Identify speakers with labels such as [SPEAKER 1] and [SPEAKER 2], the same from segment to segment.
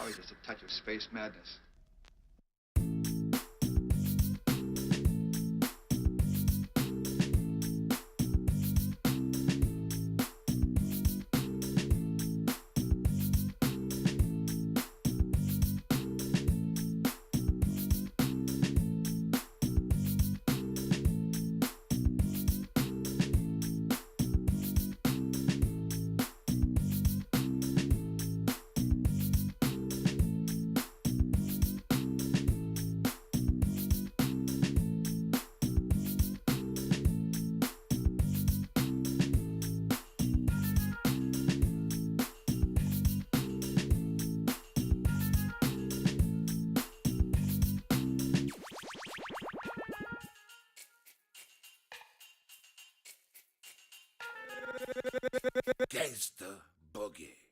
[SPEAKER 1] Probably just a touch of space madness.
[SPEAKER 2] Gangsta Boogie.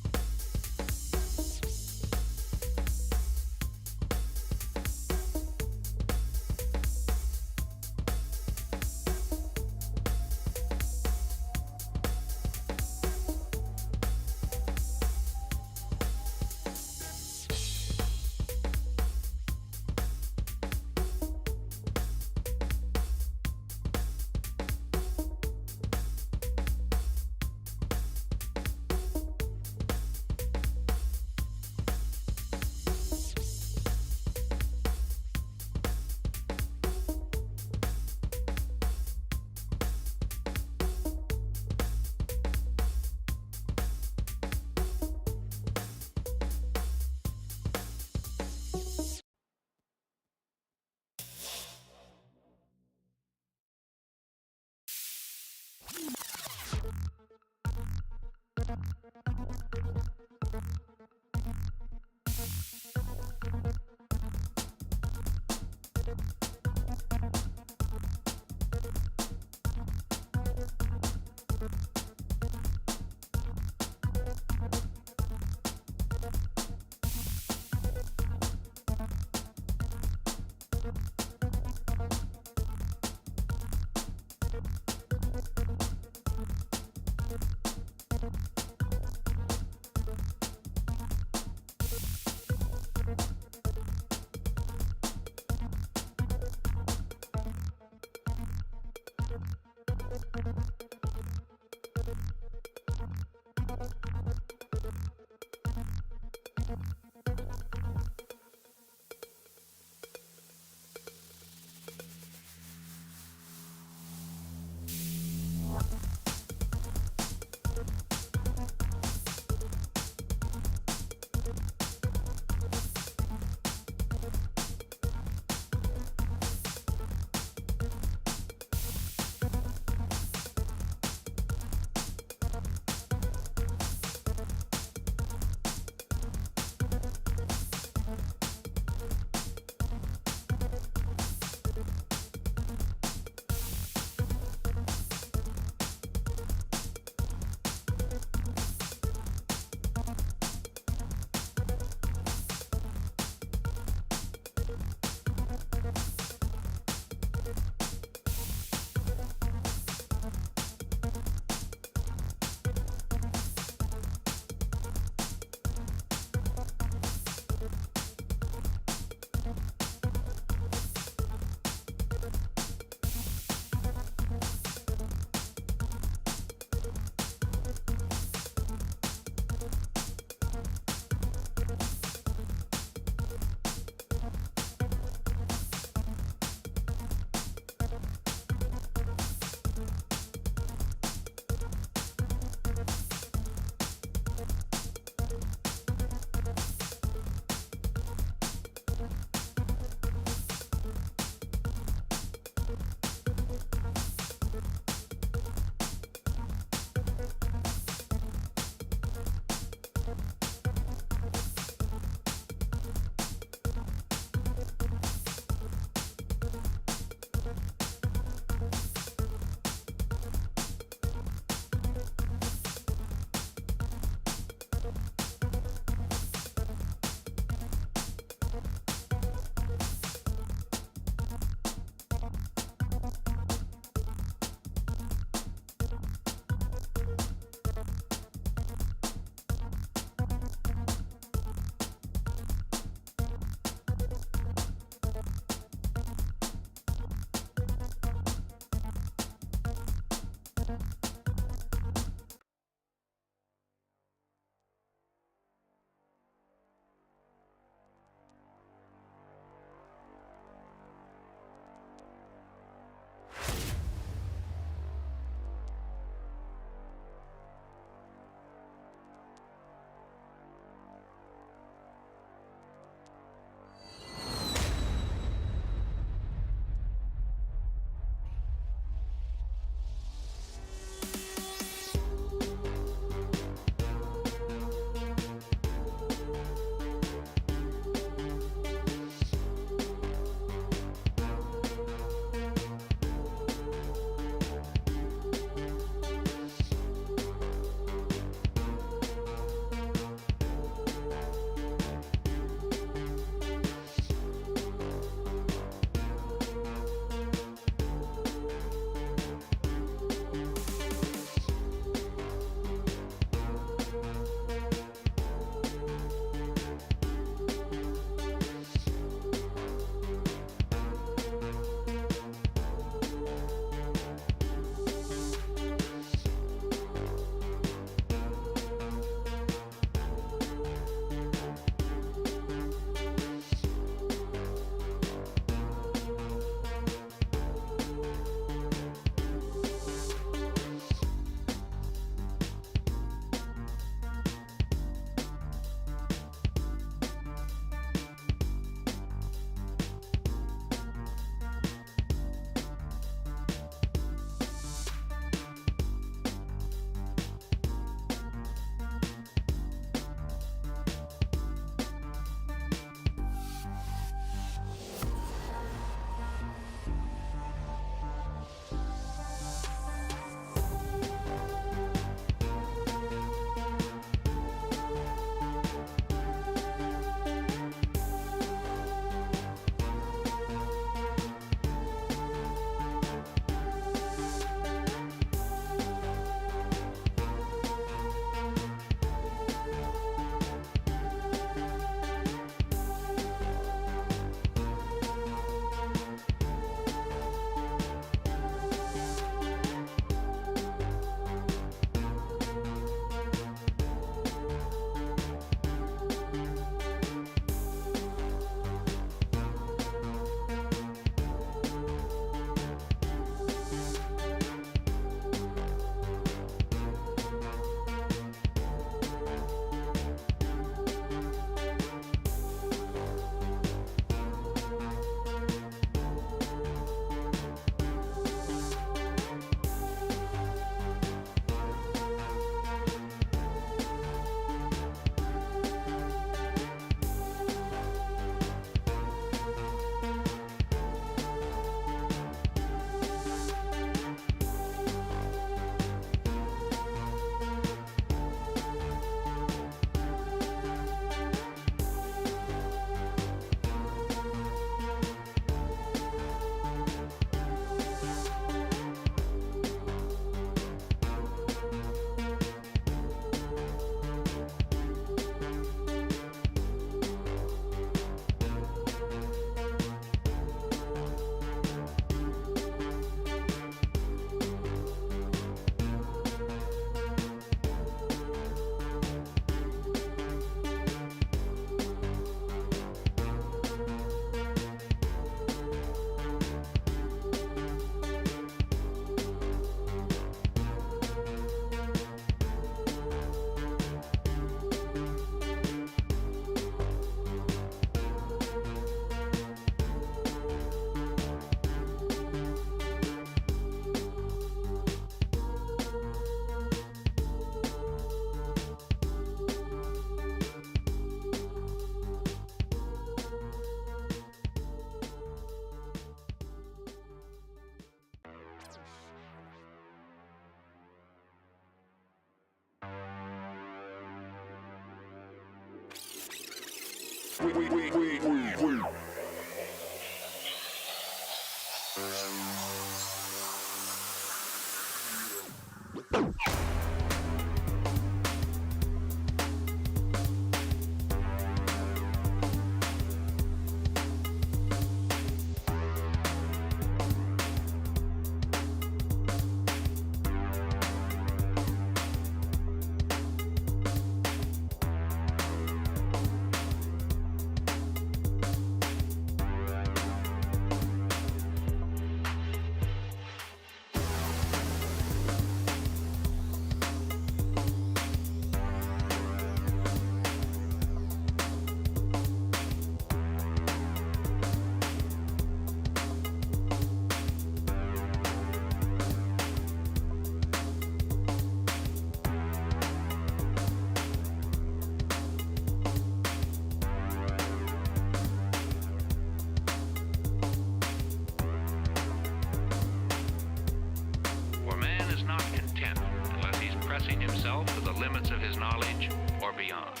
[SPEAKER 3] For man is not content unless he's pressing himself to the limits of his knowledge or beyond.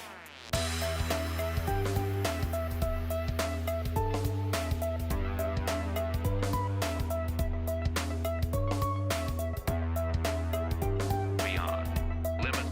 [SPEAKER 3] Beyond. Limit.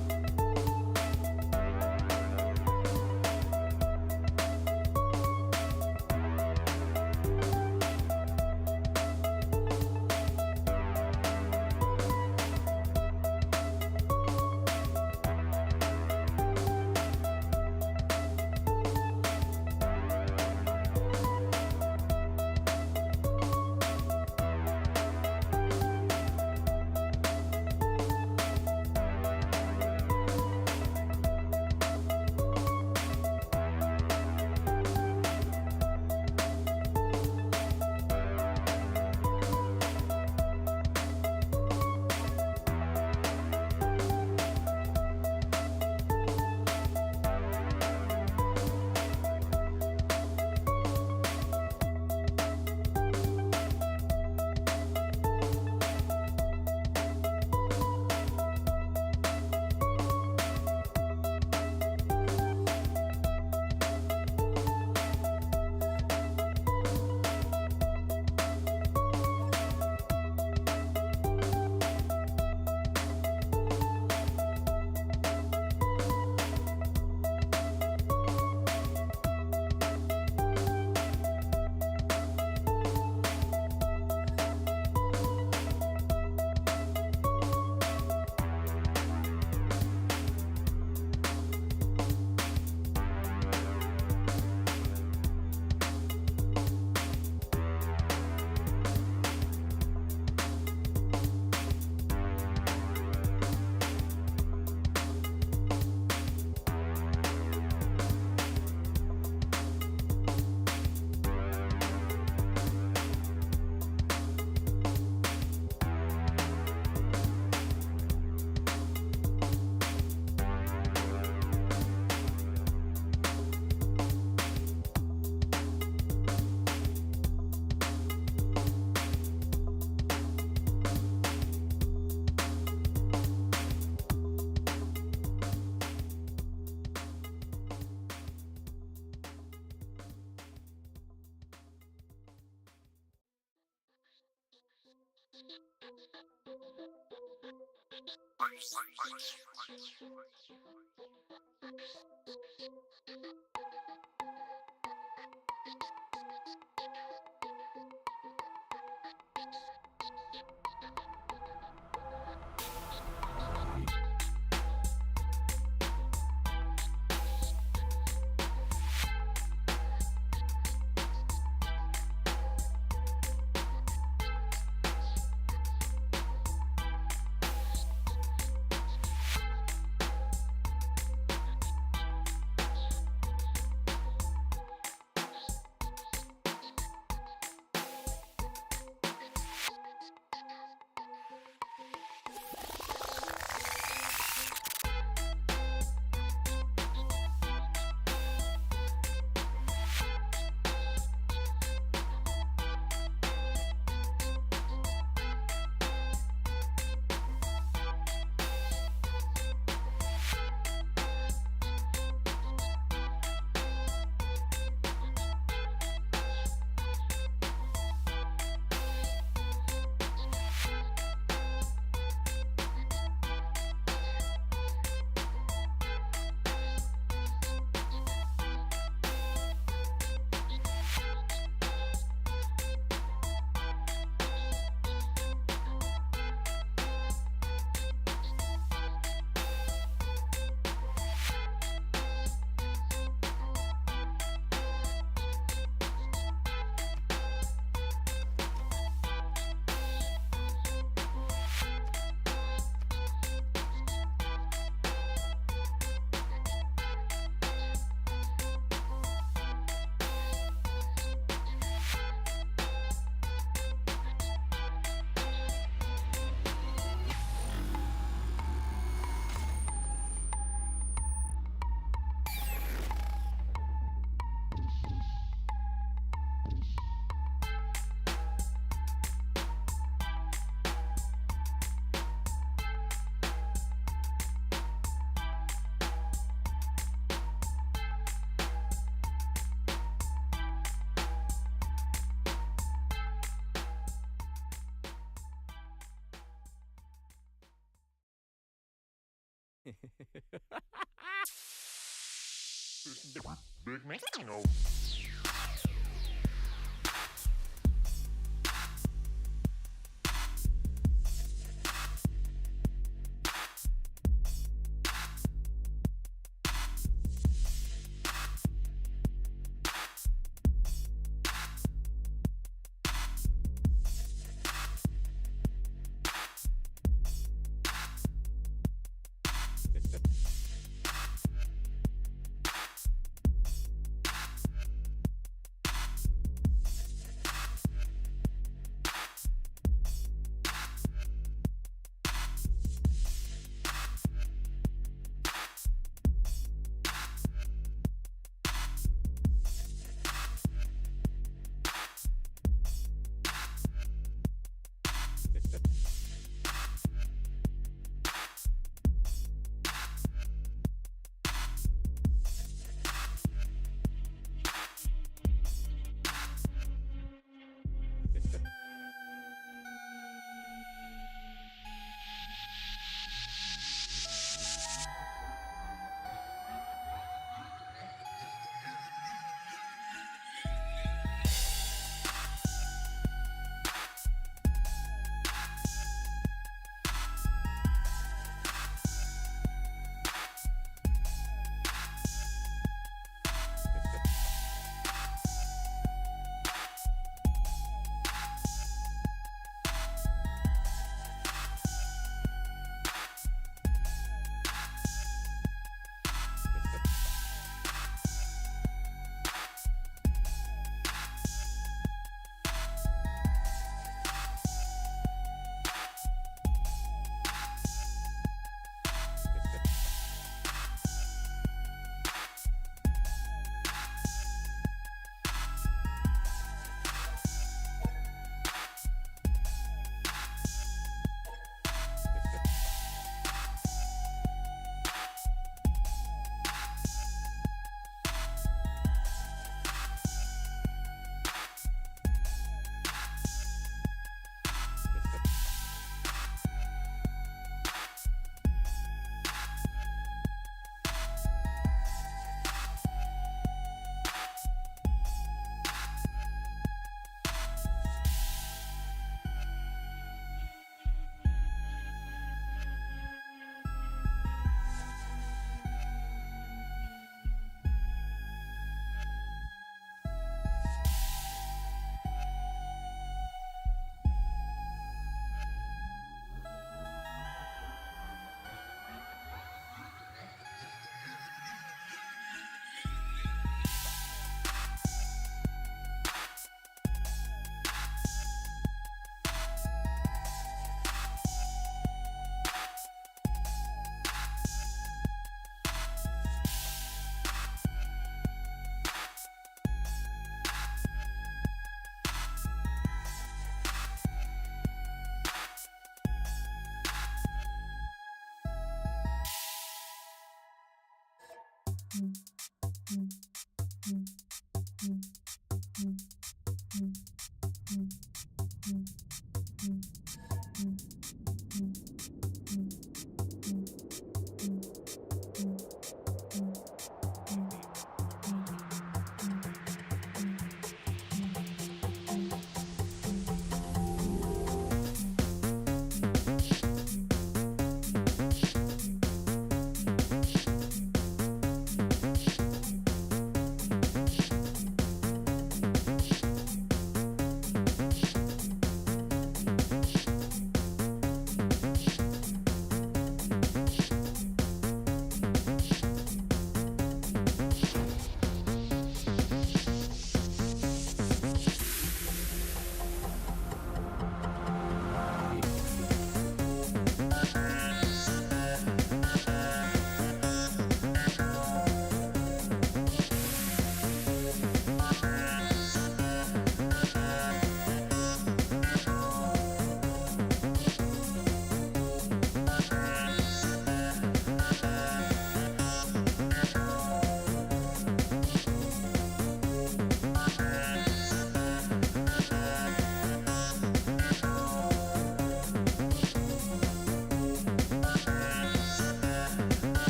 [SPEAKER 4] Big man. No.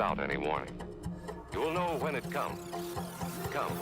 [SPEAKER 5] without any warning. You'll know when it comes. Come.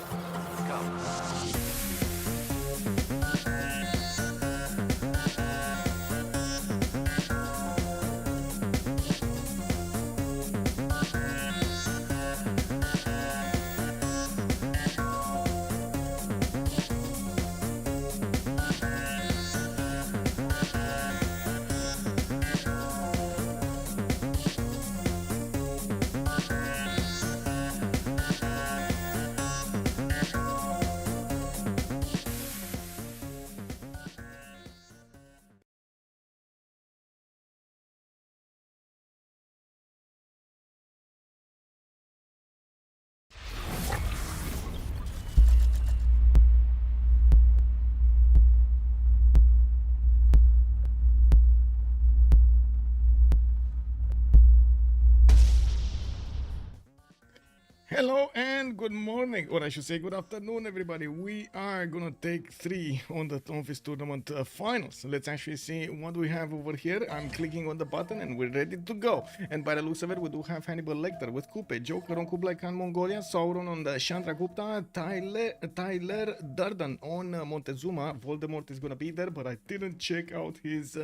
[SPEAKER 6] Hello and good morning, or I should say good afternoon, everybody. We are gonna take 3 on the Novice tournament finals. Let's actually see what we have over here. I'm clicking on the button and we're ready to go. And by the looks of it, we do have Hannibal Lecter with Coupe, Joker on Kublai Khan Mongolia, Sauron on the Chandra Gupta, Tyler Durden on Montezuma. Voldemort is gonna be there, but I didn't check out his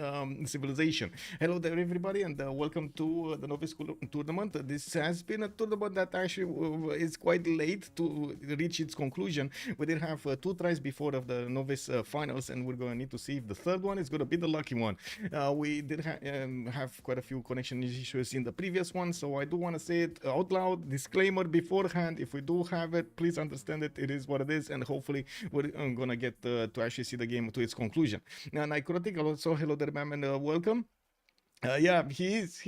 [SPEAKER 6] civilization. Hello there, everybody, and welcome to the Novice tournament. This has been a tournament that actually is quite late to reach its conclusion. We did have 2 tries before of the Novice finals, and we're going to need to see if the third one is going to be the lucky one. We did have quite a few connection issues in the previous one, so I do want to say it out loud. Disclaimer beforehand: if we do have it, please understand it. It is what it is, and hopefully we're going to get to actually see the game to its conclusion. Now, Necrotic, also hello there, ma'am, and welcome. Yeah, he is.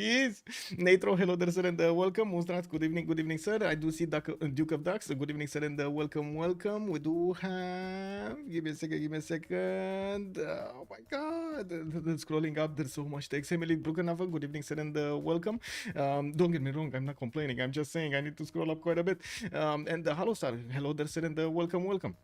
[SPEAKER 6] Natro, hello there, sir, and welcome. Mustrat, good evening, sir. I do see Duke of Ducks. Good evening, sir, and welcome. We do have. Give me a second. Oh my God, scrolling up. There's so much text. Emily Brukenhofer, good evening, sir, and welcome. Don't get me wrong. I'm not complaining. I'm just saying I need to scroll up quite a bit. And hello, sir. Hello there, sir, and welcome.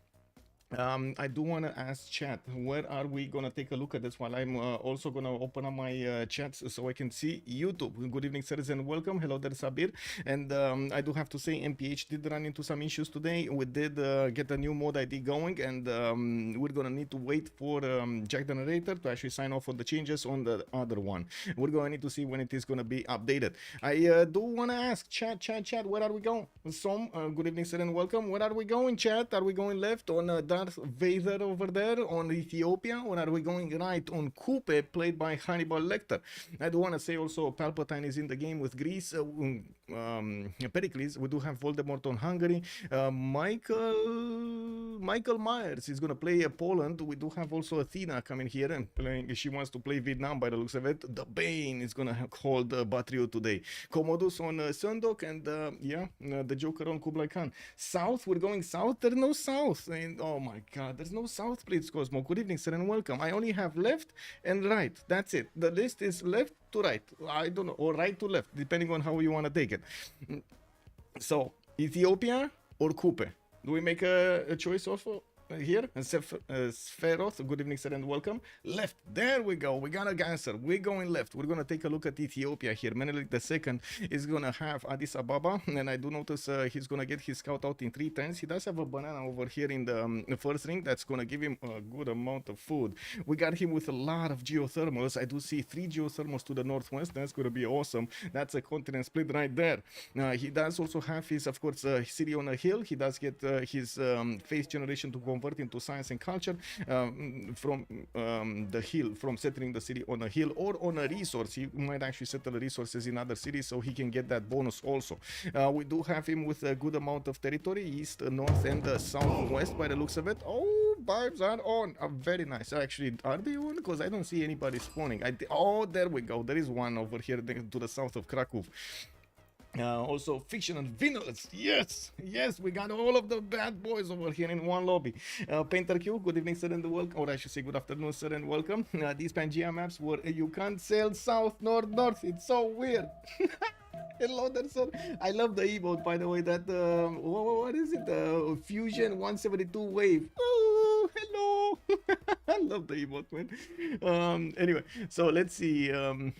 [SPEAKER 6] I do want to ask chat, where are we going to take a look at this while I'm also going to open up my chats so I can see YouTube. Good evening, sirs, and welcome. Hello there, Sabir. And I do have to say MPH did run into some issues today. We did get a new mod ID going, and we're going to need to wait for Jack the Narrator to actually sign off on the changes on the other one. We're going to need to see when it is going to be updated. I do want to ask chat, where are we going? Good evening, sir, and welcome. Where are we going, chat? Are we going left on Darth Vader over there on Ethiopia, or are we going right on Coupe, played by Hannibal Lecter? I do want to say also Palpatine is in the game with Greece, Pericles. We do have Voldemort on Hungary. Michael Myers is going to play Poland. We do have also Athena coming here and playing. She wants to play Vietnam by the looks of it. The Bane is going to hold Batrio today. Commodus on Sundok, and the Joker on Kublai Khan. South, we're going south. There's no south. And oh my God, there's no south, please, Cosmo. Good evening, sir, and welcome. I only have left and right. That's it. The list is left to right. I don't know, or right to left, depending on how you want to take it. So, Ethiopia or Coupe? Do we make a choice also here? Sferoth, good evening, sir, and welcome. Left, there we go. We got a answer. We're going left. We're going to take a look at Ethiopia here. Menelik II is going to have Addis Ababa, and I do notice he's going to get his scout out in 3 turns. He does have a banana over here in the first ring. That's going to give him a good amount of food. We got him with a lot of geothermals. I do see 3 geothermals to the northwest. That's going to be awesome. That's a continent split right there. He does also have his, of course, city on a hill. He does get his face generation to convert into science and culture from the hill, from settling the city on a hill or on a resource. He might actually settle resources in other cities, so he can get that bonus also. We do have him with a good amount of territory, east, north, and southwest by the looks of it. Oh, barbs are on. Very nice. Actually, are they on? Because I don't see anybody spawning. Oh, there we go. There is one over here to the south of Krakow. Also fictional villains. Yes, we got all of the bad boys over here in one lobby. Painter Q, good evening, sir, and welcome, or I should say good afternoon, sir, and welcome. These Pangea maps where you can't sail south, north. It's so weird. Hello there, sir. I love the emote, by the way. That what is it? Fusion 172 wave. Oh, hello. I love the emote, man. Anyway, so let's see.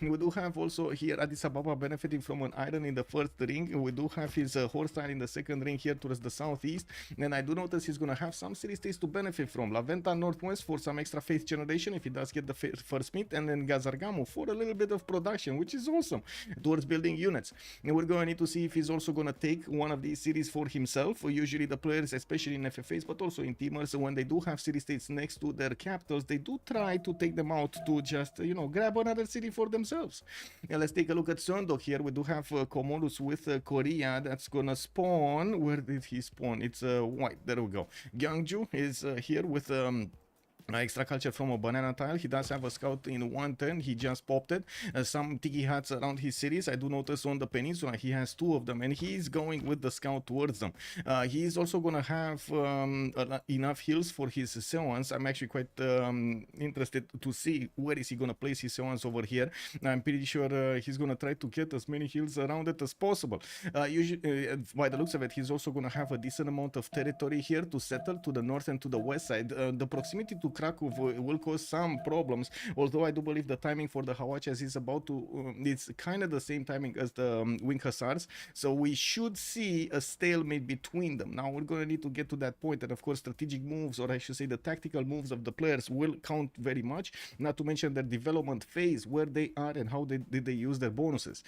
[SPEAKER 6] We do have also here Addis Ababa benefiting from an iron in the first ring. We do have his horse style in the second ring here towards the southeast. And I do notice he's going to have some city states to benefit from. La Venta northwest for some extra faith generation if he does get the first meet. And then Gazargamu for a little bit of production, which is awesome, towards building units. And we're going to need to see if he's also going to take one of these cities for himself. Usually the players, especially in FFAs, but also in teamers, when they do have city states next to their capitals, they do try to take them out to just, grab another city for themselves. And let's take a look at Sondok here. We do have Komodus with Korea that's gonna spawn. Where did he spawn? It's white. There we go. Gyeongju is here with extra culture from a banana tile. He does have a scout in 110. He just popped it. Some tiki hats around his cities. I do notice on the peninsula he has 2 of them, and he's going with the scout towards them. He is also gonna have enough hills for his Sewans. I'm actually quite interested to see where is he gonna place his Sewans over here. I'm pretty sure he's gonna try to get as many hills around it as possible. Usually, by the looks of it, he's also gonna have a decent amount of territory here to settle to the north and to the west side. The proximity to Krakow will cause some problems, although I do believe the timing for the Hawachas is about to it's kind of the same timing as the Wing Hussars, so we should see a stalemate between them. Now we're going to need to get to that point, and of course strategic moves, or I should say the tactical moves of the players, will count very much, not to mention their development phase, where they are and how did they use their bonuses.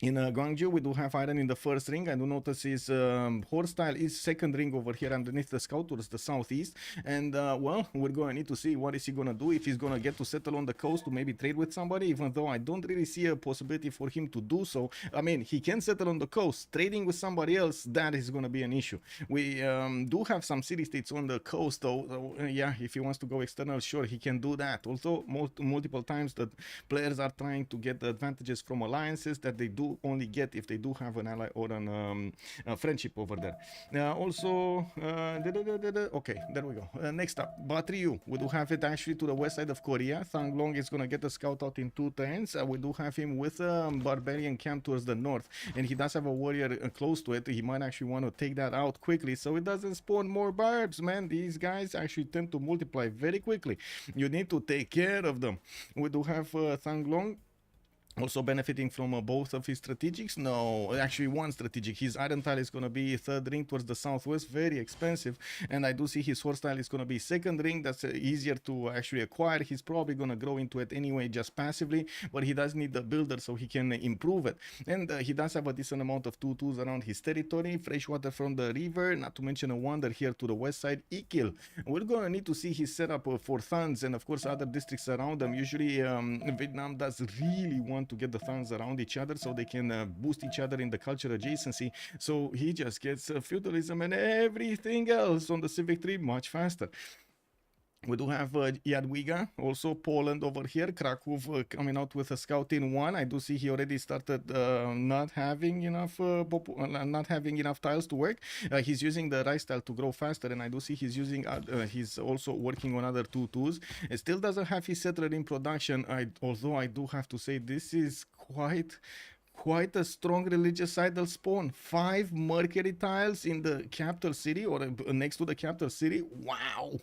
[SPEAKER 6] In Gwangju, we do have iron in the first ring. I do notice his horse style is second ring over here underneath the scout towards the southeast. And, well, we're going to need to see what is he going to do, if he's going to get to settle on the coast to maybe trade with somebody, even though I don't really see a possibility for him to do so. I mean, he can settle on the coast. Trading with somebody else, that is going to be an issue. We do have some city-states on the coast, though. Yeah, if he wants to go external, sure, he can do that. Also, multiple times the players are trying to get the advantages from alliances that they do only get if they do have an ally or an friendship over there. Also, okay, there we go. Next up, Batriyu. We do have it actually to the west side of Korea. Thanglong is going to get a scout out in 2 turns. We do have him with a barbarian camp towards the north, and he does have a warrior close to it. He might actually want to take that out quickly so it doesn't spawn more barbs, man. These guys actually tend to multiply very quickly. You need to take care of them. We do have Thanglong also benefiting from both of his strategics. No, actually one strategic. His iron tile is going to be third ring towards the southwest, very expensive, and I do see his horse tile is going to be second ring. That's easier to actually acquire. He's probably going to grow into it anyway just passively, but he does need the builder so he can improve it. And he does have a decent amount of 2/2s around his territory, fresh water from the river, not to mention a wonder here to the west side, Ikil. We're going to need to see his setup for Thuns and of course other districts around them. Usually Vietnam does really want to get the Thuns around each other so they can boost each other in the culture adjacency, so he just gets feudalism and everything else on the Civic tree much faster. We do have Jadwiga, also Poland over here. Krakow coming out with a scout in 1. I do see he already started not having enough tiles to work. He's using the rice tile to grow faster, and I do see he's using he's also working on other 2/2s. It still doesn't have his settler in production. Although I do have to say this is quite a strong religious idol spawn. 5 Mercury tiles in the capital city, or next to the capital city. Wow,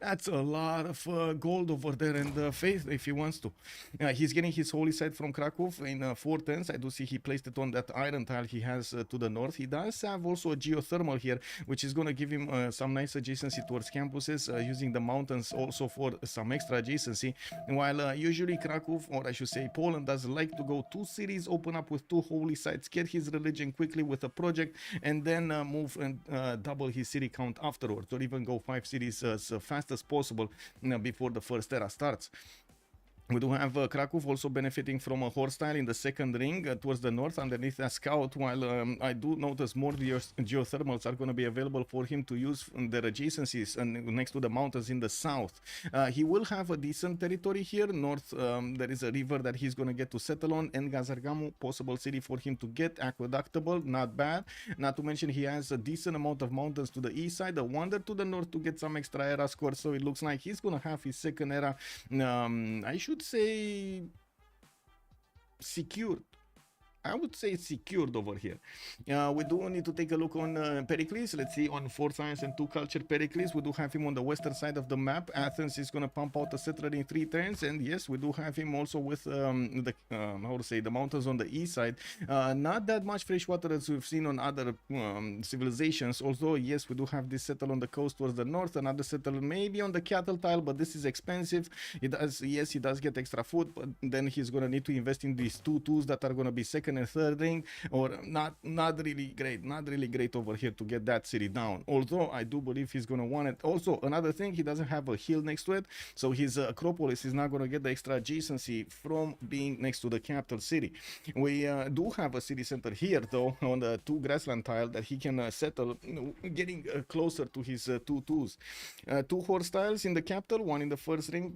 [SPEAKER 6] that's a lot of gold over there and faith if he wants to. He's getting his holy site from Krakow in 4 turns. I do see he placed it on that iron tile he has to the north. He does have also a geothermal here, which is going to give him some nice adjacency towards campuses, using the mountains also for some extra adjacency. While usually Krakow, or I should say Poland, does like to go 2 cities, open up with 2 holy sites, get his religion quickly with a project, and then move and double his city count afterwards, or even go 5 cities as fast as possible before the first era starts. We do have Krakow also benefiting from a horse tile in the second ring towards the north underneath a scout, while I do notice more geothermals are going to be available for him to use their adjacencies and next to the mountains in the south. He will have a decent territory here. North, there is a river that he's going to get to settle on, and Gazargamu, possible city for him to get aqueductable, not bad. Not to mention he has a decent amount of mountains to the east side, a wonder to the north to get some extra era score, so it looks like he's going to have his second era, I should say, secured. I would say secured over here. We do need to take a look on Pericles. Let's see, on 4 science and 2 culture Pericles, we do have him on the western side of the map. Athens is going to pump out a settler in 3 turns, and yes, we do have him also with the mountains on the east side. Not that much fresh water as we've seen on other civilizations, although yes, we do have this settle on the coast towards the north, another settle maybe on the cattle tile, but this is expensive. He does get extra food, but then he's going to need to invest in these 2 tools that are going to be second and third ring, or not really great over here to get that city down, although I do believe he's going to want it. Also, another thing, he doesn't have a hill next to it, so his Acropolis is not going to get the extra adjacency from being next to the capital city. We do have a city center here though on the 2 grassland tile that he can settle, getting closer to his 2 tools. 2 horse tiles in the capital, 1 in the first ring,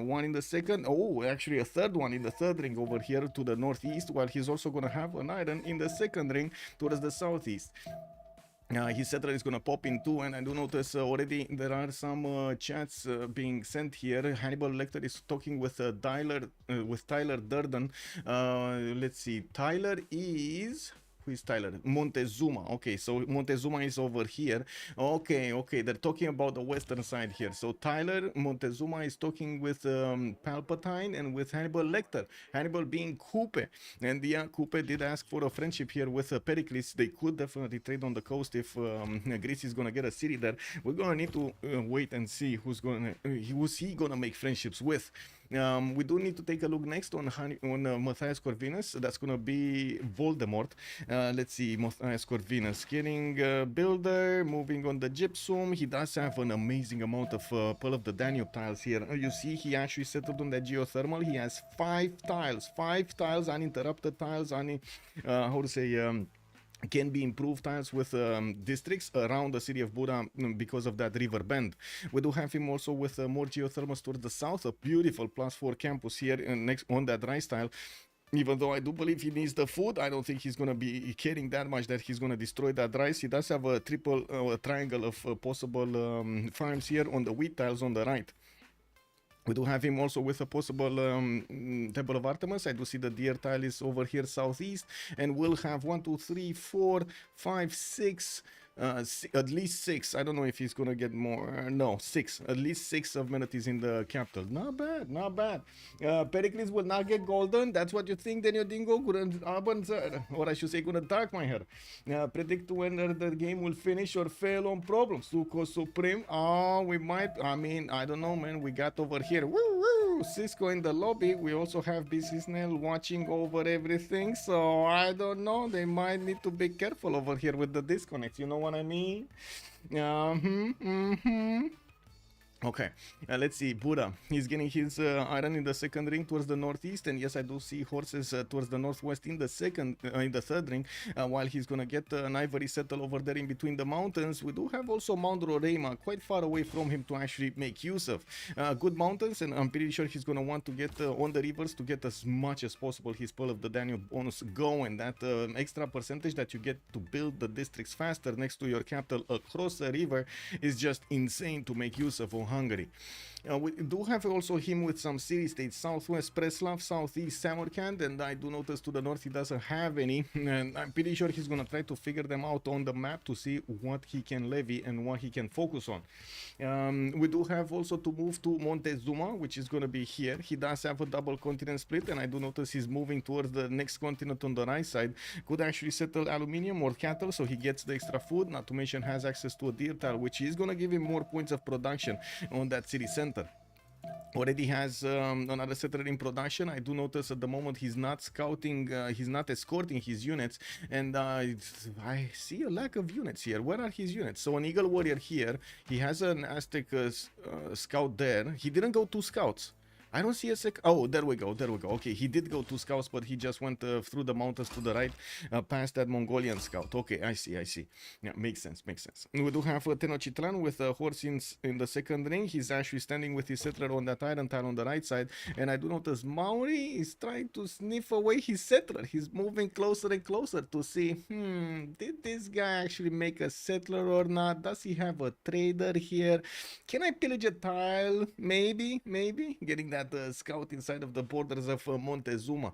[SPEAKER 6] 1 in the second, actually a third one in the third ring over here to the northeast, while he's also going to have an iron in the second ring towards the southeast. His settler is going to pop in 2, and I do notice already there are some chats being sent here. Hannibal Lecter is talking with Tyler Durden. Let's see, Tyler is... Who is Tyler? Montezuma. Okay, so Montezuma is over here. Okay, they're talking about the western side here. So Tyler, Montezuma is talking with Palpatine and with Hannibal Lecter. Hannibal being Coupe. And yeah, Coupe did ask for a friendship here with Pericles. They could definitely trade on the coast if Greece is going to get a city there. We're going to need to wait and see who's he going to make friendships with. We do need to take a look next on Matthias Corvinus. That's going to be Voldemort. Let's see, Matthias Corvinus getting builder, moving on the gypsum. He does have an amazing amount of Pearl of the Danube tiles here. You see, he actually settled on that geothermal. He has 5 tiles, uninterrupted tiles, can be improved tiles with districts around the city of Buda because of that river bend. We do have him also with more geothermals towards the south, a beautiful +4 campus here next on that rice tile. Even though I do believe he needs the food, I don't think he's going to be caring that much that he's going to destroy that rice. He does have a triangle of possible farms here on the wheat tiles on the right. We do have him also with a possible Temple of Artemis. I do see the deer tile is over here southeast, and we'll have 1, 2, 3, 4, 5, 6, at least 6. I don't know if he's gonna get more. No, 6. At least 6 amenities in the capital. Not bad. Pericles will not get golden. That's what you think, then your dingo couldn't or I should say couldn't dark my hair. Predict whether the game will finish or fail on problems. Suco Supreme. We might. I mean, I don't know, man. We got over here. Woo! Cisco in the lobby. We also have BC Snell watching over everything. So I don't know. They might need to be careful over here with the disconnects. You know what I mean? Okay, let's see. Buddha, he's getting his iron in the second ring towards the northeast, and yes, I do see horses towards the northwest in the third ring, while he's gonna get an ivory settle over there in between the mountains. We do have also Mount Roraima quite far away from him to actually make use of. Good mountains, and I'm pretty sure he's gonna want to get on the rivers to get as much as possible his Pearl of the Danube bonus going. That extra percentage that you get to build the districts faster next to your capital across the river is just insane to make use of Hungary. We do have also him with some city-states, southwest Preslav, southeast Samarkand, and I do notice to the north he doesn't have any, and I'm pretty sure he's gonna try to figure them out on the map to see what he can levy and what he can focus on. We do have also to move to Montezuma, which is gonna be here. He does have a double continent split, and I do notice he's moving towards the next continent on the right side. Could actually settle aluminium or cattle, so he gets the extra food, not to mention has access to a deer tile, which is gonna give him more points of production on that city center. Already has another settler in production. I do notice at the moment he's not scouting, he's not escorting his units, and I see a lack of units here. Where are his units? So an Eagle Warrior here, he has an Aztec scout there. He didn't go 2 scouts. I don't see a sec. Oh, there we go. Okay, he did go 2 scouts, but he just went through the mountains to the right, past that Mongolian scout. Okay, I see. Yeah, makes sense. We do have Tenochtitlan with a horse in the second ring. He's actually standing with his settler on that iron tile on the right side, and I do notice Maori is trying to sniff away his settler. He's moving closer and closer to see, did this guy actually make a settler or not? Does he have a trader here? Can I pillage a tile? Maybe. Getting that that scout inside of the borders of Montezuma.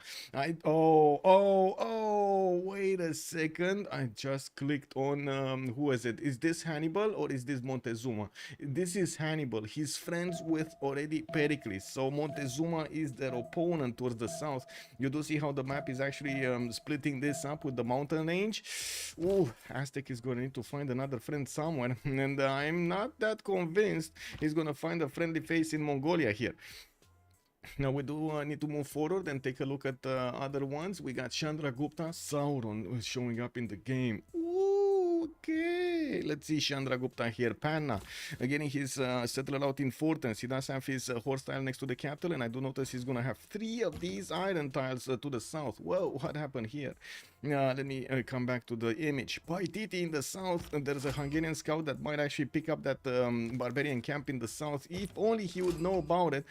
[SPEAKER 6] Wait a second. I just clicked on, who is it? Is this Hannibal or is this Montezuma? This is Hannibal. He's friends with already Pericles. So Montezuma is their opponent towards the south. You do see how the map is actually splitting this up with the mountain range. Ooh, Aztec is going to need to find another friend somewhere. And I'm not that convinced he's going to find a friendly face in Mongolia here. Now we do need to move forward and take a look at other ones. We got Chandragupta, Sauron showing up in the game. Ooh, okay, let's see Chandragupta here. Panna getting his settler out in Fortens. He does have his horse tile next to the capital, and I do notice he's gonna have 3 of these iron tiles to the south. Whoa, what happened here? Let me come back to the image. Paititi in the south. There's a Hungarian scout that might actually pick up that barbarian camp in the south. If only he would know about it.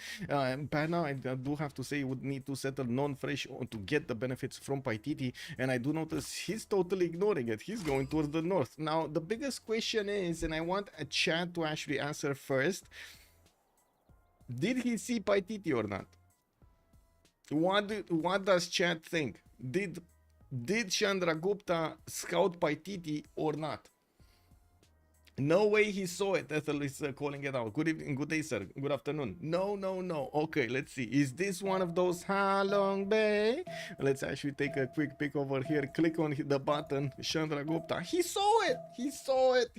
[SPEAKER 6] Panna, I do have to say, would need to settle non-fresh to get the benefits from Paititi. And I do notice he's totally ignoring it. He's going towards the north. Now, the biggest question is, and I want a chat to actually answer first, did he see Paititi or not? What does chat think? Did Chandragupta scout Paititi or not? No way he saw it. Ethel is calling it out. Good evening, good day, sir. Good afternoon. No. Okay, let's see. Is this one of those Halong Bay? Let's actually take a quick pick over here. Click on the button. Chandragupta. He saw it. He saw it.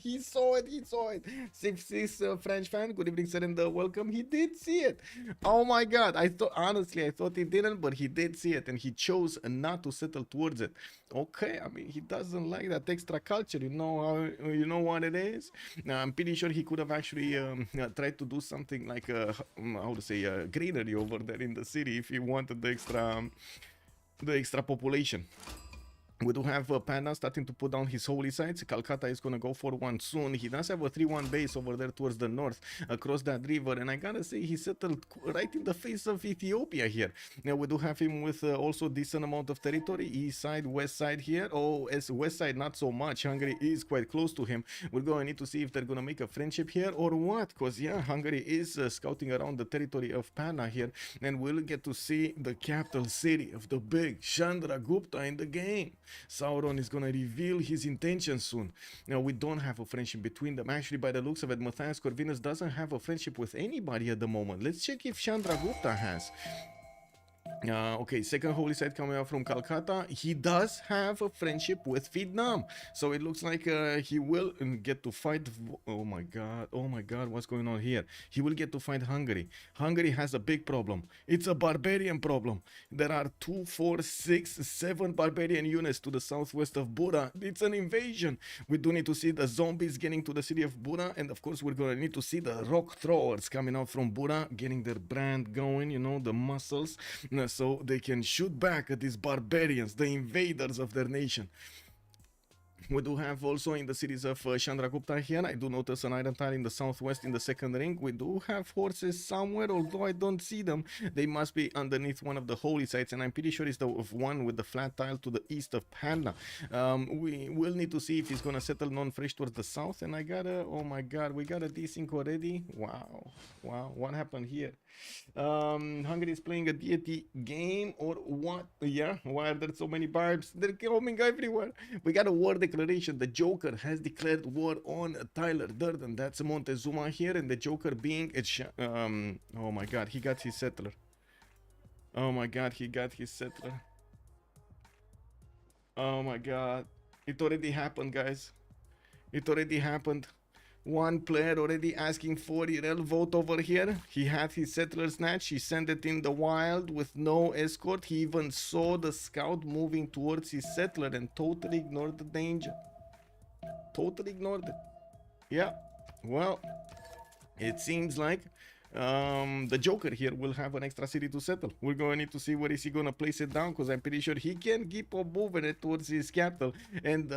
[SPEAKER 6] Civ6 French fan. Good evening, sir, and welcome. He did see it. Oh my God. I thought he didn't, but he did see it, and he chose not to settle towards it. Okay, I mean, he doesn't like that extra culture. You know what it is. I'm pretty sure he could have actually tried to do something like how to say greenery over there in the city if he wanted the extra population. We do have Panda starting to put down his holy sites. Calcutta is going to go for one soon. He does have a 3-1 base over there towards the north, across that river. And I gotta say, he settled right in the face of Ethiopia here. Now, we do have him with also decent amount of territory. East side, west side here. Oh, as west side, not so much. Hungary is quite close to him. We're going to need to see if they're going to make a friendship here or what. Because, yeah, Hungary is scouting around the territory of Panda here. And we'll get to see the capital city of the big Chandragupta in the game. Sauron is going to reveal his intentions soon. Now, we don't have a friendship between them. Actually, by the looks of it, Matthias Corvinus doesn't have a friendship with anybody at the moment. Let's check if Chandragupta has. Okay, second holy site coming out from Calcutta. He does have a friendship with Vietnam, so it looks like he will get to fight. Oh my god, what's going on here? He will get to fight Hungary. Hungary has a big problem. It's a barbarian problem. There are 2, 4, 6, 7 barbarian units to the southwest of Bura. It's an invasion. We do need to see the zombies getting to the city of Bura, and of course we're going to need to see the rock throwers coming out from Bura, getting their brand going, you know, the muscles, so they can shoot back at these barbarians, the invaders of their nation. We do have also in the cities of Chandragupta here, I do notice an iron tile in the southwest in the second ring. We do have horses somewhere, although I don't see them. They must be underneath one of the holy sites, and I'm pretty sure it's the one with the flat tile to the east of Panda. We will need to see if he's going to settle non-fresh towards the south, and I gotta, oh my god, we got a desync already. Wow, what happened here? Hungary is playing a deity game or what? Yeah, why are there so many barbs? They're coming everywhere. We got a war declaration. The Joker has declared war on Tyler Durden. That's Montezuma here, and the Joker being oh my god, he got his settler. Oh my god, he got his settler. Oh my god, it already happened, guys. It already happened. One player already asking for IRL vote over here. He had his settler snatch. He sent it in the wild with no escort. He even saw the scout moving towards his settler and totally ignored the danger. Totally ignored it. Yeah, well, it seems like the Joker here will have an extra city to settle. We're going to need to see where is he going to place it down, because I'm pretty sure he can keep on moving it towards his capital and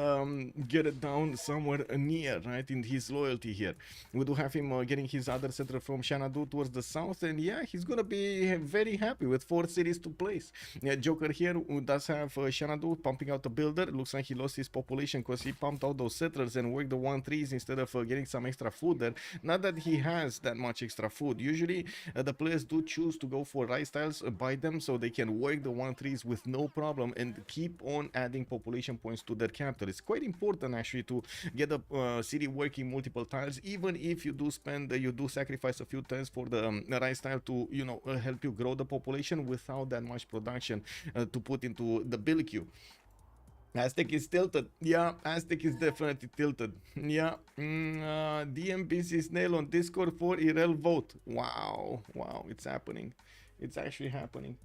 [SPEAKER 6] get it down somewhere near, right, in his loyalty here. We do have him getting his other settler from Xanadu towards the south, and yeah, he's going to be very happy with 4 cities to place. Yeah, Joker here who does have Xanadu pumping out the builder. It looks like he lost his population because he pumped out those settlers and worked the 1-3s instead of getting some extra food there. Not that he has that much extra food. Usually the players do choose to go for rice tiles, buy them so they can work the 1-3s with no problem and keep on adding population points to their capital. It's quite important actually to get the city working multiple tiles, even if you do spend, you do sacrifice a few times for the rice tile to, you know, help you grow the population without that much production to put into the bill queue. Aztec is tilted. Yeah, Aztec is definitely tilted. Yeah. DMPC Snail on Discord for Irel vote. Wow. Wow, it's happening. It's actually happening.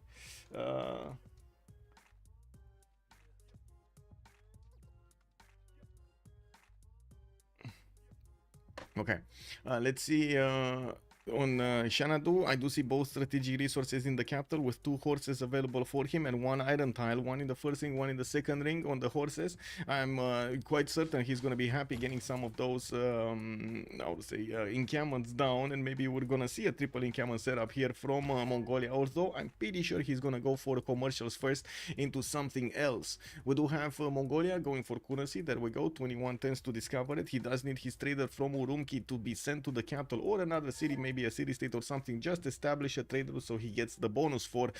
[SPEAKER 6] Okay. Let's see. On Xanadu, I do see both strategic resources in the capital with 2 horses available for him and 1 iron tile, 1 in the first ring, 1 in the second ring on the horses. I'm quite certain he's going to be happy getting some of those, I would say, encampments down, and maybe we're going to see a triple encampment setup here from Mongolia, although I'm pretty sure he's going to go for commercials first into something else. We do have Mongolia going for currency. There we go, 21 tens to discover it. He does need his trader from Urumqi to be sent to the capital or another city, maybe a city state or something. Just establish a trader so he gets the bonus for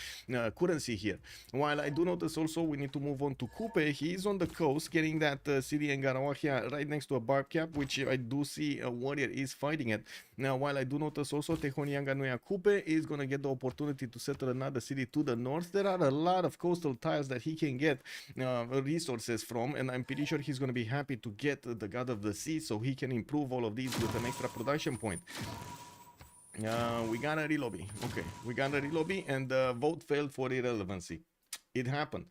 [SPEAKER 6] currency here. While I do notice also we need to move on to Kupe. He is on the coast getting that city in Garawahia right next to a barb cap, which I do see a warrior is fighting it. Now, while I do notice also Tehonianga Nuya Kupe is going to get the opportunity to settle another city to the north. There are a lot of coastal tiles that he can get resources from, and I'm pretty sure he's going to be happy to get the God of the Sea so he can improve all of these with an extra production point. We got a relobby. Okay, we got a relobby, and the vote failed for irrelevancy. It happened.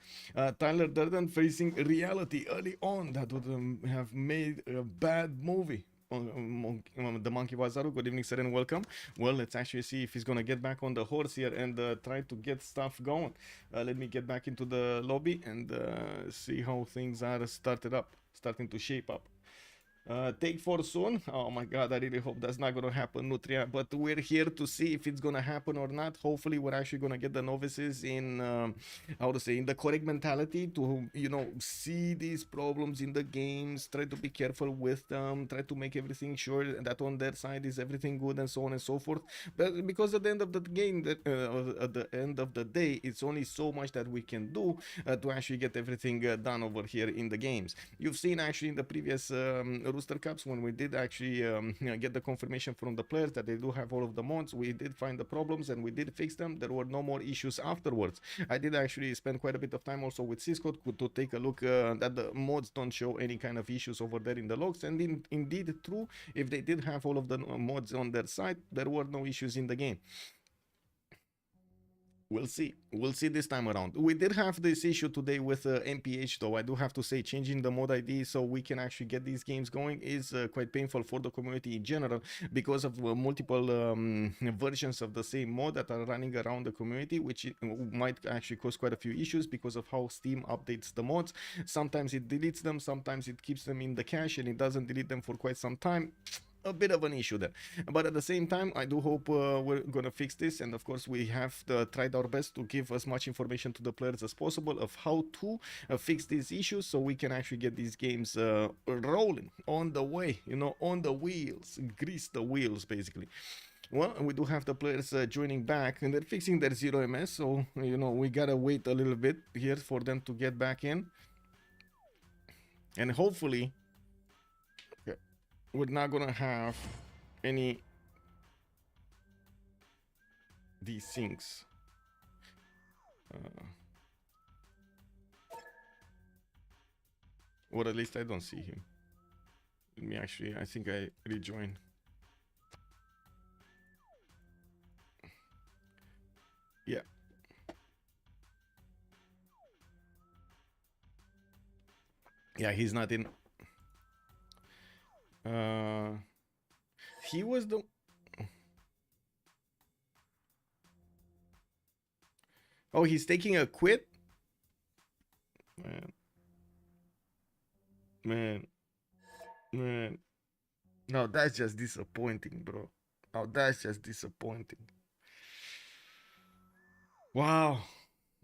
[SPEAKER 6] Tyler Durden facing reality early on. That would have made a bad movie. The Monkey Wazaru, good evening, sir, and welcome. Well, let's actually see if he's gonna get back on the horse here and try to get stuff going. Let me get back into the lobby and see how things are starting to shape up. Take 4 soon. Oh my god, I really hope that's not gonna happen, Nutria, but we're here to see if it's gonna happen or not. Hopefully we're actually gonna get the novices in how to say, in the correct mentality to, you know, see these problems in the games, try to be careful with them, try to make everything sure that on their side is everything good and so on and so forth. But because at the end of the game, at the end of the day, it's only so much that we can do to actually get everything done over here in the games. You've seen actually in the previous Rooster Cups, when we did actually get the confirmation from the players that they do have all of the mods, we did find the problems and we did fix them. There were no more issues afterwards. I did actually spend quite a bit of time also with Cisco to take a look that the mods don't show any kind of issues over there in the logs, and indeed true, if they did have all of the mods on their side, there were no issues in the game. We'll see this time around. We did have this issue today with MPH, though. I do have to say, changing the mod ID so we can actually get these games going is quite painful for the community in general, because of multiple versions of the same mod that are running around the community, which might actually cause quite a few issues because of how Steam updates the mods. Sometimes it deletes them, sometimes it keeps them in the cache and it doesn't delete them for quite some time. A bit of an issue there, but at the same time I do hope we're gonna fix this, and of course we have tried our best to give as much information to the players as possible of how to fix these issues so we can actually get these games rolling on the way, you know, on the wheels, grease the wheels basically. Well, we do have the players joining back, and they're fixing their 0 MS, so you know we gotta wait a little bit here for them to get back in, and hopefully we're not gonna have any these things. Or at least I don't see him. Let me actually, I think I rejoin. Yeah. Yeah, he's not in. He was the... Oh, he's taking a quit? Man. No, that's just disappointing, bro. Oh, that's just disappointing. Wow.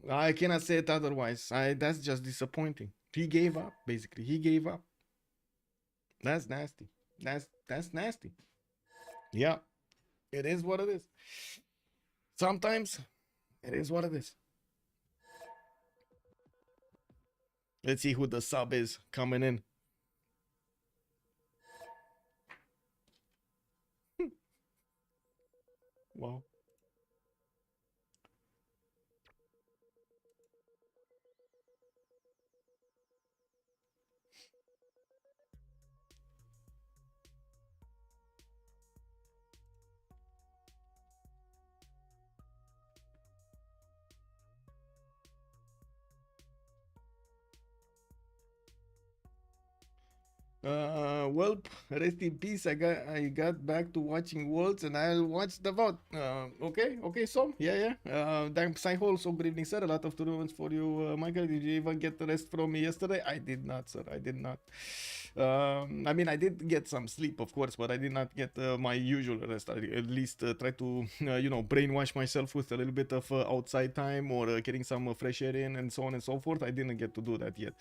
[SPEAKER 6] I cannot say it otherwise. That's just disappointing. He gave up, basically. He gave up. That's nasty. That's nasty. Yeah. It is what it is. Sometimes it is what it is. Let's see who the sub is coming in. Wow. Well, rest in peace. I got back to watching Worlds and I'll watch the VOD. Okay, so yeah. Thanks, Psycho. Also, good evening, sir. A lot of tournaments for you, Michael. Did you even get the rest from me yesterday? I did not, sir. I did not. I mean, I did get some sleep, of course, but I did not get my usual rest. I at least try to, brainwash myself with a little bit of outside time or getting some fresh air in and so on and so forth. I didn't get to do that yet.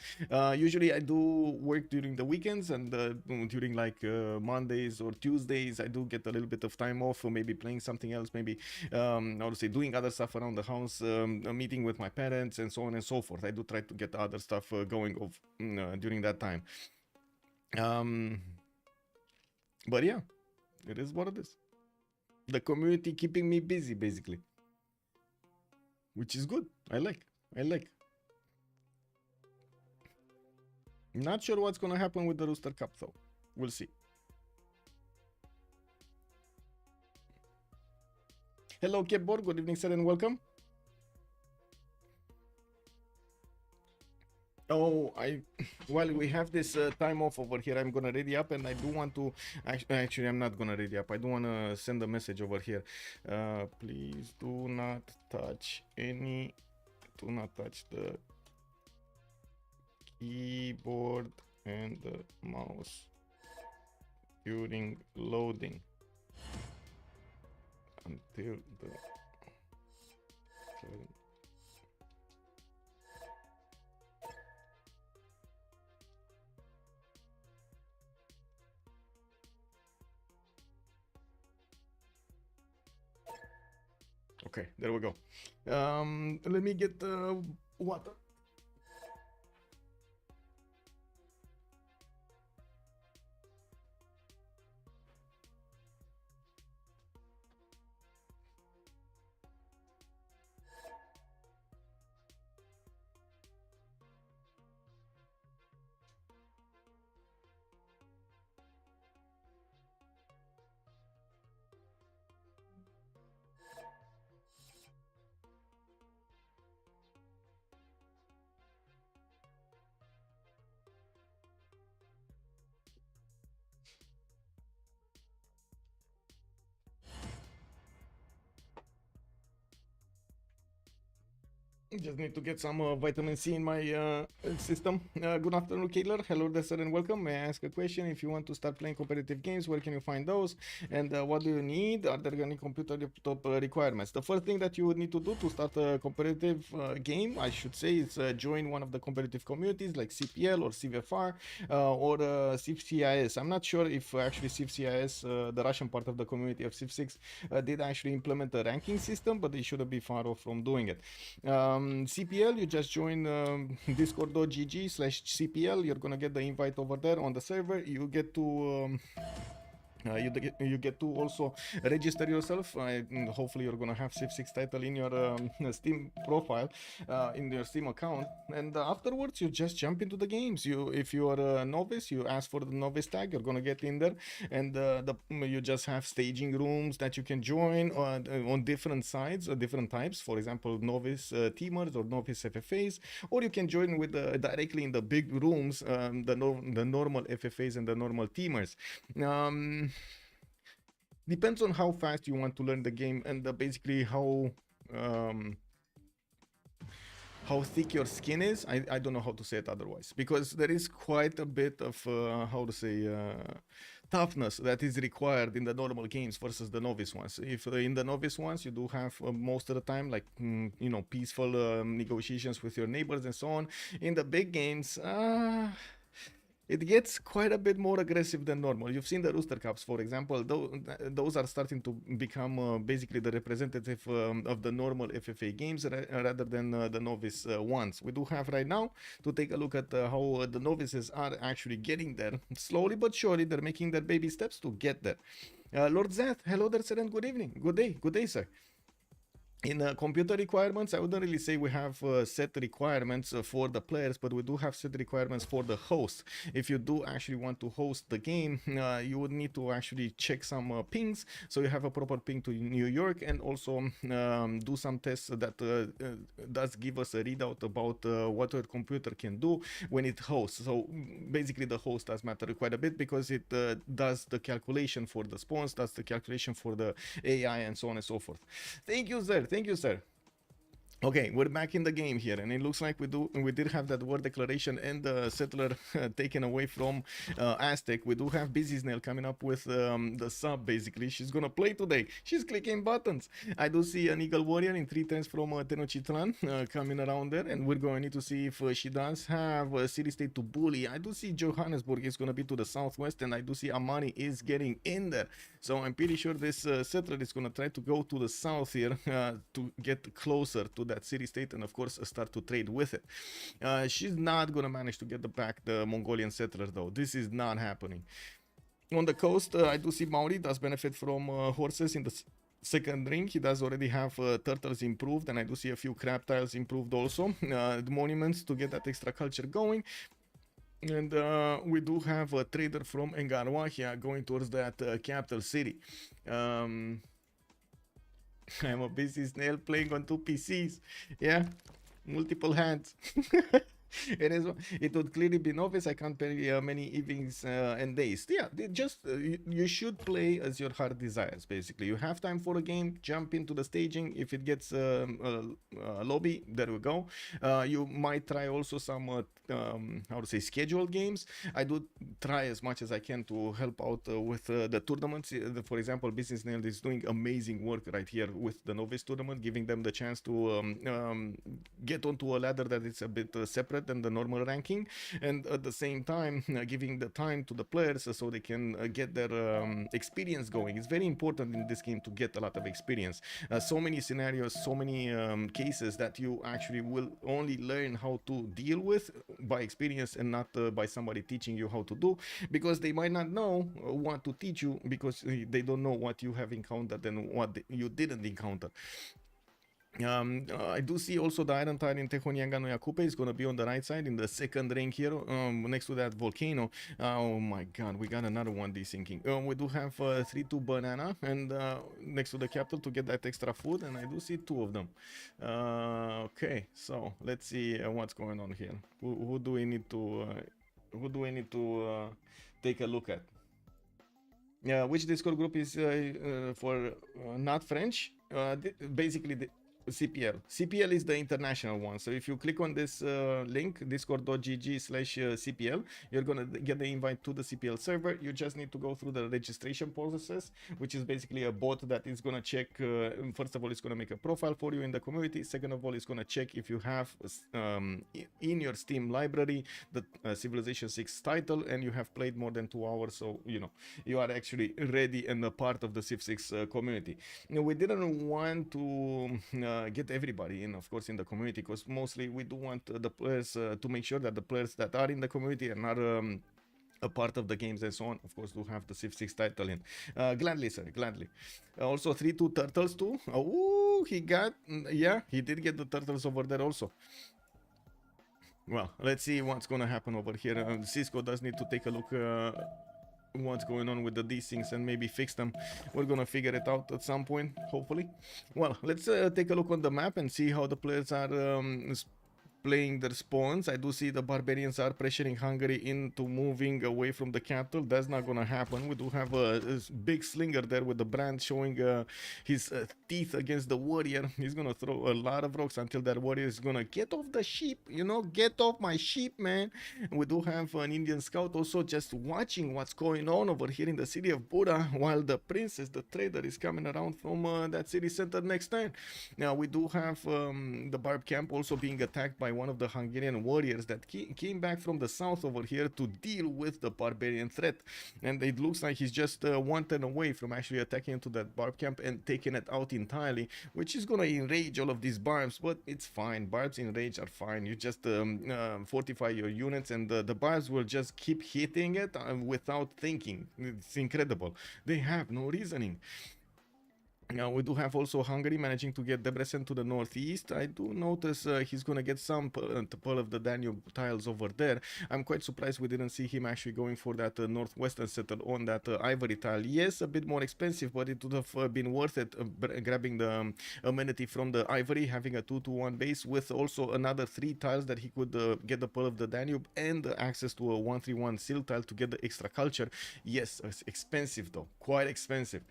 [SPEAKER 6] Usually, I do work during the weekends and during like Mondays or Tuesdays, I do get a little bit of time off, or maybe playing something else, maybe I would say doing other stuff around the house, meeting with my parents, and so on and so forth. I do try to get other stuff going during that time. But yeah, it is what it is. The community keeping me busy, basically, which is good. I like. Not sure what's gonna happen with the Rooster Cup though. We'll see. Hello, Keyboard. Good evening, sir, and welcome. Oh, while we have this time off over here, I'm gonna ready up, and I do want to. Actually, I'm not gonna ready up. I do want to send a message over here. Please do not touch the keyboard and the mouse during loading until the Okay, there we go. Let me get the water. Just need to get some vitamin C in my system. Good afternoon, Kidler. Hello there, sir, and welcome. May I ask a question? If you want to start playing competitive games, where can you find those? And what do you need? Are there any computer laptop requirements? The first thing that you would need to do to start a competitive game, I should say, is join one of the competitive communities like CPL or CVFR or Civ6. I'm not sure if actually Civ6, the Russian part of the community of Civ6, did actually implement a ranking system, but they shouldn't be far off from doing it. CPL, you just join discord.gg/CPL. You're gonna get the invite over there on the server. You get to you get to also register yourself. Hopefully you're gonna have Civ6 title in your Steam profile, in your Steam account, and afterwards you just jump into the games. If you are a novice, you ask for the novice tag. You're gonna get in there, and you just have staging rooms that you can join on different sides, different types. For example, novice teamers or novice FFAs, or you can join with directly in the big rooms, the normal FFAs and the normal teamers. Depends on how fast you want to learn the game, and basically how thick your skin is. I don't know how to say it otherwise, because there is quite a bit of toughness that is required in the normal games versus the novice ones. If in the novice ones you do have most of the time like peaceful negotiations with your neighbors and so on, in the big games it gets quite a bit more aggressive than normal. You've seen the Rooster Cups, for example. Those are starting to become basically the representative of the normal FFA games rather than the Novice ones. We do have right now to take a look at how the Novices are actually getting there. Slowly but surely, they're making their baby steps to get there. Lord Zath, hello there, sir, and good evening. Good day, sir. In computer requirements, I wouldn't really say we have set requirements for the players, but we do have set requirements for the host. If you do actually want to host the game, you would need to actually check some pings, so you have a proper ping to New York, and also do some tests that does give us a readout about what your computer can do when it hosts. So basically the host does matter quite a bit, because it does the calculation for the spawns, does the calculation for the AI, and so on and so forth. Thank you, sir. Thank you, sir. Okay, we're back in the game here, and it looks like we did have that war declaration and the settler taken away from Aztec. We do have Busy Snail coming up with the sub, basically. She's gonna play today. She's clicking buttons. I do see an Eagle Warrior in 3 turns from Tenochtitlan coming around there, and we're going to need to see if she does have a city state to bully. I do see Johannesburg is gonna be to the southwest, and I do see Amani is getting in there. So I'm pretty sure this settler is gonna try to go to the south here to get closer to that city state, and of course start to trade with it. She's not gonna manage to get back the Mongolian settler though. This is not happening. On the coast, I do see Maori does benefit from horses in the second ring. He does already have turtles improved, and I do see a few crab tiles improved also. The monuments to get that extra culture going. And we do have a trader from Engarwahia going towards that capital city. I'm a busy snail playing on 2 PCs. Yeah, multiple hands. It would clearly be Novice. I can't play many evenings and days. Yeah, you should play as your heart desires. Basically, you have time for a game, jump into the staging. If it gets a lobby, there we go. You might try also some how to say, scheduled games. I do try as much as I can to help out with the tournaments. For example, Business Nail is doing amazing work right here with the Novice tournament, giving them the chance to get onto a ladder that is a bit separate than the normal ranking, and at the same time giving the time to the players so they can get their experience going. It's very important in this game to get a lot of experience. So many scenarios, so many cases that you actually will only learn how to deal with by experience, and not by somebody teaching you how to do, because they might not know what to teach you, because they don't know what you have encountered and what you didn't encounter. I do see also the Iron Tide in Tehonyanga no Yakupe is going to be on the right side in the second ring here, next to that volcano. Oh my god, we got another one desyncing. We do have 3-2 banana, and next to the capital to get that extra food, and I do see 2 of them. Okay, so let's see what's going on here. Who do we need to take a look at? Which Discord group is for not French? Basically the CPL. CPL is the international one. So if you click on this link, discord.gg/CPL, you're gonna get the invite to the CPL server. You just need to go through the registration process, which is basically a bot that is gonna check. First of all, it's gonna make a profile for you in the community. Second of all, it's gonna check if you have in your Steam library the Civilization 6 title, and you have played more than 2 hours. So you know you are actually ready and a part of the Civ6 community. Now, we didn't want to get everybody in, of course, in the community, because mostly we do want the players to make sure that the players that are in the community and are a part of the games and so on, of course, do have the Civ6 title in. Gladly, sir, gladly. Also 3-2 turtles too. Oh, he got, yeah, he did get the turtles over there also. Well, let's see what's gonna happen over here. Cisco does need to take a look what's going on with the desyncs and maybe fix them. We're gonna figure it out at some point, hopefully. Well, let's take a look on the map and see how the players are playing their spawns. I do see the barbarians are pressuring Hungary into moving away from the capital. That's not gonna happen. We do have a big slinger there with the brand showing his teeth against the warrior. He's gonna throw a lot of rocks until that warrior is gonna get off the sheep. You know, get off my sheep, man. We do have an Indian scout also just watching what's going on over here in the city of Buddha, while the princess, the trader, is coming around from that city center next turn. Now we do have the barb camp also being attacked by by one of the Hungarian warriors that came back from the south over here to deal with the barbarian threat. And it looks like he's just one turn away from actually attacking into that barb camp and taking it out entirely, which is gonna enrage all of these barbs, but it's fine. Barbs in rage are fine. You just fortify your units, and the barbs will just keep hitting it without thinking. It's incredible. They have no reasoning. Now we do have also Hungary managing to get Debrecen to the northeast. I do notice he's gonna get some pull of the Danube tiles over there. I'm quite surprised we didn't see him actually going for that northwestern settle on that ivory tile. Yes, a bit more expensive, but it would have been worth it grabbing the amenity from the ivory, having a 2-1 base with also another 3 tiles that he could get the pull of the Danube and access to a 1-3-1 seal tile to get the extra culture. Yes, it's expensive though, quite expensive.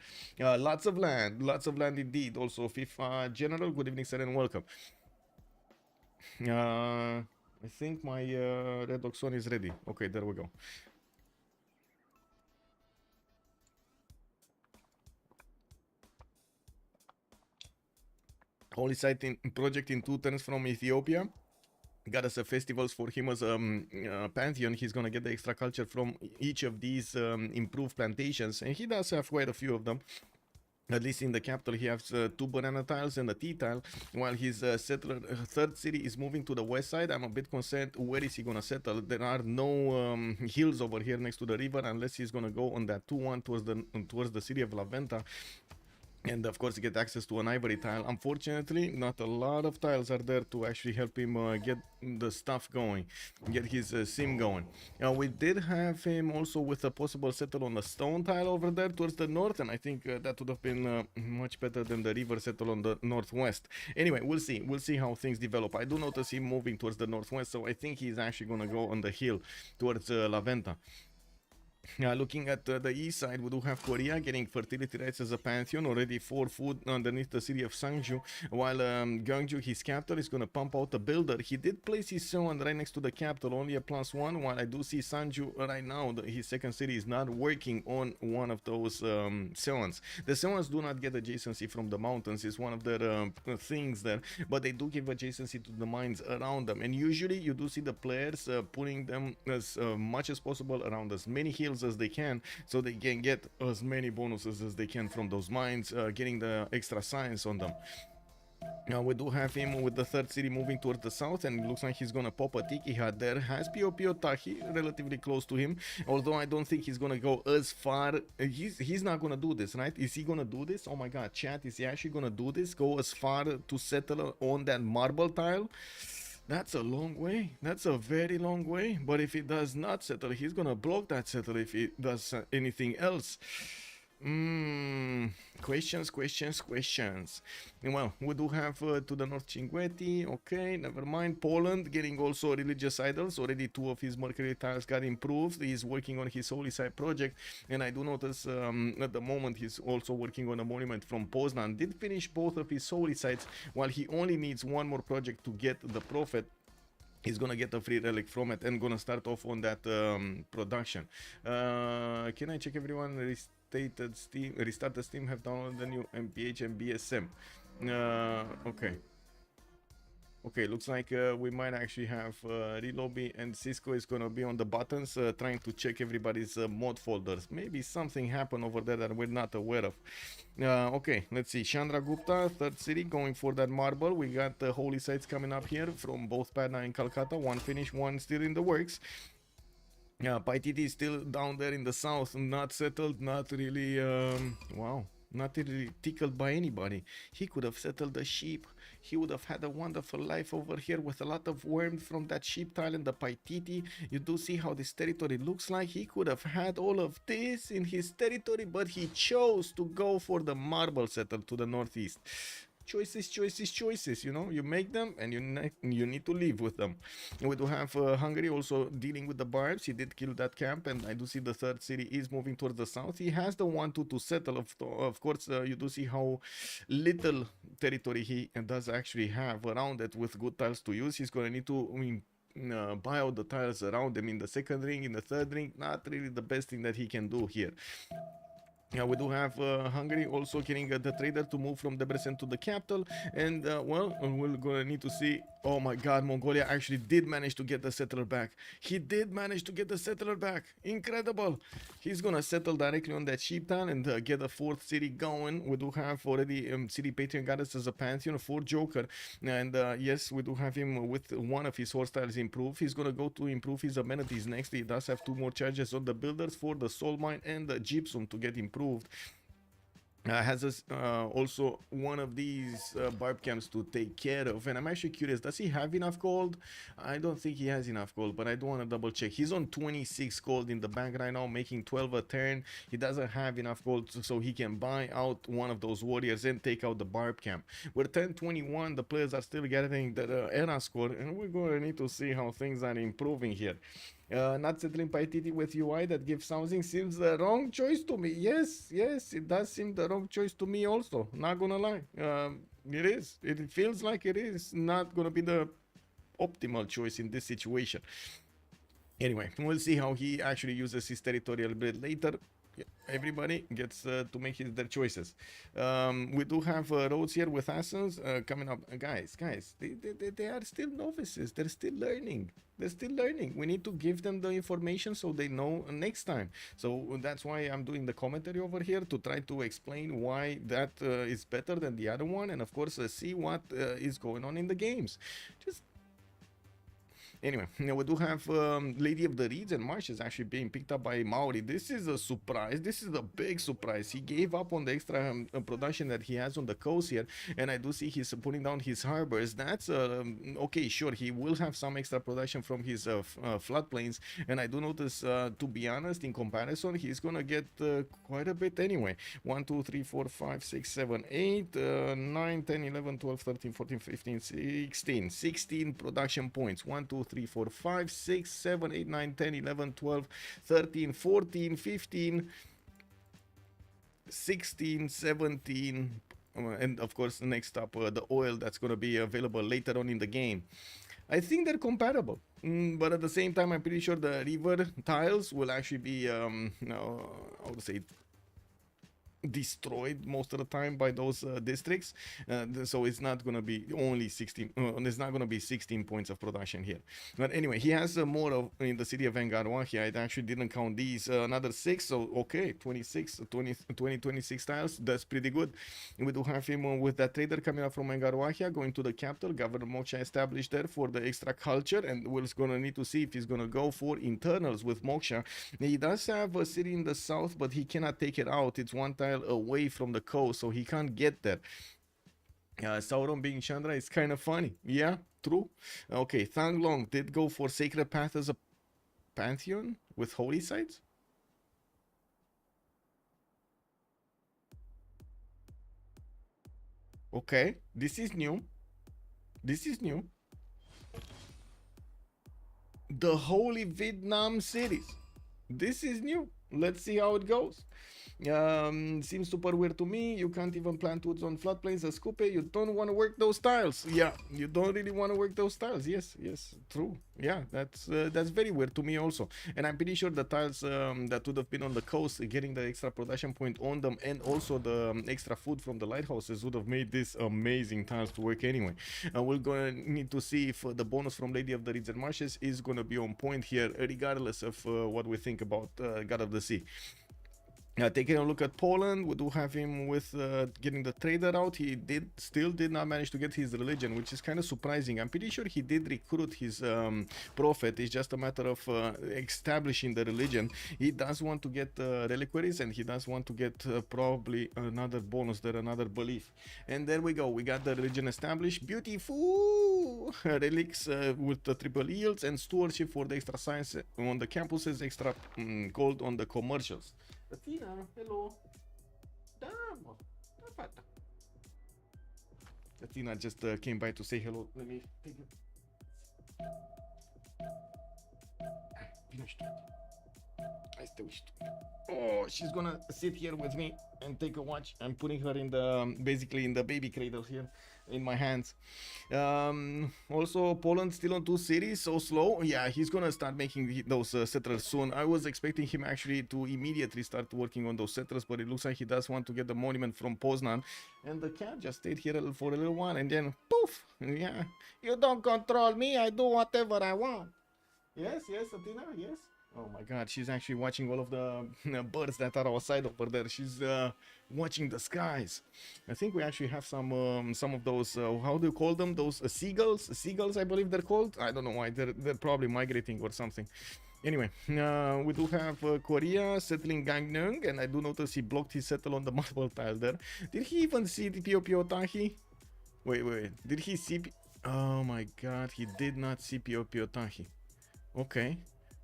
[SPEAKER 6] Lots of land indeed. Also FIFA General, good evening sir and welcome. I think my Red Oxon is ready. Okay, there we go. Holy Site project in 2 turns from Ethiopia. Got us a festivals for him as a pantheon. He's gonna get the extra culture from each of these improved plantations, and he does have quite a few of them. At least in the capital, he has 2 banana tiles and a tea tile, while his settler third city is moving to the west side. I'm a bit concerned, where is he gonna settle? There are no hills over here next to the river, unless he's gonna go on that 2-1 towards the city of La Venta. And of course get access to an ivory tile. Unfortunately, not a lot of tiles are there to actually help him get the stuff going, get his sim going. Now we did have him also with a possible settle on the stone tile over there towards the north, and I think that would have been much better than the river settle on the northwest. Anyway, we'll see how things develop. I do notice him moving towards the northwest, so I think he's actually gonna go on the hill towards La Venta. Looking at the east side, we do have Korea getting fertility rights as a pantheon, already 4 food underneath the city of Sangju, while Gyeongju, his capital, is going to pump out a builder. He did place his Seon right next to the capital, only a +1, while I do see Sangju right now, his second city is not working on one of those Seons. The Seons do not get adjacency from the mountains, it's one of their things there, but they do give adjacency to the mines around them, and usually you do see the players putting them as much as possible around as many hills as they can, so they can get as many bonuses as they can from those mines, getting the extra science on them. Now we do have him with the third city moving towards the south, and it looks like he's gonna pop a Tiki Hut there. Has Pio Tahi relatively close to him, although I don't think he's gonna go as far. He's not gonna do this, right? Is he gonna do this? Oh my god, chat, is he actually gonna do this? Go as far to settle on that marble tile? That's a long way. That's a very long way. But if he does not settle, he's gonna block that settle if he does anything else. Questions. Well, we do have to the north Cinguetti. Okay, never mind. Poland getting also religious idols. Already 2 of his mercury tiles got improved. He's working on his holy site project, and I do notice at the moment he's also working on a monument from Poznan. Did finish both of his holy sites, while he only needs 1 more project to get the prophet. He's gonna get a free relic from it and gonna start off on that production. Can I check everyone? Restart the Steam, have downloaded the new MPH and BSM. Okay, looks like we might actually have Relobby, and Cisco is gonna be on the buttons trying to check everybody's mod folders. Maybe something happened over there that we're not aware of. Okay, let's see. Chandra Gupta, third city, going for that marble. We got the holy sites coming up here from both Patna and Calcutta. 1 finished, 1 still in the works. Paititi is still down there in the south, not settled, not really, wow, not really tickled by anybody. He could have settled the sheep. He would have had a wonderful life over here with a lot of worms from that sheep tile and the Paititi. You do see how this territory looks like. He could have had all of this in his territory, but he chose to go for the marble settle to the northeast. Choices, you know, you make them and you need to live with them. And we do have Hungary also dealing with the barbs. He did kill that camp, and I do see the third city is moving towards the south. He has the 1-2 to settle. Of course, you do see how little territory he does actually have around it with good tiles to use. He's gonna need to buy out the tiles around him in the second ring, in the third ring. Not really the best thing that he can do here. We do have Hungary also getting the trader to move from Debrecen to the capital, and well, we're gonna need to see. Oh my God, Mongolia actually did manage to get the settler back. He did manage to get the settler back. Incredible. He's gonna settle directly on that sheep town and get a fourth city going. We do have already City Patreon Goddess as a Pantheon, 4 Joker, and yes, we do have him with one of his horse styles improved. He's gonna go to improve his amenities next. He does have 2 more charges on the builders for the soul mine and the gypsum to get improved. Has also one of these barb camps to take care of, and I'm actually curious, does he have enough gold? I don't think he has enough gold, but I do want to double check. He's on 26 gold in the bank right now, making 12 a turn. He doesn't have enough gold so he can buy out one of those warriors and take out the barb camp. We're 10-21, the players are still getting the era score, and we're going to need to see how things are improving here. Not settling Paititi with UI that gives housing seems the wrong choice to me. Yes, it does seem the wrong choice to me also. Not gonna lie. It is. It feels like it is not gonna be the optimal choice in this situation. Anyway, we'll see how he actually uses his territorial bit later. Everybody gets to make their choices. We do have roads here with Athens coming up. Guys, they are still novices. They're still learning. We need to give them the information so they know next time. So that's why I'm doing the commentary over here to try to explain why that is better than the other one, and of course see what is going on in the games. Anyway, now we do have Lady of the Reeds and Marshes actually being picked up by Maori. This is a surprise. This is a big surprise. He gave up on the extra production that he has on the coast here, and I do see he's putting down his harbors. That's okay, sure. He will have some extra production from his floodplains, and I do notice, to be honest, in comparison, he's gonna get quite a bit anyway. 1, 2, 3, 4, 5, 6, 7, 8, 9, 10, 11, 12, 13, 14, 15, 16 production points. 1, 2, 3, 4, 5, 6, 7, 8, 9, 10, 11, 12, 13, 14, 15, 16, 17, and of course next up the oil that's going to be available later on in the game. I think they're compatible, but at the same time I'm pretty sure the river tiles will actually be I would say destroyed most of the time by those districts, so it's not going to be only 16. There's not going to be 16 points of production here. But anyway, he has more of in the city of Angarwahia. I actually didn't count these. Another 6, so okay, 26 tiles. That's pretty good. And we do have him with that trader coming up from Angarwahia, going to the capital. Governor Moksha established there for the extra culture, and we're going to need to see if he's going to go for internals with Moksha. He does have a city in the south, but he cannot take it out. It's one time away from the coast, so he can't get there. Sauron being Chandra is kind of funny. Yeah, true. Okay, Thanglong did go for Sacred Path as a Pantheon with holy sites. Okay, this is new. The Holy Vietnam cities. This is new. Let's see how it goes. Seems super weird to me. You can't even plant woods on floodplains as Coupe. You don't want to work those tiles. Yeah, you don't really want to work those tiles. Yes, true. Yeah, that's very weird to me also. And I'm pretty sure the tiles that would have been on the coast, getting the extra production point on them, and also the extra food from the lighthouses would have made this amazing tiles to work anyway. We're gonna need to see if the bonus from Lady of the Reeds and Marshes is gonna be on point here, regardless of what we think about God of the Sea. Taking a look at Poland, we do have him with getting the trader out. He still did not manage to get his religion, which is kind of surprising. I'm pretty sure he did recruit his prophet. It's just a matter of establishing the religion. He does want to get reliquaries, and he does want to get probably another bonus there, another belief. And there we go. We got the religion established. Beautiful relics with the triple yields and stewardship for the extra science on the campuses, extra gold on the commercials. Athena, hello. Damn. Athena just came by to say hello. Let me take it. Este uști. Oh, she's gonna sit here with me and take a watch. I'm putting her in the basically in the baby cradle here in my hands. Also, Poland still on 2 cities, so slow. Yeah, he's gonna start making those settlers soon. I was expecting him actually to immediately start working on those settlers, but it looks like he does want to get the monument from Poznan. And the cat just stayed here for a little while, and then poof! Yeah, you don't control me. I do whatever I want. Yes, yes, Athena, yes. Oh my god, she's actually watching all of the birds that are outside over there. She's watching the skies. I think we actually have some of those, how do you call them? Those seagulls? Seagulls, I believe they're called. I don't know why. They're probably migrating or something. Anyway, we do have Korea settling Gangneung, and I do notice he blocked his settle on the marble tile there. Did he even see the Pio Tahi? Wait. Did he see... Oh my god, he did not see Pio Tahi. Okay.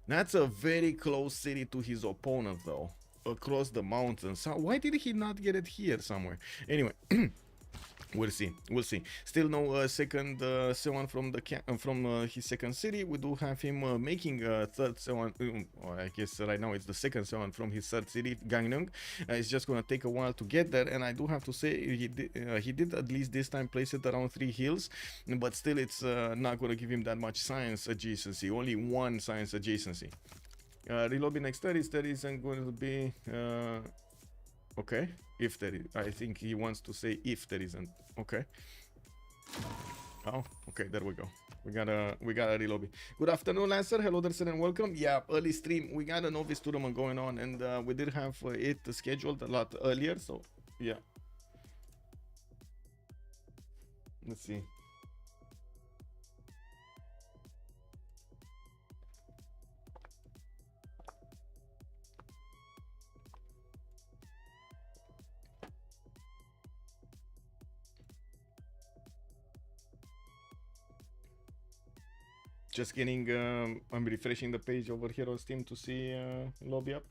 [SPEAKER 6] That's a very close city to his opponent, though. Across the mountains. So why did he not get it here somewhere? Anyway, we'll see. Still no second Sewan from the his second city. We do have him making a third Sewan. Or I guess right now it's the second Sewan from his third city, Gangneung. It's just gonna take a while to get there, and I do have to say he did at least this time place it around 3 hills, but still it's not gonna give him that much science adjacency. Only 1 science adjacency. Reload next 30 isn't going to be okay. If there is, I think he wants to say if there isn't. Okay. Oh, okay, there we go. We got a reload. Good afternoon, Lancer. Hello there, sir, and welcome. Yeah, early stream. We got a Novice tournament going on, and we did have it scheduled a lot earlier. So yeah. Let's see. Just getting, I'm refreshing the page over here on Steam to see lobby up.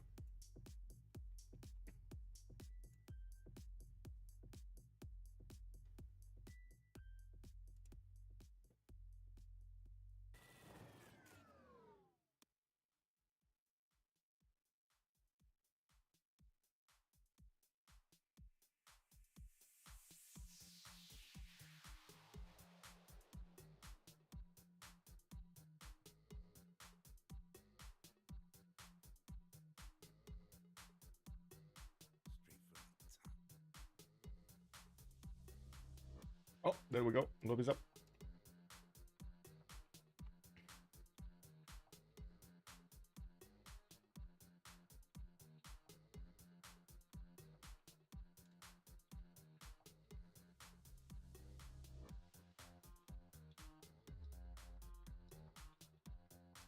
[SPEAKER 6] Oh, there we go. Lobby's up.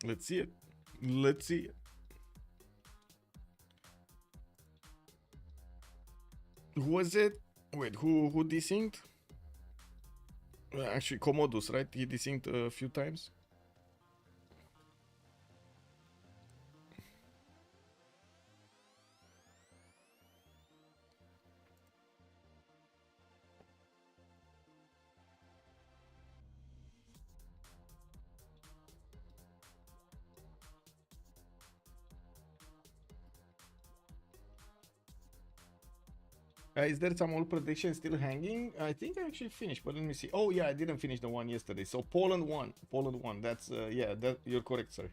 [SPEAKER 6] Let's see it. Let's see it. Who was it? Wait, who desynced? Actually, Commodus, right? He desynced a few times. Is there some old prediction still hanging? I think I actually finished, but let me see. Oh yeah, I didn't finish the one yesterday. So Poland won. Poland won. That's yeah, that you're correct, sir.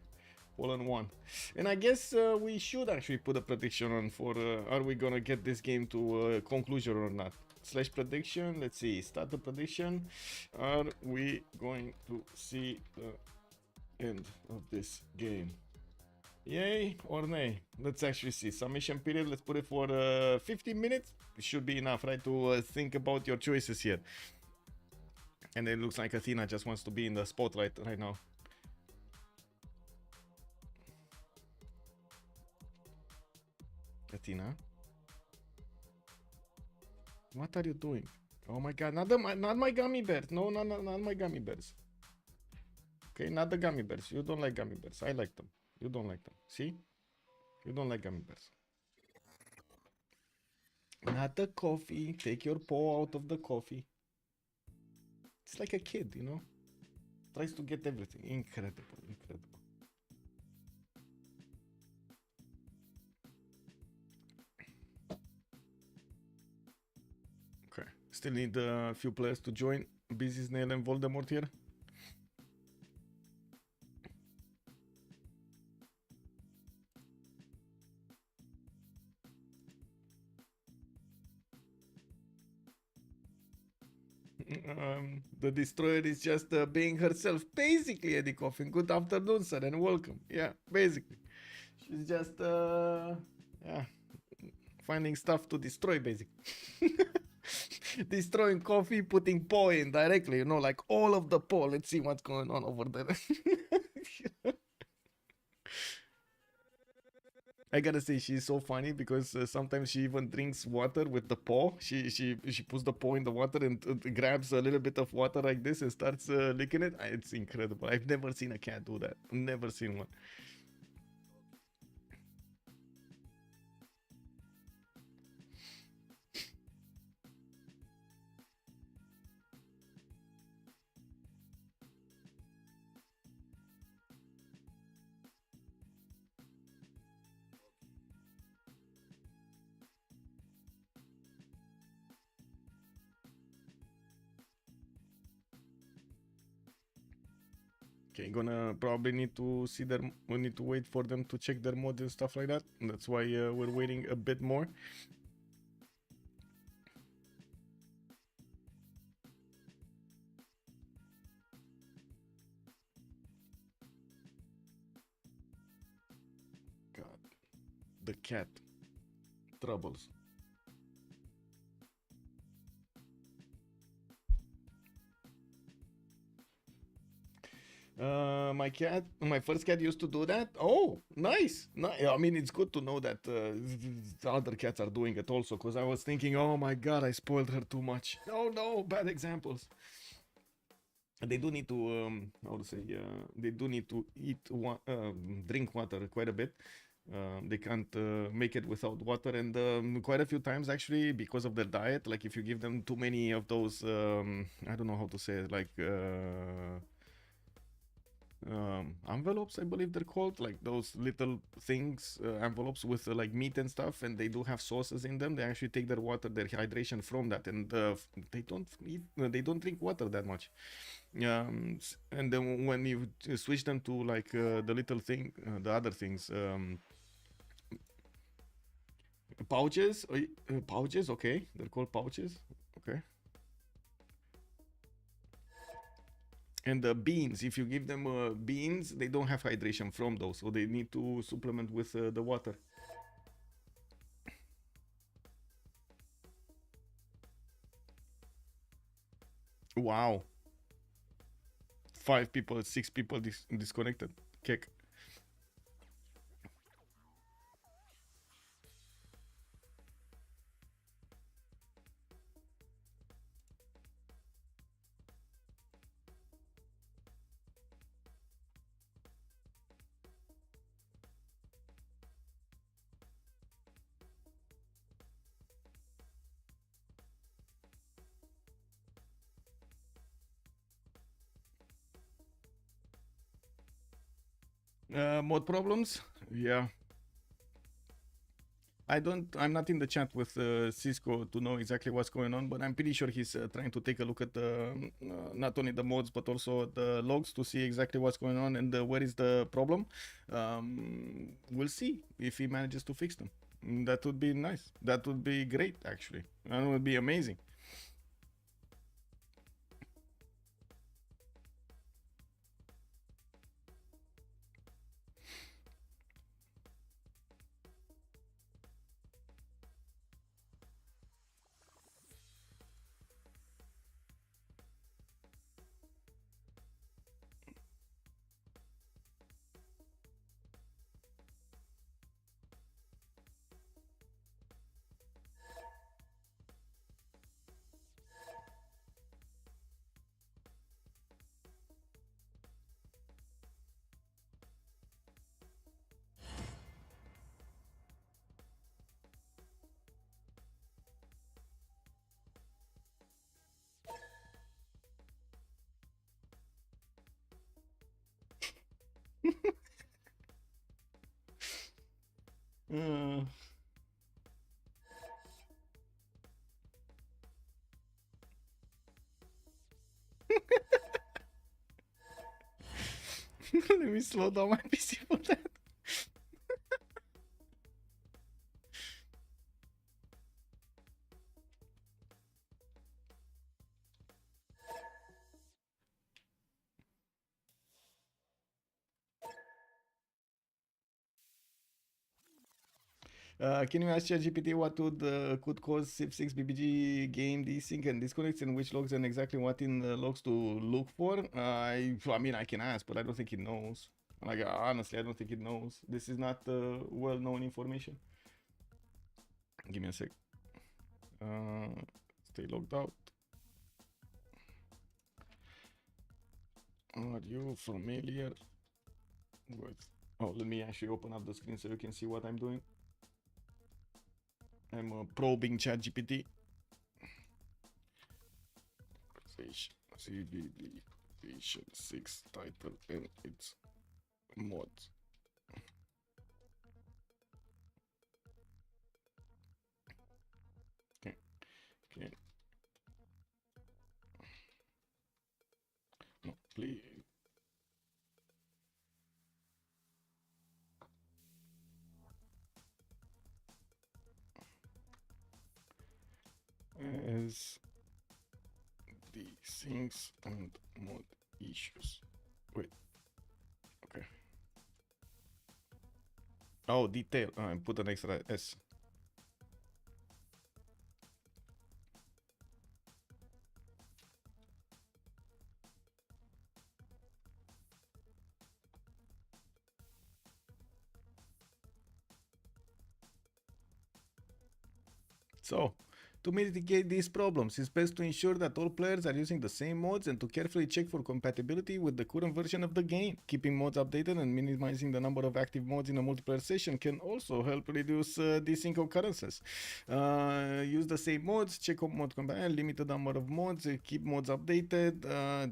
[SPEAKER 6] Poland won. And I guess we should actually put a prediction on for are we gonna get this game to conclusion or not? Slash prediction. Let's see. Start the prediction. Are we going to see the end of this game? Yay or nay? Let's actually see. Submission period, let's put it for 15 minutes. It should be enough, right, to think about your choices here. And it looks like Athena just wants to be in the spotlight right now. Athena? What are you doing? Oh my god, not my gummy bears. No, not my gummy bears. Okay, not the gummy bears. You don't like gummy bears. I like them. You don't like them. See? You don't like gummy bears. Not the coffee. Take your paw out of the coffee. It's like a kid, you know? Tries to get everything. Incredible, incredible. Still need a few players to join. Busy Snail and Voldemort here. The Destroyer is just being herself, basically, Eddie Coffin. Good afternoon, sir, and welcome. Yeah, basically. She's just, yeah, finding stuff to destroy, basically. Destroying coffee, putting paw in directly, you know, like all of the paw. Let's see what's going on over there. I gotta say, she's so funny because sometimes she even drinks water with the paw. She puts the paw in the water and grabs a little bit of water like this and starts licking it. It's incredible. I've never seen a cat do that. Never seen one. Okay, gonna probably need to see their. We need to wait for them to check their mod and stuff like that. That's why we're waiting a bit more. God, the cat troubles. My first cat used to do that. Oh, nice. I mean, it's good to know that the other cats are doing it also, because I was thinking, oh my god, I spoiled her too much. Oh no, bad examples. They do need to, how to say, they do need to drink water quite a bit. They can't make it without water, and quite a few times actually, because of their diet, like if you give them too many of those, I don't know how to say it, like envelopes, I believe they're called, like those little things, envelopes with like meat and stuff, and they do have sauces in them. They actually take their water, their hydration from that, and they don't drink water that much. And then when you switch them to like the little thing, the other things, pouches, pouches, okay, they're called pouches, okay. And the beans, if you give them beans, they don't have hydration from those, so they need to supplement with the water. Wow. 5 people, 6 people disconnected. Kick. Mod problems? Yeah. I'm not in the chat with Cisco to know exactly what's going on, but I'm pretty sure he's trying to take a look at not only the mods but also the logs to see exactly what's going on and where is the problem. We'll see if he manages to fix them. That would be nice. That would be great, actually. That would be amazing. slow down my PC for that. Can you ask ChatGPT what could cause Civ6 BBG game desync and disconnects, and which logs and exactly what in the logs to look for? I mean, I can ask, but I don't think it knows. Like, honestly, I don't think it knows. This is not well-known information. Give me a sec. Stay logged out. Are you familiar with... Oh, let me actually open up the screen so you can see what I'm doing. I'm probing ChatGPT. CBD Civ6 title and its mods. Okay. No, please. As the things and mod issues. Wait. Okay. Oh, detail. I put an extra S. So, to mitigate these problems, it's best to ensure that all players are using the same mods and to carefully check for compatibility with the current version of the game. Keeping mods updated and minimizing the number of active mods in a multiplayer session can also help reduce desync occurrences. Use the same mods, check mod compatibility, limit the number of mods, keep mods updated,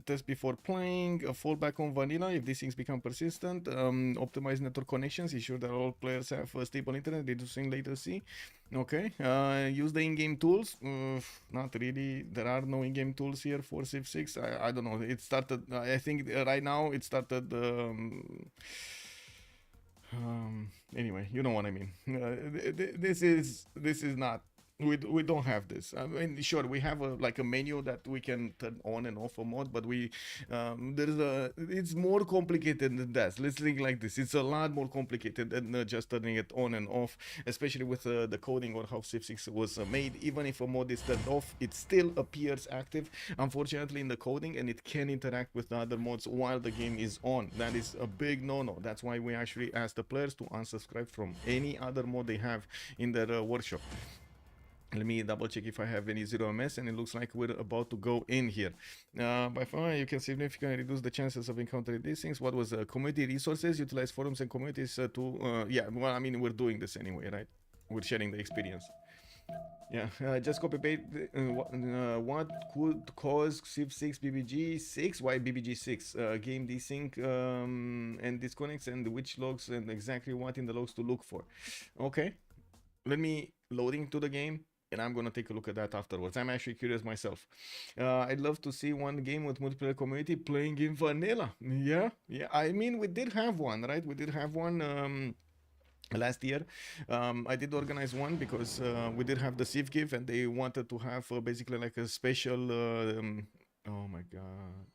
[SPEAKER 6] test before playing, fall back on vanilla if these things become persistent, optimize network connections, ensure that all players have stable internet, reducing latency. Okay, use the in-game tools. Not really. There are no in-game tools here for Civ6. I don't know. It started. I think right now it started. Anyway, you know what I mean. This is not. We don't have this. I mean, sure, we have like a menu that we can turn on and off a mod, but it's more complicated than that. Let's think like this. It's a lot more complicated than just turning it on and off, especially with the coding or how Civ6 was made. Even if a mod is turned off, it still appears active, unfortunately, in the coding, and it can interact with the other mods while the game is on. That is a big no-no. That's why we actually ask the players to unsubscribe from any other mod they have in their workshop. Let me double check if I have any 0ms, and it looks like we're about to go in here. By far, you can significantly reduce the chances of encountering these things. What was community resources? Utilize forums and communities to... yeah, well, I mean, we're doing this anyway, right? We're sharing the experience. Yeah, just copy paste. What could cause Civ6 BBG 6? Why BBG 6? Game desync and disconnects, and which logs and exactly what in the logs to look for. Okay, let me loading to the game, and I'm gonna take a look at that afterwards. I'm actually curious myself. I'd love to see one game with multiplayer community playing in vanilla. Yeah. I mean, we did have one, right? We did have one last year. I did organize one because we did have the Civ Give, and they wanted to have basically like a special. Oh my god!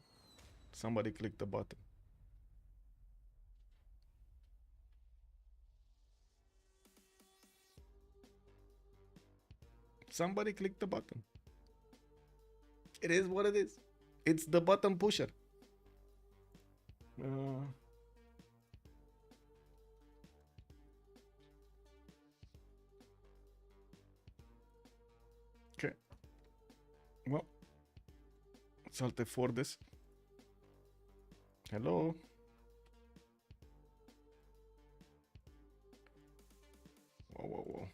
[SPEAKER 6] Somebody clicked the button. Somebody clicked the button. It is what it is. It's the button pusher. Okay. Well, let's alt F4 this. Hello. Whoa.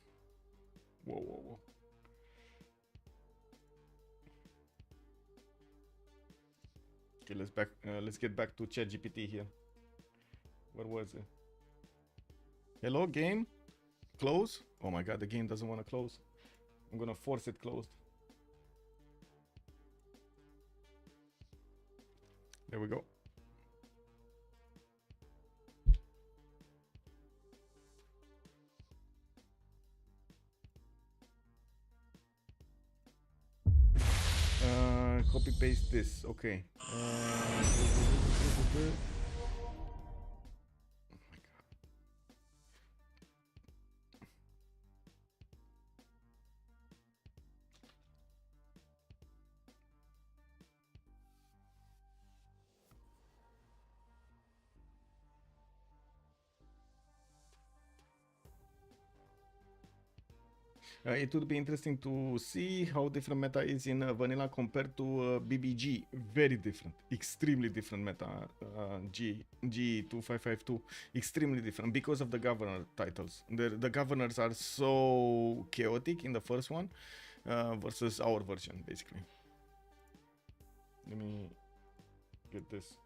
[SPEAKER 6] Okay, let's get back to ChatGPT here. Where was it? Hello, game? Close? Oh my god, the game doesn't want to close. I'm gonna force it closed. There we go. copy paste this. Okay. It would be interesting to see how different meta is in vanilla compared to BBG. Very different, extremely different meta. G2552, extremely different because of the governor titles. The governors are so chaotic in the first one versus our version, basically. Let me get this.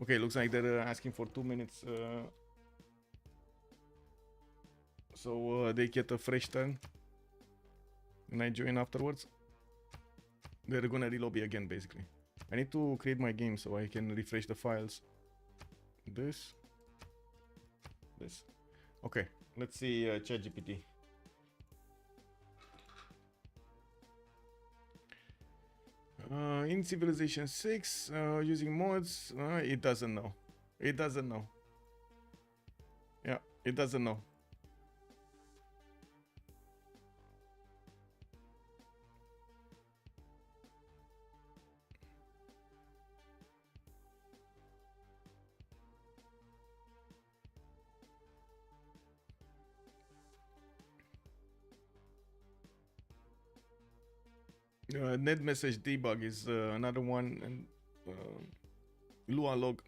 [SPEAKER 6] Okay, looks like they're asking for 2 minutes. So they get a fresh turn. And I join afterwards. They're gonna relobby again, basically. I need to create my game so I can refresh the files. This. Okay, let's see ChatGPT. In Civilization 6, using mods, it doesn't know. It doesn't know. Yeah, it doesn't know. Net message debug is another one, and Lua log.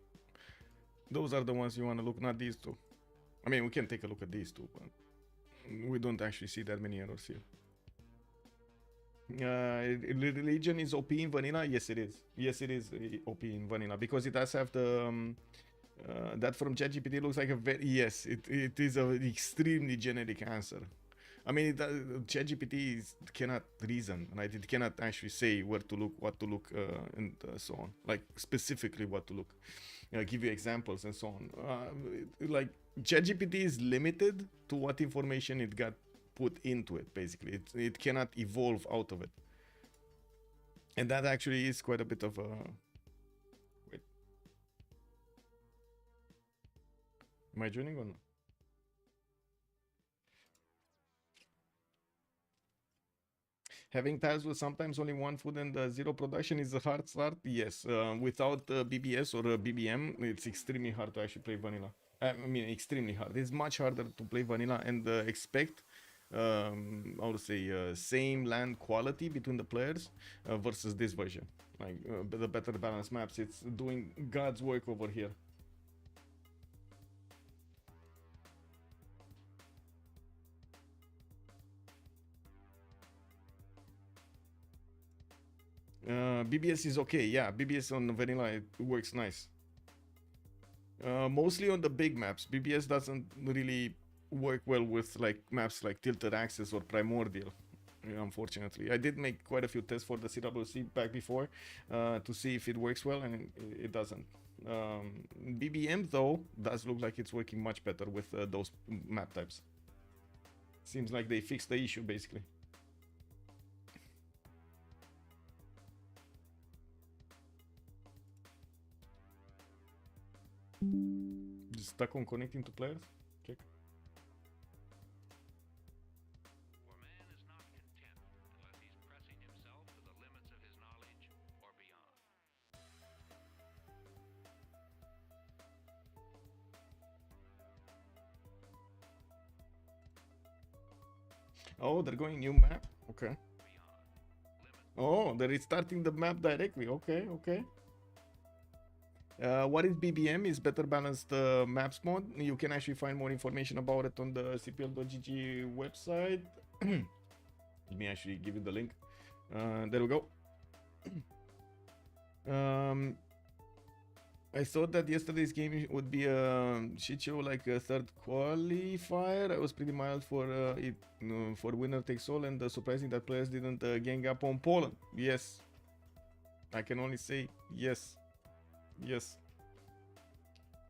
[SPEAKER 6] Those are the ones you want to look, not these two. I mean, we can take a look at these two, but we don't actually see that many errors here. Religion is OP in vanilla? Yes, it is. Yes, it is OP in vanilla because it does have the that from ChatGPT looks like a very yes. It is an extremely generic answer. I mean, ChatGPT cannot reason, right? It cannot actually say where to look, what to look, and so on. Like specifically what to look, give you examples and so on. Like ChatGPT is limited to what information it got put into it. Basically, it cannot evolve out of it, and that actually is quite a bit of a. Wait, am I joining or not? Having tiles with sometimes only one food and zero production is a hard start. Yes, without BBS or BBM, it's extremely hard to actually play vanilla. I mean, extremely hard. It's much harder to play vanilla and expect, I would say, same land quality between the players versus this version. Like the better balanced maps, it's doing God's work over here. BBS is okay. Yeah, BBS on vanilla, it works nice. Mostly on the big maps. BBS doesn't really work well with like maps like Tilted Access or Primordial, unfortunately. I did make quite a few tests for the CWC back before to see if it works well, and it doesn't. BBM though does look like it's working much better with those map types. Seems like they fixed the issue basically. Stuck on connecting to players? Check.
[SPEAKER 3] For man is not content unless he's pressing himself to the limits of his knowledge or beyond.
[SPEAKER 6] Oh, they're going new map? Okay. Oh, they're restarting the map directly. Okay, okay. What is BBM? Is better balanced maps mod. You can actually find more information about it on the CPL.gg website. Let me actually give you the link. There we go. I thought that yesterday's game would be a shit show, like a third qualifier. I was pretty mild for it for winner takes all, and surprising that players didn't gang up on Poland. Yes, I can only say yes. Yes,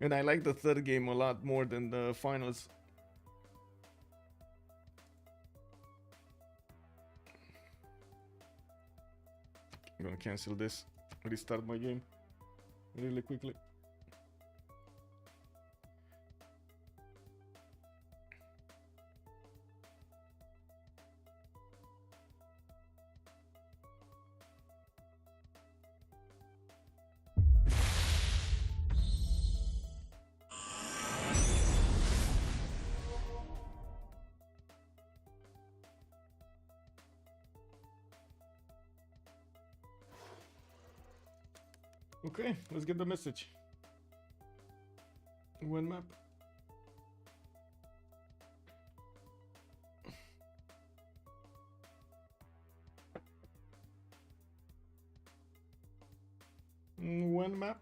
[SPEAKER 6] And I like the third game a lot more than the finals. I'm gonna cancel this, restart my game really quickly. Okay, let's get the message. One map. One map.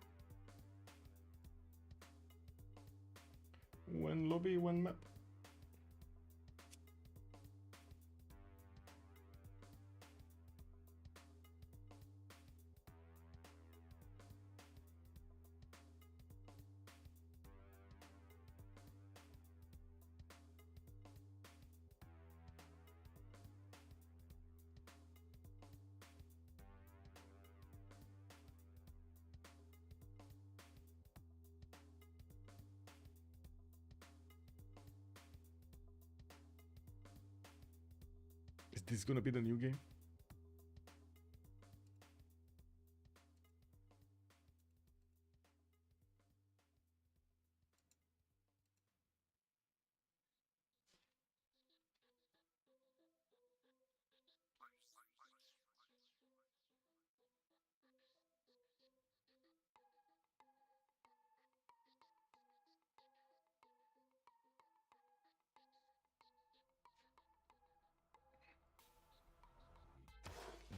[SPEAKER 6] One lobby, one map. Is this gonna be the new game?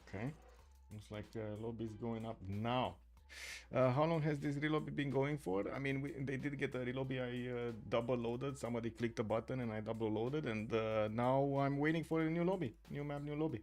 [SPEAKER 6] Okay, looks like lobby is going up now. How long has this relobby been going for? I mean, they did get a relobby. I double loaded. Somebody clicked a button and I double loaded, and now I'm waiting for a new lobby, new map, new lobby.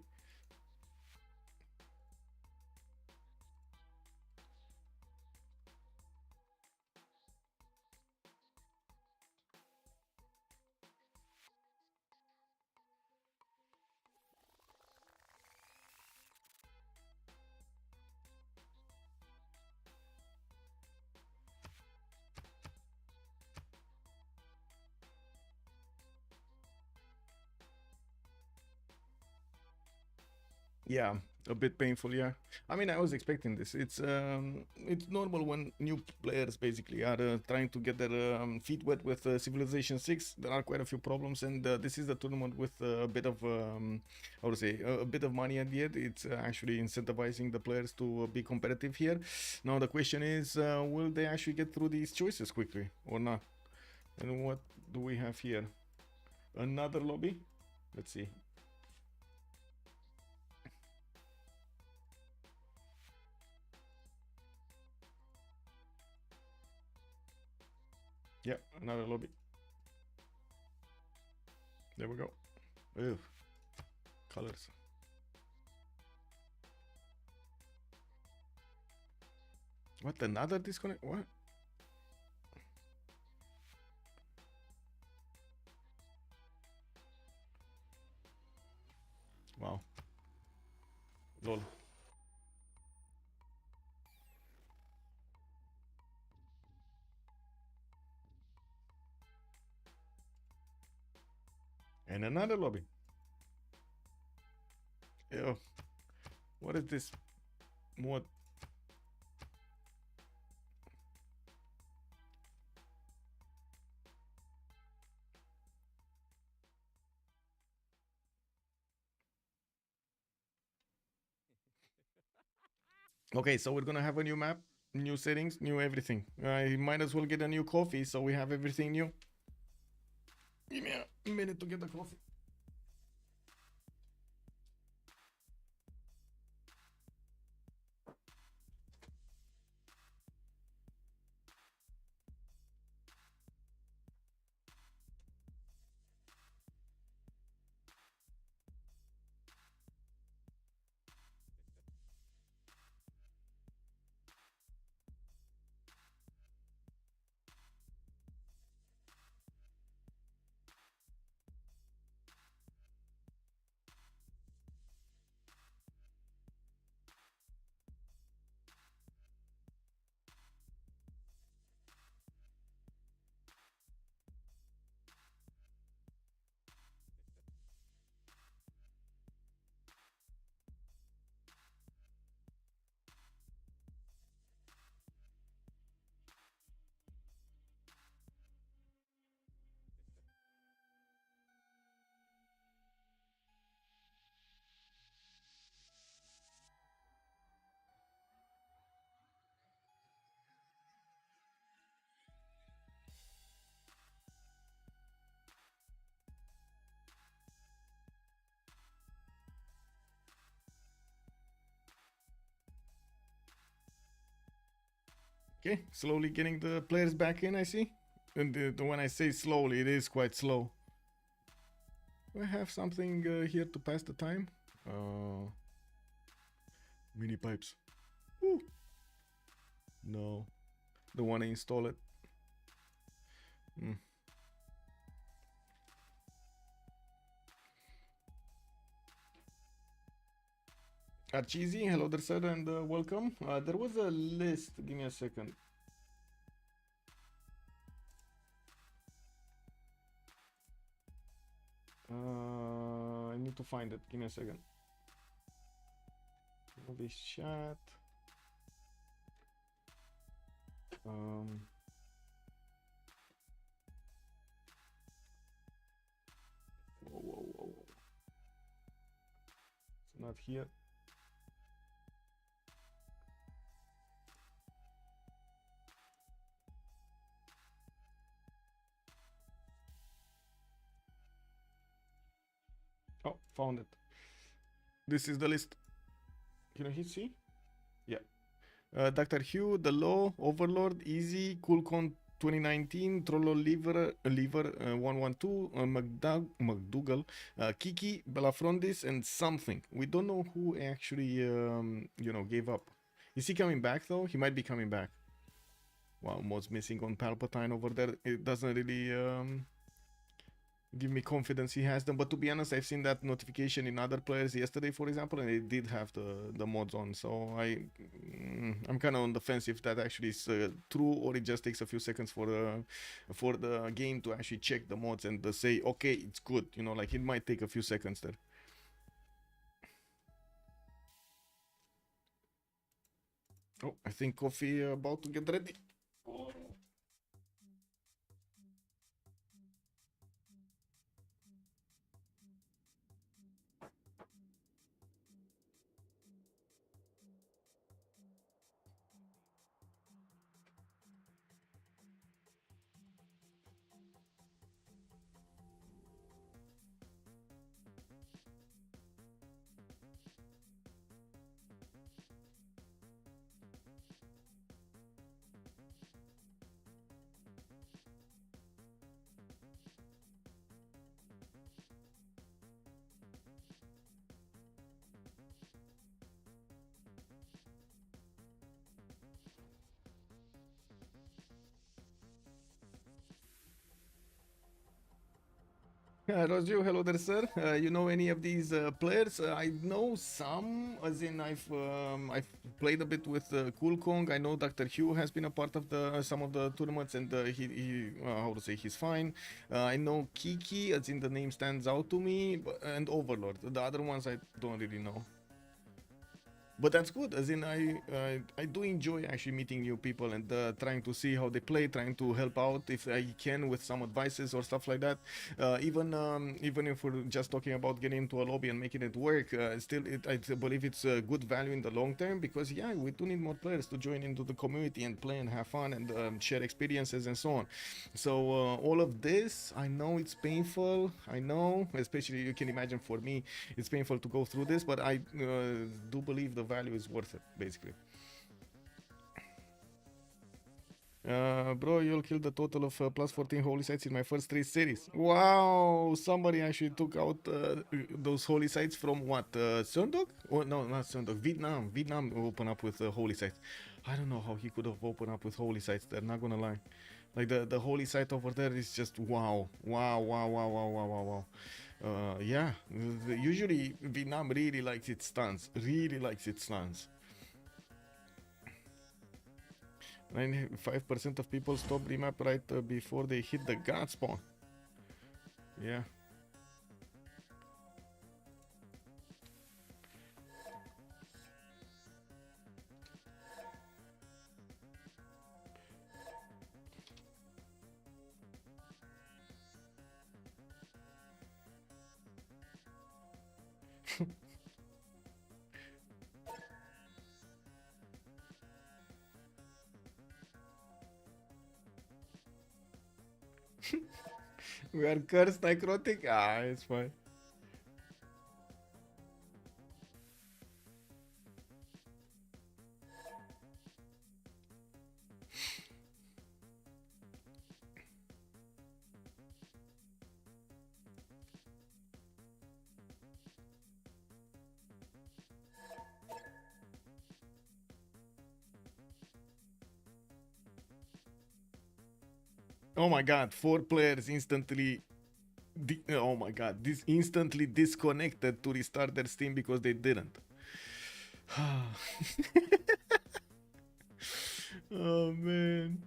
[SPEAKER 6] Yeah, a bit painful. Yeah, I mean, I was expecting this. It's normal when new players basically are trying to get their feet wet with Civilization 6. There are quite a few problems, and this is the tournament with a bit of how to say, a bit of money at the end. It's actually incentivizing the players to be competitive here. Now the question is, will they actually get through these choices quickly or not? And what do we have here? Another lobby. Let's see. Yeah, another lobby. There we go. Ew. Colors. What, another disconnect? What? Wow. Lol. And another lobby. Ew. What is this? What? Okay, so we're gonna have a new map, new settings, new everything. I might as well get a new coffee so we have everything new. Give me a minute to get the coffee. Okay, slowly getting the players back in, I see. And when I say slowly, it is quite slow. Do I have something here to pass the time? Mini pipes. Woo. No. Don't want to install it. Archizi, hello there, sir, and welcome. There was a list. Give me a second. I need to find it. Give me a second. This chat. Whoa. It's not here. Oh, found it. This is the list. Can you hit C? Yeah. Dr. Hugh, The Law, Overlord, Easy, Coolcon 2019, Trollo Liver 112, McDougal, Kiki, Belafrondis, and something. We don't know who actually, gave up. Is he coming back though? He might be coming back. Wow, Mod's missing on Palpatine over there. It doesn't really give me confidence he has them, but to be honest, I've seen that notification in other players yesterday, for example, and it did have the mods on, so I'm kind of on the fence if that actually is true, or it just takes a few seconds for the game to actually check the mods and say, okay, it's good, like it might take a few seconds there. Oh, I think coffee about to get ready. Oh. Rosio, hello there, sir. You know any of these players? I know some, as in I've played a bit with Cool Kong. I know Dr. Hugh has been a part of some of the tournaments, and he how to say, he's fine. I know Kiki, as in the name stands out to me, and Overlord. The other ones I don't really know. But that's good, as in I do enjoy actually meeting new people and trying to see how they play, trying to help out if I can with some advices or stuff like that. Even if we're just talking about getting into a lobby and making it work, I believe it's a good value in the long term, because yeah, we do need more players to join into the community and play and have fun and share experiences and so on. So all of this, I know it's painful. I know, especially you can imagine for me, it's painful to go through this, but I do believe the value is worth it, basically. Bro, you'll kill the total of plus 14 holy sites in my first 3 series. Wow, somebody actually took out those holy sites from what? Sundog? Oh, no, not Sundog. Vietnam opened up with holy sites. I don't know how he could have opened up with holy sites there, not gonna lie. Like the holy site over there is just wow. Yeah, usually Vietnam really likes its stance. 95% of people stop remap right before they hit the god spawn. Yeah. We are cursed necrotic. Ah, it's fine. Oh my god, 4 players instantly. Oh my god, this instantly disconnected to restart their Steam because they didn't. Oh man.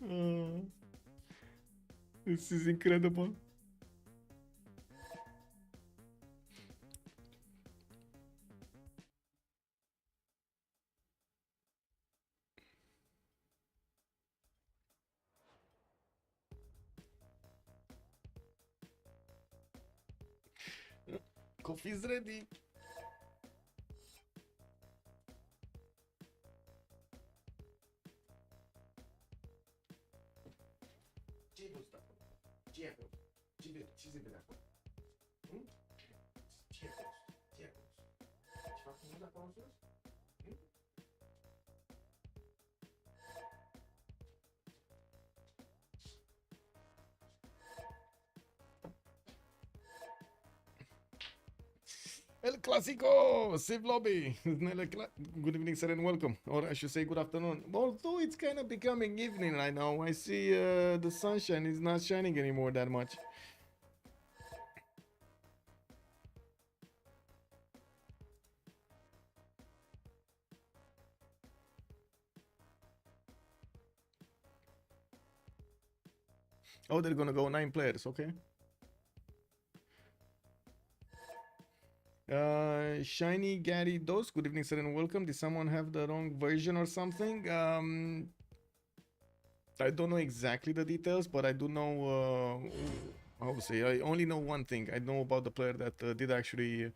[SPEAKER 6] Oh, this is incredible. Coffee's ready. Ce-i dus acolo? Ce-i acolo? Ce se vede acolo? Ce-i acolo? Ce-i acolo? Ce fac mult acolo sus? El Clasico! Civ Lobby! Good evening, sir, and welcome. Or I should say good afternoon. Although it's kind of becoming evening right now. I see the sunshine is not shining anymore that much. Oh, they're gonna go 9 players, okay. Shiny Gary Dos, good evening, sir, and welcome. Did someone have the wrong version or something? I don't know exactly the details, but I do know. How to say? I only know one thing. I know about the player that did actually,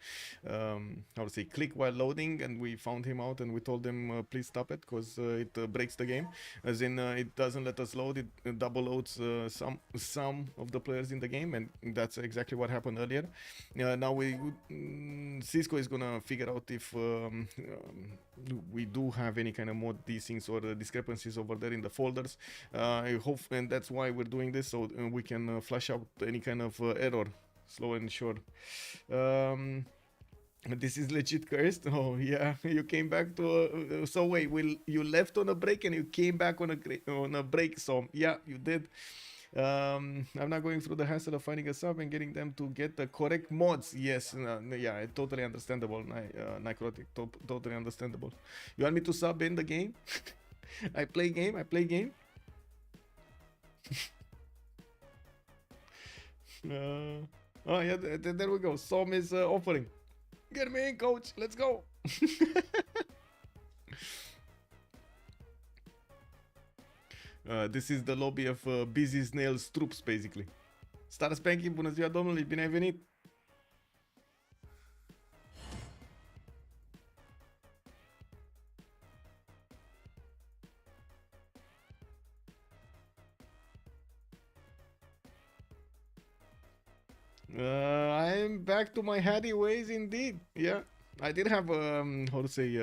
[SPEAKER 6] how to say, click while loading, and we found him out, and we told him please stop it because it breaks the game. As in, it doesn't let us load. It double loads some of the players in the game, and that's exactly what happened earlier. Now Cisco is gonna figure out if we do have any kind of mod desyncs or discrepancies over there in the folders. I hope, and that's why we're doing this, so we can flush out any kind of error, slow and sure. This is legit cursed. Oh yeah, you came back to. So wait, you left on a break and you came back on a break. So yeah, you did. I'm not going through the hassle of finding a sub and getting them to get the correct mods. Yes, yeah, totally understandable. Necrotic, totally understandable. You want me to sub in the game? I play game. Oh yeah, there we go. Som is offering. Get me in, coach. Let's go. This is the lobby of Busy Snail's troops, basically. Star Spanky, bună ziua domnului, bine ai venit. I'm back to my Hattie ways indeed. Yeah, I did have how to say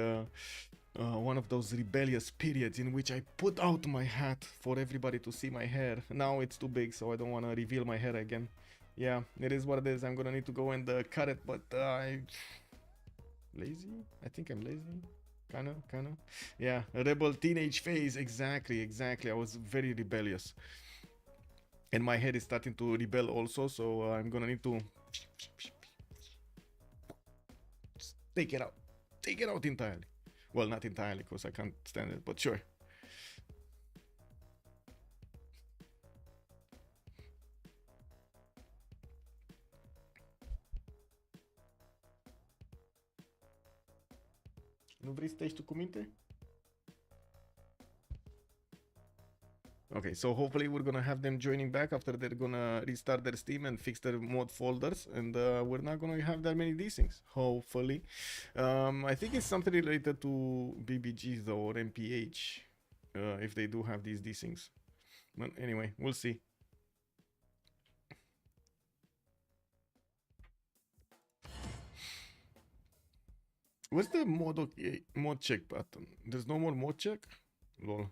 [SPEAKER 6] one of those rebellious periods in which I put out my hat for everybody to see my hair. Now it's too big, so I don't want to reveal my hair again. Yeah, it is what it is. I'm gonna need to go and cut it, but I lazy. I think I'm lazy. Kinda. Yeah, a rebel teenage phase. Exactly. I was very rebellious. And my head is starting to rebel also, so I'm gonna need to take it out entirely. Well, not entirely, because I can't stand it, but sure. Nu vrei să treci tu cu minte? Okay, so hopefully we're gonna have them joining back after they're gonna restart their Steam and fix their mod folders, and we're not gonna have that many desyncs, hopefully. I think it's something related to BBG though, or MPH, if they do have these desyncs. But anyway, we'll see. What's the mod check button? There's no more mod check? Lol.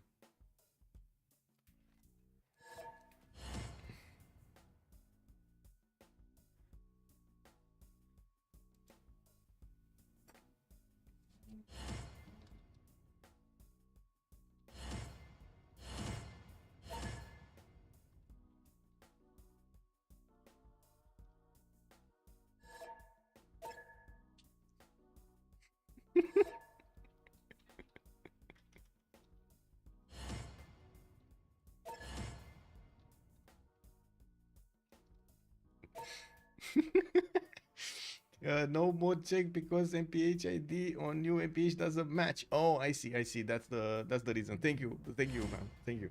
[SPEAKER 6] No mode check because MPH ID on new MPH doesn't match. Oh, I see. That's the reason. Thank you, man. Thank you.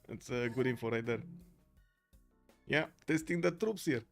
[SPEAKER 6] That's good info right there. Yeah, testing the troops here.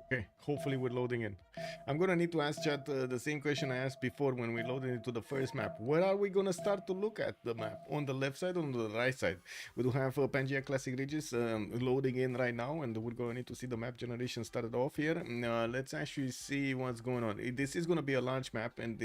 [SPEAKER 6] Okay, hopefully we're loading in. I'm gonna need to ask chat the same question I asked before when we loaded into the first map. Where are we gonna start to look at the map? On the left side or on the right side? We do have Pangea Classic Ridges loading in right now, and we're gonna need to see the map generation started off here. Let's actually see what's going on. This is gonna be a large map, and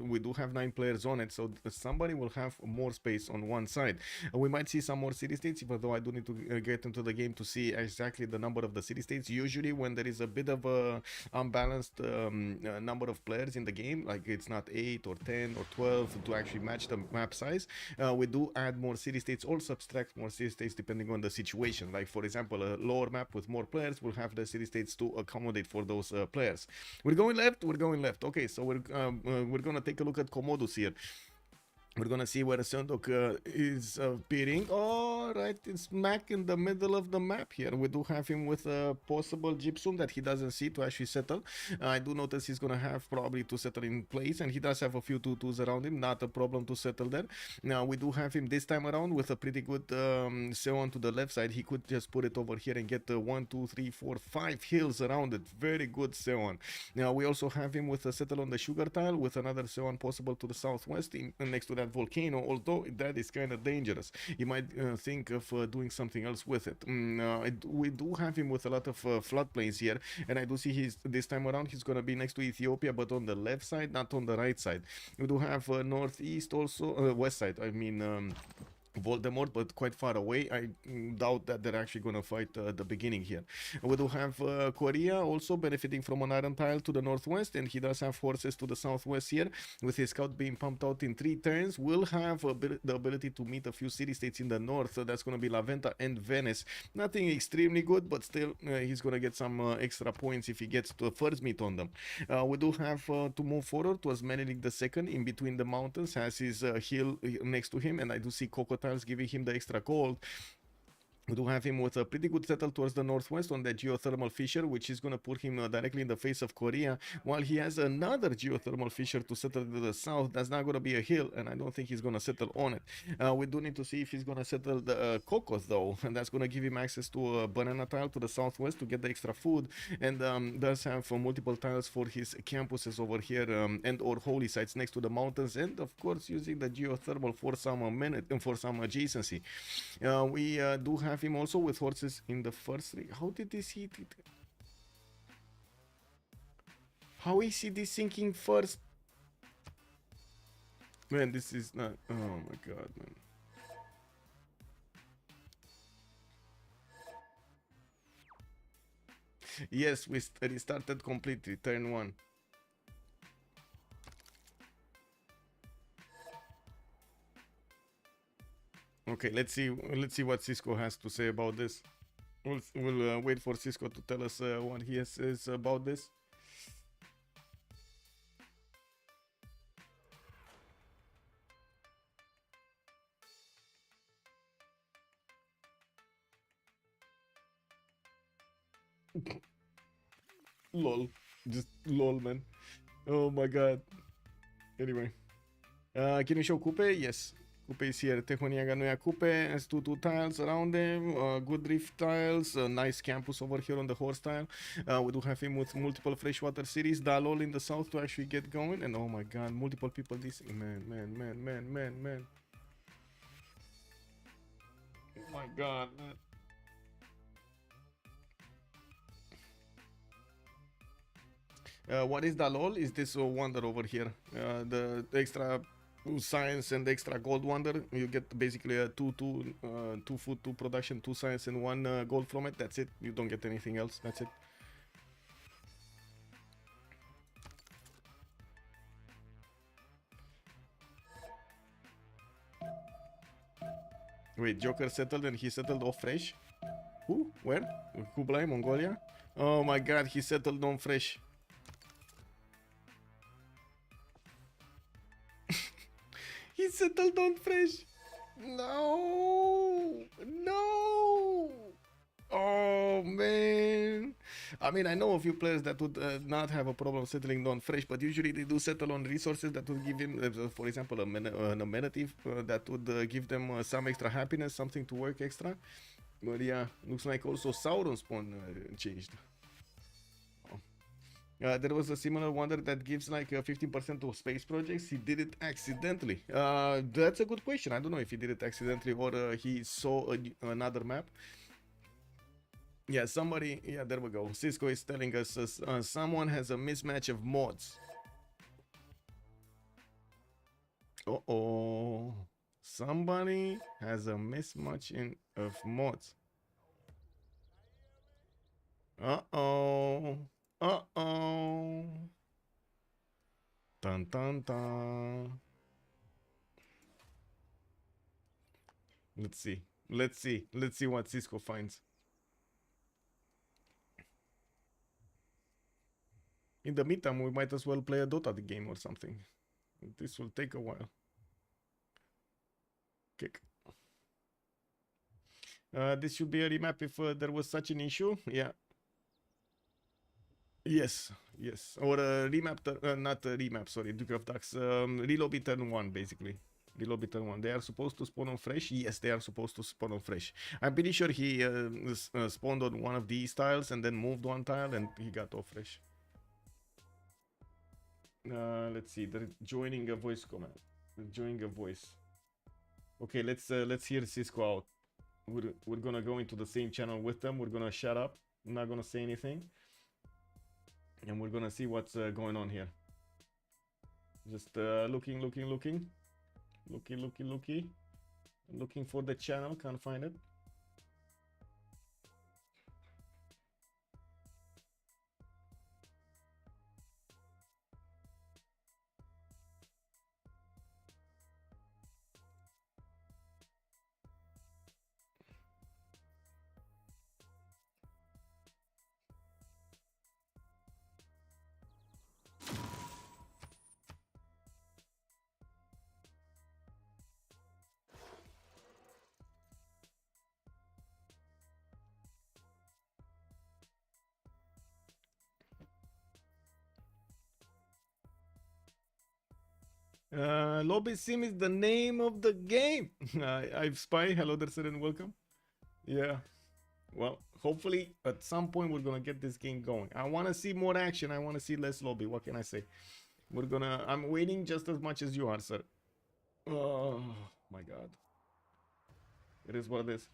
[SPEAKER 6] we do have 9 players on it, so somebody will have more space on one side. We might see some more city states, even though I do need to get into the game to see exactly the number of the city states. Usually when there is a bit of a unbalanced number of players in the game, like it's not 8 or 10 or 12 to actually match the map size, we do add more city states or subtract more city states depending on the situation. Like for example, a lower map with more players will have the city states to accommodate for those players. We're going left. Okay, so we're gonna take a look at Commodus here. We're gonna see where Sundok is appearing. All right, it's smack in the middle of the map here. We do have him with a possible gypsum that he doesn't see to actually settle. I do notice he's gonna have probably to settle in place, and he does have a few 2-2s around him. Not a problem to settle there. Now we do have him this time around with a pretty good Seon to the left side. He could just put it over here and get 1, 2, 3, 4, 5 hills around it. Very good Seon. Now we also have him with a settle on the sugar tile with another Seon possible to the southwest next to that volcano, although that is kind of dangerous. You might think of doing something else with it. We do have him with a lot of floodplains here, and I do see this time around he's gonna be next to Ethiopia, but on the left side, not on the right side. We do have northeast also, west side, I mean Voldemort, but quite far away. I doubt that they're actually going to fight at the beginning here. We do have Korea also benefiting from an iron tile to the northwest, and he does have horses to the southwest here. With his scout being pumped out in 3 turns, will have the ability to meet a few city-states in the north. So that's going to be La Venta and Venice. Nothing extremely good, but still he's going to get some extra points if he gets to first meet on them. We do have to move forward towards Menelik II in between the mountains, has his hill next to him, and I do see Coco tiles giving him the extra gold. We do have him with a pretty good settle towards the northwest on that geothermal fissure, which is going to put him directly in the face of Korea, while he has another geothermal fissure to settle to the south. That's not going to be a hill, and I don't think he's going to settle on it. We do need to see if he's going to settle the Cocos, though, and that's going to give him access to a banana tile to the southwest to get the extra food, and does have multiple tiles for his campuses over here and or holy sites next to the mountains, and of course using the geothermal for some adjacency. We do have him also with horses in the first 3. How did this hit it? How is he sinking first? Man, this is not. Oh my god, man. Yes, we restarted completely. Turn 1. Okay, let's see what Cisco has to say about this. We'll wait for Cisco to tell us what he says about this. Lol. Just lol, man. Oh my god. Anyway. Can you show Coupe? Yes. Coupe is here. Tehoniaga Noia Coupe has two tiles around them. Good drift tiles. Nice campus over here on the horse tile. We do have him with multiple freshwater cities. Dalol in the south to actually get going. And oh my god, multiple people this. Man. Oh my god, man. What is Dalol? Is this wonder over here? The extra science and extra gold wonder. You get basically a 2 food, 2 production, 2 science, and 1 gold from it. That's it. You don't get anything else. That's it. Wait, Joker settled and he settled off fresh? Who? Where? Kublai, Mongolia? Oh my god, he settled on fresh. He settled on fresh. No. Oh man. I mean, I know a few players that would not have a problem settling on fresh, but usually they do settle on resources that would give him, for example, an amenity that would give them some extra happiness, something to work extra. But yeah, looks like also Sauron spawn changed. There was a similar wonder that gives like 15% to space projects. He did it accidentally. That's a good question. I don't know if he did it accidentally or he saw another map. Yeah, somebody. Yeah, there we go. Cisco is telling us someone has a mismatch of mods. Uh-oh. Somebody has a mismatch of mods. Uh-oh. Uh-oh. Dun dun dun. Let's see what Cisco finds. In the meantime, we might as well play a Dota game or something. This will take a while. Kick. This should be a remap if there was such an issue. Yeah. Yes. Or a remap, not a remap, sorry, Duke of Ducks. Relobby turn 1, basically. Relobby turn 1. They are supposed to spawn on fresh? Yes, they are supposed to spawn on fresh. I'm pretty sure he spawned on one of these tiles and then moved 1 tile and he got off fresh. Let's see. They're joining a voice command. Joining a voice. Okay, let's hear Cisco out. We're gonna go into the same channel with them. We're gonna shut up. I'm not gonna say anything. And we're gonna see what's going on here. Just looking. Looking for the channel, can't find it. Lobby Sim is the name of the game. I've Spy. Hello there, sir, and welcome. Yeah. Well, hopefully at some point we're gonna get this game going. I want to see more action. I want to see less lobby. What can I say? I'm waiting just as much as you are, sir. Oh my god. It is what it is.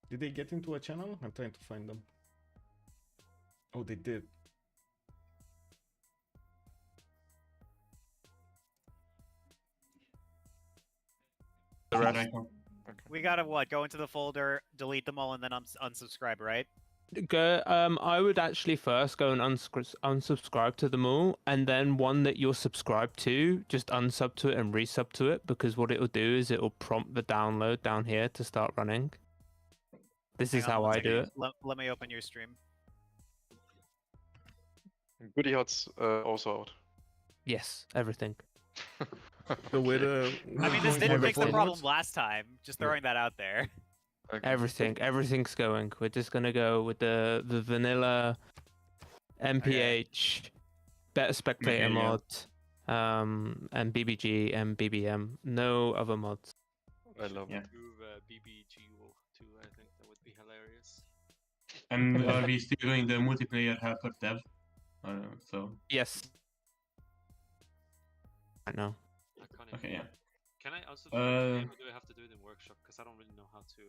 [SPEAKER 6] Did they get into a channel? I'm trying to find them. Oh, they did.
[SPEAKER 7] The rest.
[SPEAKER 8] Right now.
[SPEAKER 9] We gotta what? Go into the folder, delete them all, and then unsubscribe, right?
[SPEAKER 7] Go. I would actually first go and unsubscribe to them all, and then one that you're subscribed to, just unsub to it and resub to it, because what it'll do is it'll prompt the download down here to start running. This is
[SPEAKER 9] Hang on
[SPEAKER 7] how
[SPEAKER 9] one
[SPEAKER 7] I do
[SPEAKER 9] second.
[SPEAKER 7] it.
[SPEAKER 9] Let me open your stream.
[SPEAKER 10] Goody Hot's also out.
[SPEAKER 7] Yes, everything.
[SPEAKER 6] So we're,
[SPEAKER 9] I mean, this
[SPEAKER 6] going
[SPEAKER 9] didn't
[SPEAKER 6] over
[SPEAKER 9] fix the
[SPEAKER 6] formats.
[SPEAKER 9] problem last time. Just throwing that out there.
[SPEAKER 10] Okay.
[SPEAKER 7] Everything's going. We're just gonna go with the vanilla MPH, better spectator
[SPEAKER 8] Okay, yeah.
[SPEAKER 7] mod, and BBG and BBM. No other mods.
[SPEAKER 10] I love
[SPEAKER 8] Yeah.
[SPEAKER 10] it.
[SPEAKER 11] BBG too, I think that would be hilarious.
[SPEAKER 8] And are we still doing the multiplayer helper dev? So
[SPEAKER 7] Yes. I know.
[SPEAKER 11] I can't even...
[SPEAKER 8] okay, yeah.
[SPEAKER 11] Can I also do it in
[SPEAKER 8] Uh,
[SPEAKER 11] game, or do I have to do it in workshop? Because I don't really know how to.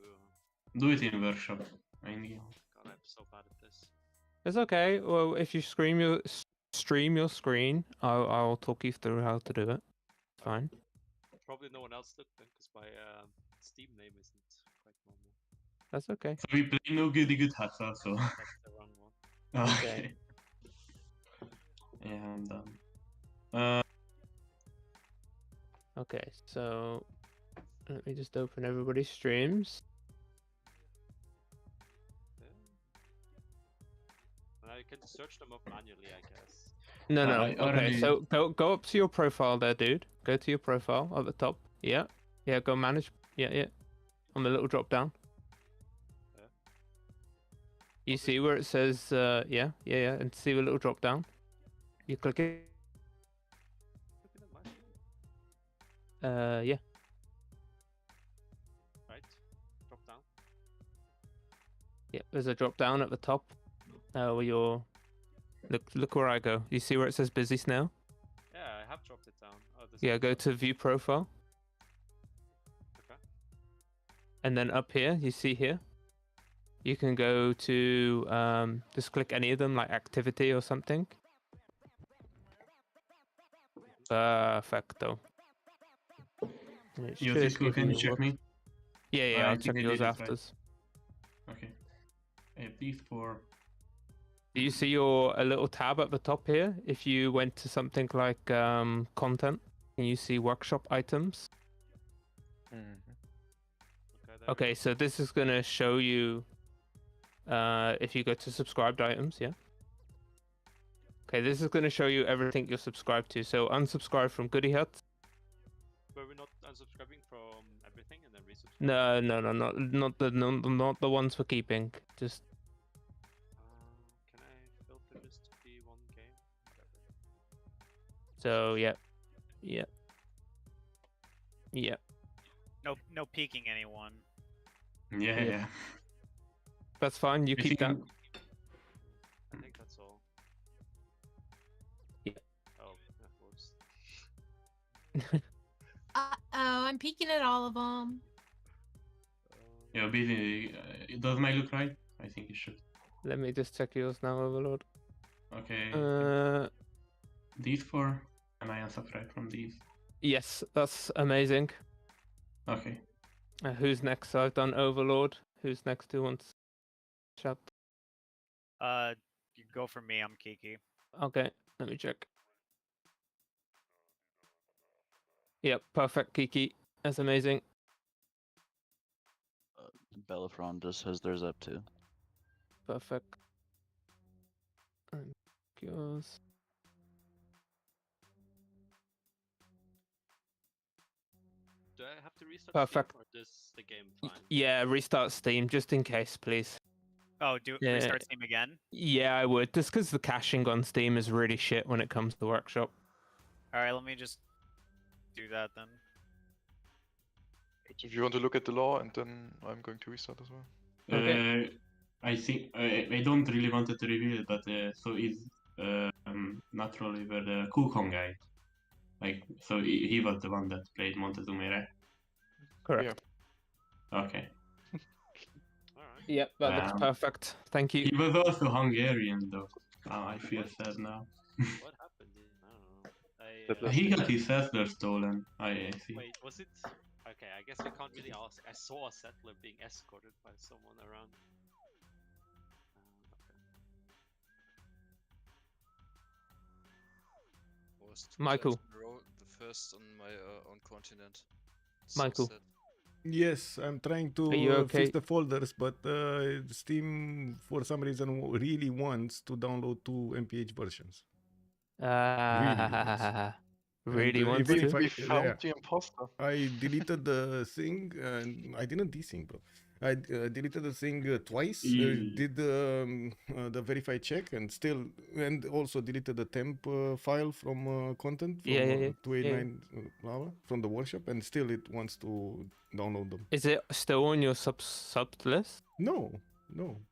[SPEAKER 8] Do it in workshop. I mean,
[SPEAKER 11] God, I'm so bad at this.
[SPEAKER 7] It's okay. Well, if you stream your screen, I'll talk you through how to do it. Fine.
[SPEAKER 11] Probably no one else looked then, because my Steam name isn't quite normal.
[SPEAKER 7] That's okay.
[SPEAKER 8] so we play no goody good hats also.
[SPEAKER 11] That's the wrong one.
[SPEAKER 8] Okay. Yeah, I'm done.
[SPEAKER 7] Okay, so let me just open everybody's streams.
[SPEAKER 11] And I can search them up manually, I guess.
[SPEAKER 7] No,
[SPEAKER 8] I
[SPEAKER 7] okay.
[SPEAKER 8] already-
[SPEAKER 7] So go up to your profile there, dude. Go to your profile at the top. Yeah, go manage. Yeah. On the little drop down.
[SPEAKER 11] Yeah.
[SPEAKER 7] You see where it says yeah, and see the little drop down. You click it.
[SPEAKER 11] Looking at my screen.
[SPEAKER 7] Yeah.
[SPEAKER 11] Right. Drop down.
[SPEAKER 7] Yeah, there's a drop down at the top. Where you're. Look where I go. You see where it says busy snail?
[SPEAKER 11] Yeah, I have dropped it down. Oh, this
[SPEAKER 7] Yeah,
[SPEAKER 11] is-
[SPEAKER 7] go to view profile.
[SPEAKER 11] Okay.
[SPEAKER 7] And then up here, you see here, you can go to just click any of them, like activity or something. Perfecto. And it
[SPEAKER 8] You
[SPEAKER 7] should
[SPEAKER 8] just
[SPEAKER 7] give
[SPEAKER 8] can you
[SPEAKER 7] you
[SPEAKER 8] check
[SPEAKER 7] what-
[SPEAKER 8] me?
[SPEAKER 7] Yeah,
[SPEAKER 8] I
[SPEAKER 7] I'll
[SPEAKER 8] think
[SPEAKER 7] check
[SPEAKER 8] I
[SPEAKER 7] yours
[SPEAKER 8] did it right.
[SPEAKER 7] afters.
[SPEAKER 8] Okay. Please for.
[SPEAKER 7] Do you see a little tab at the top here? If you went to something like content, can you see workshop items?
[SPEAKER 11] Okay, there
[SPEAKER 7] Okay, so this is gonna show you if you go to subscribed items, yeah. Okay, this is gonna show you everything you're subscribed to. So unsubscribe from Goody Hut.
[SPEAKER 11] Were we not unsubscribing from everything and then resubscribing?
[SPEAKER 7] No, not the ones we're keeping. Just
[SPEAKER 11] Can I filter this to be one game? Whatever.
[SPEAKER 7] so yeah.
[SPEAKER 9] No peeking anyone.
[SPEAKER 8] Yeah, yeah.
[SPEAKER 7] That's fine. You keep that.
[SPEAKER 11] I think that's all.
[SPEAKER 7] Yeah.
[SPEAKER 11] Oh, yeah, whoops.
[SPEAKER 12] Uh-oh, I'm peeking at all of them.
[SPEAKER 8] Yeah, busy. Does mine look right? I think it should.
[SPEAKER 7] Let me just check yours now, Overlord.
[SPEAKER 8] Okay. These four. Am I unsubscribed from these?
[SPEAKER 7] Yes, that's amazing.
[SPEAKER 8] Okay.
[SPEAKER 7] Who's next? I've done Overlord. Who's next? Who wants? Shout.
[SPEAKER 9] You go for me. I'm Kiki.
[SPEAKER 7] Okay, let me check. Yep, perfect, Kiki. That's amazing.
[SPEAKER 13] Bellafron just has theirs up too.
[SPEAKER 7] Perfect. And yours.
[SPEAKER 11] Do I have to restart
[SPEAKER 7] Perfect.
[SPEAKER 11] Steam, or is the game fine?
[SPEAKER 7] Yeah, restart Steam just in case, please.
[SPEAKER 9] Oh,
[SPEAKER 7] Yeah.
[SPEAKER 9] restart Steam again?
[SPEAKER 7] Yeah, I would. Just because the caching on Steam is really shit when it comes to Workshop.
[SPEAKER 9] Alright, let me just do that then.
[SPEAKER 10] If you want to look at the law, and then I'm going to restart as well.
[SPEAKER 7] Okay.
[SPEAKER 8] I think I don't really wanted to reveal it, but so is naturally the Kukong guy. Like, so he was the one that played Montezuma, right?
[SPEAKER 7] Correct.
[SPEAKER 8] Okay.
[SPEAKER 7] Yep, that looks perfect. Thank you.
[SPEAKER 8] He was also Hungarian, though. Oh, I feel sad now.
[SPEAKER 11] What happened? I don't know.
[SPEAKER 8] He got his settler stolen. I see.
[SPEAKER 11] Wait, was it? Okay, I guess we can't really ask. I saw a settler being escorted by someone around.
[SPEAKER 14] Was two
[SPEAKER 7] Michael.
[SPEAKER 14] times in a row the first on my own continent.
[SPEAKER 7] Michael.
[SPEAKER 14] sad.
[SPEAKER 6] Yes, I'm trying to
[SPEAKER 7] Are you okay?
[SPEAKER 6] fix the folders, but Steam for some reason really wants to download two MPH versions.
[SPEAKER 7] Really
[SPEAKER 6] And,
[SPEAKER 7] wants
[SPEAKER 6] even
[SPEAKER 7] to.
[SPEAKER 6] if
[SPEAKER 10] We found the imposter.
[SPEAKER 6] I deleted the thing, and I didn't desync, bro. I deleted the thing twice. Did the verify check, and also deleted the temp file from content from 289 from the workshop, and still it wants to download them.
[SPEAKER 7] Is it still on your sub list?
[SPEAKER 6] No.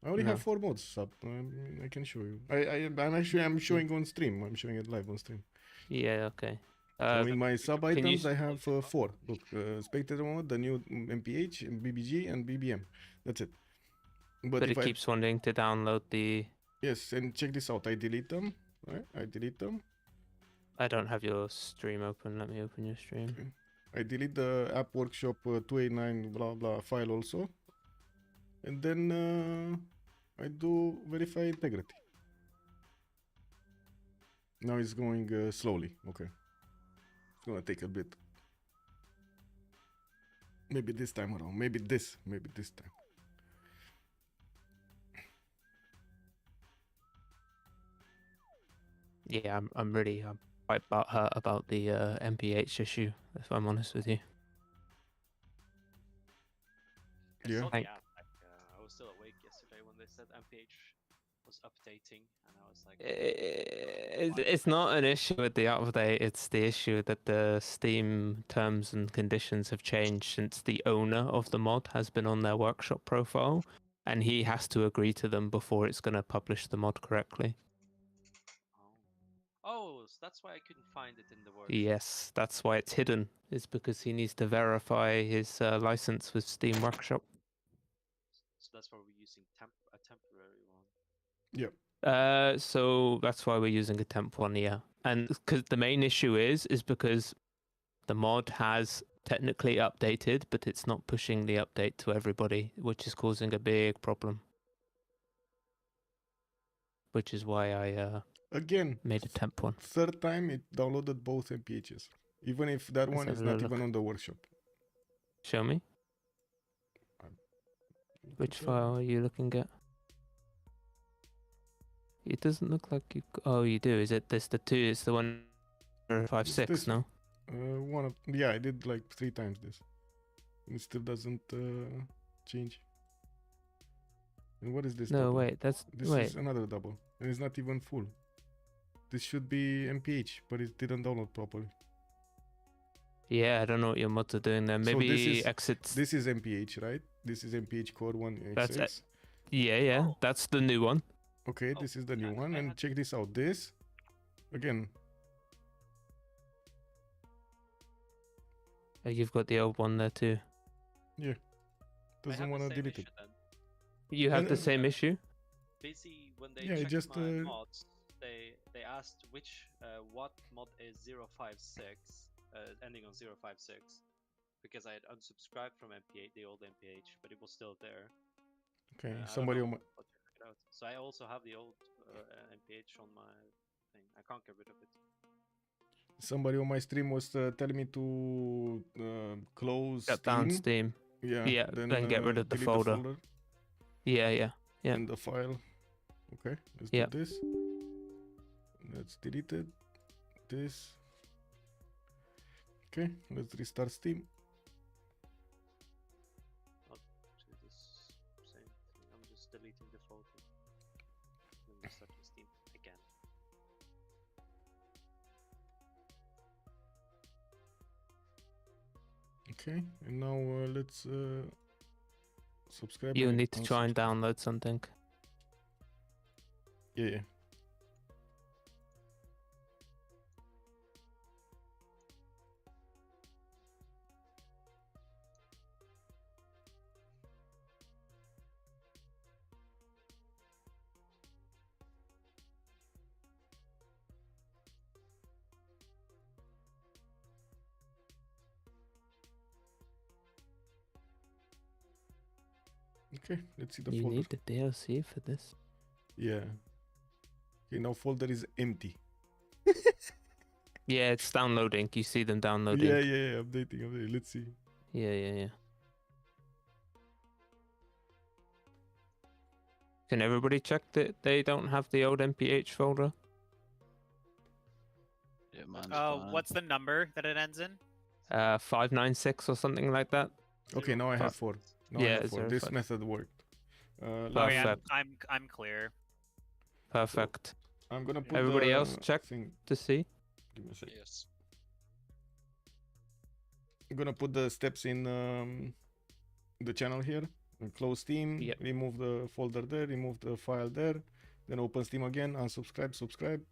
[SPEAKER 6] I only have 4 mods sub. I can show you. I'm showing on stream. I'm showing it live on stream.
[SPEAKER 7] Yeah. Okay.
[SPEAKER 6] So in my sub items, I have 4. Look, spectator mode, the new MPH, BBG, and BBM. That's it.
[SPEAKER 7] But it keeps wanting to download the.
[SPEAKER 6] Yes, and check this out. I delete them. Right? I delete them.
[SPEAKER 7] I don't have your stream open. Let me open your stream.
[SPEAKER 6] Okay. I delete the app workshop 289 blah blah file also. And then I do verify integrity. Now it's going slowly. Okay. It's gonna take a bit. Maybe this time around. Maybe this time.
[SPEAKER 7] Yeah, I'm quite hurt about the MPH issue, if I'm honest with you.
[SPEAKER 6] Yeah.
[SPEAKER 11] I was still awake yesterday when they said MPH was updating, and I was like,
[SPEAKER 7] It's not an issue with the update, it's the issue that the Steam terms and conditions have changed since the owner of the mod has been on their workshop profile, and he has to agree to them before it's going to publish the mod correctly.
[SPEAKER 11] oh, so that's why I couldn't find it in the workshop.
[SPEAKER 7] Yes, that's why it's hidden. It's because he needs to verify his license with Steam Workshop.
[SPEAKER 11] So that's why we're using a temporary one.
[SPEAKER 6] Yep.
[SPEAKER 7] So that's why we're using a temp one, yeah. And because the main issue is because the mod has technically updated, but it's not pushing the update to everybody, which is causing a big problem. Which is why I
[SPEAKER 6] again
[SPEAKER 7] made a temp one.
[SPEAKER 6] Third time it downloaded both MPHs, even if that one is not even on the workshop.
[SPEAKER 7] Show me. Which file are you looking at? It doesn't look like you. Oh, you do. Is it this the 2? It's the 156, no?
[SPEAKER 6] I did like 3 times this. And it still doesn't change. And what is this?
[SPEAKER 7] No,
[SPEAKER 6] double?
[SPEAKER 7] wait. This
[SPEAKER 6] is another double, and it's not even full. This should be MPH, but it didn't download properly.
[SPEAKER 7] Yeah, I don't know what your mods are doing there. Maybe exits.
[SPEAKER 6] This is MPH, right? This is MPH core 1.
[SPEAKER 7] That's it. Yeah. Oh. That's the new one.
[SPEAKER 6] Okay, this is the new one, and check this out. This again.
[SPEAKER 7] You've got the old one there too.
[SPEAKER 6] Yeah. Doesn't want to delete it.
[SPEAKER 7] You have the same issue?
[SPEAKER 11] Basically, when they checked my mods, they asked what mod is 056, ending on 056, because I had unsubscribed from MPH, the old MPH, but it was still there.
[SPEAKER 6] Okay, somebody on my...
[SPEAKER 11] So I also have the old MPH on my thing. I can't get rid of it.
[SPEAKER 6] Somebody on my stream was telling me to close
[SPEAKER 7] Shut down Steam.
[SPEAKER 6] Yeah,
[SPEAKER 7] then get rid of the folder. Yeah.
[SPEAKER 6] And the file. Okay, let's do this. Let's delete it. This. Okay, let's restart Steam.
[SPEAKER 11] I'll do this same thing. I'm just deleting the folder. Then restarting Steam again.
[SPEAKER 6] Okay, and now let's subscribe.
[SPEAKER 7] You need to try and download something.
[SPEAKER 6] Yeah. Okay, let's see the
[SPEAKER 7] You
[SPEAKER 6] folder.
[SPEAKER 7] need the DLC for this.
[SPEAKER 6] Yeah. Okay, now folder is empty.
[SPEAKER 7] Yeah, it's downloading. You see them downloading.
[SPEAKER 6] Yeah, updating. Let's see.
[SPEAKER 7] Yeah. Can everybody check that they don't have the old MPH folder?
[SPEAKER 13] Yeah, mine's
[SPEAKER 9] Oh,
[SPEAKER 13] fine.
[SPEAKER 9] what's the number that it ends in?
[SPEAKER 7] 596 or something like that.
[SPEAKER 6] Okay, now I have 4. Now I
[SPEAKER 7] Yeah,
[SPEAKER 6] have 4. This method worked.
[SPEAKER 9] Oh yeah,
[SPEAKER 7] Perfect.
[SPEAKER 9] I'm clear.
[SPEAKER 7] Perfect.
[SPEAKER 6] I'm gonna put
[SPEAKER 7] Everybody
[SPEAKER 6] the
[SPEAKER 7] else check
[SPEAKER 6] thing.
[SPEAKER 7] to see.
[SPEAKER 6] Give me a sec.
[SPEAKER 14] Yes.
[SPEAKER 6] I'm gonna put the steps in the channel here. And close Steam.
[SPEAKER 7] Yep.
[SPEAKER 6] Remove the folder there. Remove the file there. Then open Steam again. Unsubscribe. Subscribe.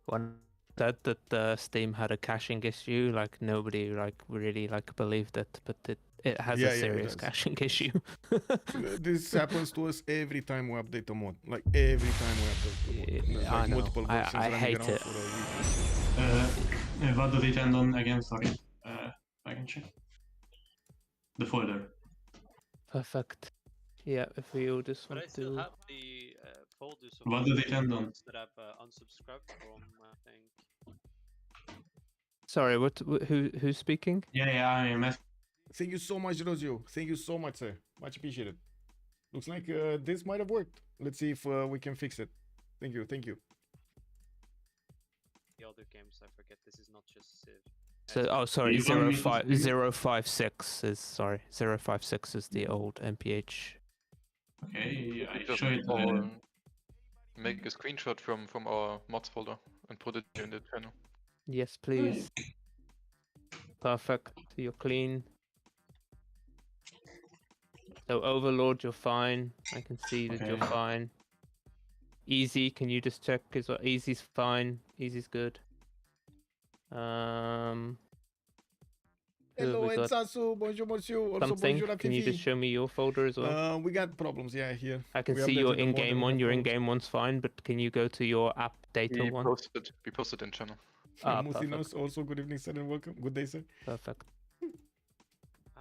[SPEAKER 7] One said that Steam had a caching issue. Like nobody really believed it, but it has a serious caching issue.
[SPEAKER 6] This happens to us every time we update a mod. Like every time we update a mod. There's,
[SPEAKER 7] I know.
[SPEAKER 6] multiple versions
[SPEAKER 7] I
[SPEAKER 6] running
[SPEAKER 7] hate
[SPEAKER 6] around
[SPEAKER 7] it.
[SPEAKER 6] for a week.
[SPEAKER 8] What does it end on again? Sorry. I can check. The folder.
[SPEAKER 7] Perfect. Yeah, if we all just
[SPEAKER 11] But I
[SPEAKER 7] want
[SPEAKER 11] still
[SPEAKER 7] to.
[SPEAKER 11] have the folders of
[SPEAKER 8] What does it end on?
[SPEAKER 11] that I've unsubscribed from, I think.
[SPEAKER 7] Sorry, who's speaking?
[SPEAKER 8] Yeah, I am.
[SPEAKER 6] Thank you so much, Rosio. Thank you so much, sir. Much appreciated. Looks like this might have worked. Let's see if we can fix it. Thank you.
[SPEAKER 11] The other games, I forget. This is not just Civ.
[SPEAKER 7] So, sorry,
[SPEAKER 8] You want me to
[SPEAKER 7] 056 is 056 is the old MPH.
[SPEAKER 8] Okay, I
[SPEAKER 10] Just
[SPEAKER 8] show it.
[SPEAKER 10] make a screenshot from our mods folder and put it in the channel.
[SPEAKER 7] Yes, please. Perfect. You're clean. So Overlord, you're fine. I can see that you're
[SPEAKER 8] Okay.
[SPEAKER 7] fine. Easy, can you just check as well? Easy's fine. Easy's good. Who have
[SPEAKER 6] Hello,
[SPEAKER 7] we got?
[SPEAKER 6] Ensasu. Bonjour, monsieur. Also,
[SPEAKER 7] Something.
[SPEAKER 6] bonjour,
[SPEAKER 7] Can you just
[SPEAKER 6] Afifi.
[SPEAKER 7] show me your folder as well?
[SPEAKER 6] We got problems, yeah, here.
[SPEAKER 7] I can
[SPEAKER 6] we
[SPEAKER 7] see your
[SPEAKER 6] updated the mod
[SPEAKER 7] in-game
[SPEAKER 6] and we
[SPEAKER 7] one.
[SPEAKER 6] got
[SPEAKER 7] Your
[SPEAKER 6] problems.
[SPEAKER 7] in-game one's fine, but can you go to your app data
[SPEAKER 10] We
[SPEAKER 7] one?
[SPEAKER 10] posted in channel.
[SPEAKER 6] Musinos, also good evening, sir, and welcome. Good day, sir.
[SPEAKER 7] Perfect.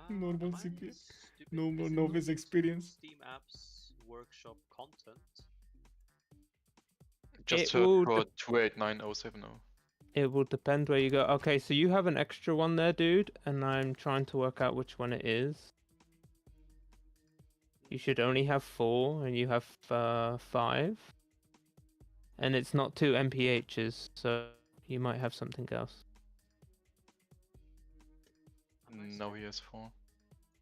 [SPEAKER 6] Normal
[SPEAKER 11] Am I
[SPEAKER 6] CPL.
[SPEAKER 11] stupid?
[SPEAKER 6] Normal
[SPEAKER 11] Is it
[SPEAKER 6] novice
[SPEAKER 11] not
[SPEAKER 6] experience.
[SPEAKER 11] Steam apps workshop content.
[SPEAKER 10] Just
[SPEAKER 7] It
[SPEAKER 10] search
[SPEAKER 7] will
[SPEAKER 10] for 289070.
[SPEAKER 7] It will depend where you go. Okay, so you have an extra one there, dude, and I'm trying to work out which one it is. You should only have 4, and you have 5. And it's not 2 MPHs, so you might have something else.
[SPEAKER 10] Now he has 4.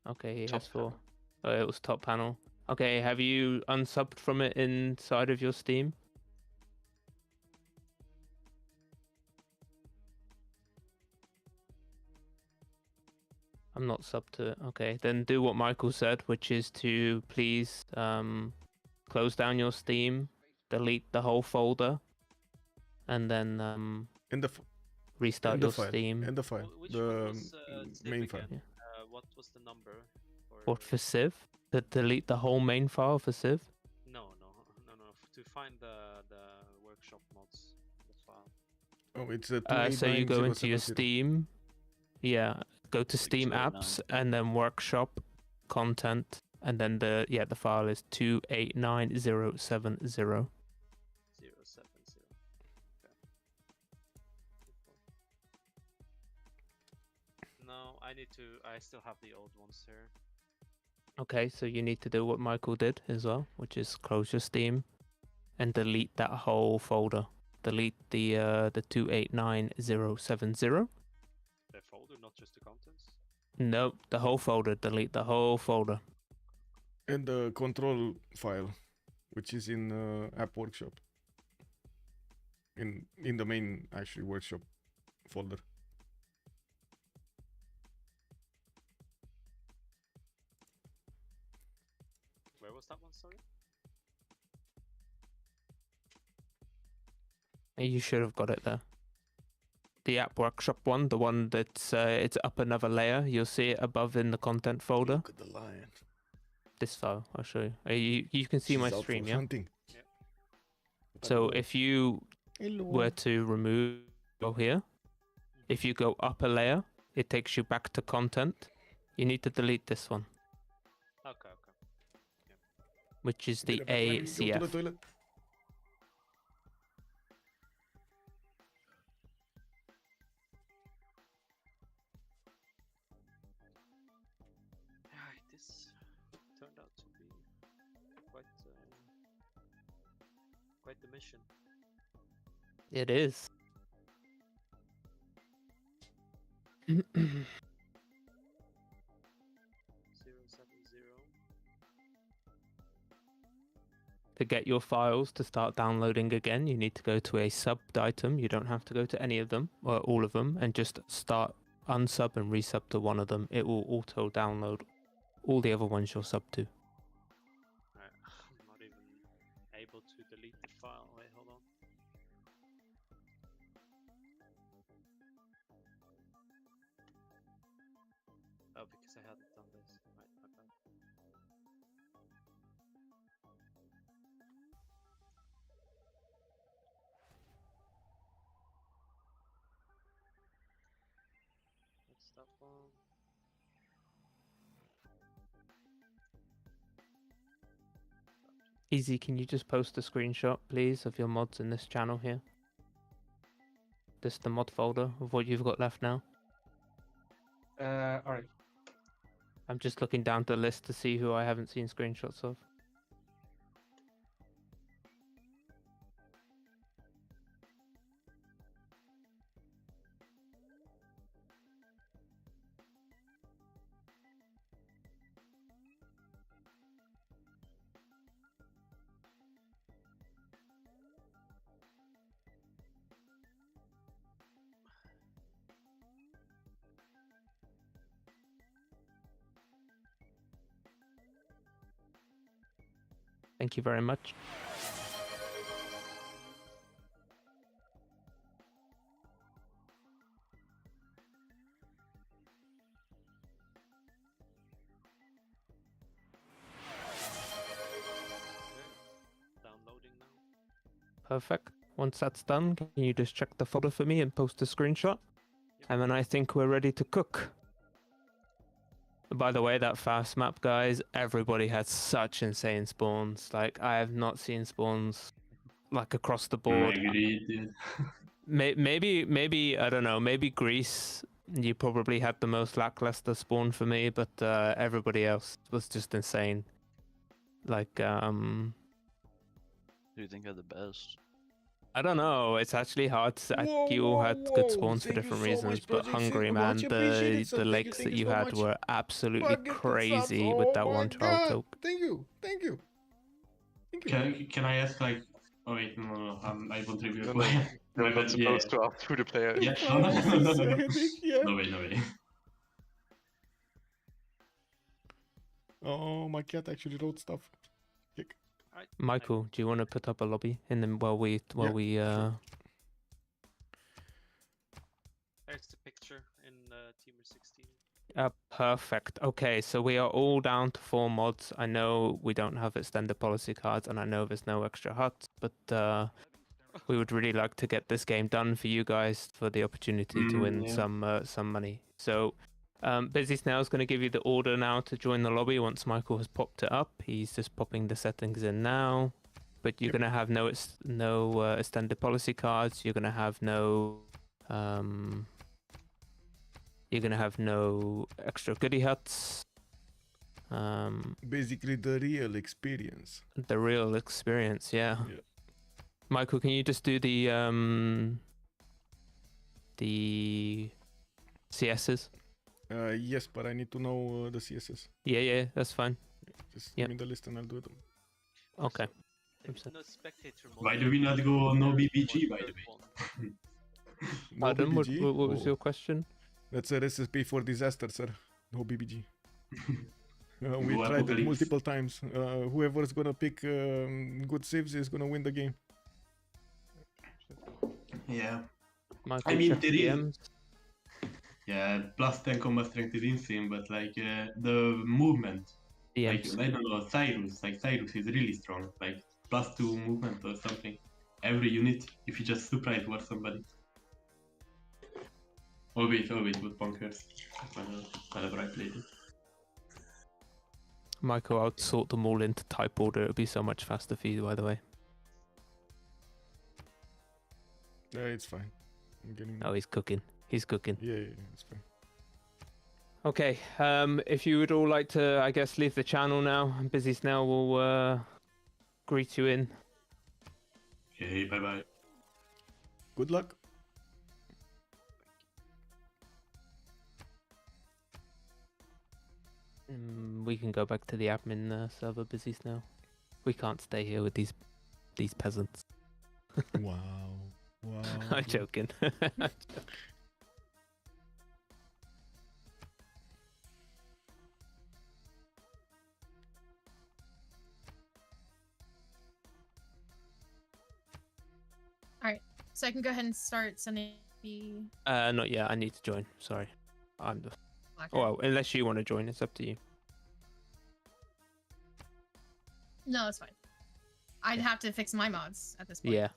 [SPEAKER 7] Okay, he
[SPEAKER 10] Top
[SPEAKER 7] has 4.
[SPEAKER 10] panel.
[SPEAKER 7] Oh, it was top panel. Okay, have you unsubbed from it inside of your Steam? I'm not sub to it. Okay, then do what Michael said, which is to please close down your Steam, delete the whole folder, and then restart your Steam.
[SPEAKER 6] And the file.
[SPEAKER 11] Which
[SPEAKER 6] The
[SPEAKER 11] one was Civ
[SPEAKER 6] main
[SPEAKER 11] again?
[SPEAKER 6] file.
[SPEAKER 11] What was the number?
[SPEAKER 7] What, for Civ? To delete the whole main file for Civ?
[SPEAKER 11] No. To find the workshop mods, the file.
[SPEAKER 6] Oh, it's a
[SPEAKER 7] So you go into your Steam. Yeah, go to Steam
[SPEAKER 13] 289.
[SPEAKER 7] apps and then workshop content, and then the file is 289070.
[SPEAKER 11] 070. Okay. No, I still have the old ones here.
[SPEAKER 7] Okay, so you need to do what Michael did as well, which is close your Steam and delete that whole folder. Delete the 289070.
[SPEAKER 11] The folder, not just the contents?
[SPEAKER 7] Nope, the whole folder. Delete the whole folder.
[SPEAKER 6] And the control file, which is in App Workshop. In the main actually workshop folder.
[SPEAKER 11] Where was that one, sorry?
[SPEAKER 7] You should have got it there. The App Workshop one, the one that's it's up another layer. You'll see it above in the content folder.
[SPEAKER 6] Look at the lion.
[SPEAKER 7] This file, I'll show you. You can see my
[SPEAKER 6] She's out
[SPEAKER 7] stream,
[SPEAKER 6] for
[SPEAKER 7] yeah?
[SPEAKER 6] hunting.
[SPEAKER 7] So if you
[SPEAKER 6] Hello.
[SPEAKER 7] were to remove here, if you go up a layer, it takes you back to content. You need to delete this one.
[SPEAKER 11] Okay.
[SPEAKER 7] which is the
[SPEAKER 6] Go to the
[SPEAKER 7] ACF.
[SPEAKER 6] toilet.
[SPEAKER 11] This turned out to be quite the mission.
[SPEAKER 7] It is.
[SPEAKER 11] 070.
[SPEAKER 7] To get your files to start downloading again, you need to go to a subbed item. You don't have to go to any of them or all of them, and just start unsub and resub to one of them. It will auto download all the other ones you're sub to.
[SPEAKER 11] I'm not even able to delete the file. Wait, hold on. Oh, because I hadn't done this. Right, my bad. That's that one.
[SPEAKER 7] Easy, can you just post a screenshot, please, of your mods in this channel here? Just the mod folder of what you've got left now.
[SPEAKER 8] Alright.
[SPEAKER 7] I'm just looking down the list to see who I haven't seen screenshots of. Thank you very much.
[SPEAKER 11] Downloading now.
[SPEAKER 7] Perfect. Once that's done, can you just check the folder for me and post a screenshot? And then I think we're ready to cook. By the way, that fast map, guys, everybody had such insane spawns. Like, I have not seen spawns like across the board. Maybe I don't know. Maybe Greece, you probably had the most lackluster spawn for me, but everybody else was just insane. Like,
[SPEAKER 13] Who do you think had the best?
[SPEAKER 7] I don't know. It's actually hard. I think you all had good spawns for different reasons, but Hungary, man, the lakes that you had were absolutely crazy with that one trial toke.
[SPEAKER 6] Thank you.
[SPEAKER 8] Can I ask, like, oh wait, no, I won't review it.
[SPEAKER 10] You're not supposed to ask who the player is.
[SPEAKER 8] Yeah, no way.
[SPEAKER 6] Oh, my cat actually wrote stuff.
[SPEAKER 7] Michael, do you want to put up a lobby in them while we
[SPEAKER 11] There's the picture in Teamer 16.
[SPEAKER 7] Perfect. Okay, so we are all down to 4 mods. I know we don't have extended policy cards, and I know there's no extra huts, but we would really like to get this game done for you guys for the opportunity to win some money. So Busy Snail is going to give you the order now to join the lobby once Michael has popped it up. He's just popping the settings in now. But you're going to have no extended policy cards. You're going to have no extra goodie huts.
[SPEAKER 6] Basically the real experience.
[SPEAKER 7] The real experience, yeah. Michael, can you just do the CSs?
[SPEAKER 6] Yes, but I need to know the CSS.
[SPEAKER 7] Yeah, that's fine.
[SPEAKER 6] Just give me the list and I'll do it.
[SPEAKER 7] Okay.
[SPEAKER 11] No spectator mode.
[SPEAKER 8] Why do we not go no BBG, by the way?
[SPEAKER 6] No
[SPEAKER 7] Adam,
[SPEAKER 6] BBG?
[SPEAKER 7] what was your question?
[SPEAKER 6] That's a recipe for disaster, sir. No BBG. We tried it multiple times. Whoever's gonna pick good saves is gonna win the game.
[SPEAKER 8] Yeah.
[SPEAKER 7] Michael,
[SPEAKER 8] I mean,
[SPEAKER 7] check
[SPEAKER 8] there
[SPEAKER 7] DMs.
[SPEAKER 8] is. Yeah, plus 10 combat strength is insane, but like the movement. Like, I don't know, Cyrus is really strong. Like +2 movement or something. Every unit, if you just surprise war somebody. Oh wait, with bunkers. Whenever I played it.
[SPEAKER 7] Michael, I'll sort them all into type order. It'll be so much faster for you, by the way.
[SPEAKER 6] Yeah, it's fine. I'm getting...
[SPEAKER 7] Oh, he's cooking. He's cooking.
[SPEAKER 6] Yeah, it's fine.
[SPEAKER 7] Okay, if you would all like to, I guess, leave the channel now. Busy Snail will greet you in.
[SPEAKER 8] Okay, bye-bye.
[SPEAKER 6] Good luck.
[SPEAKER 7] We can go back to the admin server, Busy Snail. We can't stay here with these peasants.
[SPEAKER 6] Wow. Wow.
[SPEAKER 7] I'm joking.
[SPEAKER 12] Alright, so I can go ahead and start sending the...
[SPEAKER 7] Not yet. I need to join. Sorry. I'm the... Well, unless you want to join, it's up to you.
[SPEAKER 12] No, it's fine. I'd have to fix my mods at this point.
[SPEAKER 7] Yeah.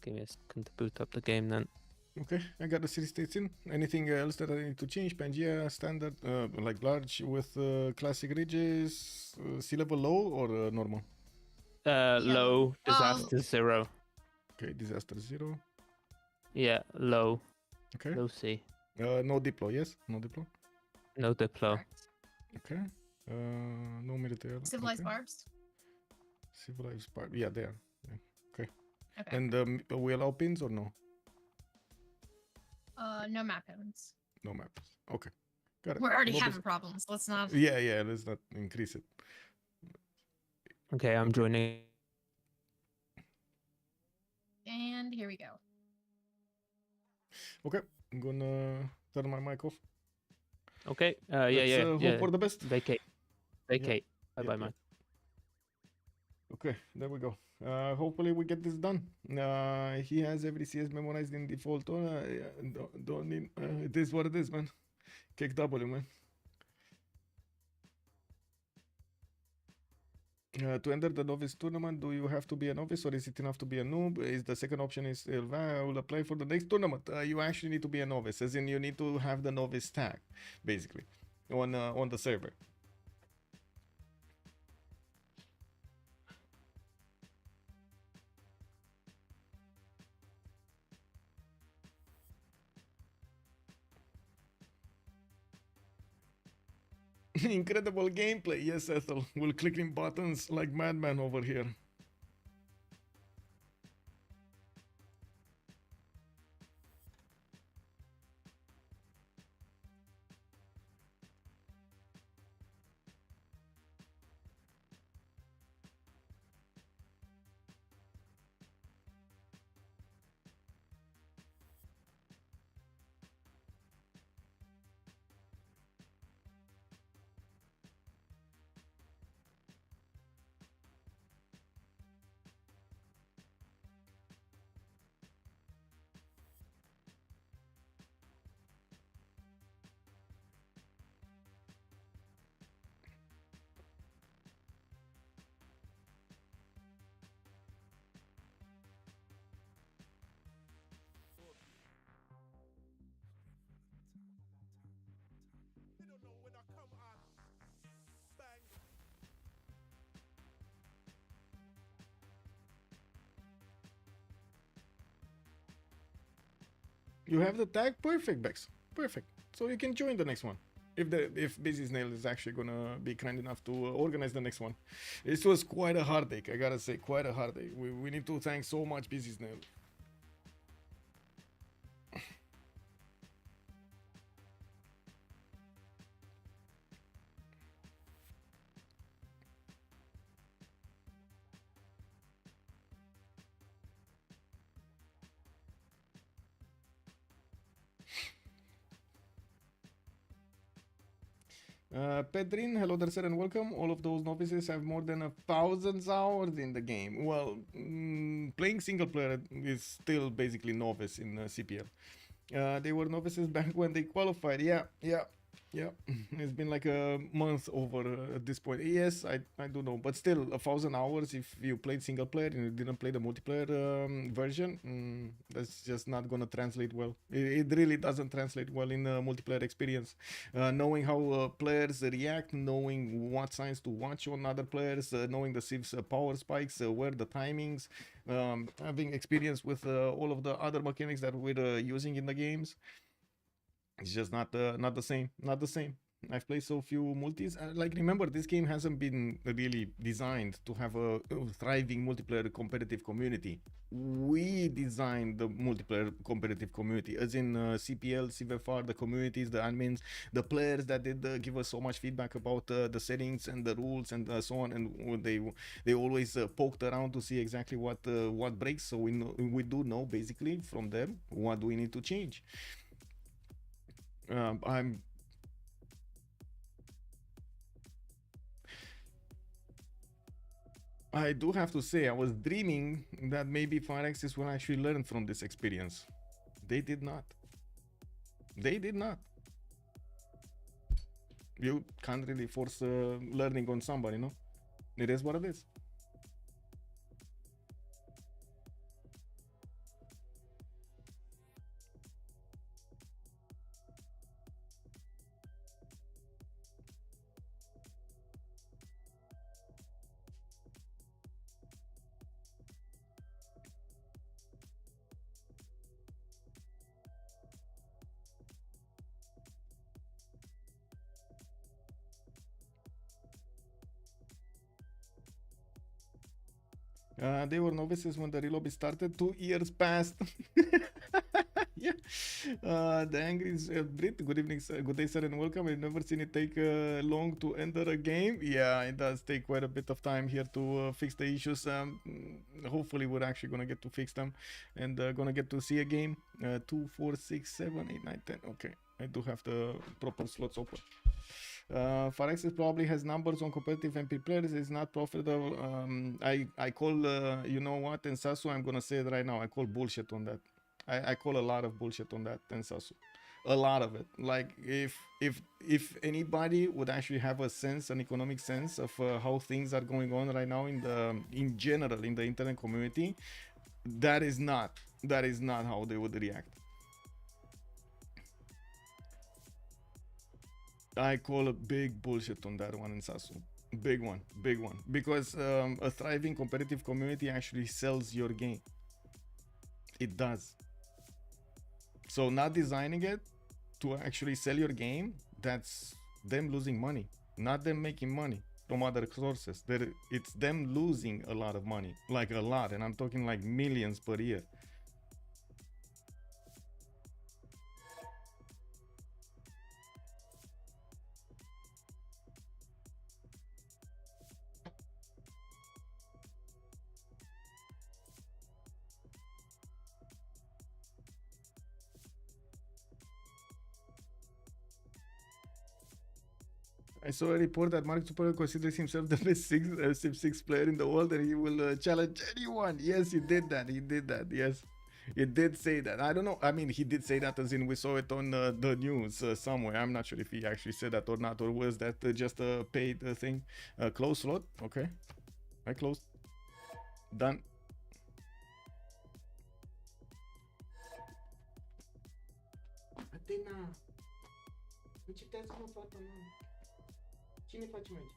[SPEAKER 7] Give me a second to boot up the game then.
[SPEAKER 6] Okay, I got the city states in. Anything else that I need to change? Pangea, standard, like large with classic ridges, sea level low or normal?
[SPEAKER 7] Low, disaster 0.
[SPEAKER 6] Okay, disaster 0.
[SPEAKER 7] Yeah, low.
[SPEAKER 6] Okay.
[SPEAKER 7] Low C.
[SPEAKER 6] No diplo, yes? No diplo?
[SPEAKER 7] No diplo.
[SPEAKER 6] Okay. No military.
[SPEAKER 12] Civilized barbs?
[SPEAKER 6] Civilized barbs. Yeah, there. Yeah. Okay.
[SPEAKER 12] Okay.
[SPEAKER 6] And we allow pins or no?
[SPEAKER 12] No map pins.
[SPEAKER 6] No maps. Okay. Got it.
[SPEAKER 12] We're already having problems. Let's not...
[SPEAKER 6] Yeah, let's not increase it.
[SPEAKER 7] Okay, I'm joining.
[SPEAKER 12] And here we go.
[SPEAKER 6] Okay, I'm gonna turn my mic off.
[SPEAKER 7] Okay.
[SPEAKER 6] Let's hope for the best.
[SPEAKER 7] Vacate. Bye, man.
[SPEAKER 6] Okay, there we go. Hopefully we get this done. He has every CS memorized in default. Don't need. It is what it is, man. Kick W, man. To enter the novice tournament, do you have to be a novice or is it enough to be a noob? Is the second option is still I will apply for the next tournament. You actually need to be a novice, as in you need to have the novice tag, basically, on the server. Incredible gameplay, yes, Ethel. We're clicking buttons like madman over here. You have the tag? Perfect, Bex. Perfect. So you can join the next one. If Busy Snail is actually gonna be kind enough to organize the next one. This was quite a heartache, I gotta say, quite a heartache. We need to thank so much Busy Snail. Pedrin, hello there, sir, and welcome. All of those novices have more than 1,000 hours in the game. Well, playing single player is still basically novice in CPL. They were novices back when they qualified. Yeah. Yeah, it's been like a month over at this point. Yes, I do know, but still, 1,000 hours if you played single player and you didn't play the multiplayer version, that's just not gonna translate well. It really doesn't translate well in a multiplayer experience. Knowing how players react, knowing what signs to watch on other players, knowing the Civ's power spikes, where the timings, having experience with all of the other mechanics that we're using in the games. It's just not the same. Not the same. I've played so few multis. Like, remember, this game hasn't been really designed to have a thriving multiplayer competitive community. We designed the multiplayer competitive community, as in CPL, Civ6, the communities, the admins, the players that did give us so much feedback about the settings and the rules and so on. And they always poked around to see exactly what breaks. So we do know basically from them what do we need to change. I do have to say, I was dreaming that maybe Firexis will actually learn from this experience. They did not. They did not. You can't really force learning on somebody, no? It is what it is. They were novices when the relobby started. 2 years passed. Yeah. The angry Brit. Good evening, sir. Good day, sir, and welcome. I've never seen it take long to enter a game. Yeah, it does take quite a bit of time here to fix the issues. Hopefully, we're actually gonna get to fix them and gonna get to see a game. 2, 4, 6, 7, 8, 9, 10. Okay, I do have the proper slots open. Firexis probably has numbers on competitive MP players. It's not profitable. I call you know what, Tensasu, I'm gonna say it right now. I call bullshit on that. I call a lot of bullshit on that, Tensasu. A lot of it. Like, if anybody would actually have a sense, an economic sense of how things are going on right now in general in the internet community, that is not how they would react. I call a big bullshit on that one in Sasu. Big one. Because a thriving competitive community actually sells your game. It does. So not designing it to actually sell your game, that's them losing money, not them making money from other sources. It's them losing a lot of money, like a lot, and I'm talking like millions per year. I saw a report that Mark Zuckerberg considers himself the best Civ6 player in the world, and he will challenge anyone. Yes, he did that. Yes, he did say that. I don't know. I mean, he did say that as in we saw it on the news somewhere. I'm not sure if he actually said that or not, or was that just a paid thing? Close slot. Okay, I closed. Done. Atena, încetați-mă, fata mea. Cine facem aici?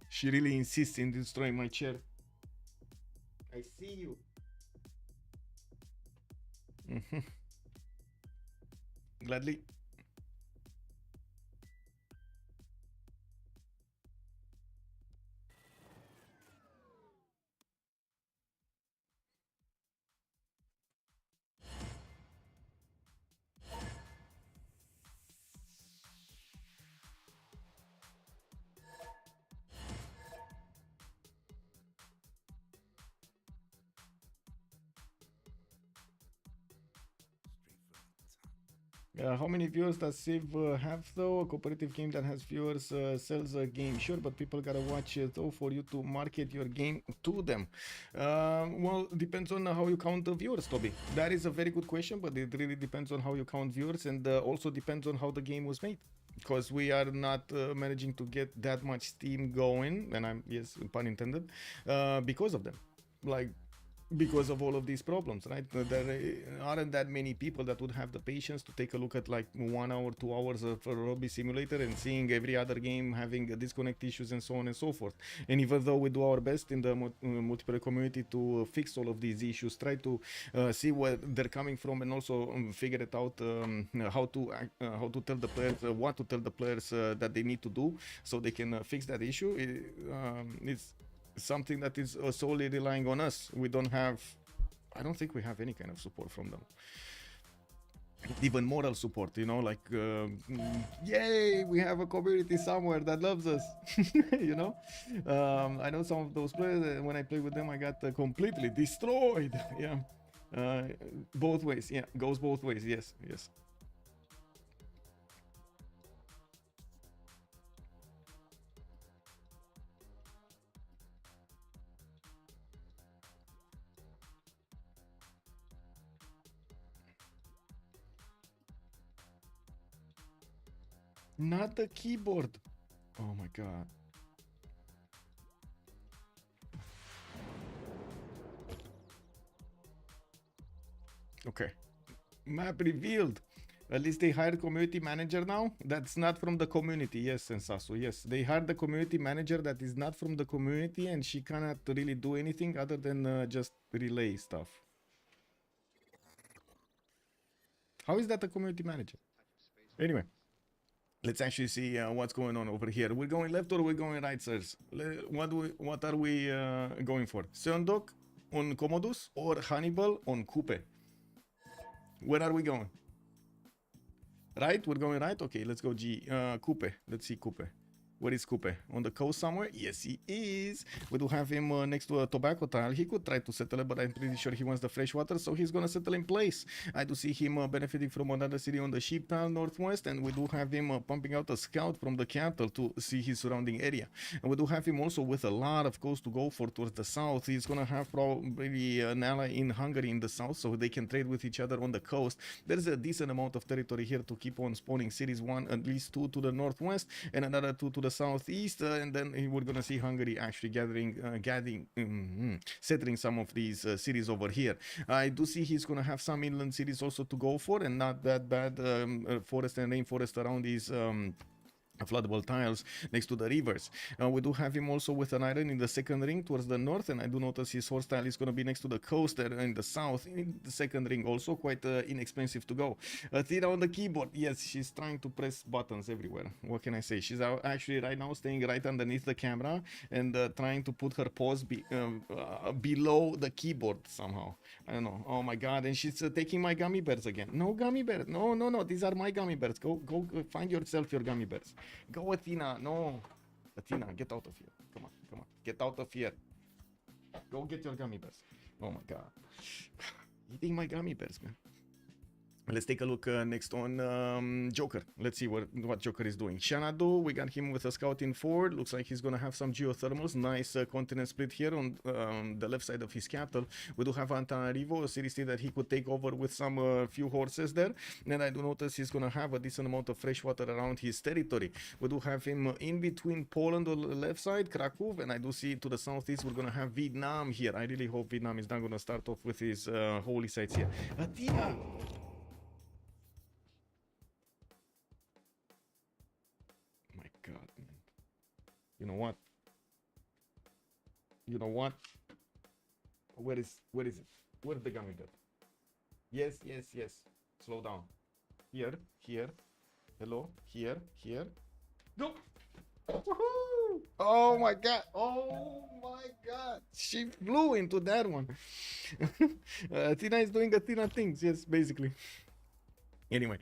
[SPEAKER 6] She really insists in destroying my chair. I see you. Gladly. How many viewers does Civ have though? A cooperative game that has viewers sells a game, sure, but people gotta watch it though for you to market your game to them. Well, depends on how you count the viewers, Toby. That is a very good question, but it really depends on how you count viewers, and also depends on how the game was made. Because we are not managing to get that much Steam going, and I'm, yes, pun intended, because of them. Like, because of all of these problems, right? There aren't that many people that would have the patience to take a look at like 1 hour, 2 hours of a Robbie simulator and seeing every other game having disconnect issues and so on and so forth. And even though we do our best in the multiplayer community to fix all of these issues, try to see where they're coming from, and also figure it out how to tell the players what to tell the players that they need to do so they can fix that issue. It's something that is solely relying on us. We don't have, I don't think we have any kind of support from them, even moral support, you know, like yay, we have a community somewhere that loves us. You know, I know some of those players, when I play with them I got completely destroyed. Yeah, both ways. Yeah, goes both ways. Yes. Not the keyboard. Oh my god. Okay. Map revealed. At least they hired community manager now. That's not from the community. Yes, Sensasu. Yes, they hired the community manager that is not from the community, and she cannot really do anything other than just relay stuff. How is that a community manager? Anyway. Let's actually see what's going on over here. We're going left or we're going right, sirs? What are we going for? Seondok on Commodus or Hannibal on Coupe? Where are we going? Right? We're going right? Okay, let's go G. Coupe. Let's see Coupe. Where is Coupe? On the coast somewhere? Yes, he is. We do have him next to a tobacco tile. He could try to settle it, but I'm pretty sure he wants the fresh water, so he's gonna settle in place. I do see him benefiting from another city on the sheep tile northwest, and we do have him pumping out a scout from the capital to see his surrounding area. And we do have him also with a lot of coast to go for towards the south. He's gonna have probably an ally in Hungary in the south, so they can trade with each other on the coast. There's a decent amount of territory here to keep on spawning cities, one, at least 2 to the northwest, and another 2 to the southeast, and then we're gonna see Hungary actually settling some of these cities over here. I do see he's gonna have some inland cities also to go for, and not that bad forest and rainforest around these floodable tiles next to the rivers. We do have him also with an iron in the second ring towards the north, and I do notice his horse tile is going to be next to the coast there in the south in the second ring, also quite inexpensive to go. Tira on the keyboard, yes, she's trying to press buttons everywhere. What can I say? She's actually right now staying right underneath the camera and trying to put her paws below the keyboard somehow. I don't know. Oh my god, and she's taking my gummy bears again. No gummy bears. No, these are my gummy bears. Go find yourself your gummy bears. Go, Athena. No. Athena, get out of here. Come on. Get out of here. Go get your gummy bears. Oh my god. Eating my gummy bears, man. Let's take a look next on Joker. Let's see what Joker is doing. Xanadu, we got him with a scout in forward. Looks like he's going to have some geothermals. Nice continent split here on the left side of his capital. We do have Antananarivo, a city state that he could take over with some few horses there. And I do notice he's going to have a decent amount of fresh water around his territory. We do have him in between Poland on the left side, Krakow, and I do see to the southeast we're going to have Vietnam here. I really hope Vietnam is not going to start off with his holy sites here. Athena! God, man. You know what? Where is it? Where's the gummy bear? Yes. Slow down. Here. Hello. Here. Go. Woohoo! Oh my god. She flew into that one. Tina is doing Athena things. Yes, basically. Anyway,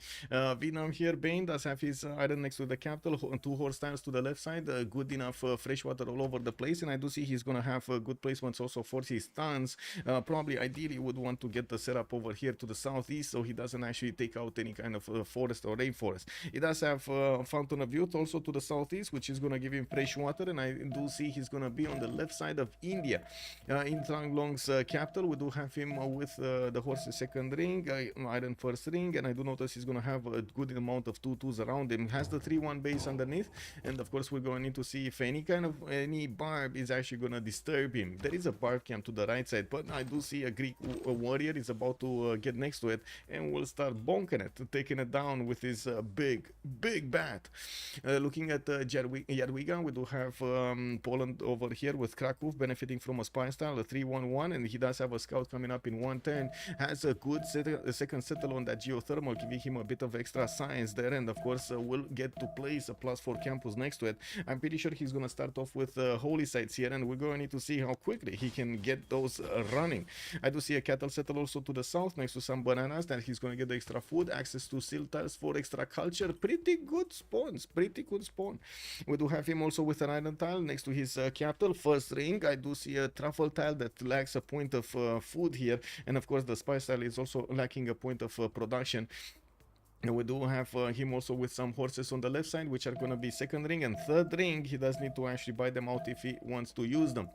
[SPEAKER 6] Vietnam here, Bane does have his iron next to the capital, 2 horse tiles to the left side, good enough fresh water all over the place, and I do see he's gonna have good placements also for his stuns. Probably ideally would want to get the setup over here to the southeast so he doesn't actually take out any kind of forest or rainforest. He does have Fountain of Youth also to the southeast, which is gonna give him fresh water, and I do see he's gonna be on the left side of India. In Trang Long's capital, we do have him with the horse's second ring, iron first ring, and I do notice he's gonna have a good amount of 2/2s around him. Has the 3/1 base underneath, and of course we're going to need to see if any barb is actually gonna disturb him. There is a barb camp to the right side, but I do see a Greek warrior is about to get next to it and will start bonking it, taking it down with his big bat. Looking at Jadwiga, we do have Poland over here with Krakow benefiting from a spy style, a 3/1/1, and he does have a scout coming up in 110. Has a good second settle on that geothermal, giving him a bit of extra science there, and of course will get to place a +4 campus next to it. I'm pretty sure he's gonna start off with holy sites here, and we're going to need to see how quickly he can get those running. I do see a cattle settle also to the south next to some bananas that he's going to get the extra food, access to silt tiles for extra culture. Pretty good spawns, pretty good spawn. We do have him also with an iron tile next to his capital, first ring. I do see a truffle tile that lacks a point of food here, and of course the spice tile is also lacking a point of production. And we do have him also with some horses on the left side, which are going to be second ring and third ring. He does need to actually buy them out if he wants to use them.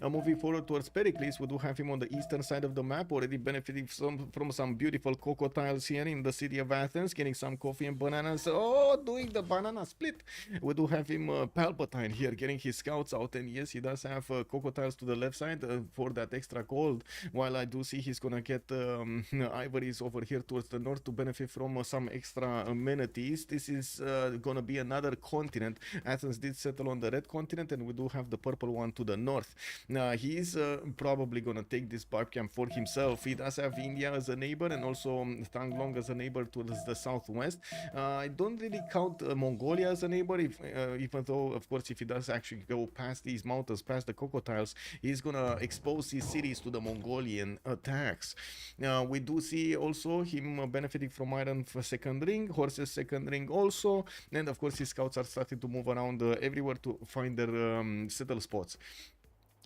[SPEAKER 6] Moving forward towards Pericles, we do have him on the eastern side of the map, already benefiting from some beautiful cocoa tiles here in the city of Athens, getting some coffee and bananas. Oh, doing the banana split. We do have him Palpatine here, getting his scouts out, and yes, he does have cocoa tiles to the left side for that extra gold, while I do see he's going to get ivories over here towards the north to benefit from some extra amenities. This is gonna be another continent. Athens did settle on the red continent, and we do have the purple one to the north. He's probably gonna take this barb camp for himself. He does have India as a neighbor, and also Trang Long as a neighbor towards the southwest. I don't really count Mongolia as a neighbor, even though of course if he does actually go past these mountains, past the cocoa tiles, he's gonna expose his cities to the Mongolian attacks. We do see also him benefiting from iron for second ring, horses second ring also, and of course his scouts are starting to move around everywhere to find their settle spots.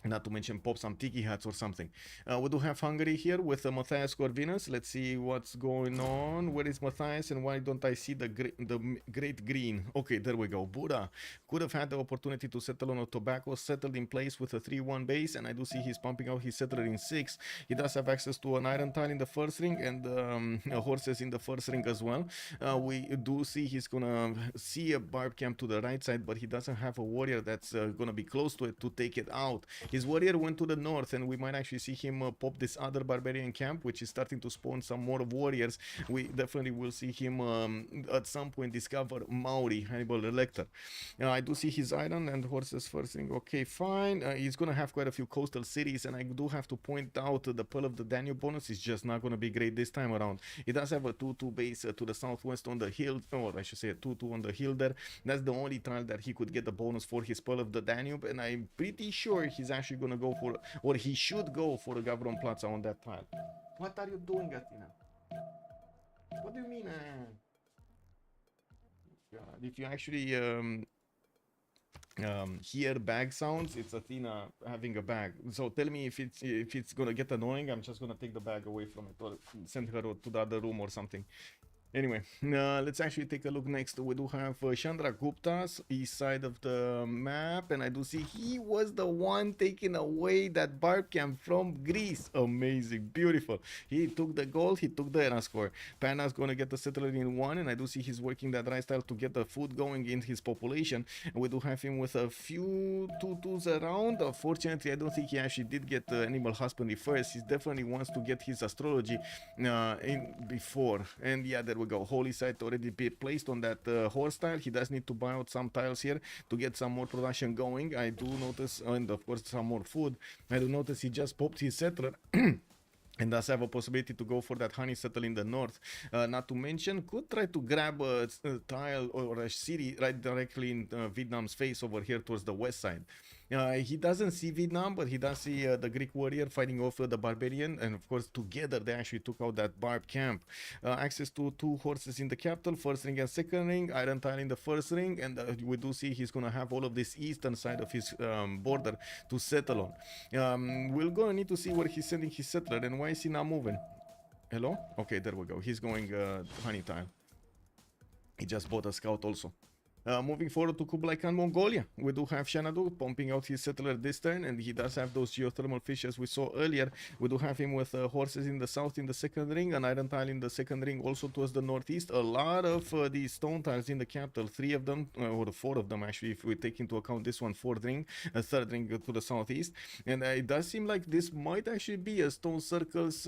[SPEAKER 6] Not to mention pop some tiki hats or something. We do have Hungary here with Matthias Corvinus. Let's see what's going on. Where is Matthias, and why don't I see the great green? Okay, there we go. Buddha could have had the opportunity to settle on a tobacco, settled in place with a 3/1 base, and I do see he's pumping out his settler in 6. He does have access to an iron tile in the first ring and horses in the first ring as well. We do see he's gonna see a barb camp to the right side, but he doesn't have a warrior that's gonna be close to it to take it out. His warrior went to the north, and we might actually see him pop this other barbarian camp, which is starting to spawn some more warriors. We definitely will see him at some point discover Maori, Hannibal Lecter. I do see his iron and horses first ring. Okay, fine. He's going to have quite a few coastal cities, and I do have to point out the Pearl of the Danube bonus is just not going to be great this time around. He does have a 2/2 base to the southwest on the hill, or I should say a 2/2 on the hill there. That's the only tile that he could get the bonus for his Pearl of the Danube, and I'm pretty sure he's actually gonna go for, or he should go for a Gavron Plaza on that tile. What are you doing, Athena? What do you mean? God, if you actually hear bag sounds, it's Athena having a bag. So tell me if it's gonna get annoying. I'm just gonna take the bag away from it or send her to the other room or something. Anyway, let's actually take a look next. We do have Chandra Gupta's east side of the map, and I do see he was the one taking away that barb camp from Greece. Amazing, beautiful. He took the gold, he took the era score. Pana's gonna get the settler in 1, and I do see he's working that right style to get the food going in his population. And we do have him with a few 2/2s around. Fortunately, I don't think he actually did get animal husbandry first. He definitely wants to get his astrology in before. And yeah, there we go. Holy site already be placed on that horse tile. He does need to buy out some tiles here to get some more production going. I do notice, and of course some more food. I do notice he just popped his settler and thus have a possibility to go for that honey settle in the north. Not to mention, could try to grab a tile or a city right directly in Vietnam's face over here towards the west side. He doesn't see Vietnam, but he does see the Greek warrior fighting off the barbarian, and of course together they actually took out that barbed camp. Access to 2 horses in the capital, first ring and second ring, iron tile in the first ring, and we do see he's gonna have all of this eastern side of his border to settle on. We're gonna need to see where he's sending his settler, and why is he not moving? Hello? Okay, there we go. He's going honey tile. He just bought a scout also. Moving forward to Kublai Khan, Mongolia. We do have Xanadu pumping out his settler this turn, and he does have those geothermal fish as we saw earlier. We do have him with horses in the south in the second ring, an iron tile in the second ring also towards the northeast. A lot of these stone tiles in the capital, 3 of them, or 4 of them actually, if we take into account this one, 4th ring, a 3rd ring to the southeast. And it does seem like this might actually be a stone circles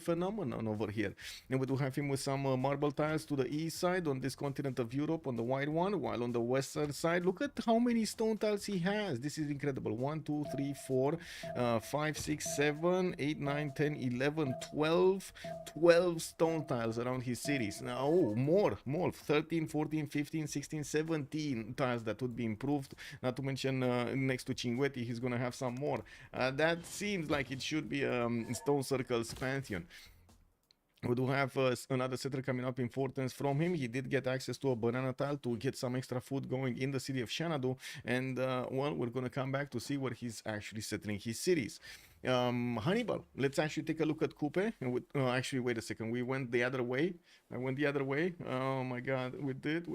[SPEAKER 6] phenomenon over here. And we do have him with some marble tiles to the east side on this continent of Europe on the wide one, while on the western side, look at how many stone tiles he has. This is incredible. 1, 2, 3, 4, 5, 6, 7, 8, 9, 10, 11, 12 stone tiles around his cities. Now, more 13, 14, 15, 16, 17 tiles that would be improved. Not to mention next to Cinguetti, he's gonna have some more. That seems like it should be Stone Circle's pantheon. We do have another settler coming up in 4 turns from him. He did get access to a banana tile to get some extra food going in the city of Xanadu. And, well, we're going to come back to see where he's actually settling his cities. Hannibal, let's actually take a look at Coupe. Actually, wait a second. We went the other way. I went the other way. Oh, my God. We did.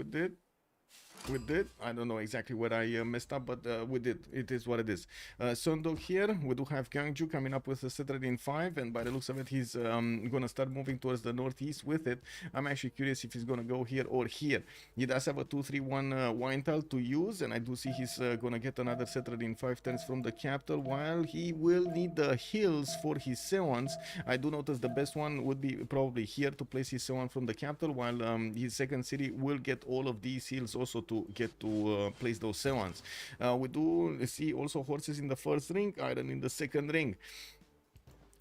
[SPEAKER 6] I don't know exactly where I messed up, but we did. It is what it is. Sundog here, we do have Gyeongju coming up with a settler in 5, and by the looks of it, he's gonna start moving towards the northeast with it. I'm actually curious if he's gonna go here or here. He does have a 2-3-1 wine tile to use, and I do see he's gonna get another settler in 5 turns from the capital, while he will need the hills for his Seons. I do notice the best one would be probably here to place his Seon from the capital, while his second city will get all of these hills also to get to place those Seons. We do see also horses in the first ring, iron in the second ring.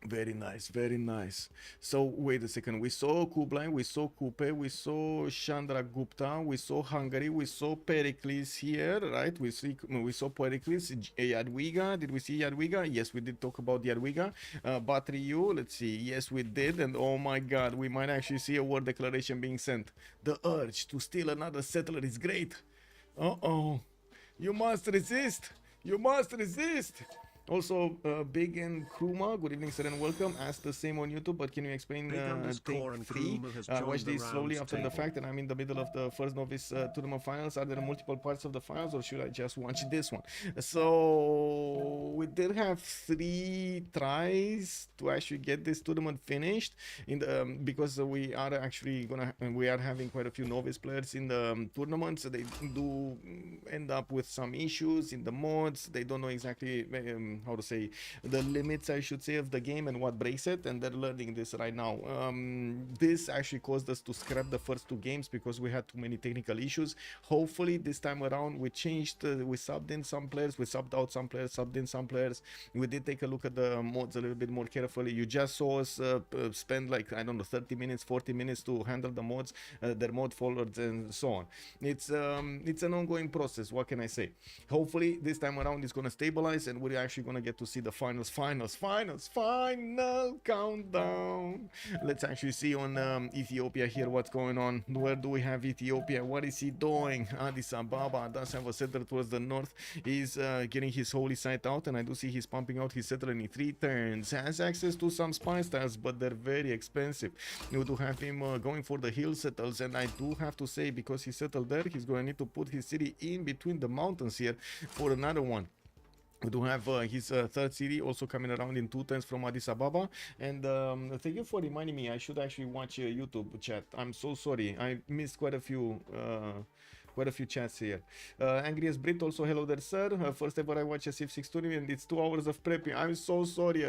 [SPEAKER 6] Very nice, very nice. So wait a second, we saw Kublai, we saw Kupe, we saw Chandragupta, we saw Hungary, we saw Pericles here, right? We saw Pericles, Jadwiga. Did we see Jadwiga? Yes, we did talk about Jadwiga. Batriu, let's see, yes we did, and oh my god, we might actually see a war declaration being sent. The urge to steal another settler is great. You must resist, you must resist. Also, Big and Kruma, good evening, sir, and welcome. Asked the same on YouTube, but can you explain take 3? Watch this slowly after the fact, and I'm in the middle of the first Novice tournament finals. Are there multiple parts of the finals, or should I just watch this one? So, we did have 3 tries to actually get this tournament finished, in the because we are actually having quite a few Novice players in the tournament, so they do end up with some issues in the mods. They don't know exactly how to say the limits, I should say, of the game and what breaks it, and they're learning this right now. This actually caused us to scrap the first 2 games because we had too many technical issues. Hopefully this time around we changed, we subbed in some players, we subbed out some players, subbed in some players. We did take a look at the mods a little bit more carefully. You just saw us spend like, I don't know, 30 minutes, 40 minutes to handle the mods, their mod followers and so on. It's an ongoing process, what can I say? Hopefully this time around it's gonna stabilize, and we're actually gonna get to see the final countdown. Let's actually see on Ethiopia here what's going on. Where do we have Ethiopia? What is he doing? Addis Ababa does have a settler towards the north. He's getting his holy site out, and I do see he's pumping out his settler in 3 turns. Has access to some spy styles, but they're very expensive. You do have him going for the hill settles, and I do have to say, because he settled there, he's going to need to put his city in between the mountains here for another one. We do have his 3rd city also coming around in 2 turns from Addis Ababa. And thank you for reminding me, I should actually watch YouTube chat. I'm so sorry, I missed quite a few quite a few chats here. Angriest Brit also, hello there, sir. First ever I watch a Civ6 tournament. It's 2 hours of prepping. I'm so sorry,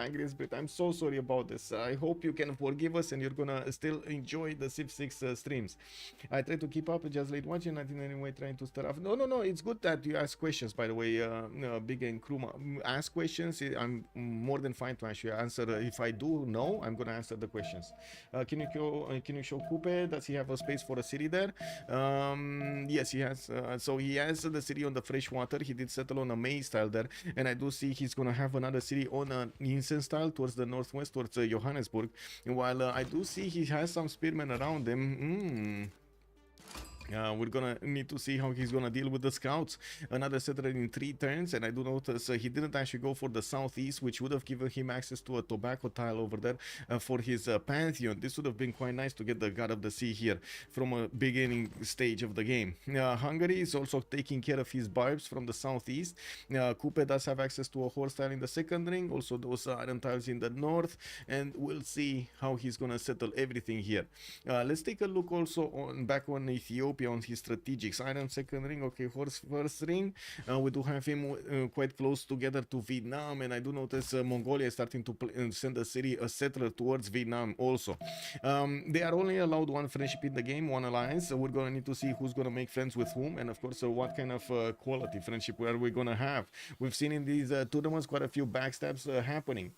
[SPEAKER 6] Angriest Brit. I'm so sorry about this. I hope you can forgive us and you're gonna still enjoy the Civ6 streams. I try to keep up, just late watching, not in any way trying to stir up. No, it's good that you ask questions, by the way. Big and Kruma, ask questions. I'm more than fine to actually answer. If I do know, I'm gonna answer the questions. Can you show Coupe? Does he have a space for a city there? Yes, he has. So he has the city on the freshwater. He did settle on a maze tile there, and I do see he's gonna have another city on an incense tile towards the northwest, towards Johannesburg. While I do see he has some spearmen around him. We're gonna need to see how he's gonna deal with the scouts. Another settler in 3 turns, and I do notice he didn't actually go for the southeast, which would have given him access to a tobacco tile over there for his pantheon. This would have been quite nice to get the God of the Sea here from a beginning stage of the game. Hungary is also taking care of his barbs from the southeast. Coupe does have access to a horse tile in the second ring, also those iron tiles in the north, and we'll see how he's gonna settle everything here. Let's take a look also back on Ethiopia, on his strategics. Iron second ring, okay, horse first ring. We do have him quite close together to Vietnam, and I do notice Mongolia is starting to send a settler towards Vietnam also. They are only allowed 1 friendship in the game, 1 alliance, so we're gonna need to see who's gonna make friends with whom, and of course what kind of quality friendship are we gonna have. We've seen in these tournaments quite a few backstabs happening.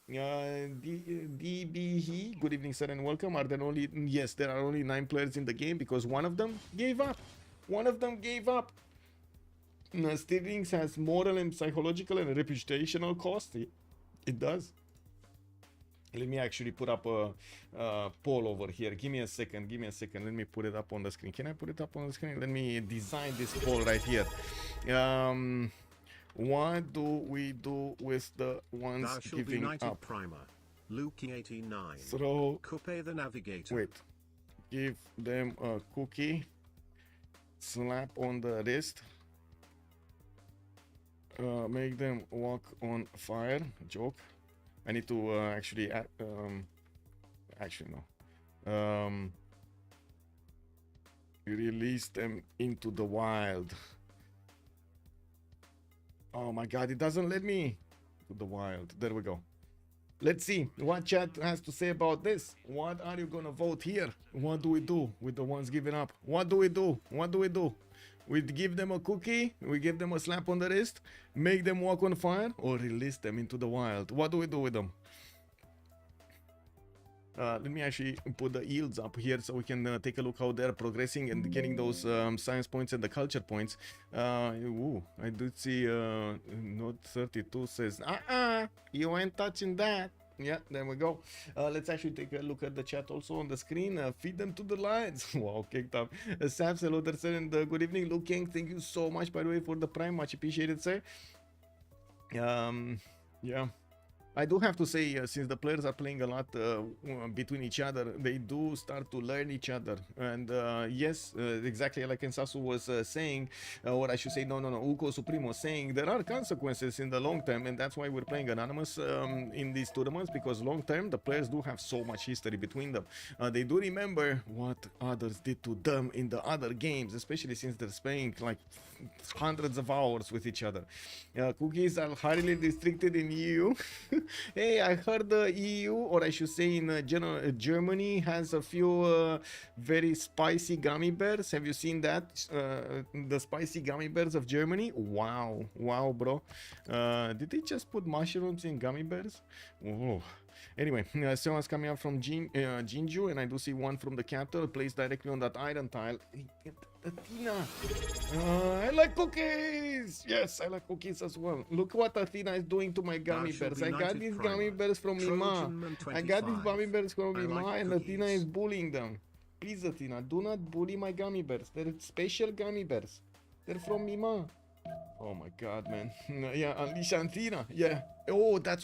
[SPEAKER 6] DBE, good evening sir and welcome. Are there only, yes, there are only 9 players in the game because one of them gave up. Stealings has moral and psychological and reputational cost. It does. Let me actually put up a poll over here. Give me a second. Let me put it up on the screen. Can I put it up on the screen? Let me design this poll right here. What do we do with the ones giving up?
[SPEAKER 15] Primer. Luking 89.
[SPEAKER 6] Throw
[SPEAKER 15] Coupe the Navigator.
[SPEAKER 6] Wait. Give them a cookie. Slap on the wrist. Make them walk on fire. Joke. I need to actually no. Release them into the wild. Oh my god, it doesn't let me to the wild. There we go. Let's see what chat has to say about this. What are you gonna vote here? What do we do with the ones giving up? What do we do? We give them a cookie, we give them a slap on the wrist, make them walk on fire, or release them into the wild? What do we do with them? Let me actually put the yields up here so we can take a look how they're progressing and getting those science points and the culture points. Ooh, I did see Note 32 says, you ain't touching that. Yeah, there we go. Let's actually take a look at the chat also on the screen. Feed them to the lions. Wow, kicked up. Saps, hello there, sir, and good evening. Luke King, thank you so much, by the way, for the prime. Much appreciated, sir. Yeah. I do have to say, since the players are playing a lot between each other, they do start to learn each other. And yes, exactly like Ensasu was saying, or I should say, no, Uko Supremo was saying, there are consequences in the long term, and that's why we're playing anonymous in these tournaments, because long term, the players do have so much history between them. They do remember what others did to them in the other games, especially since they're spending like hundreds of hours with each other. Cookies are highly restricted in EU. Hey, I heard the EU, or I should say in general, Germany has a few very spicy gummy bears. Have you seen that? The spicy gummy bears of Germany? Wow, bro. Did they just put mushrooms in gummy bears? Whoa. Anyway, someone's coming up from Jinju, and I do see one from the capital, placed directly on that iron tile. Athena! I like cookies! Yes, I like cookies as well. Look what Athena is doing to my gummy bears. I got these gummy bears from Mima. And Athena is bullying them. Please, Athena, do not bully my gummy bears. They're special gummy bears. They're from Mima. Oh my god, man. Yeah, unleash Athena. Yeah. Oh, that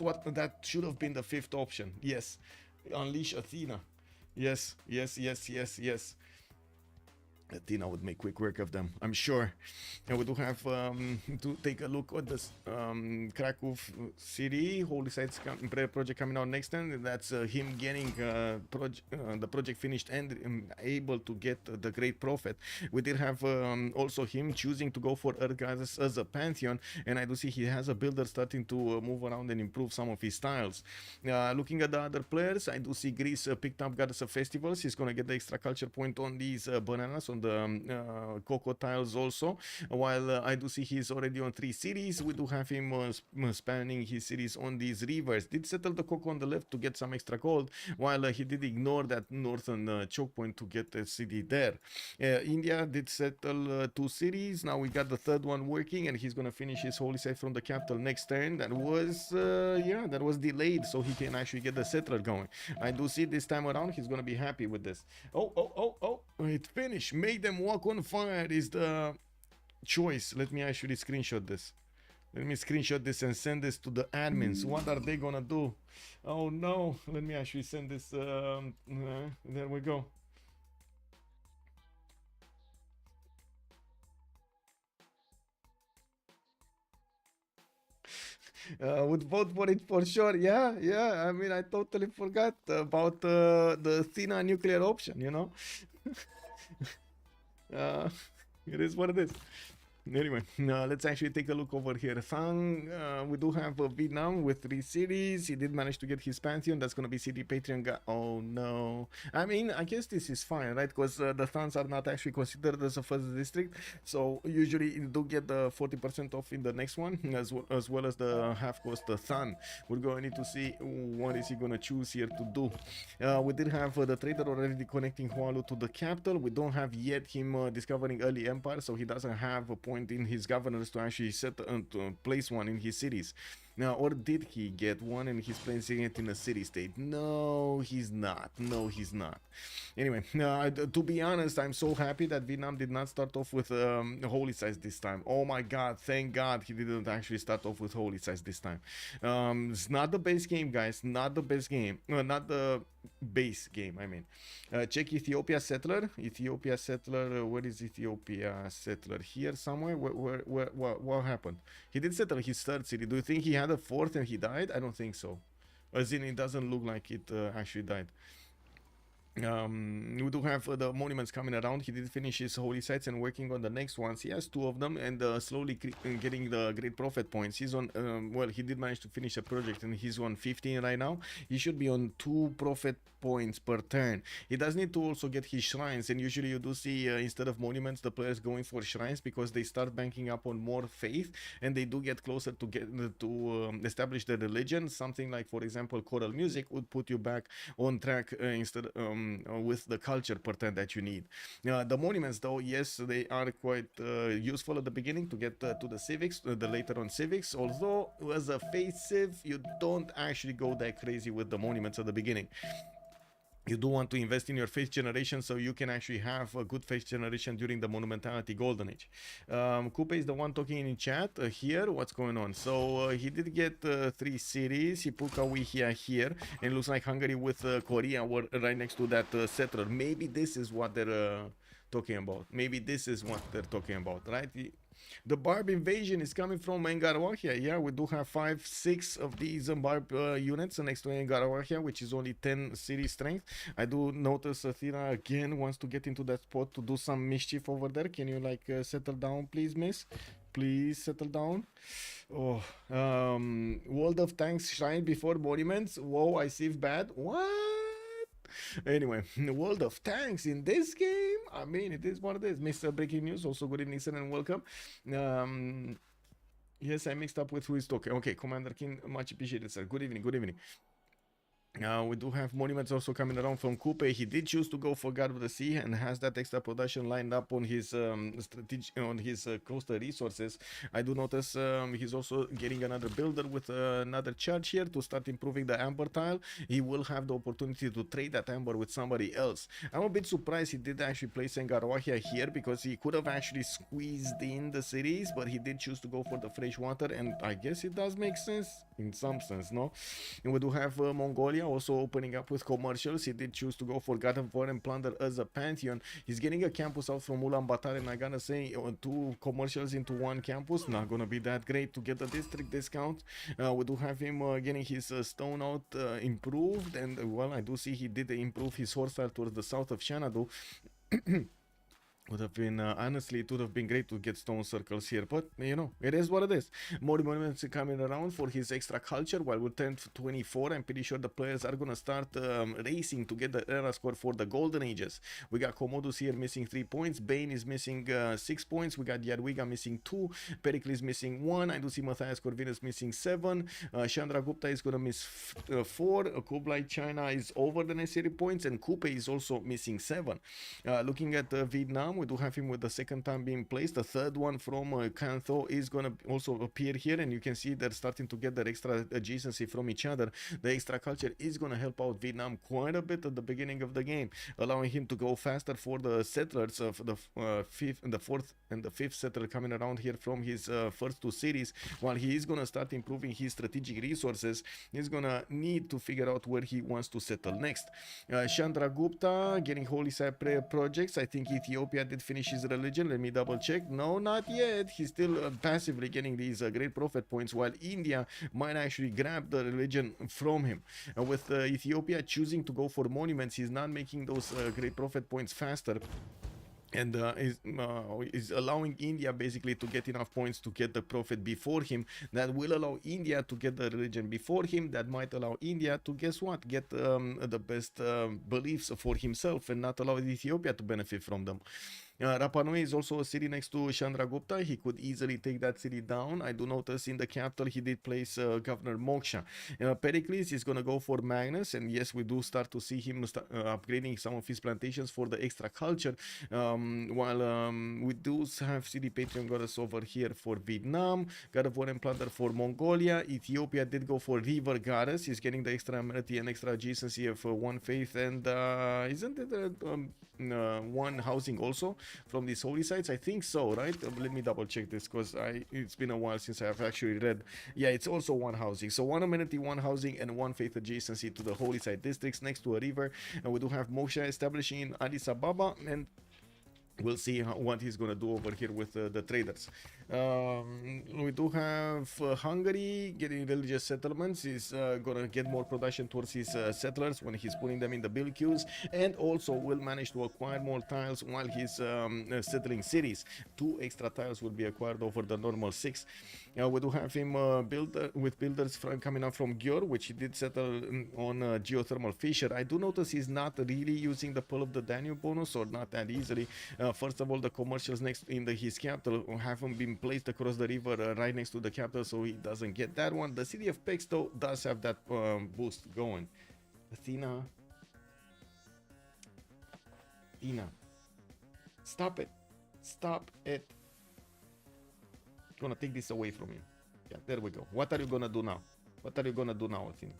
[SPEAKER 6] should have been the 5th option. Yes. Unleash Athena. Yes. Tina would make quick work of them, I'm sure. And we do have to take a look at this Krakow city Holy Sites project coming out next time. That's him getting the project finished and able to get the great profit. We did have also him choosing to go for Earth Goddess as a pantheon, and I do see he has a builder starting to move around and improve some of his styles. Looking at the other players, I do see Greece picked up Goddess of Festivals. He's gonna get the extra culture point on these bananas, on the cocoa tiles also, while I do see he's already on 3 cities. We do have him spanning his cities on these rivers. Did settle the cocoa on the left to get some extra gold, while he did ignore that northern choke point to get a city there. India did settle 2 cities. Now we got the third one working, and he's gonna finish his holy site from the capital next turn. That was that was delayed, so he can actually get the settler going. I do see this time around he's gonna be happy with this. Oh, it finished. Make them walk on fire is the choice. Let me actually screenshot this. Let me screenshot this and send this to the admins. What are they gonna do? Oh no, let me actually send this. There we go. Would vote for it for sure. Yeah. I mean, I totally forgot about the Athena nuclear option, you know. It is what it is. Anyway, let's actually take a look over here. Thang, we do have Vietnam with 3 cities. He did manage to get his pantheon. That's going to be city Patreon. Oh no. I mean, I guess this is fine, right? Because the Thans are not actually considered as a first district. So usually you do get the 40% off in the next one, as well as the half cost Than. We're going to need to see what is he going to choose here to do. We did have the trader already connecting Hualu to the capital. We don't have yet him discovering early empire, so he doesn't have a point in his governors to actually set to place one in his cities. Now, or did he get one and he's placing it in a city state? No, he's not. No, he's not. Anyway, to be honest, I'm so happy that Vietnam did not start off with holy sites this time. Oh my god, thank god he didn't actually start off with holy sites this time. It's not the base game, guys. Not the best game. Not the base game, I mean. Check Ethiopia settler. Ethiopia settler. Where is Ethiopia settler? Here somewhere. What happened? He did settle his 3rd city. Do you think he had a 4th and he died? I don't think so. As in, it doesn't look like it actually died. We do have the monuments coming around. He did finish his holy sites and working on the next ones. He has 2 of them and slowly getting the great profit points. He's on well, he did manage to finish a project and he's on 15 right now. He should be on 2 profit points per turn. He does need to also get his shrines, and usually you do see instead of monuments the players going for shrines because they start banking up on more faith and they do get closer to establish their religion. Something like, for example, choral music would put you back on track instead with the culture per turn that you need. The monuments, though, yes, they are quite useful at the beginning to get to the civics, the later on civics, although as a faith civ you don't actually go that crazy with the monuments at the beginning. You do want to invest in your faith generation so you can actually have a good faith generation during the monumentality golden age. Coupe is the one talking in chat here. What's going on? So he did get 3 cities. He put Kawihia here, and it looks like Hungary with Korea were right next to that settler. Maybe this is what they're talking about. Maybe this is what they're talking about, right? The Barb invasion is coming from Engarawahia. Yeah, we do have 5-6 of these Barb units next to Engarawahia, which is only 10 city strength. I do notice Athena again wants to get into that spot to do some mischief over there. Can you like settle down, please, miss? Please settle down. Oh, World of Tanks shrine before monuments. Whoa, I see bad. What? Anyway, the World of Tanks in this game, I mean, it is what it is. Mr. Breaking News, also good evening, sir, and welcome. Yes, I mixed up with who is talking. Okay, Commander King, much appreciated, sir. Good evening, good evening. We do have monuments also coming around from Coupe. He did choose to go for God of the Sea and has that extra production lined up on his coastal resources. I do notice he's also getting another builder with another church here to start improving the amber tile. He will have the opportunity to trade that amber with somebody else. I'm a bit surprised he did actually place Engarawahia here because he could have actually squeezed in the cities, but he did choose to go for the fresh water, and I guess it does make sense. in some sense, no? And we do have Mongolia also opening up with commercials. He did choose to go for God of War and Plunder as a pantheon. He's getting a campus out from Ulaanbaatar, and I gotta say, 2 commercials into 1 campus, not gonna be that great to get the district discount. We do have him getting his stone out improved, and well, I do see he did improve his horse style towards the south of Xanadu. Would have been, honestly, it would have been great to get stone circles here, but you know, it is what it is. More monuments coming around for his extra culture. While we're 10 to 24, I'm pretty sure the players are gonna start racing to get the era score for the golden ages. We got Commodus here missing 3 points, Bane is missing 6 points, we got Yadwiga missing 2, Pericles missing 1, I do see Matthias Corvinus missing 7, Chandra Gupta is gonna miss 4, Kublai China is over the necessary points, and Kupe is also missing 7. Looking at Vietnam, we do have him with the second time being placed. The third one from Kantho is gonna also appear here, and you can see they're starting to get their extra adjacency from each other. The extra culture is gonna help out Vietnam quite a bit at the beginning of the game, allowing him to go faster for the settlers of the fourth and the fifth settler coming around here from his first 2 cities. While he is gonna start improving his strategic resources, he's gonna need to figure out where he wants to settle next. Chandra Gupta getting holy site projects. I think Ethiopia did finish his religion. Let me double check. No, not yet. He's still passively getting these great prophet points, while India might actually grab the religion from him. With Ethiopia choosing to go for monuments, he's not making those great prophet points faster, and is allowing India basically to get enough points to get the prophet before him. That will allow India to get the religion before him. That might allow India to, guess what, get the best beliefs for himself, and not allow Ethiopia to benefit from them. Rapa Nui is also a city next to Chandragupta. He could easily take that city down. I do notice in the capital he did place Governor Moksha. Pericles is going to go for Magnus, and yes, we do start to see him upgrading some of his plantations for the extra culture, while we do have city Patreon goddess over here for Vietnam, God of War and Plunder for Mongolia. Ethiopia did go for River Goddess. He's getting the extra amenity and extra adjacency of 1 faith, and isn't it 1 housing also from these holy sites? I think so, right? Let me double check this, because it's been a while since I have actually read. Yeah, it's also 1 housing. So 1 amenity, 1 housing, and 1 faith adjacency to the holy site districts next to a river. And we do have Moksha establishing in Addis Ababa, and we'll see what he's going to do over here with the traders. We do have Hungary getting religious settlements. He's going to get more production towards his settlers when he's putting them in the build queues, and also will manage to acquire more tiles while he's settling cities. 2 extra tiles will be acquired over the normal 6. We do have him with builders coming up from Györ, which he did settle on geothermal fissure. I do notice he's not really using the Pearl of the Danube bonus, or not that easily. First of all, the commercials next in his capital haven't been placed across the river right next to the capital, so he doesn't get that one. The city of Pex, though, does have that boost going. Athena, stop it. Gonna take this away from you. Yeah, there we go. What are you gonna do now? Athena?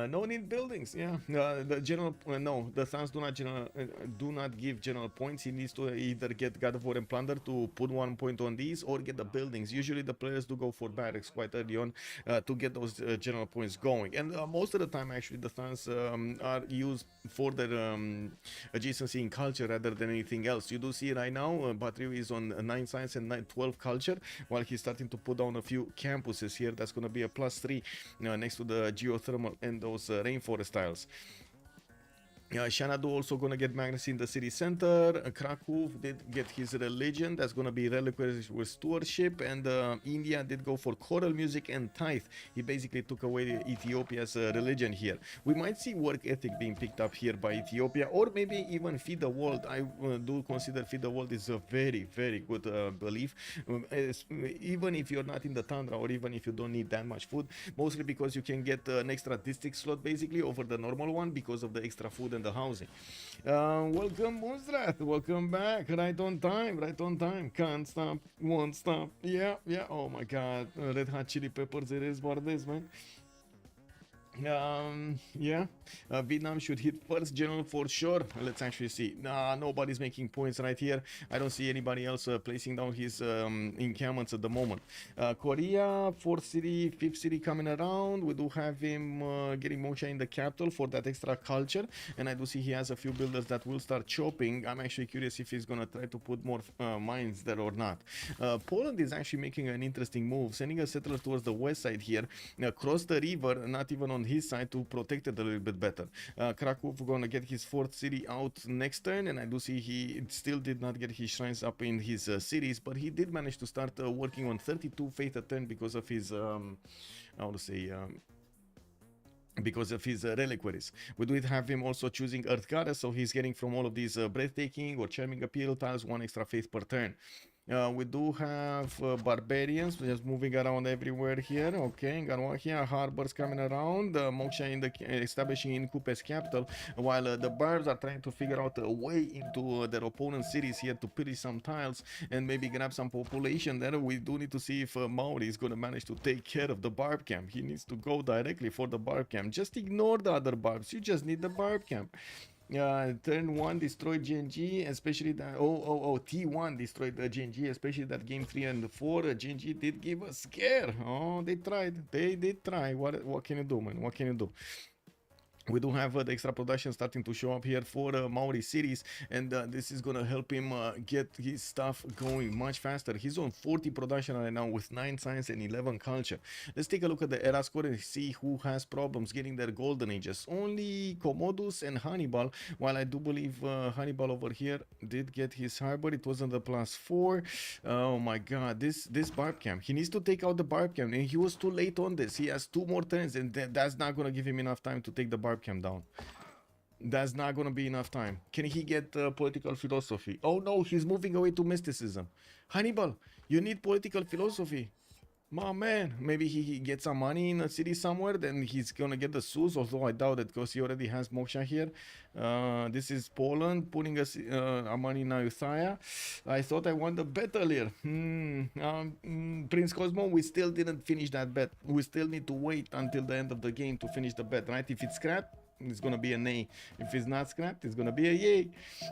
[SPEAKER 6] No need buildings. Yeah, the general no, the Suns do not give general points. He needs to either get God of War and Plunder to put 1 point on these, or get the buildings. Usually the players do go for barracks quite early on to get those general points going, and most of the time actually the Suns are used for their adjacency in culture rather than anything else. You do see right now Batriu is on 9 science and 12 culture, while he's starting to put down a few campuses here. That's going to be a +3 next to the geothermal and those rainforest tiles. Xanadu also gonna get Magnus in the city center. Krakow did get his religion. That's gonna be reliquaries with stewardship. And India did go for choral music and tithe. He basically took away Ethiopia's religion here. We might see work ethic being picked up here by Ethiopia, or maybe even Feed the World. I do consider Feed the World is a very, very good belief. Even if you're not in the tundra, or even if you don't need that much food, mostly because you can get an extra district slot basically over the normal one because of the extra food and the housing. Welcome, Muzrat. Welcome back. Right on time. Can't stop, won't stop. Yeah. Oh my god. Red Hot Chili Peppers, it is what it is, man. Yeah, Vietnam should hit first general for sure. Let's actually see. Nah, nobody's making points right here. I don't see anybody else placing down his encampments at the moment. Korea, 4th city, 5th city coming around. We do have him getting Moksha in the capital for that extra culture, and I do see he has a few builders that will start chopping. I'm actually curious if he's gonna try to put more mines there or not. Poland is actually making an interesting move, sending a settler towards the west side here, across the river, not even on his side, to protect it a little bit better. Krakow gonna get his 4th city out next turn, and I do see he still did not get his shrines up in his cities, but he did manage to start working on 32 faith a turn because of his how to say because of his reliquaries. We do have him also choosing Earth Goddess, so he's getting from all of these breathtaking or charming appeal tiles 1 extra faith per turn. We do have barbarians just moving around everywhere here. Okay, Garwahia harbors coming around. Moksha in the establishing in Kupe's capital, while the barbs are trying to figure out a way into their opponent's cities here to pillage some tiles and maybe grab some population there. We do need to see if Maori is going to manage to take care of the barb camp. He needs to go directly for the barb camp. Just ignore the other barbs. You just need the barb camp. Turn 1 destroyed GNG, especially that T1 destroyed the GNG, especially that game 3 and 4. GNG did give a scare. Oh, they tried. They did try. What can you do, man? What can you do? We do have the extra production starting to show up here for Maori cities, and this is gonna help him get his stuff going much faster. He's on 40 production right now with 9 science and 11 culture. Let's take a look at the era score and see who has problems getting their golden ages. Only Commodus and Hannibal, while I do believe Hannibal over here did get his harbor. It wasn't the +4. Oh my god, this barb camp. He needs to take out the barb camp, and he was too late on this. He has 2 more turns, and that's not gonna give him enough time to take the barb camp down. That's not gonna be enough time. Can he get political philosophy? Oh no, he's moving away to mysticism. Hannibal, you need political philosophy. My man, maybe he gets some money in a city somewhere, then he's gonna get the Sus, although I doubt it because he already has Moksha here. This is Poland putting us money in Euthia. I thought I won the bet earlier. Prince Cosmo, we still didn't finish that bet. We still need to wait until the end of the game to finish the bet, right? If it's scrapped, it's gonna be a nay. If it's not scrapped, it's gonna be a yay.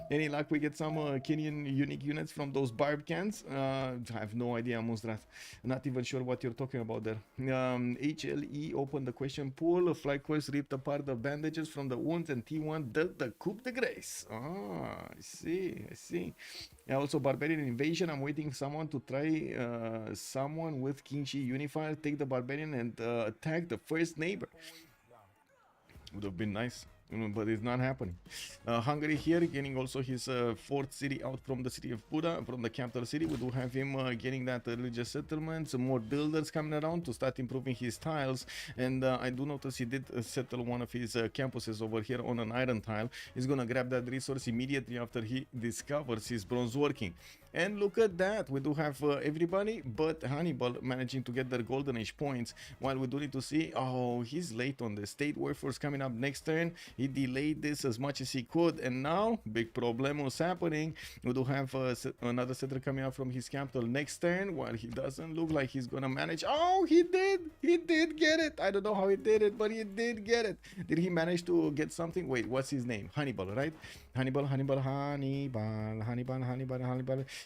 [SPEAKER 6] Any luck we get some Kenyan unique units from those barb cans? I have no idea, Mustrat. Not even sure what you're talking about there. HLE opened the question pool. Fly Quest ripped apart the bandages from the wounds, and T1 dealt the coup de grace. Ah, I see, I see. Also, Barbarian Invasion. I'm waiting for someone to try someone with Kinshi Unifier, take the Barbarian and attack the first neighbor. Would have been nice, but it's not happening. Hungary here getting also his 4th city out from the city of Buda, from the capital city. We do have him getting that religious settlement, some more builders coming around to start improving his tiles, and I do notice he did settle one of his campuses over here on an iron tile. He's gonna grab that resource immediately after he discovers his bronze working. And look at that, we do have everybody but Hannibal managing to get their golden age points, while we do need to see, oh, he's late on the state workforce coming up next turn. He delayed this as much as he could, and now big problem was happening. We do have another settler coming up from his capital next turn, while he doesn't look like he's gonna manage. Oh, he did get it. I don't know how he did it, but he did get it. Did he manage to get something? Wait, what's his name? Hannibal, right? Hannibal.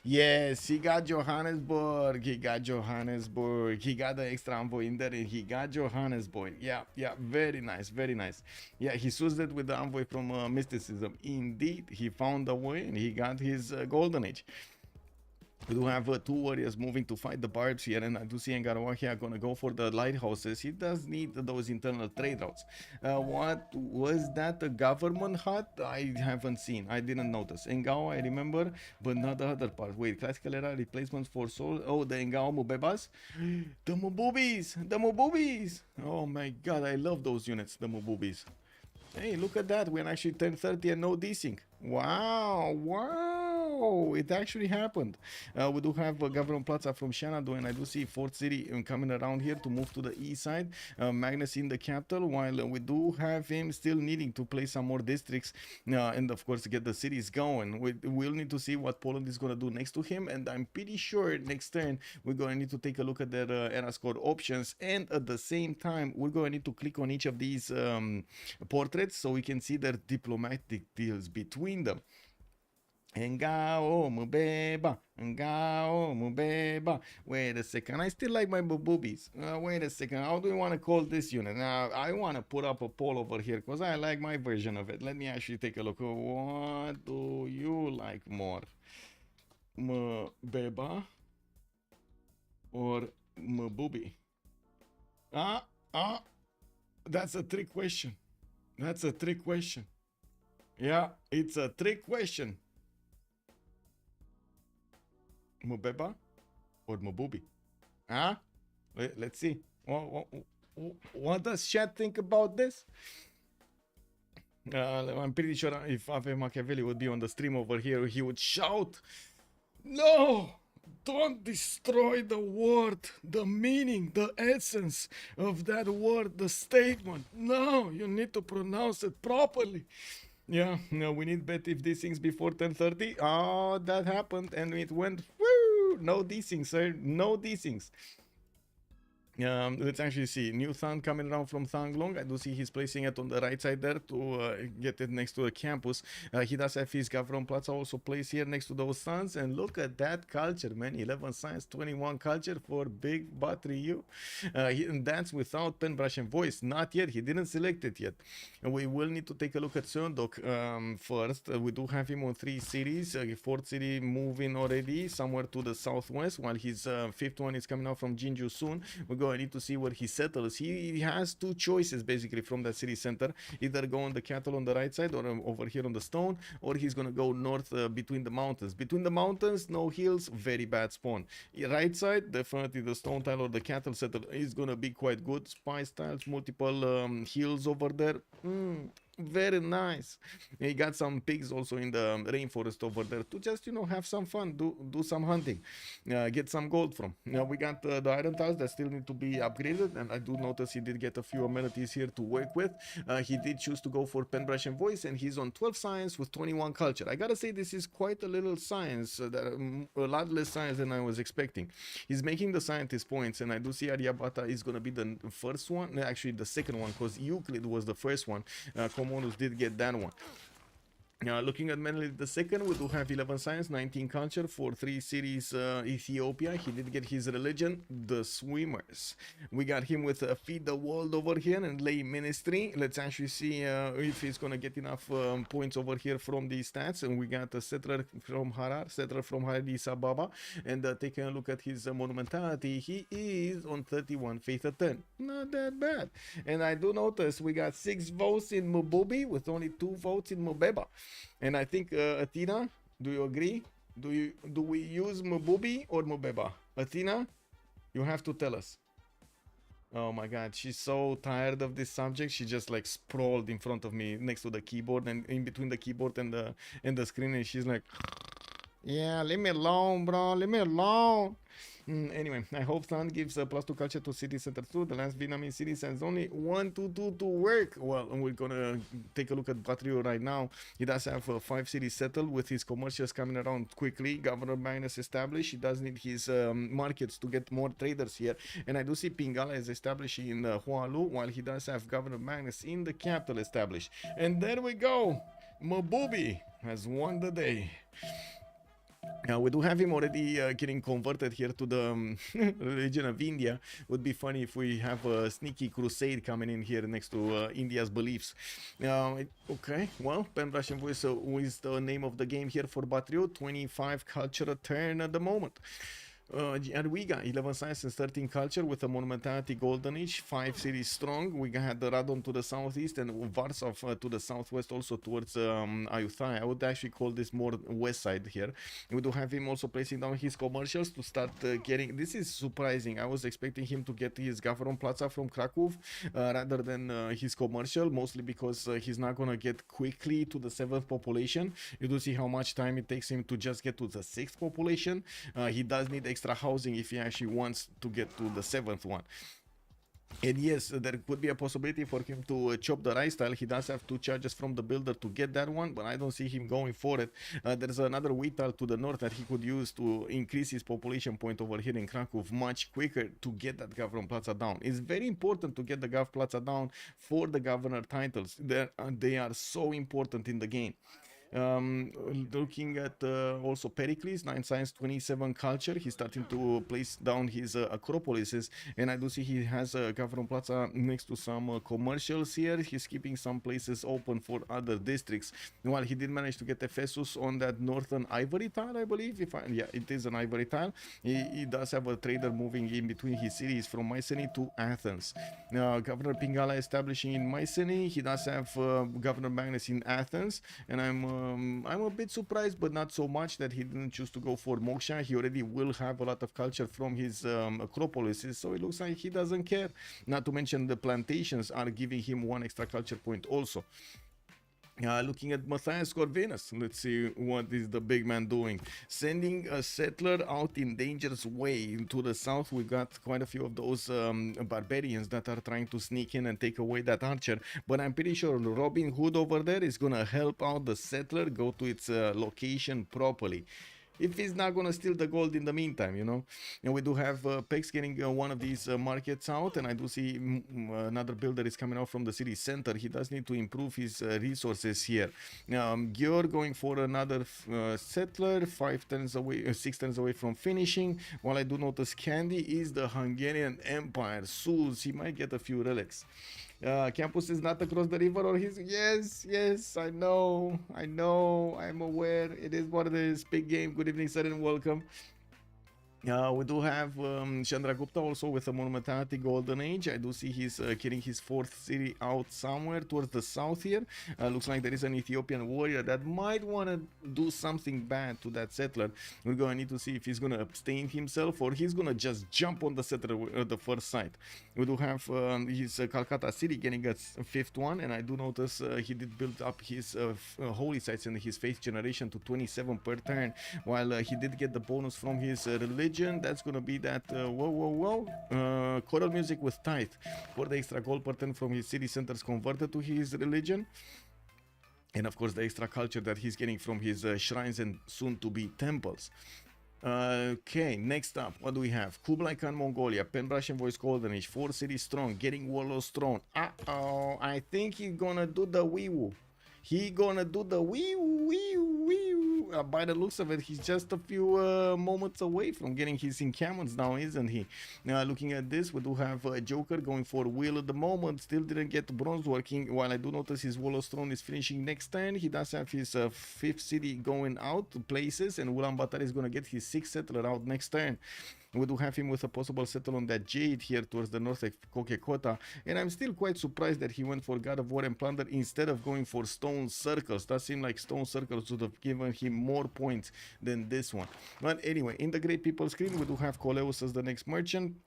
[SPEAKER 6] Yes, he got Johannesburg. He got Johannesburg. He got the extra envoy in there, and he got Johannesburg. Yeah, very nice, very nice. Yeah, he used it with the envoy from mysticism. Indeed, he found a way, and he got his golden age. We do have 2 warriors moving to fight the barbs here, and I do see Ngarawaki are gonna go for the lighthouses. He does need those internal trade routes. What was that, a government hut? I haven't seen, I didn't notice. Ngao I remember, but not the other part. Wait, classical era replacements for soul. Oh, the Ngao Mubebas? The Mububis! Oh my god, I love those units, the Mububis. Hey, look at that, we're actually 1030 and no desync. Wow, wow, it actually happened. We do have Government Plaza from Shanado, and I do see Fort City coming around here to move to the east side. Magnus in the capital, while we do have him still needing to play some more districts and of course get the cities going. We'll need to see what Poland is going to do next to him, and I'm pretty sure next turn we're going to need to take a look at their era score options, and at the same time we're going to need to click on each of these portraits so we can see their diplomatic deals between them. Ngao mubeba, ngao mubeba. Wait a second, I still like my boobies. Wait a second, how do we want to call this unit? Now, I want to put up a poll over here because I like my version of it. Let me actually take a look. What do you like more? Mbeba or mbooby? That's a trick question. That's a trick question. Yeah, it's a trick question. Mbeba or mbooby? Huh? Let's see. What does chat think about this? I'm pretty sure if Ave Machiavelli would be on the stream over here, he would shout, "No! Don't destroy the word, the meaning, the essence of that word, the statement. No, you need to pronounce it properly." Yeah, no, we need bet if desyncs before 10:30. Oh, that happened and it went, woo! No desyncs, sir, no desyncs. Let's actually see. New Thang coming around from Thanglong. I do see he's placing it on the right side there to get it next to the campus. He does have his Gavron Plaza also placed here next to those suns. And look at that culture, man. 11 science, 21 culture for Big Battery U. And that's without pen, brush, and voice. Not yet. He didn't select it yet. We will need to take a look at Söndok first. We do have him on 3 cities. Fourth city moving already somewhere to the southwest, while his fifth one is coming out from Jinju soon. We're I need to see where he settles. He has 2 choices basically from that city center. Either go on the cattle on the right side or over here on the stone, or he's gonna go north between the mountains. Between the mountains, no hills, very bad spawn. Right side, definitely the stone tile or the cattle settle is gonna be quite good. Spice tiles, multiple hills over there. Very nice. He got some pigs also in the rainforest over there to just, you know, have some fun, do some hunting, get some gold from. Now we got the iron tiles that still need to be upgraded, and I do notice he did get a few amenities here to work with. He did choose to go for pen, brush, and voice, and he's on 12 science with 21 culture. I gotta say, this is quite a little science, a lot less science than I was expecting. He's making the scientist points, and I do see Aryabhata is gonna be the first one, actually the second one, because Euclid was the first one. Commodus did get that one. Looking at Menelik the second, we do have 11 science, 19 culture for 3 cities Ethiopia. He did get his religion, the swimmers. We got him with feed the world over here and lay ministry. Let's actually see if he's gonna get enough points over here from these stats. And we got a settler from Harar, settler from Addis Ababa, and taking a look at his monumentality, he is on 31 faith at 10. Not that bad. And I do notice we got 6 votes in Mububi with only 2 votes in Mubeba. And I think Athena, do you agree? Do we use Mububi or Mubeba? Athena, you have to tell us. Oh my god, she's so tired of this subject. She just like sprawled in front of me next to the keyboard and in between the keyboard and the screen, and she's like, yeah, leave me alone, bro, leave me alone. Anyway, I hope Sun gives a +2 culture to city center 2. The last Vietnamese city sends only 1 to 2 to work. Well, we're gonna take a look at Batrio right now. He does have 5 cities settled with his commercials coming around quickly. Governor Magnus established. He does need his markets to get more traders here. And I do see Pingala is establishing in Hualu, while he does have Governor Magnus in the capital established. And there we go. Mabubi has won the day. Now we do have him already getting converted here to the religion of India. Would be funny if we have a sneaky crusade coming in here next to India's beliefs. Okay, well, Pen Brush and Voice is the name of the game here for Batrio. 25 culture a turn at the moment. Jadwiga, 11 science and 13 culture with a monumentality golden age, 5 cities strong. We had the Radon to the southeast and Varsov to the southwest, also towards Ayutthaya. I would actually call this more west side here. We do have him also placing down his commercials to start getting. This is surprising. I was expecting him to get his Gavron Plaza from Krakow rather than his commercial, mostly because he's not gonna get quickly to the 7th population. You do see how much time it takes him to just get to the 6th population. He does need extra housing if he actually wants to get to the 7th one. And yes, there could be a possibility for him to chop the rice tile. He does have 2 charges from the builder to get that one, but I don't see him going for it. There's another wheat tile to the north that he could use to increase his population point over here in Krakow much quicker to get that Gavron Plaza down. It's very important to get the Gav Plaza down for the governor titles. They are so important in the game. Looking at also Pericles, 9 science, 27 culture. He's starting to place down his acropolises, and I do see he has a Gavron Plaza next to some commercials here. He's keeping some places open for other districts. While he did manage to get Ephesus on that northern ivory tile, I believe. Yeah, it is an ivory tile. He does have a trader moving in between his cities from Mycenae to Athens. Governor Pingala establishing in Mycenae. He does have Governor Magnus in Athens, and I'm a bit surprised, but not so much, that he didn't choose to go for Moksha. He already will have a lot of culture from his acropolises, so it looks like he doesn't care. Not to mention the plantations are giving him 1 extra culture point also. Looking at Matthias Corvinus, let's see what is the big man doing. Sending a settler out in dangerous way to the south. We got quite a few of those barbarians that are trying to sneak in and take away that archer, but I'm pretty sure Robin Hood over there is gonna help out the settler go to its location properly, if he's not gonna steal the gold in the meantime, you know. And we do have Pex getting one of these markets out, and I do see another builder is coming out from the city center. He does need to improve his resources here. Gior going for another settler, 5 turns away, 6 turns away from finishing. While I do notice Candy is the Hungarian Empire. Sus, he might get a few relics. Campus is not across the river, or he's... Yes, I know, I'm aware. It is what it is. Big game. Good evening, sir, and welcome. We do have Chandragupta also with a monumentality golden age. I do see he's getting his 4th city out somewhere towards the south here. Looks like there is an Ethiopian warrior that might want to do something bad to that settler. We're going to need to see if he's going to abstain himself or he's going to just jump on the settler at the first sight. We do have his Calcutta city getting a 5th one, and I do notice he did build up his holy sites and his faith generation to 27 per turn, while he did get the bonus from his religion. That's gonna be that choral music with tithe for the extra gold per turn from his city centers converted to his religion, and of course the extra culture that he's getting from his shrines and soon to be temples. Okay, next up, what do we have? Kublai Khan, Mongolia, Pen Russian Voice Golden Age, 4 cities strong, getting Warlord's Throne. I think he's gonna do the wee-woo. By the looks of it, he's just a few moments away from getting his encampments down, isn't he? Now, looking at this, we do have Joker going for Wheel at the moment. Still didn't get bronze working, while I do notice his Warlord's Throne is finishing next turn. He does have his 5th city going out to places, and Ulaanbaatar is going to get his 6th settler out next turn. We do have him with a possible settle on that Jade here towards the north of Kokekota, and I'm still quite surprised that he went for God of War and Plunder instead of going for Stone Circles. That seemed like Stone Circles would have given him more points than this one. But anyway, in the Great People screen, we do have Coleus as the next merchant.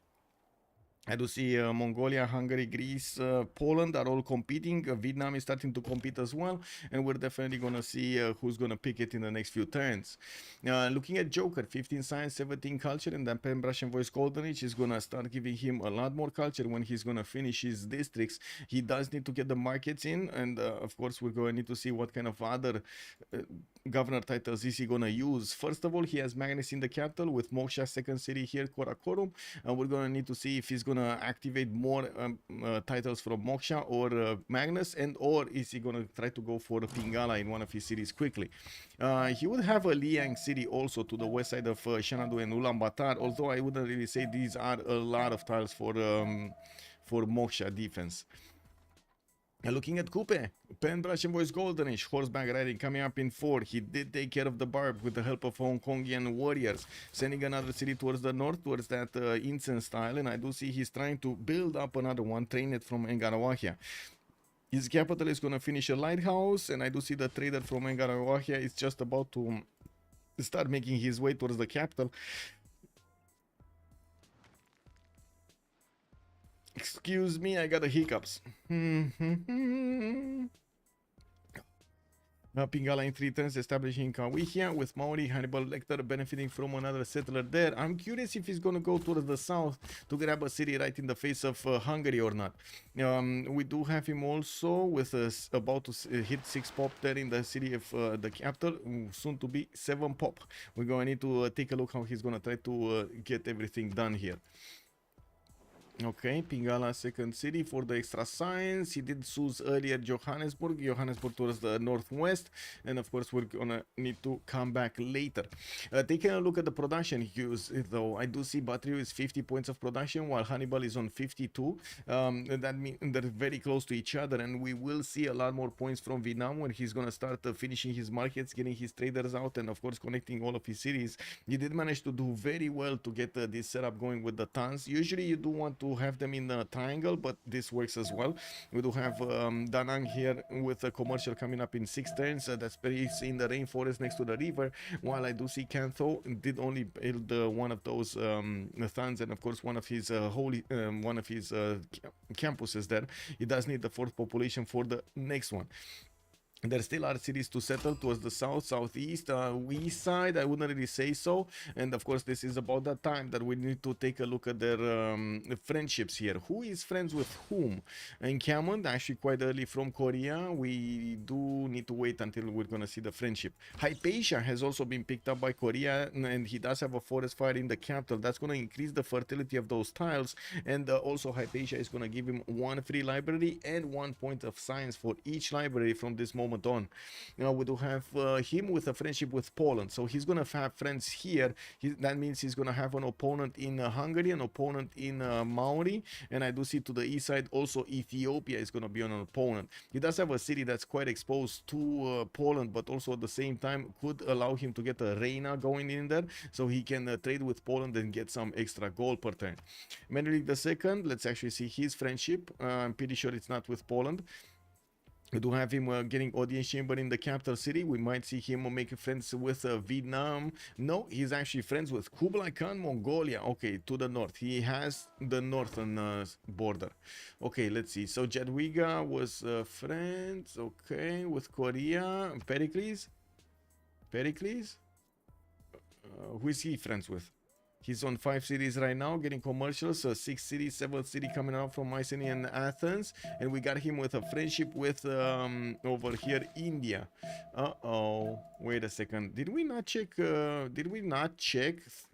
[SPEAKER 6] I do see Mongolia, Hungary, Greece, Poland are all competing. Vietnam is starting to compete as well, and we're definitely going to see who's going to pick it in the next few turns. Looking at Joker, 15 science, 17 culture, and then Pen Russian Voice Golden Age is going to start giving him a lot more culture when he's going to finish his districts. He does need to get the markets in, and of course we're going to need to see what kind of other governor titles is he going to use. First of all, he has Magnus in the capital with Moksha 2nd city here, Karakorum, and we're going to need to see if he's going to activate more titles from Moksha or Magnus, and or is he going to try to go for Pingala in one of his cities quickly. He would have a Liang city also to the west side of Xanadu and Ulaanbaatar, although I wouldn't really say these are a lot of tiles for Moksha defense. Looking at Coupe, Pen Brush and Voice Goldenish, horseback riding coming up in 4. He did take care of the barb with the help of Hong Kongian warriors, sending another city towards the north, towards that incense style, and I do see he's trying to build up another one, train it from Engarawahia. His capital is going to finish a lighthouse, and I do see the trader from Engarawahia is just about to start making his way towards the capital. Excuse me, I got the hiccups. Pingala in 3 turns, establishing Kawihia with Maori, Hannibal Lecter benefiting from another settler there. I'm curious if he's going to go towards the south to grab a city right in the face of Hungary or not. We do have him also with about to hit 6 pop there in the city of the capital, soon to be 7 pop. We're going to need to take a look how he's going to try to get everything done here. Okay, Pingala second city for the extra science. He did choose earlier Johannesburg towards the northwest, and of course we're gonna need to come back later. Taking a look at the production hues, though, I do see Batrio is 50 points of production while Hannibal is on 52. That means they're very close to each other, and we will see a lot more points from Vietnam when he's gonna start finishing his markets, getting his traders out, and of course connecting all of his cities. He did manage to do very well to get this setup going with the tons. Usually you do want to have them in a triangle, but this works as well. We do have Da Nang here with a commercial coming up in 6 turns. That's Paris in the rainforest next to the river, while I do see Cantho did only build one of those tons, and of course one of his campuses there. He does need the 4th population for the next one. There still are cities to settle towards the south, southeast, east side. I wouldn't really say so. And of course, this is about that time that we need to take a look at their friendships here. Who is friends with whom? In Cameron, actually quite early from Korea. We do need to wait until we're going to see the friendship. Hypatia has also been picked up by Korea, and he does have a forest fire in the capital. That's going to increase the fertility of those tiles. And also Hypatia is going to give him 1 free library and 1 point of science for each library from this moment on. Now we do have him with a friendship with Poland, so he's gonna have friends here. That means he's gonna have an opponent in Hungary, an opponent in Maori, and I do see to the east side also Ethiopia is gonna be an opponent. He does have a city that's quite exposed to Poland, but also at the same time could allow him to get a Reina going in there, so he can trade with Poland and get some extra gold per turn. Menelik II, let's actually see his friendship. I'm pretty sure it's not with Poland. We do have him getting audience chamber in the capital city. We might see him making friends with Vietnam. No, he's actually friends with Kublai Khan, Mongolia. Okay, to the north. He has the northern border. Okay, let's see. So Jadwiga was friends, okay, with Korea. Pericles? Who is he friends with? He's on 5 cities right now, getting commercials. So 6 cities, 7th city coming out from Mycenae and Athens. And we got him with a friendship with, over here, India. Uh-oh. Wait a second. Did we not check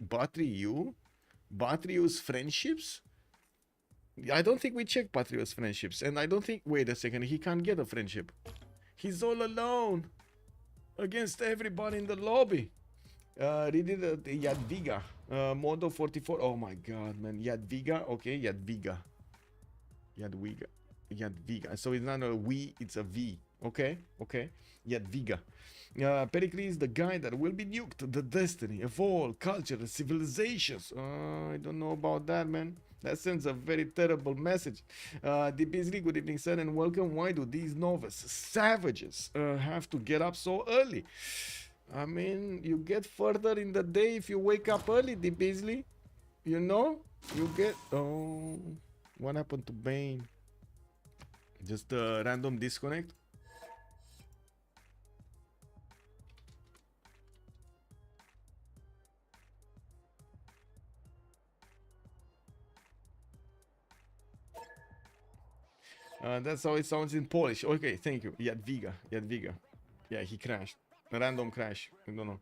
[SPEAKER 6] Batriu? Batriu's friendships? I don't think we checked Batriu's friendships. And I don't think... Wait a second. He can't get a friendship. He's all alone. Against everybody in the lobby. Redid Jadwiga. Modo 44. Oh my god, man. Jadwiga. Okay, Jadwiga. So it's not a we, it's a V. Okay. Jadwiga. Pericles, the guy that will be nuked. The destiny of all cultures, civilizations. I don't know about that, man. That sends a very terrible message. Beasley, good evening, sir, and welcome. Why do these novice savages have to get up so early? I mean, you get further in the day if you wake up early, Beasley. You know? You get... Oh, what happened to Bane? Just a random disconnect? That's how it sounds in Polish. Okay, thank you. Jadwiga. Yeah, he crashed. A random crash. I don't know.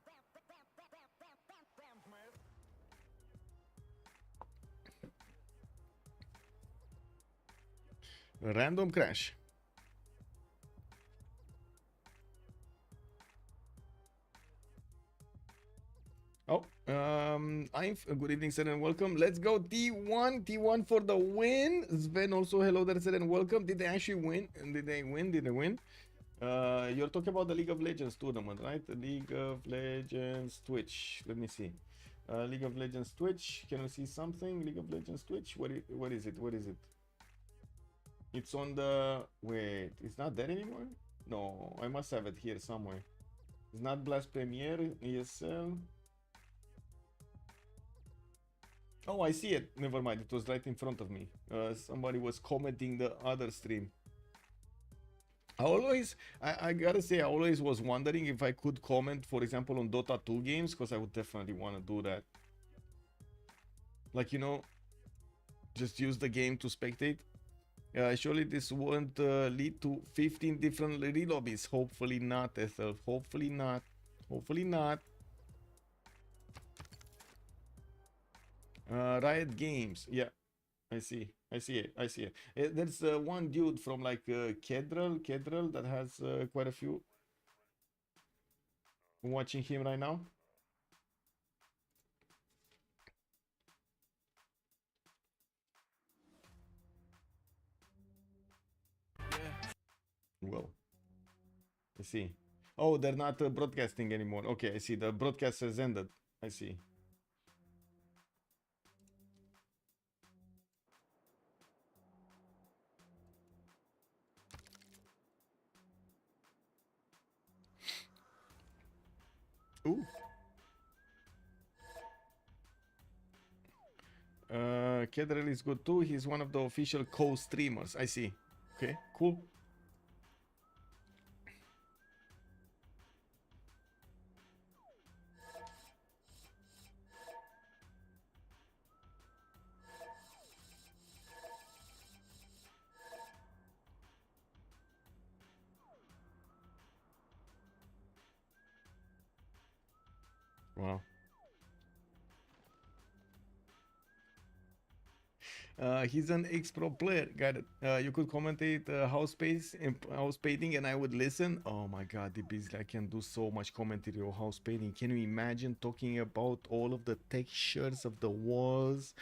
[SPEAKER 6] A random crash. Oh, live. Good evening, sir, and welcome. Let's go, T1. T1 for the win. Sven also, hello there, sir, and welcome. Did they actually win? Did they win? Did they win? You're talking about the League of Legends tournament, right? The League of Legends Twitch. Let me see. League of Legends Twitch. Can we see something? League of Legends Twitch. What is it? What is it? It's on the... Wait, it's not there anymore? No, I must have it here somewhere. It's not Blast Premiere, ESL. Oh, I see it. Never mind. It was right in front of me. Somebody was commenting the other stream. I gotta say, I always was wondering if I could comment, for example, on Dota 2 games, because I would definitely want to do that. Like, you know, just use the game to spectate. Surely this won't lead to 15 different re-lobbies. Hopefully not, Ethel. Hopefully not. Hopefully not. Riot Games. Yeah, I see it. There's one dude from like Kedrel that has quite a few. I'm watching him right now. Well, I see. Oh, they're not broadcasting anymore. Okay, I see. The broadcast has ended. I see. Ooh. Kedrel is good too. He's one of the official co-streamers. I see. Okay, cool. Wow. He's an ex-pro player. Got it. You could commentate house painting and I would listen. Oh my god, DBs, I can do so much commentary on house painting. Can you imagine talking about all of the textures of the walls,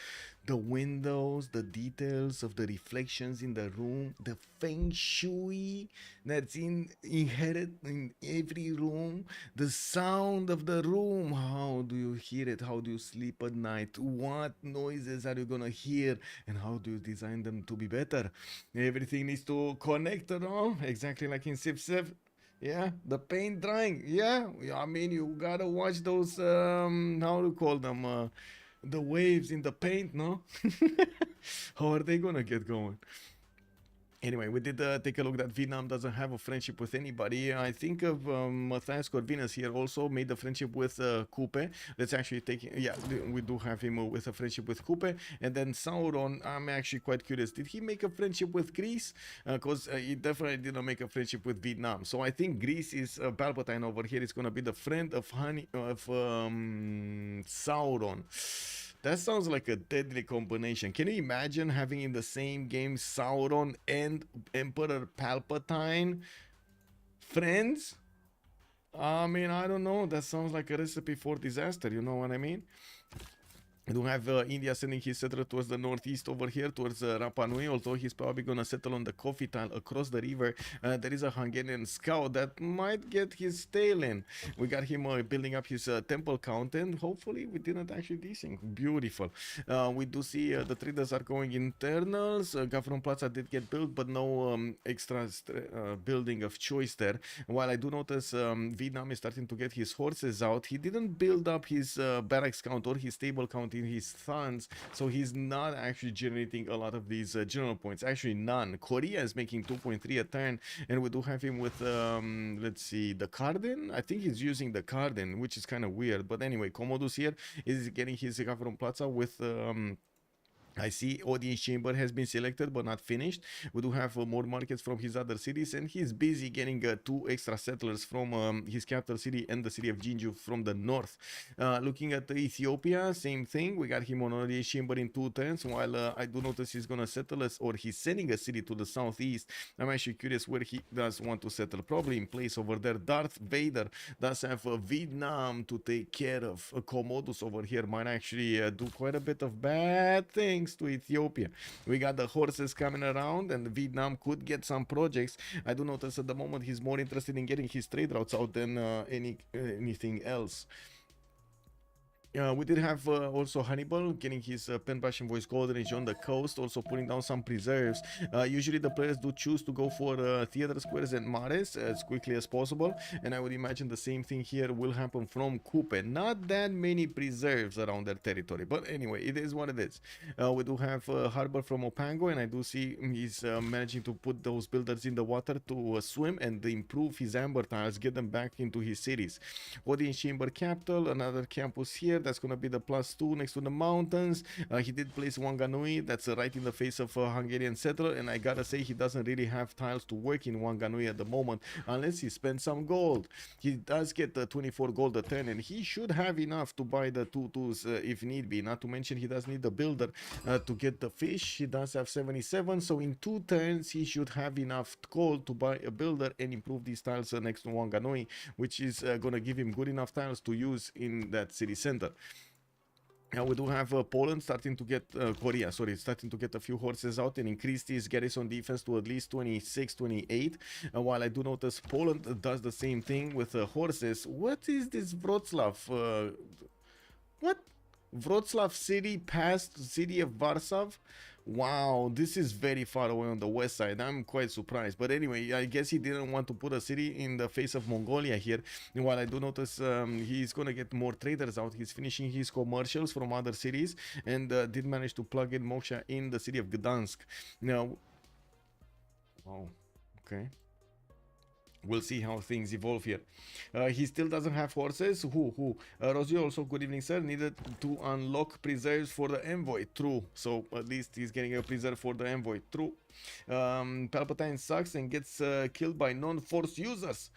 [SPEAKER 6] the windows, the details of the reflections in the room, the feng shui that's inherent in every room, the sound of the room, how do you hear it, how do you sleep at night, what noises are you gonna hear, and how do you design them to be better? Everything needs to connect, exactly like in Civ6. Yeah, the paint drying. Yeah, I mean, you gotta watch those, how to call them, the waves in the paint, no? How are they gonna get going? Anyway, we did take a look that Vietnam doesn't have a friendship with anybody. I think of Matthias Corvinus here also made a friendship with Coupe. Let's actually take it. Yeah, we do have him with a friendship with Coupe. And then Sauron, I'm actually quite curious. Did he make a friendship with Greece? Because he definitely didn't make a friendship with Vietnam. So I think Greece is Palpatine over here is going to be the friend of Sauron. That sounds like a deadly combination. Can you imagine having in the same game Sauron and Emperor Palpatine friends? I mean, I don't know. That sounds like a recipe for disaster. You know what I mean? We do have India sending his settler towards the northeast over here, towards Rapa Nui, although he's probably going to settle on the coffee tile across the river. There is a Hungarian scout that might get his tail in. We got him building up his temple count, and hopefully we didn't actually desync. Beautiful. We do see the traders are going internals. Gavron Plaza did get built, but no extra building of choice there. While I do notice Vietnam is starting to get his horses out, he didn't build up his barracks count or his stable count in his sons, so he's not actually generating a lot of these general points. Actually, none. Korea is making 2.3 a turn, and we do have him with let's see, the Cardin. I think he's using the Cardin, which is kind of weird, but anyway, Commodus here is getting his Gavron Plaza with I see audience chamber has been selected but not finished. We do have more markets from his other cities, and he's busy getting 2 extra settlers from his capital city and the city of Jinju from the north. Looking at Ethiopia, same thing. We got him on audience chamber in 2 turns, while I do notice he's gonna settle us, or he's sending a city to the southeast. I'm actually curious where he does want to settle. Probably in place over there. Darth Vader does have Vietnam to take care of. Commodus over here might actually do quite a bit of bad things to Ethiopia. We got the horses coming around, and Vietnam could get some projects. I do notice at the moment he's more interested in getting his trade routes out than anything else. We did have also Hannibal getting his pen brush and voice golden age on the coast, also putting down some preserves. Usually the players do choose to go for theater squares and mares as quickly as possible, and I would imagine the same thing here will happen from Kupe. Not that many preserves around their territory, but anyway, it is what it is. We do have Harbor from Opango, and I do see he's managing to put those builders in the water to swim and improve his amber tiles, get them back into his cities. Audience Chamber Capital, another campus here. That's going to be the +2 next to the mountains. He did place Wanganui. That's right in the face of a Hungarian settler, and I gotta say he doesn't really have tiles to work in Wanganui at the moment unless he spends some gold. He does get 24 gold a turn, and he should have enough to buy the tutus if need be. Not to mention he does need the builder to get the fish. He does have 77, so in 2 turns he should have enough gold to buy a builder and improve these tiles next to Wanganui, which is going to give him good enough tiles to use in that city center. Now we do have Poland starting to get, Korea, sorry, starting to get a few horses out and increase his garrison defense to at least 26, 28. While I do notice Poland does the same thing with horses. What is this Wroclaw? What? Wroclaw city past the city of Warsaw? Wow, this is very far away on the west side. I'm quite surprised. But anyway, I guess he didn't want to put a city in the face of Mongolia here. And while I do notice he's going to get more traders out, he's finishing his commercials from other cities, and did manage to plug in Moksha in the city of Gdansk. Now, wow, okay. We'll see how things evolve here. He still doesn't have horses. Rosio also, good evening, sir. Needed to unlock preserves for the envoy. True. So at least he's getting a preserve for the envoy. True. Palpatine sucks and gets killed by non-force users.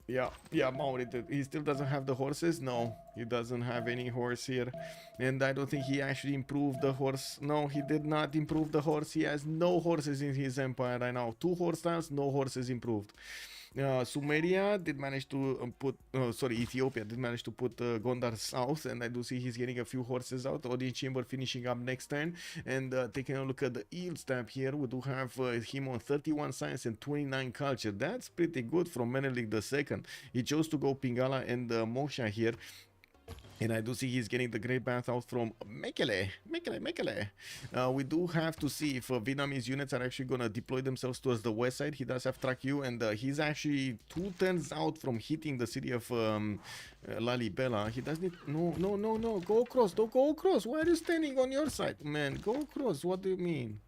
[SPEAKER 6] Yeah, Mauri, he still doesn't have the horses. No, he doesn't have any horse here, and I don't think he actually improved the horse. No, he did not improve the horse. He has no horses in his empire right now. 2 horse tiles, no horses improved. Sumeria did manage to Ethiopia did manage to put Gondar south, and I do see he's getting a few horses out. Audience Chamber finishing up next turn, and taking a look at the yield stamp here, we do have him on 31 science and 29 culture. That's pretty good from Menelik II. He chose to go Pingala and Moksha here. And I do see he's getting the Great Bath out from Mekele. We do have to see if Vietnamese units are actually going to deploy themselves towards the west side. He does have Track U, and he's actually 2 turns out from hitting the city of Lalibela. He does need... No. Go across. Don't go across. Why are you standing on your side? Man, go across. What do you mean?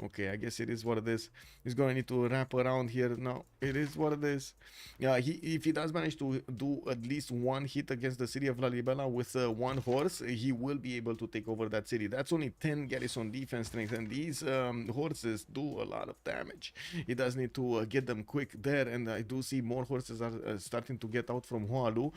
[SPEAKER 6] Okay, I guess it is what it is. He's going to need to wrap around here. No, it is what it is. Yeah, if he does manage to do at least 1 hit against the city of Lalibela with 1 horse, he will be able to take over that city. That's only 10 garrison defense strength, and these horses do a lot of damage. He does need to get them quick there, and I do see more horses are starting to get out from Hualu.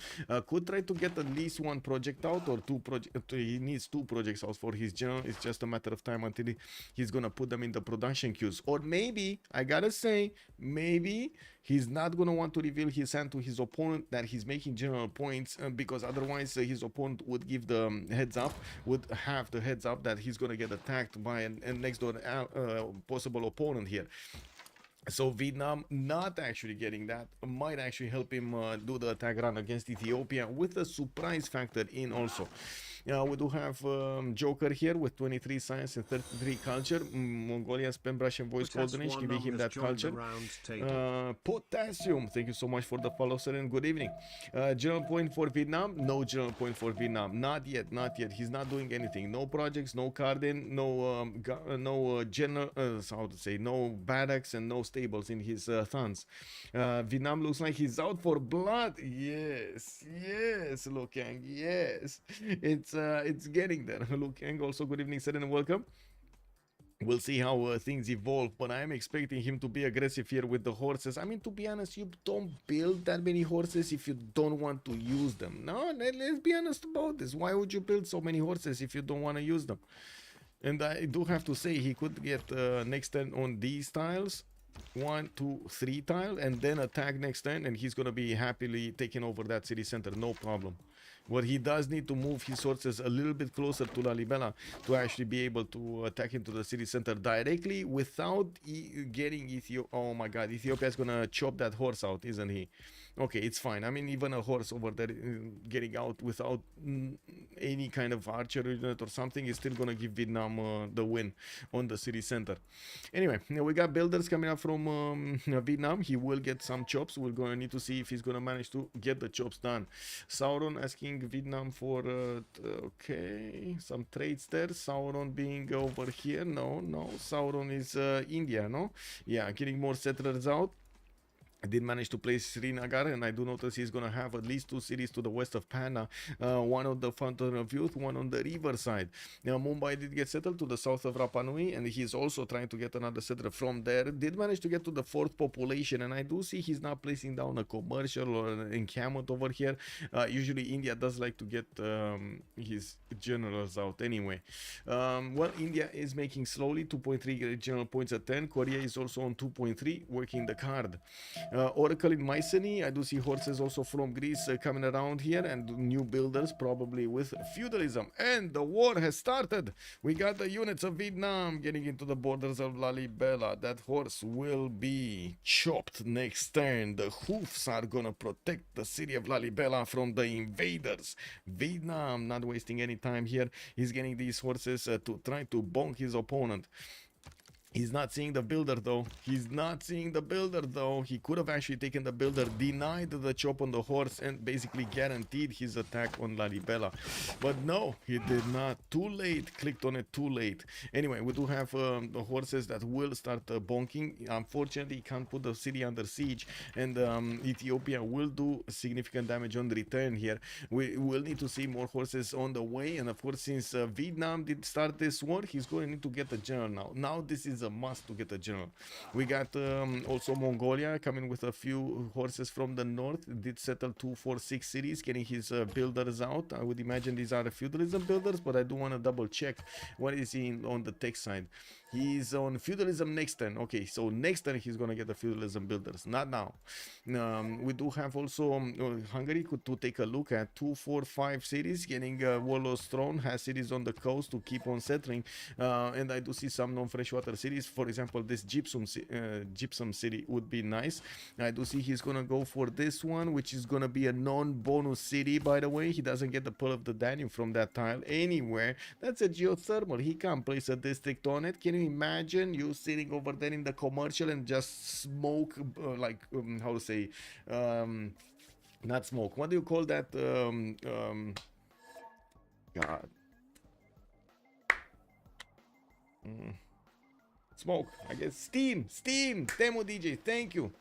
[SPEAKER 6] Could try to get at least 1 project out, or 2 projects. He needs 2 projects out for his general. It's just a matter of time until he's going to put them in the production queues. Or maybe, I gotta say, maybe he's not gonna want to reveal his hand to his opponent that he's making general points, because otherwise his opponent would give the heads up, would have the heads up that he's gonna get attacked by a next door possible opponent here. So Vietnam not actually getting that might actually help him do the attack run against Ethiopia, with a surprise factor in also. We do have Joker here with 23 science and 33 culture. Mongolia's pen brush and voice golden age, giving him that culture. Potassium, thank you so much for the follow, sir, and good evening. General point for Vietnam? No general point for Vietnam. Not yet. He's not doing anything. No projects, no Cardin, no general, how to say, no barracks and no stables in his thuns. Vietnam looks like he's out for blood. Yes, Lokang, yes. It's it's getting there. Luke Yang, also good evening, sir, and welcome. We'll see how things evolve, but I'm expecting him to be aggressive here with the horses. I mean, to be honest, you don't build that many horses if you don't want to use them. No, let's be honest about this. Why would you build so many horses if you don't want to use them? And I do have to say, he could get next turn on these tiles. 1, 2, 3 tile, and then attack next turn, and he's gonna be happily taking over that city center, no problem. What he does need to move his horses a little bit closer to Lalibela to actually be able to attack into the city center directly without getting Ethiopia. Oh my god, Ethiopia is gonna chop that horse out, isn't he? Okay, it's fine. I mean, even a horse over there getting out without any kind of archery unit or something is still gonna give Vietnam the win on the city center. Anyway, we got builders coming up from Vietnam. He will get some chops. We're gonna need to see if he's gonna manage to get the chops done. Sauron asking Vietnam for okay, some trades there. Sauron being over here. No, Sauron is India, no? Yeah, getting more settlers out. I did manage to place Srinagar, and I do notice he's going to have at least 2 cities to the west of Panna, one on the Fountain of Youth, one on the river side. Now, Mumbai did get settled to the south of Rapa Nui, and he's also trying to get another settler from there. Did manage to get to the 4th population, and I do see he's not placing down a commercial or an encampment over here. Usually, India does like to get his generals out anyway. Well, India is making slowly 2.3 general points a 10. Korea is also on 2.3, working the card. Oracle in Mycenae, I do see horses also from Greece coming around here, and new builders probably with feudalism. And the war has started. We got the units of Vietnam getting into the borders of Lalibela. That horse will be chopped next turn. The hoofs are gonna protect the city of Lalibela from the invaders. Vietnam not wasting any time here. He's getting these horses to try to bonk his opponent. He's not seeing the builder though. He's not seeing the builder though. He could have actually taken the builder, denied the chop on the horse, and basically guaranteed his attack on Lalibela. But no, he did not. Too late. Clicked on it too late. Anyway, we do have the horses that will start bonking. Unfortunately, he can't put the city under siege, and Ethiopia will do significant damage on the return here. We will need to see more horses on the way, and of course, since Vietnam did start this war, he's going to need to get a general now. Now this is a must to get a general. We got also Mongolia coming with a few horses from the north. Did settle 2, 4, 6 cities, getting his builders out. I would imagine these are feudalism builders, but I do want to double check what is he on the tech side. He's on feudalism next turn. Okay, so next turn he's gonna get the feudalism builders, not now. We do have also Hungary to take a look at 2, 4, 5 cities, getting Warlord's Throne, has cities on the coast to keep on settling, and I do see some non-freshwater cities. For example, this gypsum city would be nice. I do see he's gonna go for this one, which is gonna be a non-bonus city, by the way. He doesn't get the Pearl of the Danube from that tile anywhere. That's a geothermal. He can't place a district on it. Can you imagine you sitting over there in the commercial and just smoke, like how to say, not smoke, what do you call that, god, smoke, I guess, steam, Demo DJ, thank you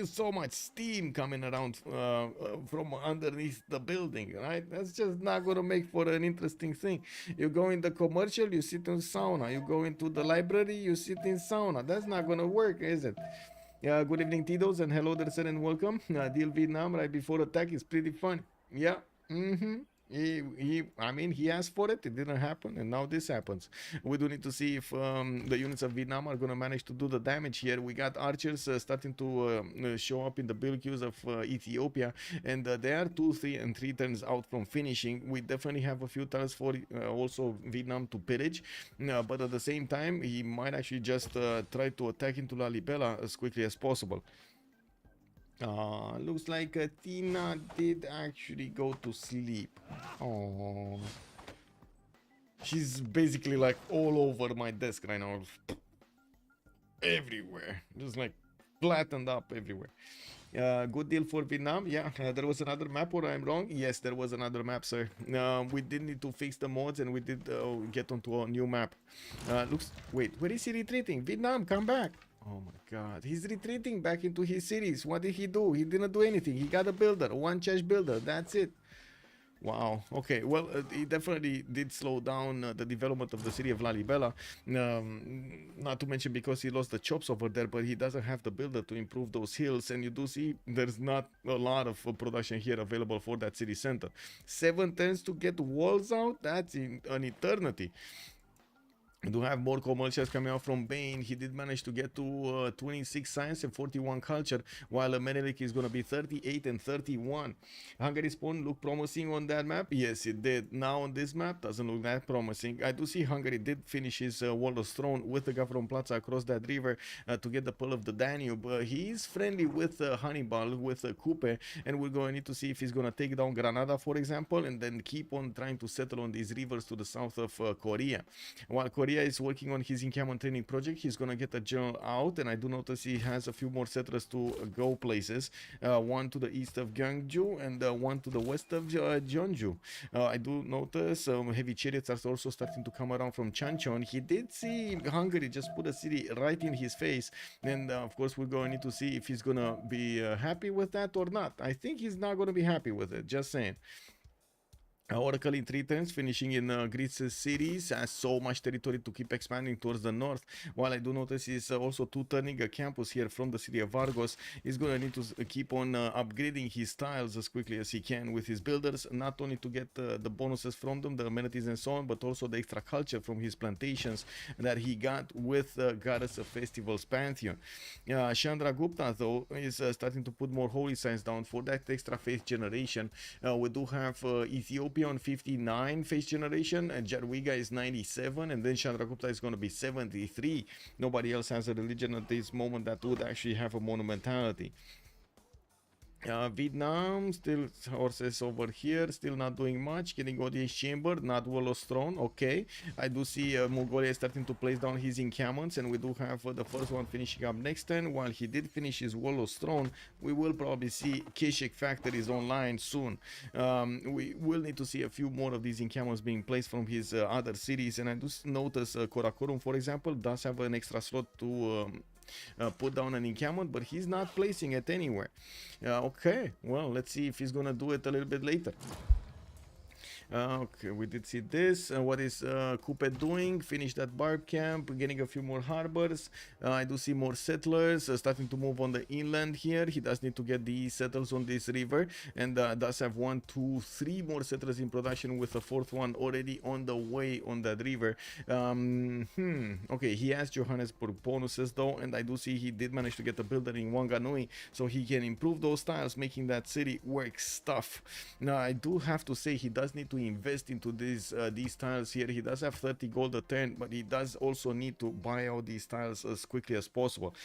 [SPEAKER 6] so much. Steam coming around from underneath the building, right? That's just not gonna make for an interesting thing. You go in the commercial, you sit in sauna. You go into the library, you sit in sauna. That's not gonna work, is it? Good evening, Tidos, and hello there, sir, and welcome. Deal Vietnam right before attack is pretty fun. Yeah. I mean, he asked for it, it didn't happen, and now this happens. We do need to see if the units of Vietnam are going to manage to do the damage here. We got archers starting to show up in the build queues of Ethiopia, and they are 2, 3, and 3 turns out from finishing. We definitely have a few tiles for also Vietnam to pillage, but at the same time, he might actually just try to attack into Lalibela as quickly as possible. Looks like Tina did actually go to sleep. Oh, she's basically like all over my desk right now, everywhere, just like flattened up everywhere. Good deal for Vietnam. Yeah, there was another map, or I'm wrong? Yes, there was another map, sir. We did need to fix the mods, and we did get onto a new map. Wait, where is he retreating? Vietnam, come back. Oh my god, he's retreating back into his cities. What did he do? He didn't do anything. He got a builder, one chest builder, that's it. Wow. Okay. Well, it definitely did slow down the development of the city of Lalibela. Not to mention because he lost the chops over there, but he doesn't have the builder to improve those hills. And you do see there's not a lot of production here available for that city center. 7 turns to get walls out. That's in an eternity. We do have more commercials coming out from Bane. He did manage to get to 26 science and 41 culture, while Menelik is going to be 38 and 31. Hungary Spawn looked promising on that map. Yes, it did. Now on this map, doesn't look that promising. I do see Hungary did finish his Wall of Throne with the Gavron Plaza across that river to get the Pearl of the Danube. He is friendly with Hannibal, with Coupe, and we're going to need to see if he's going to take down Granada, for example, and then keep on trying to settle on these rivers to the south of Korea. While Korea is working on his encampment training project, he's gonna get a general out, and I do notice he has a few more settlers to go places, one to the east of Gyeongju and one to the west of Jeonju. I do notice heavy chariots are also starting to come around from Chanchon. He did see Hungary just put a city right in his face, and of course we're going to need to see if he's gonna be happy with that or not. I think he's not gonna be happy with it, just saying. Oracle in 3 turns, finishing in Greece's cities, has so much territory to keep expanding towards the north. While I do notice he's also 2-turning a campus here from the city of Argos. He's going to need to keep on upgrading his tiles as quickly as he can with his builders, not only to get the bonuses from them, the amenities and so on, but also the extra culture from his plantations that he got with Goddess of Festivals Pantheon. Chandra Gupta, though, is starting to put more holy signs down for that extra faith generation. We do have Ethiopia on 59 face generation, and Jadwiga is 97, and then Chandragupta is going to be 73. Nobody else has a religion at this moment that would actually have a monumentality. Vietnam, still horses over here, still not doing much. Getting audience chamber, not Wall of Throne. Okay, I do see Mongolia is starting to place down his encampments, and we do have the first one finishing up next turn. While he did finish his Wall of Throne, we will probably see Keshik factories online soon. We will need to see a few more of these encampments being placed from his other cities, and I do notice Karakorum, for example, does have an extra slot to put down an encampment, but he's not placing it anywhere. Okay, well, let's see if he's gonna do it a little bit later. Okay, we did see this. What is Coupe doing? Finish that barb camp, getting a few more harbors. I do see more settlers starting to move on the inland here. He does need to get the settlers on this river, and does have 1, 2, 3 more settlers in production, with a 4th one already on the way on that river. Okay, he has Johannesburg bonuses though, and I do see he did manage to get a builder in Wanganui, so he can improve those tiles, making that city work stuff. Now, I do have to say he does need to invest into these tiles here. He does have 30 gold a turn, but he does also need to buy out these tiles as quickly as possible.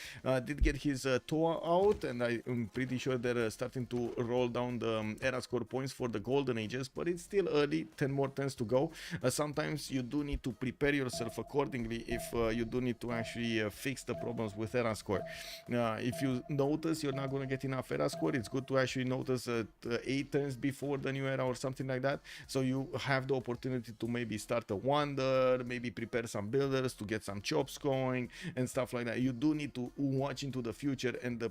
[SPEAKER 6] Did get his Toa out, and I'm pretty sure they're starting to roll down the era score points for the golden ages, but it's still early, 10 more turns to go. Sometimes you do need to prepare yourself accordingly if you do need to actually fix the problems with era score. If you notice you're not going to get enough era score, it's good to actually notice 8 turns before the new era or something like that, so you have the opportunity to maybe start a wonder, maybe prepare some builders to get some chops going and stuff like that. You do need to watch into the future and the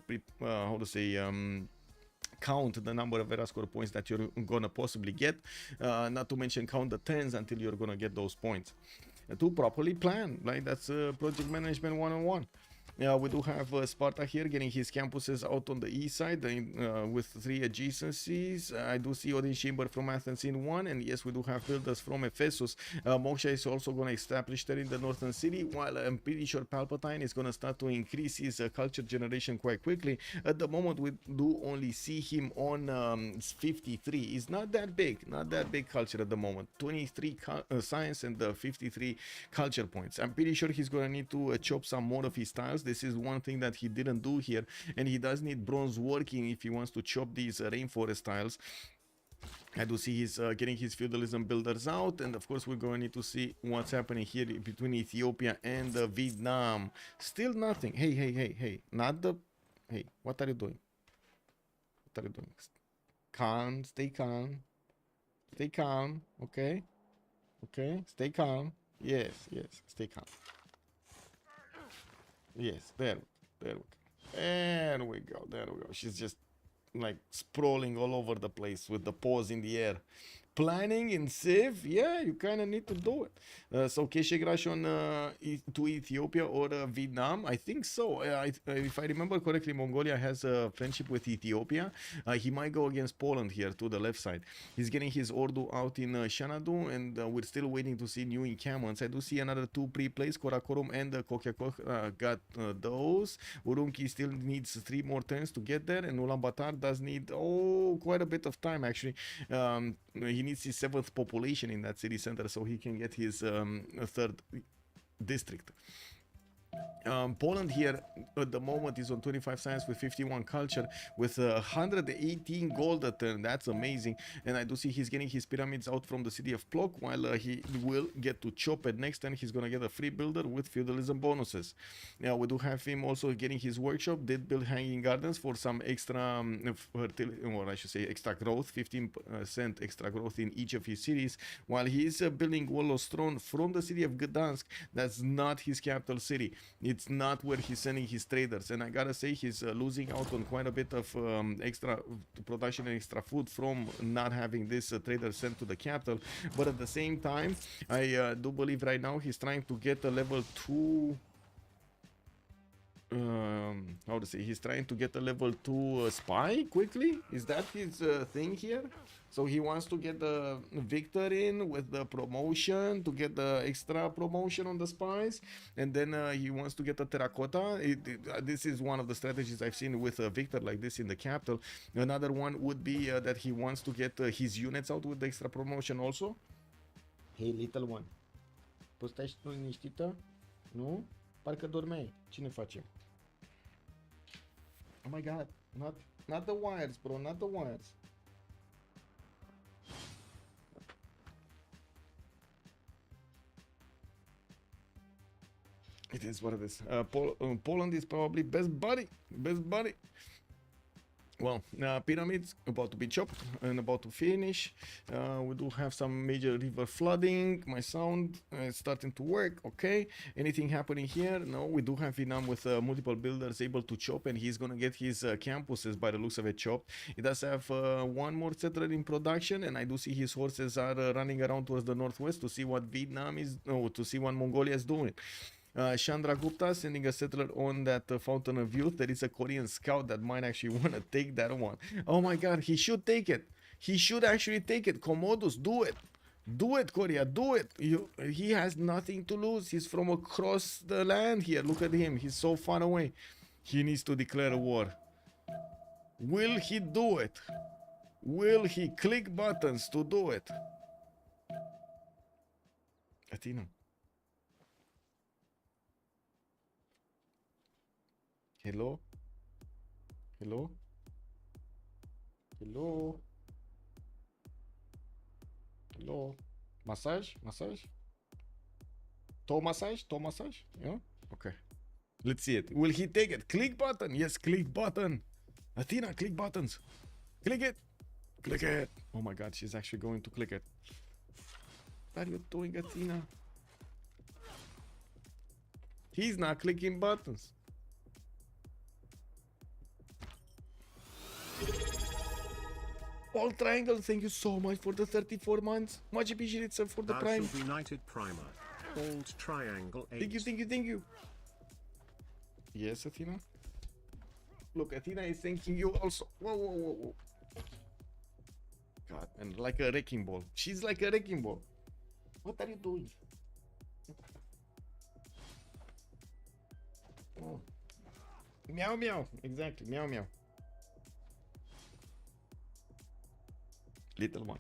[SPEAKER 6] count the number of era score points that you're gonna possibly get, not to mention count the turns until you're gonna get those points to properly plan. Like, that's project management 101. We do have Sparta here getting his campuses out on the east side with 3 adjacencies. I do see Odin Chamber from Athens in 1, and yes, we do have builders from Ephesus. Moksha is also going to establish there in the northern city, while I'm pretty sure Palpatine is going to start to increase his culture generation quite quickly. At the moment, we do only see him on 53. It's not that big culture at the moment. 23 science and 53 culture points. I'm pretty sure he's going to need to chop some more of his tiles. This is one thing that he didn't do here, and he does need bronze working if he wants to chop these rainforest tiles. I do see he's getting his feudalism builders out, and of course we're going to need to see what's happening here between Ethiopia and Vietnam. Still nothing. Hey, not the... Hey, what are you doing? What are you doing? Calm, stay calm. Stay calm, okay? Okay, stay calm. Yes, stay calm. Yes, there we go. She's just like sprawling all over the place with the paws in the air. planning in Civ, yeah, you kind of need to do it. So Keshegrashon to Ethiopia or Vietnam, I think so. If I remember correctly, Mongolia has a friendship with Ethiopia. He might go against Poland here to the left side. He's getting his Ordu out in Shanadu, and we're still waiting to see new encampments. I do see another 2 pre-plays. Korakorum and Kokyakok got those. Urumqi still needs 3 more turns to get there, and Ulaanbaatar does need quite a bit of time actually. He needs his 7th population in that city center so he can get his 3rd district. Poland here at the moment is on 25 science with 51 culture with 118 gold a turn. That's amazing. And I do see he's getting his pyramids out from the city of Plok, while he will get to chop it next turn. He's gonna get a free builder with feudalism bonuses. Now we do have him also getting his workshop. Did build hanging gardens for some extra or I should say extra growth, 15% extra growth in each of his cities, while he's building Wallo's throne from the city of Gdansk. That's not his capital city. It's not where he's sending his traders, and I gotta say he's losing out on quite a bit of extra production and extra food from not having this trader sent to the capital. But at the same time, I do believe right now he's trying to get a level 2 how to say, he's trying to get a level 2 spy quickly. Is that his thing here? So he wants to get the Victor in with the promotion to get the extra promotion on the spies, and then he wants to get the terracotta. This is one of the strategies I've seen with Victor like this in the capital. Another one would be that he wants to get his units out with the extra promotion also. Hey, little one. Poți stai și tu liniștită? Nu? Parcă dormeai. Cine face? Oh my god. Not the wires, bro. Not the wires. It is what it is. Poland is probably best buddy. Well, pyramids about to be chopped and about to finish. We do have some major river flooding. My sound is starting to work. Okay. Anything happening here? No. We do have Vietnam with multiple builders able to chop, and he's gonna get his campuses by the looks of it chopped. He does have one more settler in production, and I do see his horses are running around towards the northwest to see what to see what Mongolia is doing. Chandra Gupta sending a settler on that Fountain of Youth. There is a Korean scout that might actually want to take that one. Oh my god, he should take it. He should actually take it. Commodus, do it. Do it, Korea, do it. He has nothing to lose. He's from across the land here. Look at him. He's so far away. He needs to declare a war. Will he do it? Will he click buttons to do it? Athena. Hello? Hello? Hello? Hello? Massage? Massage? Toe massage? Toe massage? Yeah? Okay. Let's see it. Will he take it? Click button. Yes, click button. Athena, click buttons. Click it. Click it. Oh my god, she's actually going to click it. What are you doing, Athena? He's not clicking buttons. All triangle, thank you so much for the 34 months. Much appreciated, sir, for the prime.
[SPEAKER 15] United Primer. Old triangle 8.
[SPEAKER 6] Thank you. Yes, Athena. Look, Athena is thanking you also. Whoa. God, and like a wrecking ball. She's like a wrecking ball. What are you doing? Oh. Meow meow. Exactly, meow meow. Little one.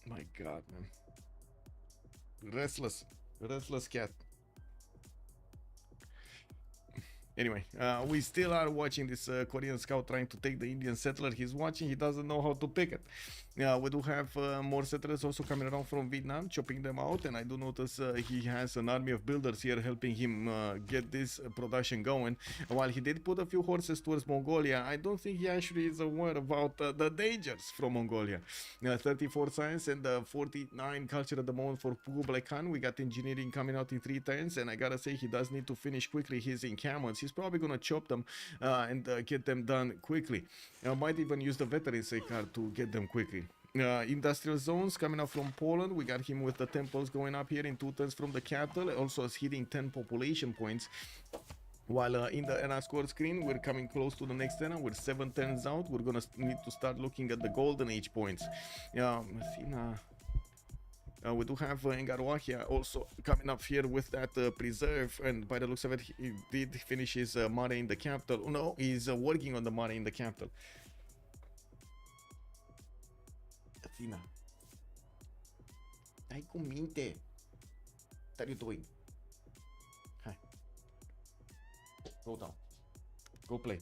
[SPEAKER 6] My god, man. Restless cat. Anyway, we still are watching this Korean scout trying to take the Indian settler. He's watching, he doesn't know how to pick it. We do have more settlers also coming around from Vietnam, chopping them out, and I do notice he has an army of builders here helping him get this production going. While he did put a few horses towards Mongolia, I don't think he actually is aware about the dangers from Mongolia. 34 science and 49 culture at the moment for Kublai Khan. We got engineering coming out in 3 turns, and I gotta say he does need to finish quickly his encampments. she's probably gonna chop them and get them done quickly. Might even use the veteran card to get them quickly. Industrial zones coming up from Poland. We got him with the temples going up here in 2 turns from the capital, also is hitting 10 population points. While in the ERA score screen, we're coming close to the next ERA. We're 7 turns out. We're gonna need to start looking at the golden age points. We do have Engaroahia also coming up here with that preserve, and by the looks of it, he did finish his mare in the capital. Oh, no, he's working on the mare in the capital. Athena, dai cu minte. What are you doing? Hi. Go down. Go play.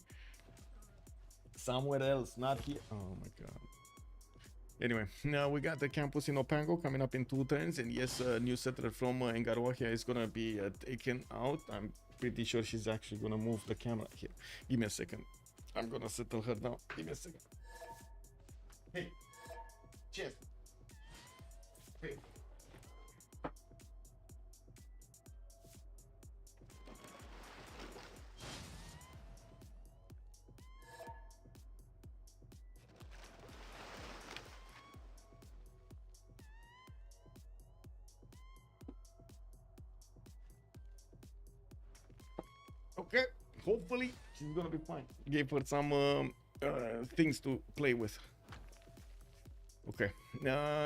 [SPEAKER 6] Somewhere else, not here. Oh my god. Anyway, now we got the campus in Opango coming up in 2 turns, and yes, a new settler from Engaroahia is gonna be taken out. I'm pretty sure she's actually gonna move the camera here. Give me a second. I'm gonna settle her down. Give me a second. Hey, cheers. Hey. Okay, hopefully she's gonna be fine. Gave her some things to play with. Okay,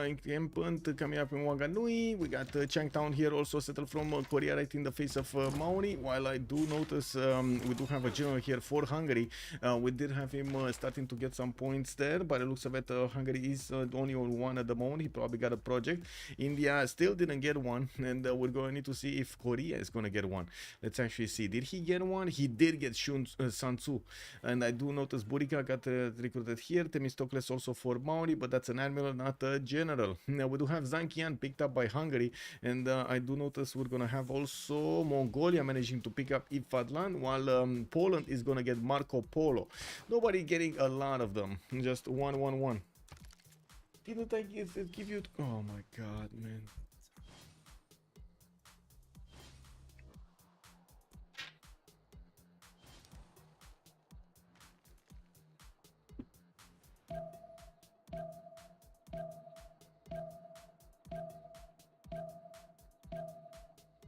[SPEAKER 6] Encampment coming up in Wanganui. We got Changtown here also settled from Korea right in the face of Maori. While I do notice we do have a general here for Hungary. We did have him starting to get some points there. By the looks of it, Hungary is only on 1 at the moment. He probably got a project. India still didn't get one, and we're going to need to see if Korea is going to get one. Let's actually see. Did he get one? He did get Sansu. And I do notice Burika got recruited here. Themistocles also for Maori, but that's an admiral, not a general. Now we do have Zankian picked up by Hungary, and I do notice we're gonna have also Mongolia managing to pick up Ifadlan, while Poland is gonna get Marco Polo. Nobody getting a lot of them, just 1-1-1. Didn't I give you? Oh my god, man.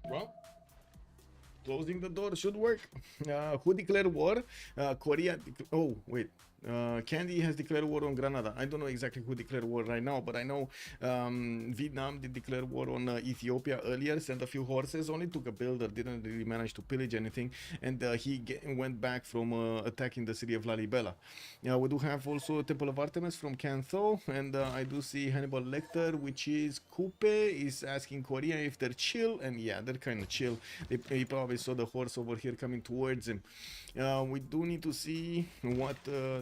[SPEAKER 6] Well, closing the door should work. Who declared war? Korea. Oh, wait. Candy has declared war on Granada. I don't know exactly who declared war right now, but I know Vietnam did declare war on Ethiopia earlier, sent a few horses, only took a builder, didn't really manage to pillage anything, and he went back from attacking the city of Lalibela. We do have also Temple of Artemis from Cantho, and I do see Hannibal Lecter, which is Coupe, is asking Korea if they're chill, and yeah, they're kind of chill. He probably saw the horse over here coming towards him. We do need to see what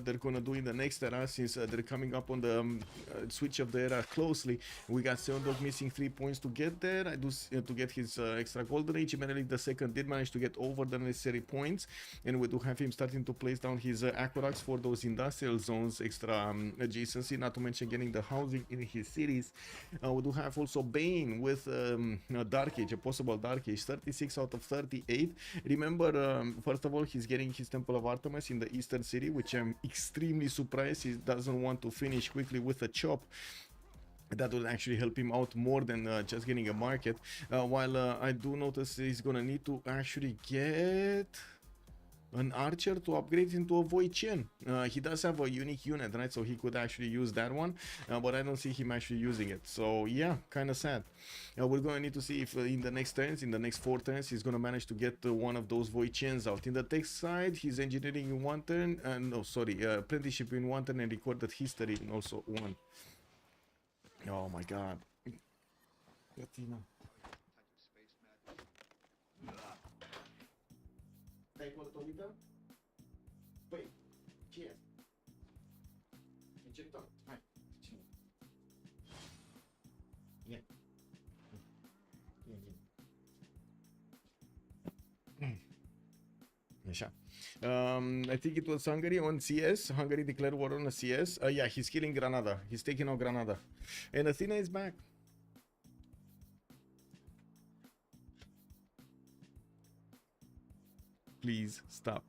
[SPEAKER 6] they're gonna do in the next era, since they're coming up on the switch of the era closely. We got Seondog missing 3 points to get there. I do to get his extra golden age. Menelik II did manage to get over the necessary points, and we do have him starting to place down his aqueducts for those industrial zones, extra adjacency, not to mention getting the housing in his cities. We do have also Bane with Dark Age, a possible Dark Age, 36 out of 38. Remember, first of all, he's getting his Temple of Artemis in the eastern city, which I'm extremely surprised he doesn't want to finish quickly with a chop. That would actually help him out more than just getting a market. While I do notice he's gonna need to actually get an archer to upgrade into a Voichen. He does have a unique unit, right? So he could actually use that one, but I don't see him actually using it. So yeah, kind of sad. We're going to need to see if in the next turns, in the next 4 turns, he's going to manage to get one of those Voichens out. In the text side, he's engineering in 1 turn, no, sorry, apprenticeship in 1 turn, and recorded history in also 1. Oh my god. Latina. Wait, cheers. Yeah. I think it was Hungary on CS. Hungary declared war on a CS. Yeah, he's killing Granada. He's taking out Granada. And Athena is back. Please stop.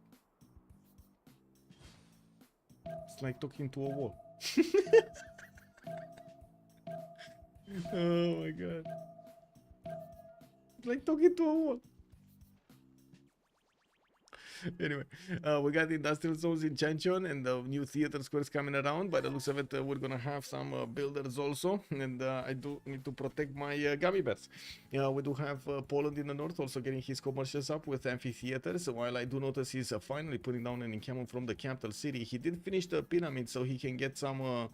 [SPEAKER 6] It's like talking to a wall. Oh my god. It's like talking to a wall. Anyway, we got the industrial zones in Chanchon and the new theater squares coming around. By the looks of it, we're gonna have some builders also, and I do need to protect my gummy bears. We do have Poland in the north also getting his commercials up with amphitheaters. While I do notice he's finally putting down an encampment from the capital city, he did finish the pyramid, so he can get some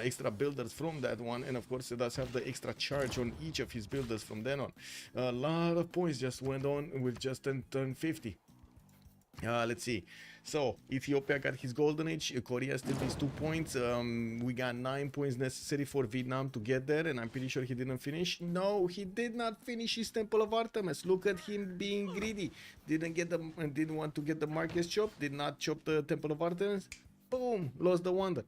[SPEAKER 6] extra builders from that one, and of course it does have the extra charge on each of his builders from then on. A lot of points just went on with just turned 50. Let's see. So Ethiopia got his golden age, Korea still needs 2 points. We got 9 points necessary for Vietnam to get there, and I'm pretty sure he didn't finish. No, he did not finish his Temple of Artemis. Look at him being greedy. Didn't want to get the Marquez chop, did not chop the Temple of Artemis. Boom, lost the wonder.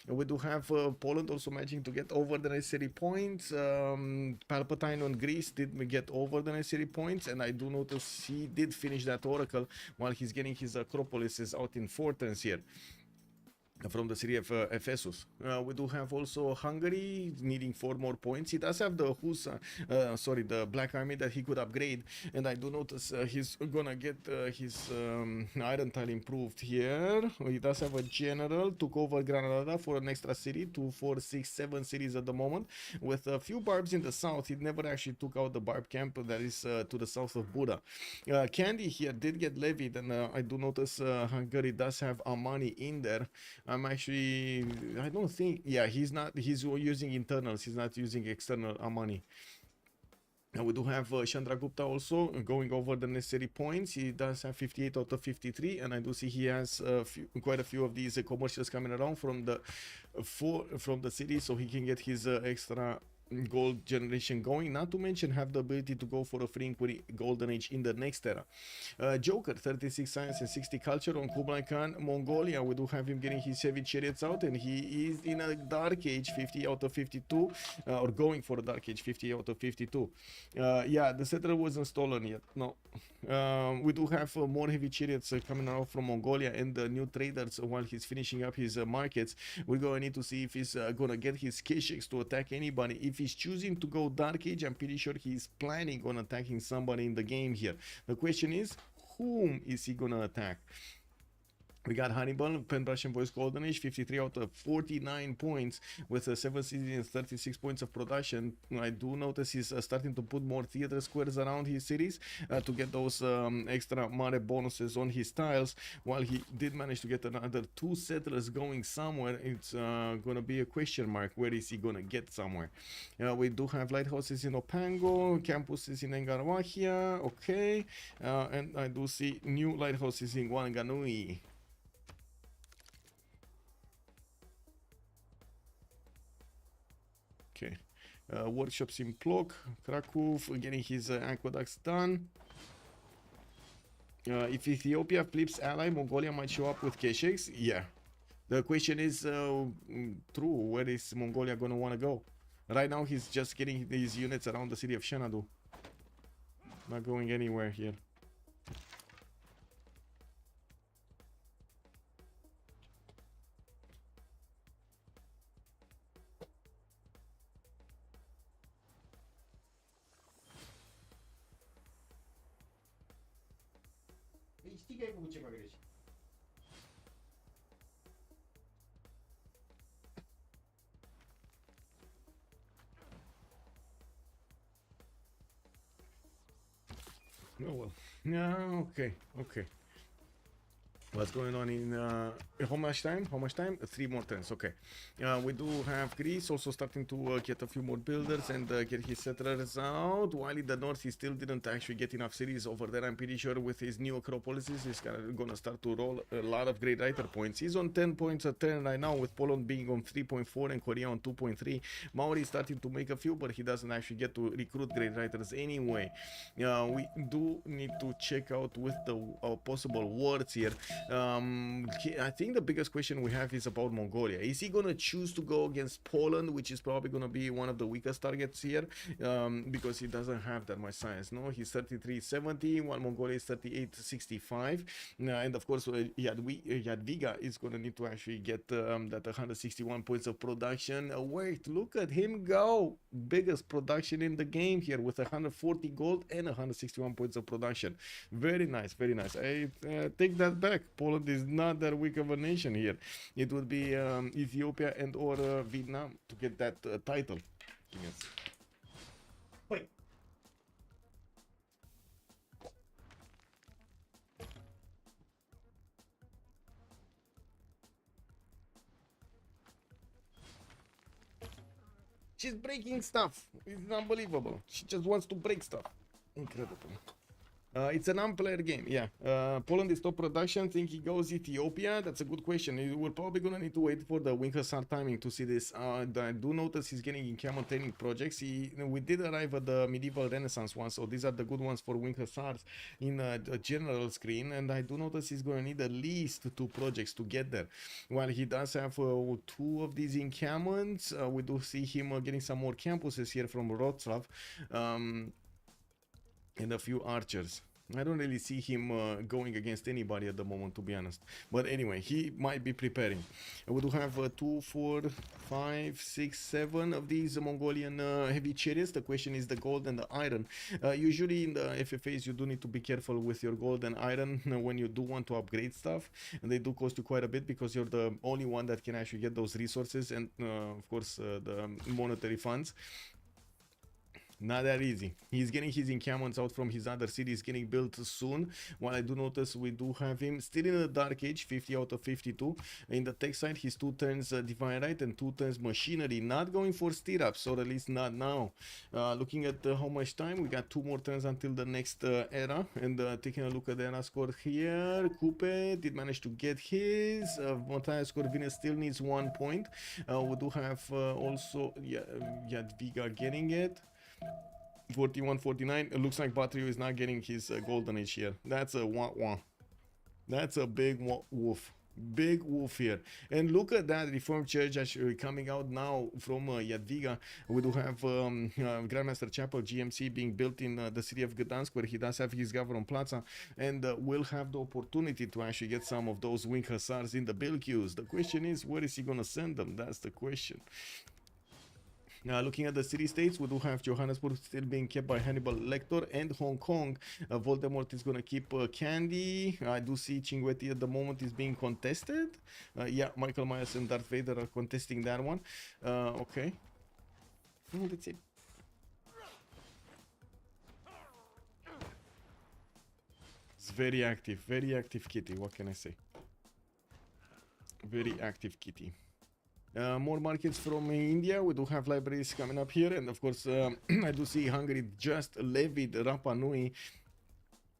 [SPEAKER 6] We do have Poland also managing to get over the necessary points. Palpatine on Greece did get over the necessary points, and I do notice he did finish that oracle while he's getting his Acropolis out in Fortens here from the city of Ephesus. We do have also Hungary needing 4 more points. He does have the the Black Army that he could upgrade, and I do notice he's gonna get his iron tile improved here. He does have a general, took over Granada for an extra city, 2, 4, 6, 7 cities at the moment, with a few barbs in the south. He never actually took out the barb camp that is to the south of Buda. Candy here did get levied, and I do notice Hungary does have Amani in there. I don't think, yeah, he's using internals, he's not using external Amani. Now we do have Chandragupta also going over the necessary points. He does have 58 out of 53, and I do see he has quite a few of these commercials coming around from the city, so he can get his extra gold generation going, not to mention have the ability to go for a free inquiry golden age in the next era. Joker, 36 science and 60 culture on Kublai Khan, Mongolia. We do have him getting his heavy chariots out, and he is in a dark age, 50 out of 52, or going for a dark age, 50 out of 52. Yeah, the settler wasn't stolen yet, no. We do have more heavy chariots coming out from Mongolia and the new traders while he's finishing up his markets. We're going to need to see if he's gonna get his K-Shakes to attack anybody. If he's choosing to go Dark Age, I'm pretty sure he's planning on attacking somebody in the game here. The question is, whom is he gonna attack? We got Hannibal, Pen Russian Boys Golden Age, 53 out of 49 points with 7 cities and 36 points of production. I do notice he's starting to put more theater squares around his cities to get those extra mare bonuses on his tiles. While he did manage to get another 2 settlers going somewhere, it's gonna be a question mark. Where is he gonna get somewhere? We do have lighthouses in Opango, campuses in Engarwahia, okay, and I do see new lighthouses in Wanganui. Okay, workshops in Plok, Krakow, getting his aqueducts done. If Ethiopia flips ally, Mongolia might show up with K-Shakes. Yeah. The question is, true, where is Mongolia gonna wanna go? Right now he's just getting these units around the city of Shenadu. Not going anywhere here. Oh well. No, okay. What's going on in how much time? 3 more turns. Okay. We do have Greece also starting to get a few more builders and get his settlers out. While in the north he still didn't actually get enough cities over there. I'm pretty sure with his new Acropolises he's gonna start to roll a lot of great writer points. He's on 10 points a turn right now, with Poland being on 3.4 and Korea on 2.3. Maori is starting to make a few, but he doesn't actually get to recruit great writers anyway. We do need to check out with the possible wards here. I think the biggest question we have is about Mongolia. Is he gonna choose to go against Poland, which is probably gonna be one of the weakest targets here, because he doesn't have that much science? No, he's 3370, while Mongolia is 3865, and of course Jadwiga is gonna need to actually get that 161 points of production. Wait, look at him go! Biggest production in the game here with 140 gold and 161 points of production. Very nice, very nice. I take that back. Poland is not that weak of a nation here. It would be Ethiopia and or Vietnam to get that title. Yes. Wait. She's breaking stuff. It's unbelievable. She just wants to break stuff. Incredible. It's an unplayer game, yeah. Poland is top production. Think he goes Ethiopia? That's a good question. We're probably gonna need to wait for the Wing Hussar timing to see this. I do notice he's getting in camel training projects. We did arrive at the medieval Renaissance one, so these are the good ones for Wing Hussars in a general screen. And I do notice he's gonna need at least 2 projects to get there. While he does have 2 of these encampments, we do see him getting some more campuses here from Wrocław. And a few archers. I don't really see him going against anybody at the moment, to be honest. But anyway, he might be preparing. We do have 2, 4, 5, 6, 7 of these Mongolian heavy chariots. The question is the gold and the iron. Usually in the FFAs, you do need to be careful with your gold and iron when you do want to upgrade stuff. And they do cost you quite a bit because you're the only one that can actually get those resources and, of course, the monetary funds. Not that easy. He's getting his encampments out from his other cities getting built soon. While I do notice we do have him still in the Dark Age, 50 out of 52. In the tech side, he's 2 turns Divine Right and 2 turns Machinery. Not going for stirrups, or at least not now. Looking at how much time, we got 2 more turns until the next era. And taking a look at the era score here, Coupe did manage to get his. Matthias Corvina still needs 1 point. We do have also Jadwiga getting it. 41-49. It looks like Batrio is not getting his golden age here. That's a wah-wah. That's a big woof. Big wolf here. And look at that Reformed Church actually coming out now from Jadwiga. We do have Grandmaster Chapel GMC being built in the city of Gdansk, where he does have his Gavron Plaza, and will have the opportunity to actually get some of those Wing Hussars in the build queues. The question is, where is he gonna send them? That's the question. Now, looking at the city-states, we do have Johannesburg still being kept by Hannibal Lecter and Hong Kong. Voldemort is going to keep Candy. I do see Chinguetti at the moment is being contested. Yeah, Michael Myers and Darth Vader are contesting that one. Okay. Let's see. It's very active kitty. What can I say? Very active kitty. More markets from India. We do have libraries coming up here, and of course I do see Hungary just levied Rapa Nui.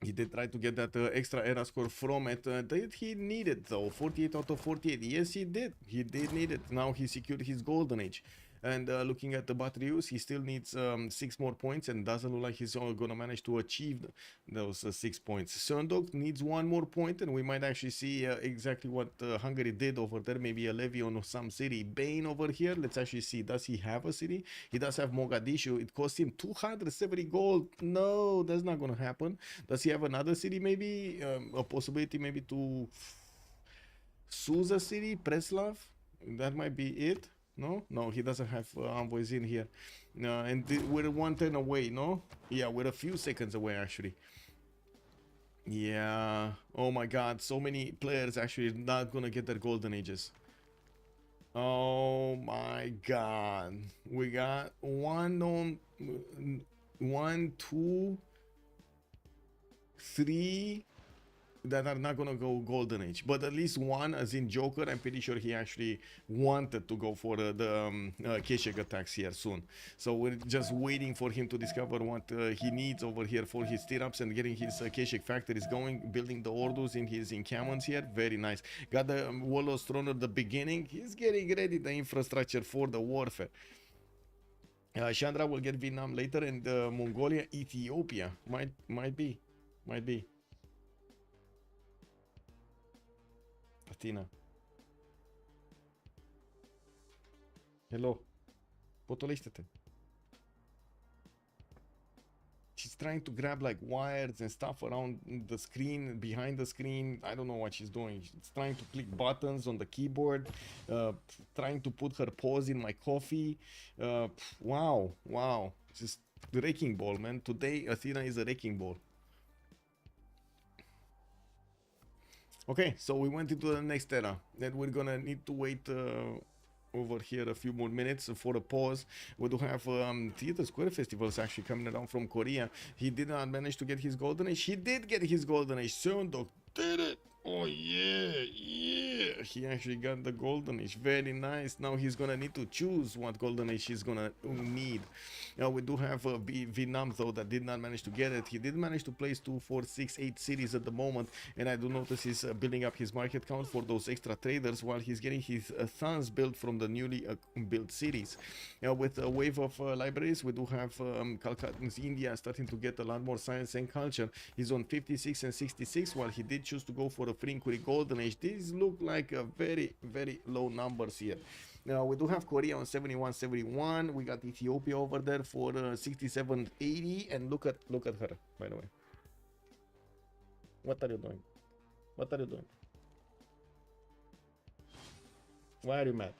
[SPEAKER 6] He did try to get that extra era score from it. Did he need it though? 48 out of 48. Yes, he did. He did need it. Now he secured his golden age. And looking at the Batrius, he still needs 6 more points, and doesn't look like he's gonna manage to achieve those 6 points. Sundog needs 1 more point, and we might actually see exactly what Hungary did over there. Maybe a levy on some city. Bane over here. Let's actually see. Does he have a city? He does have Mogadishu. It cost him 270 gold. No, that's not gonna happen. Does he have another city? Maybe a possibility. Maybe to Susa city, Preslav. That might be it. No, he doesn't have envoys in here. And we're 1 turn away, no? Yeah, we're a few seconds away, actually. Yeah. Oh my god, so many players actually not gonna get their golden ages. Oh my god. We got 1, 2, 3 that are not gonna go golden age, but at least 1, as in Joker. I'm pretty sure he actually wanted to go for the Keshek attacks here soon, so we're just waiting for him to discover what he needs over here for his stirrups and getting his Keshek factories going, building the orders in his encampments here. Very nice. Got the Warlord's Throne at the beginning. He's getting ready the infrastructure for the warfare. Chandra will get Vietnam later, and Mongolia, Ethiopia might be. Athena. Hello. Potolește-te. She's trying to grab like wires and stuff around the screen, behind the screen. I don't know what she's doing. She's trying to click buttons on the keyboard, trying to put her paws in my coffee. Wow. Just the wrecking ball, man. Today, Athena is a wrecking ball. Okay, so we went into the next era. Then we're gonna need to wait over here a few more minutes for a pause. We do have Theater Square Festivals actually coming around from Korea. He did not manage to get his Golden Age. He did get his Golden Age. Seondok did it. Oh yeah. He actually got the Golden Age. Very nice. Now he's gonna need to choose what Golden Age he's gonna need. Now we do have Vietnam though that did not manage to get it. He did manage to place 2, 4, 6, 8 cities at the moment, and I do notice he's building up his market count for those extra traders while he's getting his sons built from the newly built cities. Now with a wave of libraries, we do have Calcutta, India starting to get a lot more science and culture. He's on 56 and 66 while he did choose to go for a free inquiry Golden Age. These look like a very low numbers here. Now we do have Korea on 71-71. We got Ethiopia over there for 67-80, and look at her, by the way. What are you doing? Why are you mad?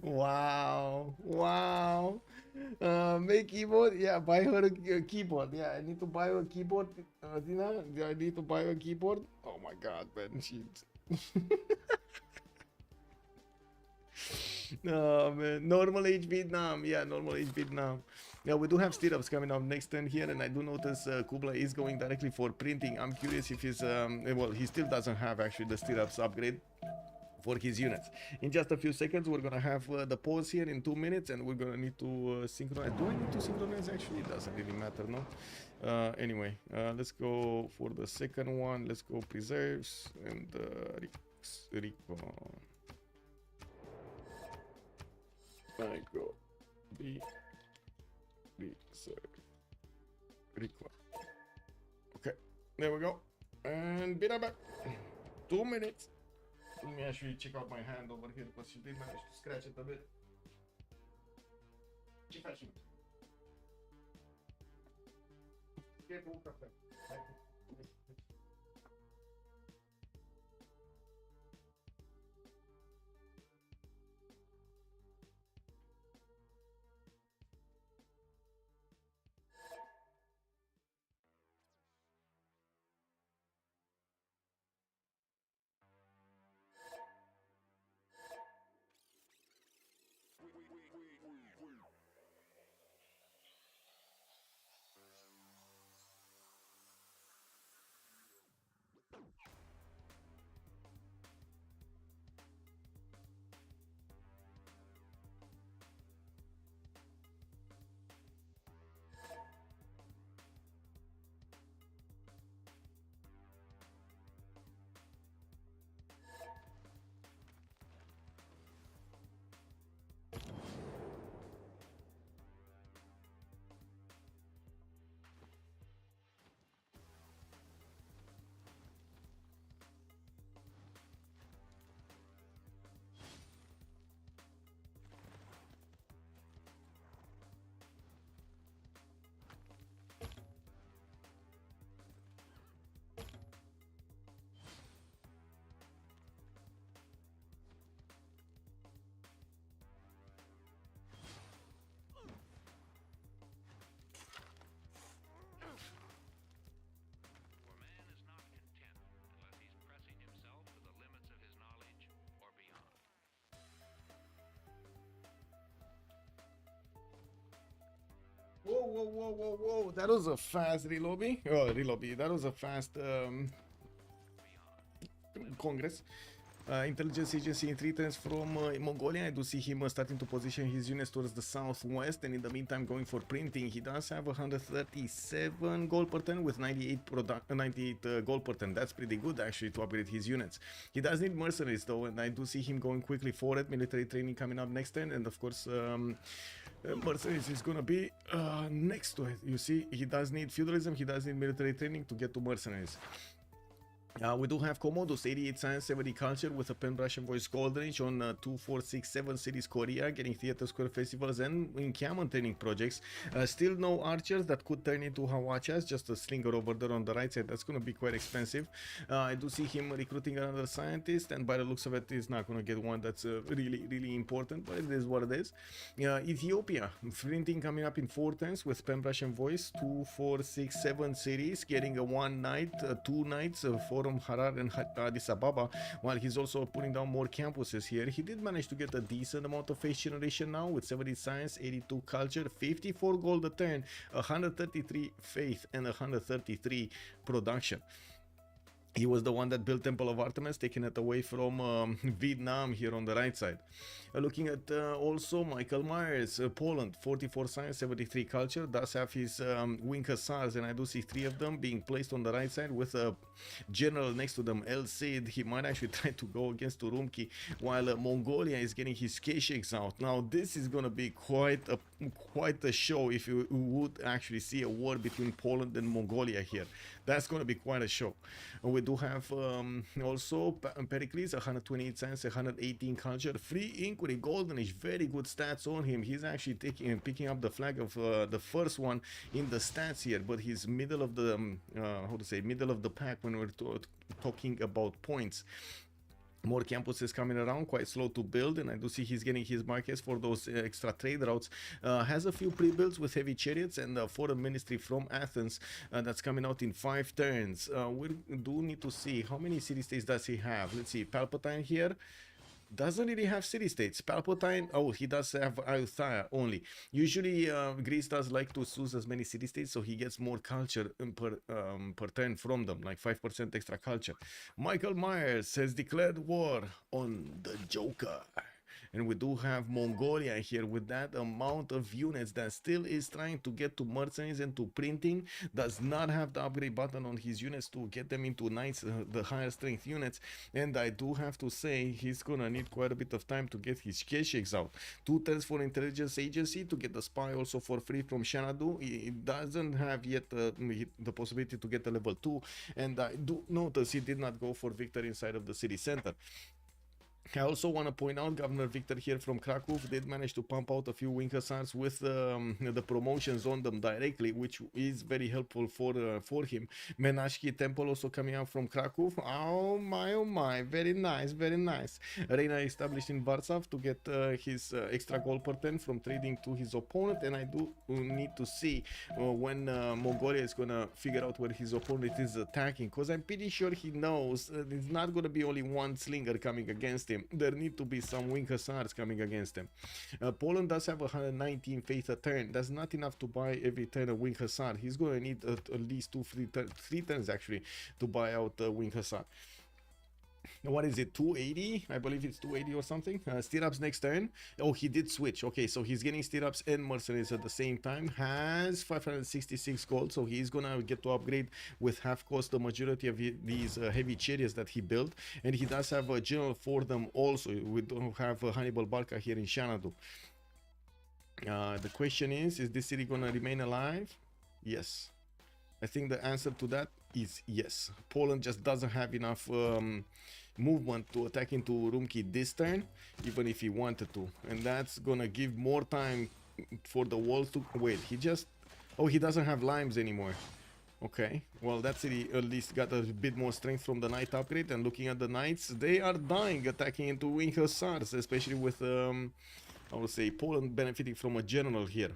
[SPEAKER 6] Wow. Make keyboard. Yeah, buy her a keyboard. Yeah, I need to buy her a keyboard. Dina, I need to buy her a keyboard. Oh my god, man. Oh man, normal age Vietnam. Yeah, normal age Vietnam. Yeah, we do have stirrups coming up next turn here, and I do notice Kubla is going directly for printing. I'm curious if he's well, he still doesn't have actually the stirrups upgrade for his units. In just a few seconds we're gonna have the pause here in 2 minutes, and we're gonna need to synchronize. Do I need to synchronize? Actually, it doesn't really matter, no? Anyway, let's go for the second one. Let's go preserves and recon. I go reserve recon. Okay, there we go, and be right back. 2 minutes. Let me actually check out my hand over here because she did manage to scratch it a bit. Ce faci? E bun cafea. Whoa. That was a fast relobby. That was a fast Congress. Intelligence agency in 3 turns from Mongolia. I do see him starting to position his units towards the southwest, and in the meantime going for printing. He does have 137 gold per turn with 98 gold per turn. That's pretty good actually to upgrade his units. He does need mercenaries though, and I do see him going quickly for it. Military training coming up next turn, and of course mercenaries is gonna be next to it. You see, he does need feudalism, he does need military training to get to mercenaries. We do have Komodos, 88 science, 70 culture with a Pen Russian voice gold range on 2467 cities Korea, getting theater square festivals and in Cameron training projects. Still no archers that could turn into Hawachas, just a slinger over there on the right side. That's going to be quite expensive. I do see him recruiting another scientist, and by the looks of it, he's not going to get one that's really important, but it is what it is. Ethiopia, printing coming up in 4 turns with Pen Russian voice, 2467 cities, getting a 1 night, 2 nights, 4 Harar and Addis Ababa, while he's also putting down more campuses here. He did manage to get a decent amount of face generation now with 70 science, 82 culture, 54 gold a turn, 133 faith, and 133 production. He was the one that built Temple of Artemis, taking it away from Vietnam here on the right side. Looking at also Michael Myers, Poland, 44 science, 73 culture, does have his wing hussars, and I do see 3 of them being placed on the right side with a general next to them, El Cid. He might actually try to go against Urumqi, while Mongolia is getting his K-Shakes out. Now this is going to be quite a show if you would actually see a war between Poland and Mongolia here. That's going to be quite a show. We do have also Pericles, 128 science, 118 culture, free inquiry, goldenish, very good stats on him. He's actually picking up the flag of the first one in the stats here, but he's middle of the middle of the pack when we're talking about points. More campuses coming around, quite slow to build, and I do see he's getting his markets for those extra trade routes. Has a few pre-builds with heavy chariots and foreign ministry from Athens that's coming out in 5 turns. We do need to see how many city-states does he have. Let's see, Palpatine here doesn't really have city-states. Palpatine, oh, he does have Ayutthaya only. Usually Greece does like to choose as many city-states, so he gets more culture per turn from them, like 5% extra culture. Michael Myers has declared war on the Joker. And we do have Mongolia here with that amount of units that still is trying to get to mercenaries and to printing. Does not have the upgrade button on his units to get them into knights, the higher strength units. And I do have to say he's gonna need quite a bit of time to get his K-Shakes out. 2 turns for intelligence agency to get the spy also for free from Xanadu. It doesn't have yet the possibility to get a level 2. And I do notice he did not go for victory inside of the city center. I also want to point out Governor Victor here from Krakow did manage to pump out a few wing hussars with the promotions on them directly, which is very helpful for him. Menashki Temple also coming out from Krakow. Oh my, very nice, very nice. Reina established in Warsaw to get his extra gold per turn from trading to his opponent, and I do need to see when Mongolia is gonna figure out where his opponent is attacking, because I'm pretty sure he knows it's not gonna be only one slinger coming against him. There need to be some wing hussars coming against him. Poland does have 119 faith a turn. That's not enough to buy every turn a wing hussar. He's going to need at least 3 turns actually to buy out a wing hussar. What is it, 280? I believe it's 280 or something. Stirrups next turn. Oh, he did switch. Okay, so he's getting stirrups and mercenaries at the same time. Has 566 gold, so he's gonna get to upgrade with half cost the majority of these heavy chariots that he built. And he does have a general for them also. We don't have Hannibal Barca here in Xanadu. The question is this city gonna remain alive? Yes. I think the answer to that is yes. Poland just doesn't have enough movement to attack into Urumqi this turn, even if he wanted to. And that's gonna give more time for the walls to... Wait, he just... Oh, he doesn't have limes anymore. Okay, well, that city at least got a bit more strength from the knight upgrade. And looking at the knights, they are dying attacking into wing hussars, especially with, I would say, Poland benefiting from a general here.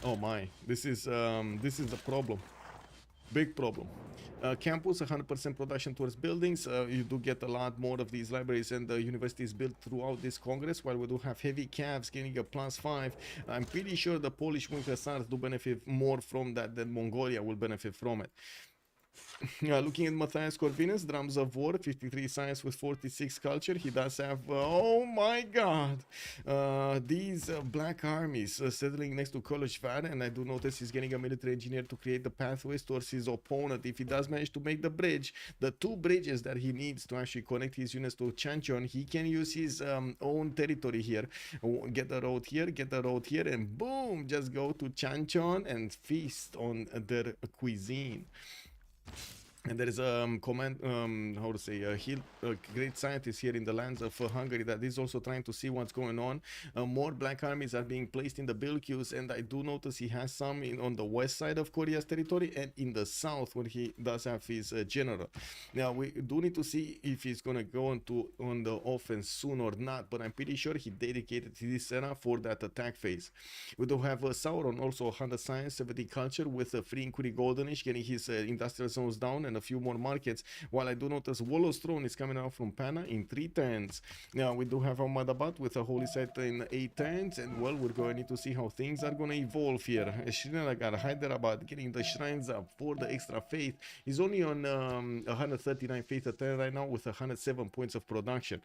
[SPEAKER 6] Oh my, this is a problem. Big problem. Campus, 100% production towards buildings. You do get a lot more of these libraries and the universities built throughout this Congress, while we do have heavy calves getting a +5. I'm pretty sure the Polish wing hussars do benefit more from that than Mongolia will benefit from it. Looking at Matthias Corvinus, drums of war, 53 science with 46 culture. He does have, oh my god, these black armies settling next to College Fair, and I do notice he's getting a military engineer to create the pathways towards his opponent. If he does manage to make the bridge, the 2 bridges that he needs to actually connect his units to Chanchon, he can use his own territory here. Get the road here, get the road here, and boom, just go to Chanchon and feast on their cuisine. And there is a how to say, a great scientist here in the lands of Hungary that is also trying to see what's going on. More black armies are being placed in the build queues, and I do notice he has some on the west side of Korea's territory and in the south where he does have his general. Now we do need to see if he's gonna go on the offense soon or not, but I'm pretty sure he dedicated this era for that attack phase. We do have Sauron, also 100 science, 70 culture, with a free inquiry goldenish, getting his industrial zones down and a few more markets, while I do notice Wolo's throne is coming out from Pana in 3 turns. Now we do have Ahmedabad with a holy site in 8 turns, and well, we're going to need to see how things are going to evolve here. Srinagar, Hyderabad getting the shrines up for the extra faith. He's only on 139 faith a turn right now with 107 points of production.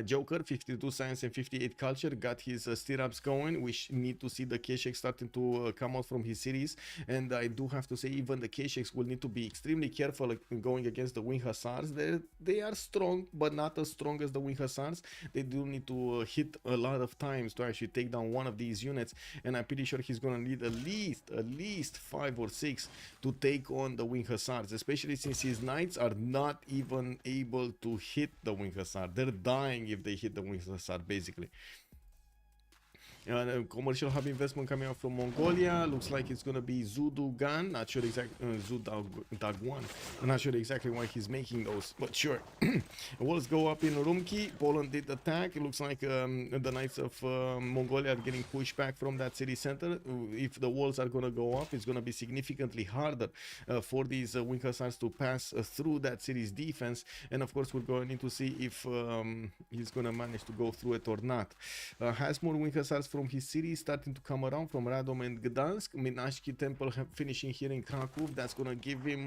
[SPEAKER 6] Joker, 52 science and 58 culture, got his stirrups going. We need to see the Keshek starting to come out from his series, and I do have to say even the Kesheks will need to be extremely careful going against the Wing Hussars. They are strong, but not as strong as the Wing Hussars. They do need to hit a lot of times to actually take down one of these units, and I'm pretty sure he's gonna need at least 5 or 6 to take on the Wing Hussars, especially since his knights are not even able to hit the Wing Hussar. They're dying if they hit the Wing Hussar, basically. Commercial hub investment coming out from Mongolia. Looks like it's gonna be Zudugan. Not sure exactly. Zudagwan. I'm not sure exactly why he's making those, but sure. Walls go up in Urumqi. Poland did attack. It looks like the knights of Mongolia are getting pushed back from that city center. If the walls are gonna go up, it's gonna be significantly harder for these Wing Hussars to pass through that city's defense. And of course, we're going to need to see if he's gonna manage to go through it or not. Has more Wing Hussars from his city starting to come around from Radom and Gdansk. Minashki Temple finishing here in Krakow. That's gonna give him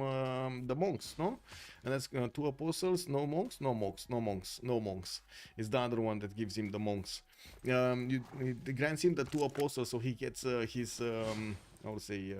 [SPEAKER 6] the monks, no? And that's 2 apostles, no monks, no monks, no monks, no monks. It's the other one that gives him the monks. It grants him the 2 apostles, so he gets his I would say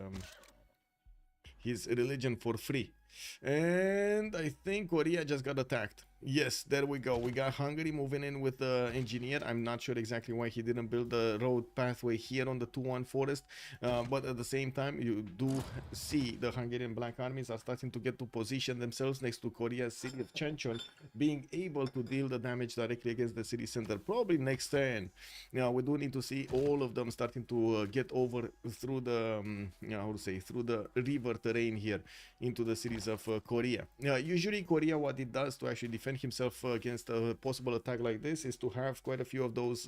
[SPEAKER 6] his religion for free. And I think Korea just got attacked. Yes, there we go. We got Hungary moving in with the engineer. I'm not sure exactly why he didn't build the road pathway here on the 2-1 forest, but at the same time you do see the Hungarian black armies are starting to get to position themselves next to Korea's city of Chanchon, being able to deal the damage directly against the city center probably next turn. Now we do need to see all of them starting to get over through the how to say, through the river terrain here into the cities of Korea. Usually Korea, what it does to actually defend himself against a possible attack like this is to have quite a few of those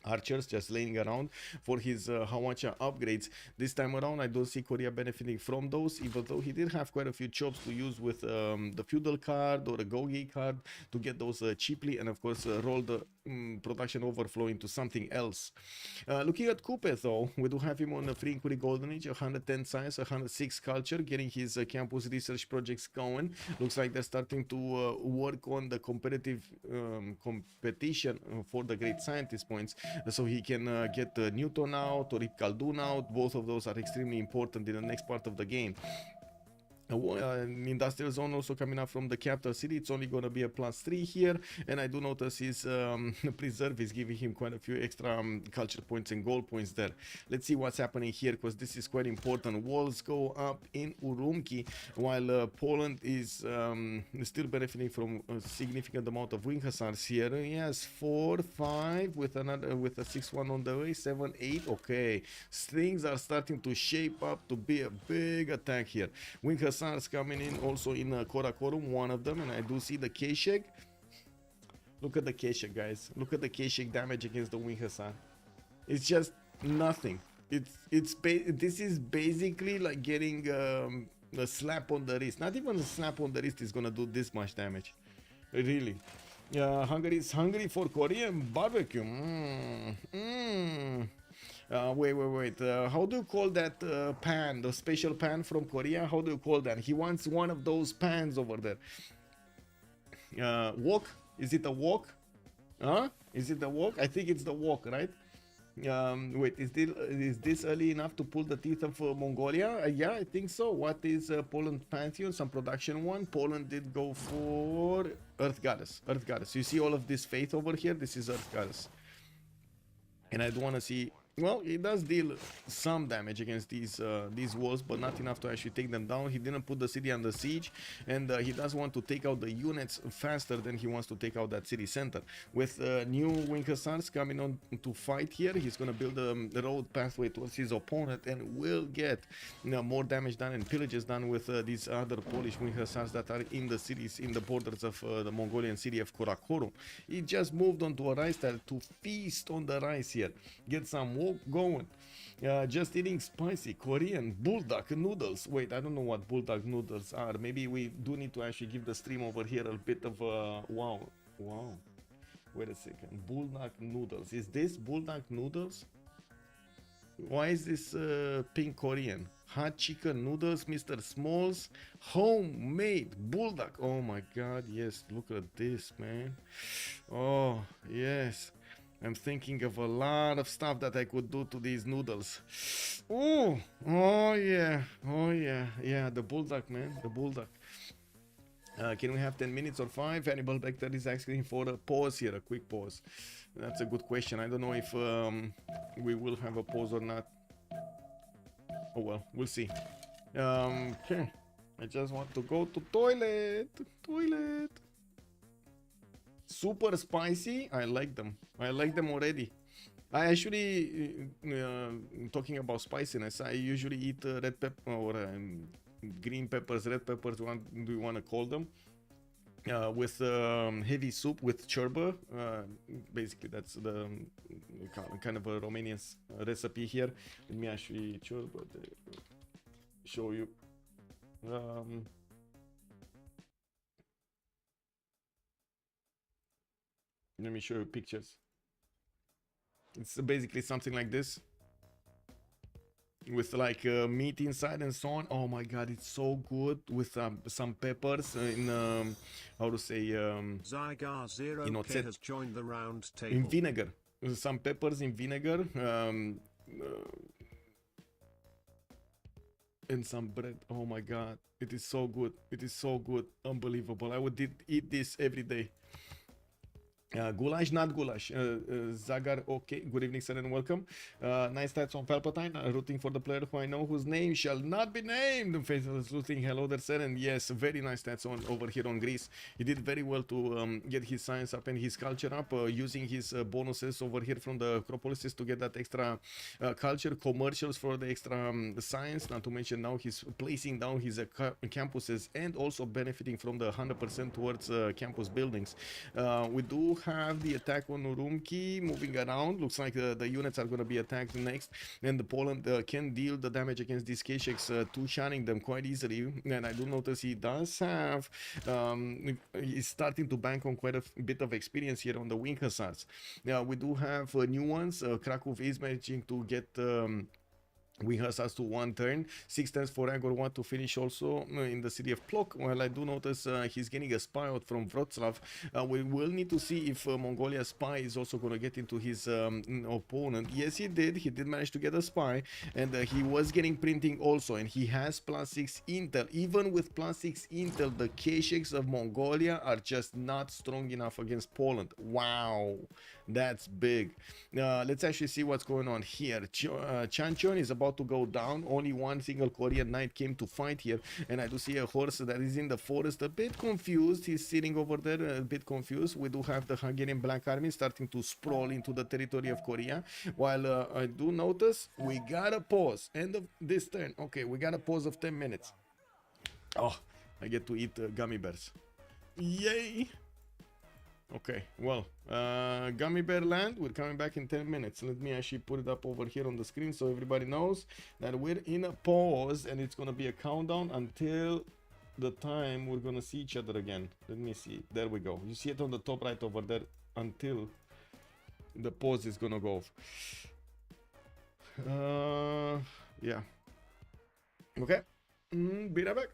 [SPEAKER 6] archers just laying around for his Hawacha upgrades. This time around I don't see Korea benefiting from those, even though he did have quite a few chops to use with the feudal card or a Gogi card to get those cheaply, and of course roll the production overflow into something else. Looking at Kupe though, we do have him on a free inquiry golden age, 110 science, 106 culture, getting his campus research projects going. Looks like they're starting to work on the competitive competition for the great scientist points, so he can get Newton out or Ip Khaldun out. Both of those are extremely important in the next part of the game. Industrial zone also coming up from the capital city. It's only going to be a +3 here, and I do notice his preserve is giving him quite a few extra culture points and gold points there. Let's see what's happening here, because this is quite important. Walls go up in Urumqi, while Poland is still benefiting from a significant amount of Wing Hussars here. He has 4, 5 with another, with a 6-1 on the way, 7, 8. Okay, things are starting to shape up to be a big attack here. Wing Hussars coming in also in Karakorum, one of them, and I do see the Keshek. Look at the Keshek, guys. Look at the Keshek damage against the Wing Hussar. It's just nothing. This is basically like getting a slap on the wrist. Not even a slap on the wrist is gonna do this much damage, really. Hungary is hungry for Korean barbecue. Wait. How do you call that pan? The special pan from Korea? How do you call that? He wants one of those pans over there. Wok? Is it a wok? Huh? Is it the wok? I think it's the wok, right? Wait, is this early enough to pull the teeth of Mongolia? Yeah, I think so. What is Poland Pantheon? Some production one. Poland did go for Earth Goddess. Earth Goddess. You see all of this faith over here? This is Earth Goddess. And I don't want to see... Well, it does deal some damage against these walls, but not enough to actually take them down. He didn't put the city under siege, and he does want to take out the units faster than he wants to take out that city center. With new Wing Hussars coming on to fight here, he's going to build a road pathway towards his opponent and will get more damage done and pillages done with these other Polish Wing Hussars that are in the cities, in the borders of the Mongolian city of Karakorum. He just moved onto a rice tile to feast on the rice here. Get some walk going. Just eating spicy Korean bulldog noodles. Wait, I don't know what bulldog noodles are. Maybe we do need to actually give the stream over here a bit of wow. Wait a second. Bulldog noodles. Is this bulldog noodles? Why is this pink Korean? Hot chicken noodles, Mr. Smalls. Homemade bulldog. Oh my god, yes. Look at this, man. Oh, yes. I'm thinking of a lot of stuff that I could do to these noodles. Oh yeah, the bulldog, man, the bulldog. Can we have 10 minutes or 5? Hannibal Lecter is asking for a pause here, a quick pause. That's a good question. I don't know if we will have a pause or not. Oh well, we'll see. Okay, I just want to go to toilet. Super spicy. I like them. I like them already. I actually, talking about spiciness, I usually eat red pepper or green peppers, red peppers, do you want to call them? With heavy soup with chorba. Basically, that's the kind of a Romanian recipe here. Let me actually chorba show you. Let me show you pictures. It's basically something like this, with like meat inside and so on. Oh my god, it's so good with some peppers in how to say
[SPEAKER 15] Zygar0K has joined the round table.
[SPEAKER 6] In vinegar. Some peppers in vinegar and some bread. Oh my god, it is so good. It is so good. Unbelievable. I would eat this every day. Goulash, not goulash. Zagar, okay. Good evening, sir, and welcome. Nice stats on Palpatine. Rooting for the player who I know whose name shall not be named. Faceless rooting. Hello there, sir. And yes, very nice stats on over here on Greece. He did very well to get his science up and his culture up, using his bonuses over here from the Acropolises to get that extra culture, commercials for the extra science. Not to mention now he's placing down his campuses and also benefiting from the 100% towards campus buildings. We do have the attack on Urumqi moving around. Looks like the units are going to be attacked next, and the Poland can deal the damage against these K-Sheks, two-shunning them quite easily. And I do notice he does have he's starting to bank on quite a bit of experience here on the Wing Hussars. We do have new ones. Krakow is managing to get Wing Hussars to 1 turn. 6 turns for Angor 1 to finish also in the city of Plok. Well, I do notice he's getting a spy out from Wroclaw. We will need to see if Mongolia's spy is also going to get into his opponent. Yes, he did. He did manage to get a spy, and he was getting printing also, and he has +6 intel. Even with +6 intel, the K-Sheks of Mongolia are just not strong enough against Poland. Wow, that's big. Let's actually see what's going on here. Chanchon is about to go down. Only one single Korean knight came to fight here, and I do see a horse that is in the forest, a bit confused. He's sitting over there a bit confused. We do have the Hungarian Black Army starting to sprawl into the territory of Korea, while I do notice we got a pause. End of this turn. Okay, we got a pause of 10 minutes. Oh, I get to eat gummy bears. Yay! Okay, well, Gummy Bear Land, we're coming back in 10 minutes. Let me actually put it up over here on the screen so everybody knows that we're in a pause, and it's gonna be a countdown until the time we're gonna see each other again. Let me see. There we go. You see it on the top right over there until the pause is gonna go off. Yeah. Okay. Be right back.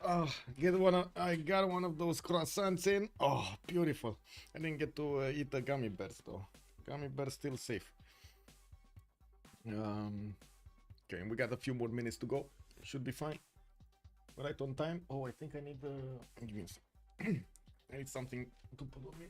[SPEAKER 6] Oh, I got one of those croissants in. Oh, beautiful. I didn't get to eat the gummy bears though. Gummy bears still safe. Okay, we got a few more minutes to go. Should be fine. Right on time. Oh, I think I need give me a second. I need something to put on me.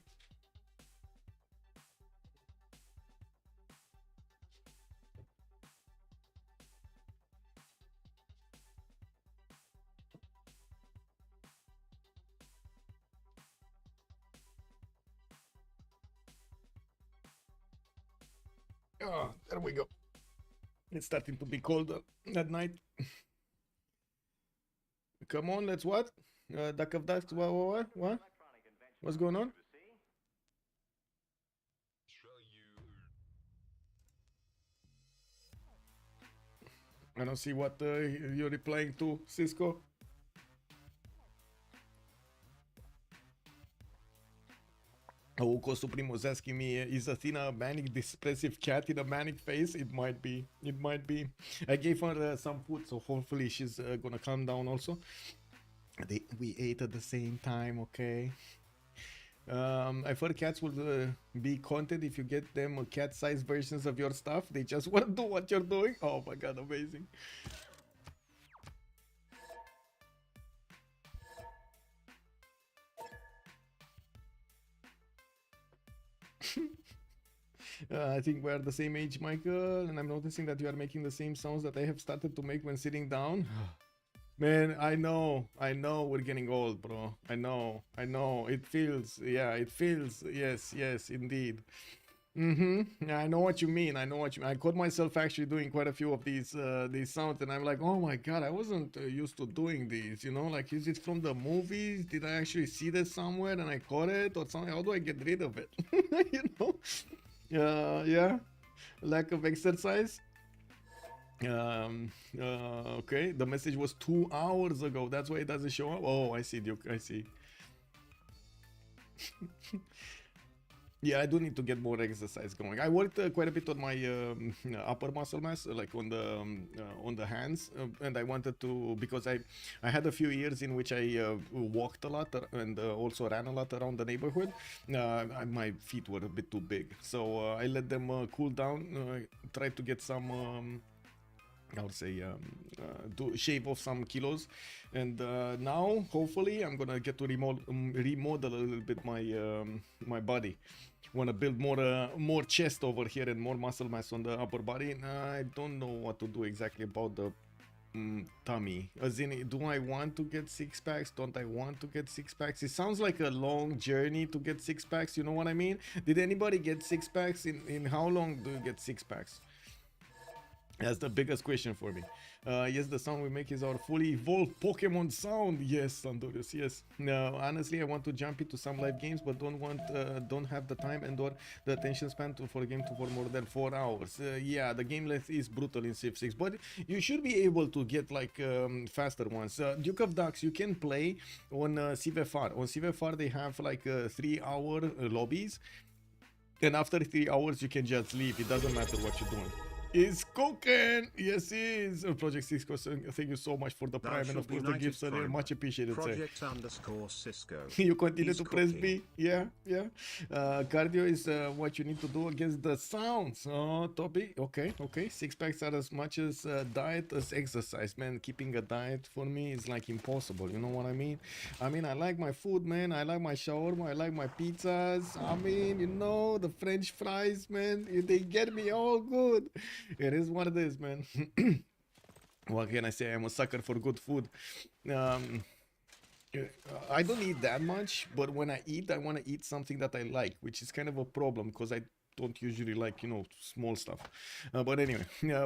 [SPEAKER 6] Oh, there we go. It's starting to be colder at night. Come on, let's what? Duck of ducks, what? What's going on? I don't see what you're replying to, Cisco. Oko Supreme was asking me, is Athena a manic depressive cat in a manic face? It might be. It might be. I gave her some food, so hopefully she's gonna calm down also. We ate at the same time, okay? I've heard cats will be content if you get them cat-sized versions of your stuff. They just want to do what you're doing. Oh my god, amazing. I think we're the same age, Michael, and I'm noticing that you are making the same sounds that I have started to make when sitting down. Man, I know, we're getting old, bro. I know, it feels, yeah, it feels, yes, indeed. Yeah, I know what you mean. I caught myself actually doing quite a few of these sounds, and I'm like, oh my god, I wasn't used to doing these, you know, like, is it from the movies? Did I actually see this somewhere and I caught it or something? How do I get rid of it? You know? Yeah, lack of exercise. Okay, the message was 2 hours ago. That's why it doesn't show up. Oh, I see, Duke. I see. Yeah, I do need to get more exercise going. I worked quite a bit on my upper muscle mass, like on the hands, and I wanted to, because I had a few years in which I walked a lot and also ran a lot around the neighborhood. My feet were a bit too big, so I let them cool down. Tried to get some. I would say to shave off some kilos, and now hopefully I'm gonna get to remodel a little bit my body. Want to build more chest over here and more muscle mass on the upper body. I don't know what to do exactly about the tummy. As in, do I want to get 6-packs? Don't I want to get 6-packs? It sounds like a long journey to get 6-packs. You know what I mean? Did anybody get 6-packs? In how long do you get 6-packs? That's the biggest question for me. Yes, the sound we make is our fully evolved Pokemon sound. Yes, Sandorius, yes. No, honestly, I want to jump into some live games, but don't have the time and or the attention span for a game for more than 4 hours. Yeah, the game length is brutal in Civ6, but you should be able to get like faster ones. Duke of Ducks, you can play on Civ6. On Civ6, they have like 3-hour lobbies, and after 3 hours, you can just leave. It doesn't matter what you're doing. Is cooking. Yes, it is. Project Cisco, thank you so much for the prime and of course the gifts are there. Much appreciated.
[SPEAKER 15] Project_Cisco.
[SPEAKER 6] You continue to press B. Yeah. Cardio is what you need to do against the sounds. Oh, Toby. Okay. 6-packs are as much as diet as exercise, man. Keeping a diet for me is like impossible. You know what I mean? I like my food, man. I like my shawarma. I like my pizzas. I mean, you know, the French fries, man. They get me all good. It is what it is, man. What can I say? I'm a sucker for good food. I don't eat that much, but when I eat, I want to eat something that I like, which is kind of a problem because I don't usually like, you know, small stuff. But anyway,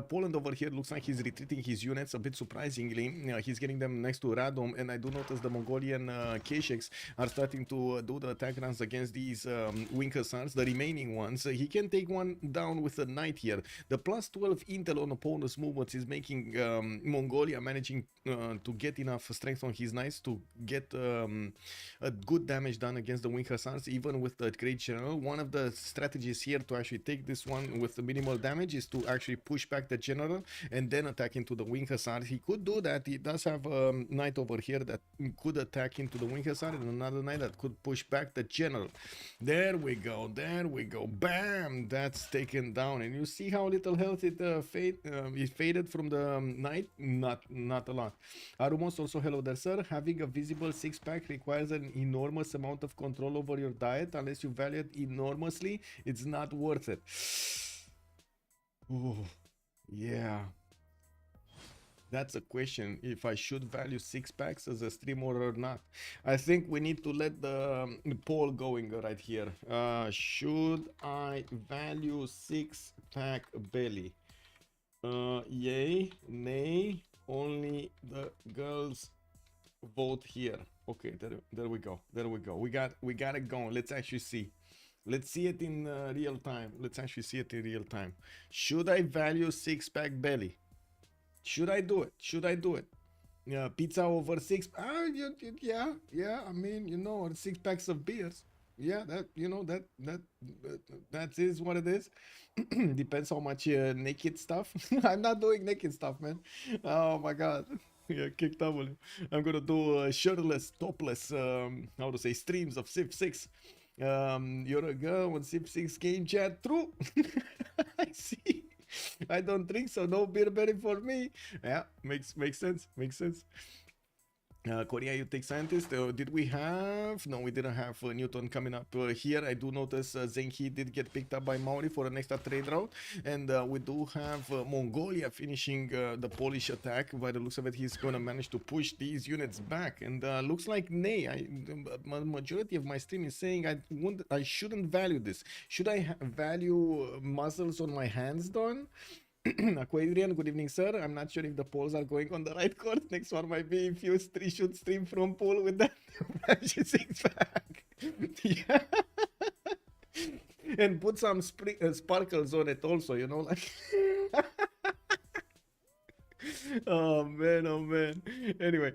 [SPEAKER 6] Poland over here looks like he's retreating his units a bit surprisingly. He's getting them next to Radom, and I do notice the Mongolian K6 are starting to do the attack runs against these Wing Hussars, the remaining ones. He can take one down with a knight here. The plus 12 intel on opponent's movements is making Mongolia managing to get enough strength on his knights to get a good damage done against the Wing Hussars, even with the Great General. One of the strategies here here to actually take this one with the minimal damage is to actually push back the general and then attack into the wing hussar. He could do that. He does have a knight over here that could attack into the wing hussar and another knight that could push back the general. There we go. There we go. Bam! That's taken down. And you see how little health it faded from the knight? Not a lot. Arumos also, hello there, sir. Having a visible six-pack requires an enormous amount of control over your diet. Unless you value it enormously, it's not worth it. Oh, yeah. That's a question, if I should value six-packs as a streamer or not. I think we need to let the poll going right here. Should I value six-pack belly? Yay, nay, only the girls vote here. Okay, there we go. There we go. We got it going. Let's actually see. Let's see it in real time. Let's actually see it in real time. Should I value six-pack belly? Should I do it? Should I do it? Yeah, pizza over six. Yeah. I mean, you know, 6 packs of beers. Yeah, that, you know, that is what it is. Depends how much naked stuff. I'm not doing naked stuff, man. Oh my god. Yeah, kick W. I'm gonna do shirtless, topless, how to say, streams of Civ6. You're a girl on Civ6 game chat. True. I see. I don't drink, so no beer belly for me. Yeah, makes sense. Makes sense. Korea, you take scientist. Did we have? No, we didn't have Newton coming up here. I do notice Zenki did get picked up by Maori for an extra trade route, and we do have Mongolia finishing the Polish attack. By the looks of it, he's going to manage to push these units back, and looks like nay. Majority of my stream is saying I shouldn't value this. Should I value muscles on my hands, Don? Aquarian, good evening, sir. I'm not sure if the polls are going on the right course. Next one might be if you should stream from pool with that six-pack. Yeah. And put some sparkles on it also, you know, like. Oh man. Anyway.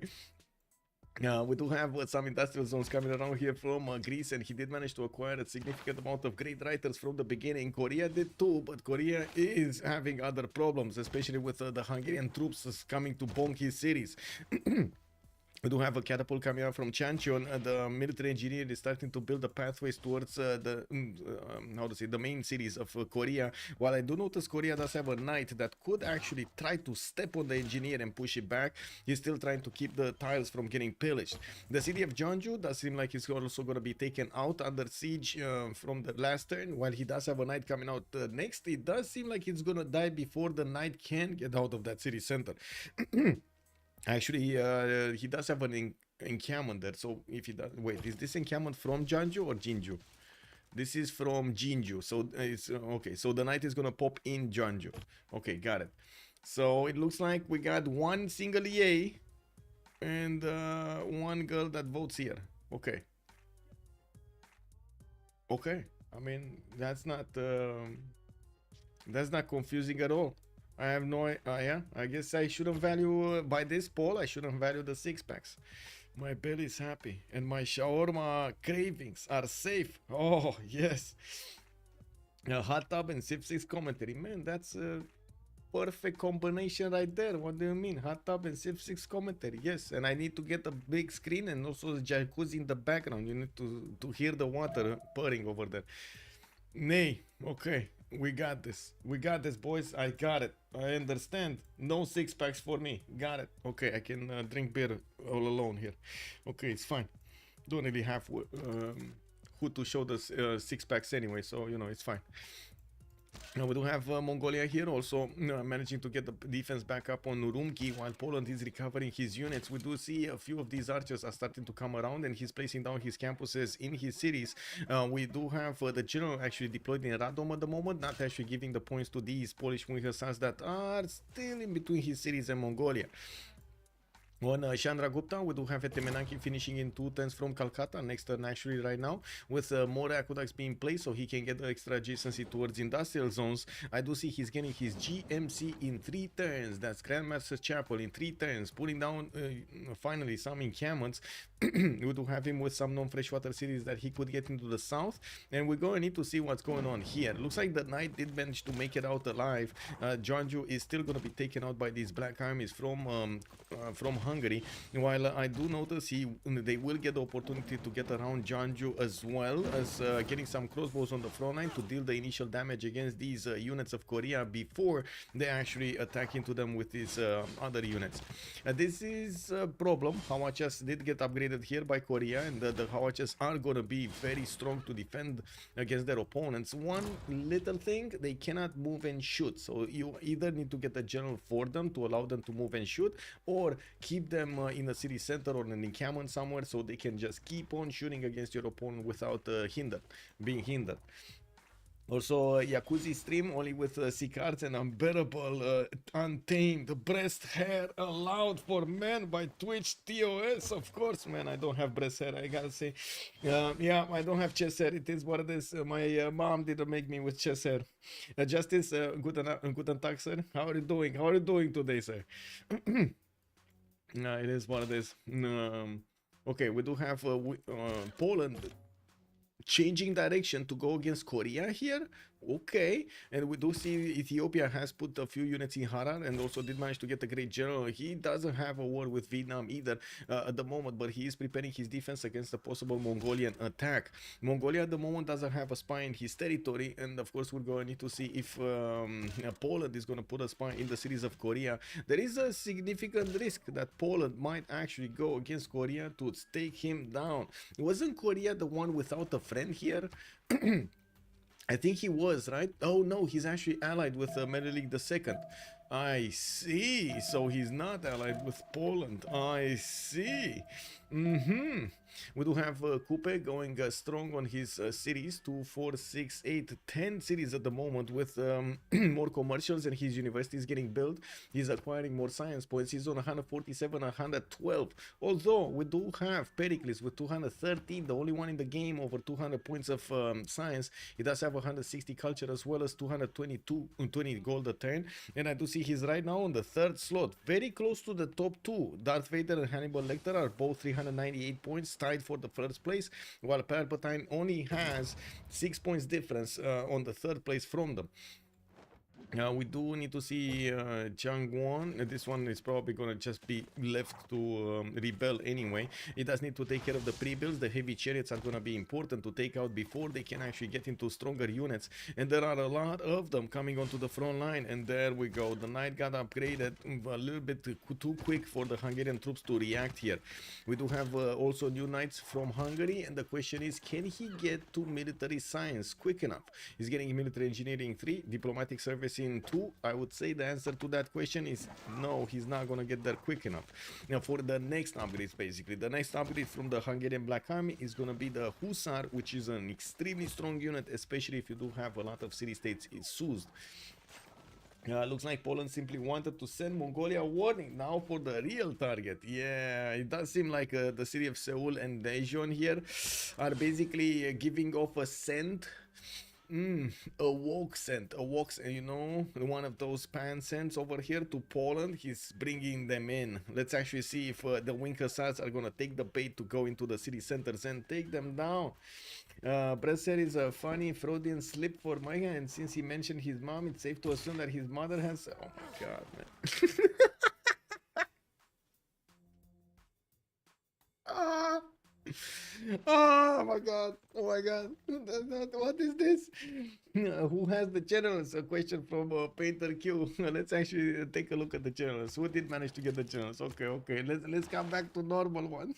[SPEAKER 6] We do have some industrial zones coming around here from Greece, and he did manage to acquire a significant amount of great writers from the beginning. Korea did too, but Korea is having other problems, especially with the Hungarian troops coming to bomb his cities. We do have a catapult coming out from Chancheon. The military engineer is starting to build the pathways towards the main cities of Korea. While I do notice Korea does have a knight that could actually try to step on the engineer and push it back, he's still trying to keep the tiles from getting pillaged. The city of Jeonju does seem like it's also going to be taken out under siege from the last turn. While he does have a knight coming out next, it does seem like he's going to die before the knight can get out of that city center. Actually, he does have an encampment there, so if he does... Wait, is this encampment from Jeonju or Jinju? This is from Jinju, so it's... okay, so the knight is gonna pop in Jeonju. Okay, got it. So it looks like we got one single EA and one girl that votes here. Okay. Okay, I mean, that's not confusing at all. I have no yeah, I guess I shouldn't value by this poll. I shouldn't value the six-packs. My belly is happy and my shawarma cravings are safe. Oh yes. Hot tub and Civ6 commentary, man, that's a perfect combination right there. What do you mean? Hot tub and Civ6 commentary? Yes, and I need to get a big screen and also the jacuzzi in the background. You need to hear the water purring over there. Nay, okay. We got this. We got this, boys. I got it. I understand. No six-packs for me. Got it. Okay, I can drink beer all alone here. Okay, it's fine. Don't really have who to show the six-packs anyway, so, you know, it's fine. Now we do have Mongolia here also managing to get the defense back up on Urumqi while Poland is recovering his units. We do see a few of these archers are starting to come around and he's placing down his campuses in his cities. We do have the general actually deployed in Radom at the moment, not actually giving the points to these Polish Hussars that are still in between his cities and Mongolia. On Chandra Gupta, we do have Etemenaki finishing in 2 turns from Calcutta, next turn actually right now, with more aqueducts being placed so he can get the extra adjacency towards industrial zones. I do see he's getting his GMC in 3 turns. That's Grandmaster Chapel in 3 turns, putting down finally some encampments. We do have him with some non-freshwater cities that he could get into the south, and we're going to need to see what's going on here. Looks like the knight did manage to make it out alive. Janju is still going to be taken out by these black armies from Hungary, while I do notice they will get the opportunity to get around Janju as well as getting some crossbows on the front line to deal the initial damage against these units of Korea before they actually attack into them with these other units. This is a problem. Hawachas did get upgraded here by Korea, and the Hawachas are going to be very strong to defend against their opponents. One little thing, they cannot move and shoot, so you either need to get a general for them to allow them to move and shoot, or keep them in a city center or an encampment somewhere so they can just keep on shooting against your opponent without being hindered. Also, Yakuzi stream only with C cards and unbearable, untamed breast hair allowed for men by Twitch TOS. Of course, man, I don't have breast hair, I gotta say. Yeah, I don't have chest hair. It is what it is. My mom didn't make me with chest hair. Justice, guten Tag, sir. How are you doing? How are you doing today, sir? It is what it is. Okay, we do have Poland changing direction to go against Korea here. Okay, and we do see Ethiopia has put a few units in Harar and also did manage to get a great general. He doesn't have a war with Vietnam either at the moment, but he is preparing his defense against a possible Mongolian attack. Mongolia at the moment doesn't have a spy in his territory, and of course we're going to need to see if Poland is going to put a spy in the cities of Korea. There is a significant risk that Poland might actually go against Korea to take him down. Wasn't Korea the one without a friend here? I think he was, right? Oh no, he's actually allied with Menelik II. I see. So he's not allied with Poland. I see. We do have Kupe going strong on his cities, 2, 4, 6, 8, 10 cities at the moment with more commercials, and his university is getting built. He's acquiring more science points. He's on 147, 112. Although we do have Pericles with 213, the only one in the game over 200 points of science. He does have 160 culture as well as 220 gold a turn, and I do see he's right now on the 3rd slot, very close to the top 2. Darth Vader and Hannibal Lecter are both 398 points, tied for the 1st place, while Palpatine only has 6 points difference on the 3rd place from them. We do need to see Changwon. This one is probably going to just be left to rebel anyway. It does need to take care of the pre-builds. The heavy chariots are going to be important to take out before they can actually get into stronger units. And there are a lot of them coming onto the front line. And there we go. The knight got upgraded a little bit too quick for the Hungarian troops to react here. We do have also new knights from Hungary. And the question is, can he get to military science quick enough? He's getting military engineering 3, diplomatic service in 2. I would say the answer to that question is no, he's not gonna get there quick enough. Now for the next upgrades, basically the next upgrade from the Hungarian Black Army is gonna be the Hussar, which is an extremely strong unit, especially if you do have a lot of city-states seized. Looks like Poland simply wanted to send Mongolia a warning now for the real target. Yeah, it does seem like the city of Seoul and Daejeon here are basically giving off a scent. A walk scent, you know, one of those pan scents over here to Poland. He's bringing them in. Let's actually see if the Wing Hussars are gonna take the bait to go into the city centers and take them down. Bresser is a funny Freudian slip for Micah, and since he mentioned his mom, it's safe to assume that his mother has... Oh my god, man. Oh my god, oh my god, what is this? Who has the generals? A question from Painter Q. Let's actually take a look at the generals. Who did manage to get the generals? Okay, let's come back to normal ones.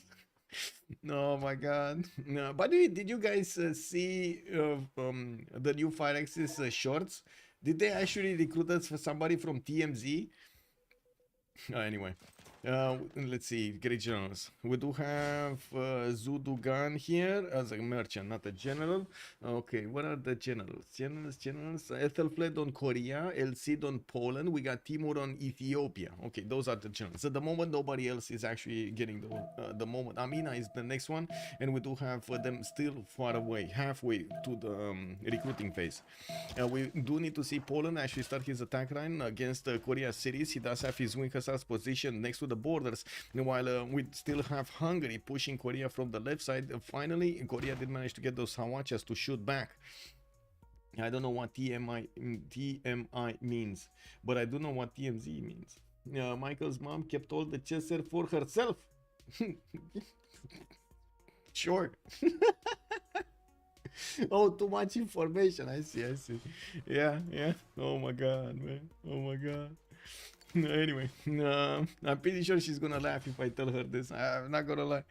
[SPEAKER 6] Oh my god. By the way, did you guys see the new Fire Axis shorts? Did they actually recruit us for somebody from TMZ? Anyway. Let's see, great generals. We do have Zudugan here as a merchant, not a general. Okay, what are the generals? Generals. Ethelfled on Korea, Elcid on Poland. We got Timur on Ethiopia. Okay, those are the generals. At the moment, nobody else is actually getting the moment. Amina is the next one, and we do have them still far away, halfway to the recruiting phase. We do need to see Poland actually start his attack line against Korea cities. He does have his wing hussars position next to the borders, while we still have Hungary pushing Korea from the left side. Finally, Korea did manage to get those Hawachas to shoot back. I don't know what TMI means, but I do know what TMZ means. Michael's mom kept all the chaser for herself. Sure. Oh, too much information. I see. Yeah. Oh my god, man. Oh my god. Anyway, I'm pretty sure she's gonna laugh if I tell her this. I'm not gonna lie.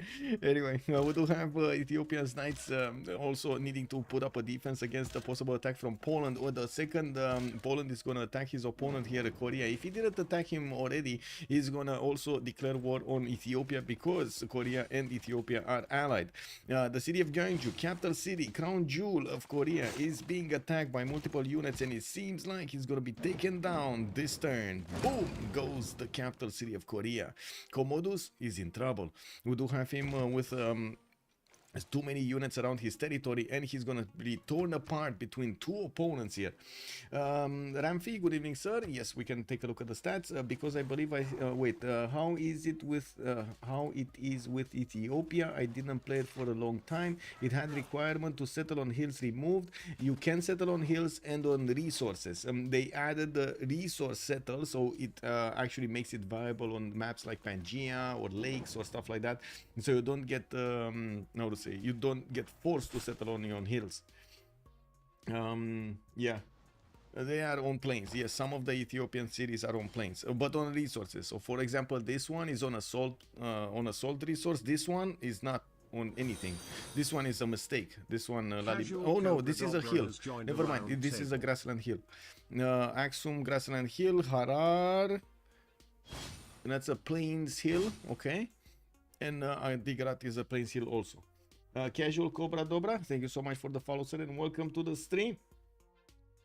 [SPEAKER 6] Anyway, we do have Ethiopia's knights also needing to put up a defense against a possible attack from Poland. Or the second Poland is gonna attack his opponent here, Korea. If he didn't attack him already, he's gonna also declare war on Ethiopia because Korea and Ethiopia are allied. The city of Gyeongju, capital city, crown jewel of Korea, is being attacked by multiple units, and it seems like he's gonna be taken down this turn. Boom goes the capital city of Korea. Commodus is in trouble. We do have him with too many units around his territory, and he's gonna be torn apart between two opponents here. Ramfi, good evening, sir. Yes, we can take a look at the stats because I believe how is it with Ethiopia? I didn't play it for a long time. It had requirement to settle on hills removed. You can settle on hills and on resources. They added the resource settle, so it actually makes it viable on maps like Pangea or lakes or stuff like that, so you don't get how to say, you don't get forced to settle only on hills. Yeah, they are on plains. Yes, some of the Ethiopian cities are on plains, but on resources. So for example, this one is on a salt resource. This one is not on anything. This one is a mistake. This one oh no, this is a hill. Never mind, this is a grassland hill. Aksum grassland hill, Harar, and that's a plains hill. Okay, and Digrat is a plains hill also. Casual Cobra Dobra, thank you so much for the follow, sir, and welcome to the stream.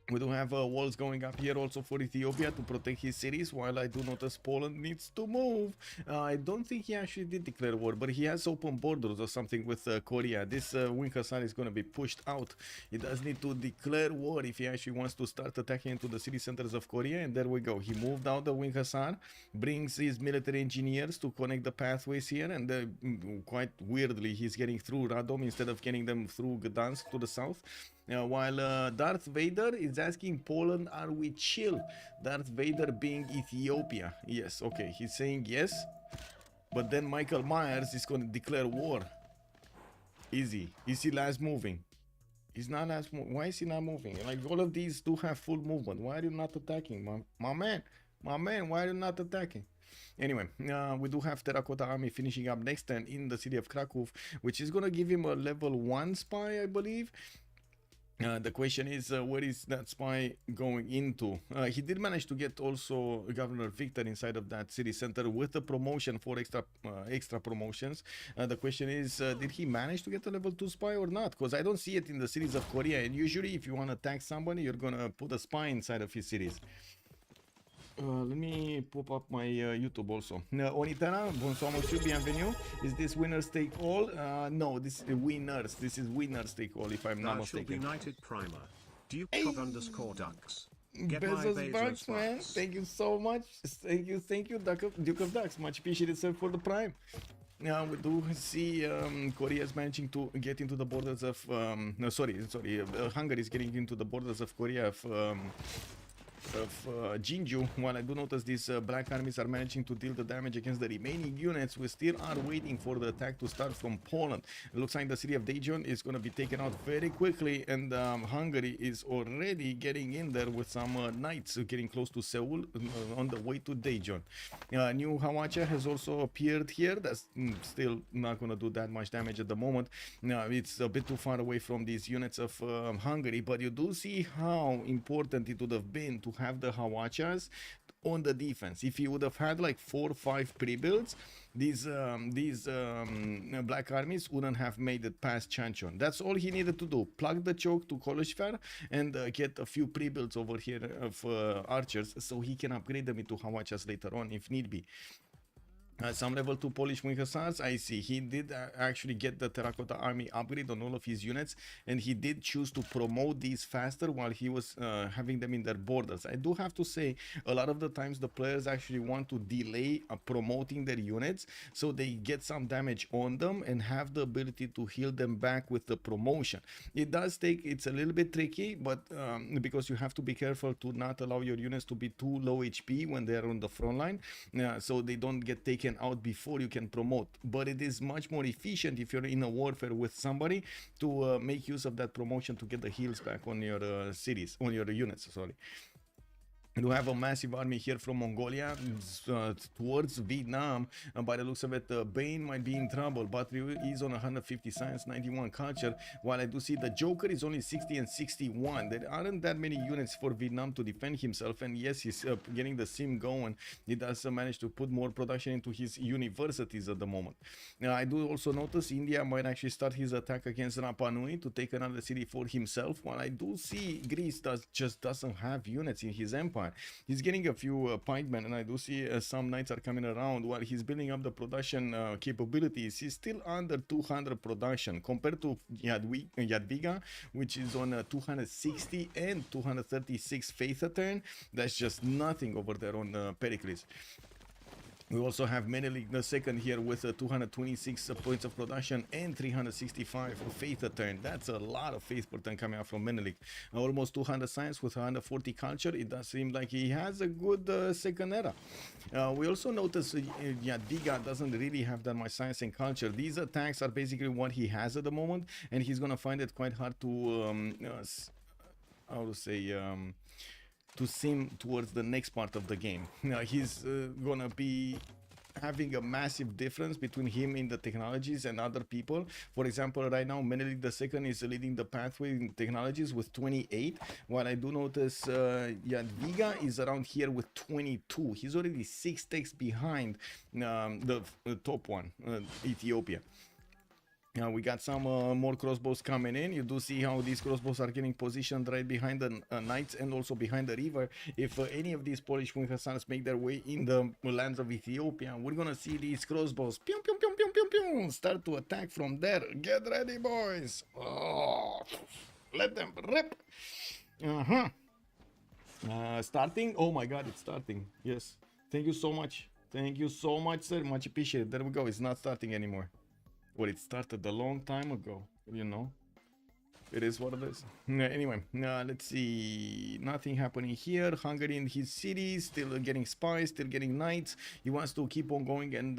[SPEAKER 6] We do have walls going up here also for Ethiopia to protect his cities, while I do notice Poland needs to move. I don't think he actually did declare war, but he has open borders or something with Korea. This Wing Hassan is going to be pushed out. He does need to declare war if he actually wants to start attacking into the city centers of Korea, and there we go. He moved out the Wing Hassan, brings his military engineers to connect the pathways here, and quite weirdly, he's getting through Radom instead of getting them through Gdansk to the south. While Darth Vader is asking Poland, are we chill? Darth Vader being Ethiopia. Yes, okay, he's saying yes. But then Michael Myers is going to declare war. Easy. Is he last moving? He's not last moving. Why is he not moving? Like, all of these do have full movement. Why are you not attacking? My man, why are you not attacking? Anyway, we do have Terracotta Army finishing up next turn in the city of Krakow, which is going to give him a level 1 spy, I believe. The question is, where is that spy going into? He did manage to get also Governor Victor inside of that city center with a promotion for extra promotions. The question is, did he manage to get a level 2 spy or not? Because I don't see it in the cities of Korea, and usually if you want to attack somebody, you're gonna put a spy inside of his cities. Let me pop up my YouTube also. Onitana, bonsoir monsieur, bienvenue. Is this winners take all? No, this is winners. This is winners take all, if I'm not mistaken.
[SPEAKER 15] United Primer. Duke of underscore ducks. Get
[SPEAKER 6] Bezos bucks, man. Thank you so much. Thank you, Duke of Ducks. Much appreciated, sir, for the prime. Now we do see Korea is managing to get into the borders of Hungary is getting into the borders of Korea of Jinju, while I do notice these black armies are managing to deal the damage against the remaining units. We still are waiting for the attack to start from Poland. It looks like the city of Daejeon is going to be taken out very quickly, and Hungary is already getting in there with some knights getting close to Seoul on the way to Daejeon. New Hawacha has also appeared here. That's still not going to do that much damage at the moment. It's a bit too far away from these units of Hungary, but you do see how important it would have been to have the Hawachas on the defense. If he would have had like 4 or 5 pre-builds, these black armies wouldn't have made it past Chanchon. That's all he needed to do. Plug the choke to College Fair and get a few pre-builds over here of archers, so he can upgrade them into Hawachas later on if need be. Some level 2 Polish Wing Hussars, I see. He did actually get the Terracotta Army upgrade on all of his units, and he did choose to promote these faster while he was having them in their borders. I do have to say, a lot of the times the players actually want to delay promoting their units so they get some damage on them and have the ability to heal them back with the promotion. It does take, it's a little bit tricky, but because you have to be careful to not allow your units to be too low HP when they're on the front line, so they don't get taken out before you can promote. But it is much more efficient if you're in a warfare with somebody to make use of that promotion to get the heals back on your cities, on your units, sorry. We have a massive army here from Mongolia towards Vietnam. By the looks of it, Bane might be in trouble. Battery is on 150 science, 91 culture. While I do see the Joker is only 60 and 61. There aren't that many units for Vietnam to defend himself. And yes, he's getting the sim going. He does manage to put more production into his universities at the moment. Now, I do also notice India might actually start his attack against Rapa Nui to take another city for himself. While I do see Greece just doesn't have units in his empire. He's getting a few pikemen, and I do see some knights are coming around. While he's building up the production capabilities, he's still under 200 production compared to Jadwiga, which is on 260 and 236 faith a turn. That's just nothing over there on Pericles. We also have Menelik II here with 226 points of production and 365 faith a turn. That's a lot of faith per turn coming out from Menelik. Almost 200 science with 140 culture. It does seem like he has a good second era. We also notice Jadwiga doesn't really have that much science and culture. These attacks are basically what he has at the moment, and he's going to find it quite hard to, how to say, to sim towards the next part of the game. Now he's gonna be having a massive difference between him in the technologies and other people. For example, right now Menelik II is leading the pathway in technologies with 28, while I do notice Jadwiga is around here with 22. He's already 6 ticks behind the top one, Ethiopia. Now we got some more crossbows coming in. You do see how these crossbows are getting positioned right behind the knights and also behind the river. If any of these Polish Wing Hussars make their way in the lands of Ethiopia, we're gonna see these crossbows pew, pew, pew, pew, pew, pew, start to attack from there. Get ready, boys. Oh, let them rip. Starting. Oh my god, it's starting. Yes, thank you so much. Thank you so much, sir. Much appreciated. There we go. It's not starting anymore. Well, it started a long time ago, you know. It is what it is. Anyway, let's see. Nothing happening here. Hungary in his city, still getting spies, still getting knights. He wants to keep on going and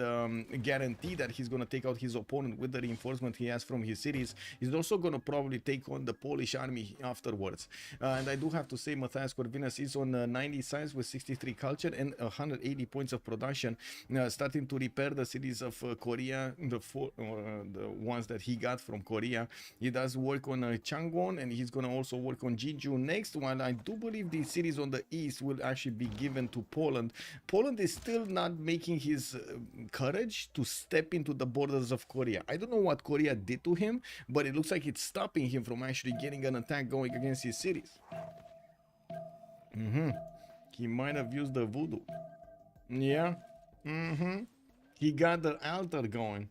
[SPEAKER 6] guarantee that he's going to take out his opponent with the reinforcement he has from his cities. He's also going to probably take on the Polish army afterwards. And I do have to say, Matthias Corvinus is on 90 science with 63 culture and 180 points of production, starting to repair the cities of Korea, the ones that he got from Korea. He does work on Changwon, and he's going to also work on Jeju next, while I do believe these cities on the east will actually be given to Poland. Poland is still not making his courage to step into the borders of Korea. I don't know what Korea did to him, but it looks like it's stopping him from actually getting an attack going against his cities. He might have used the voodoo. Yeah. He got the altar going.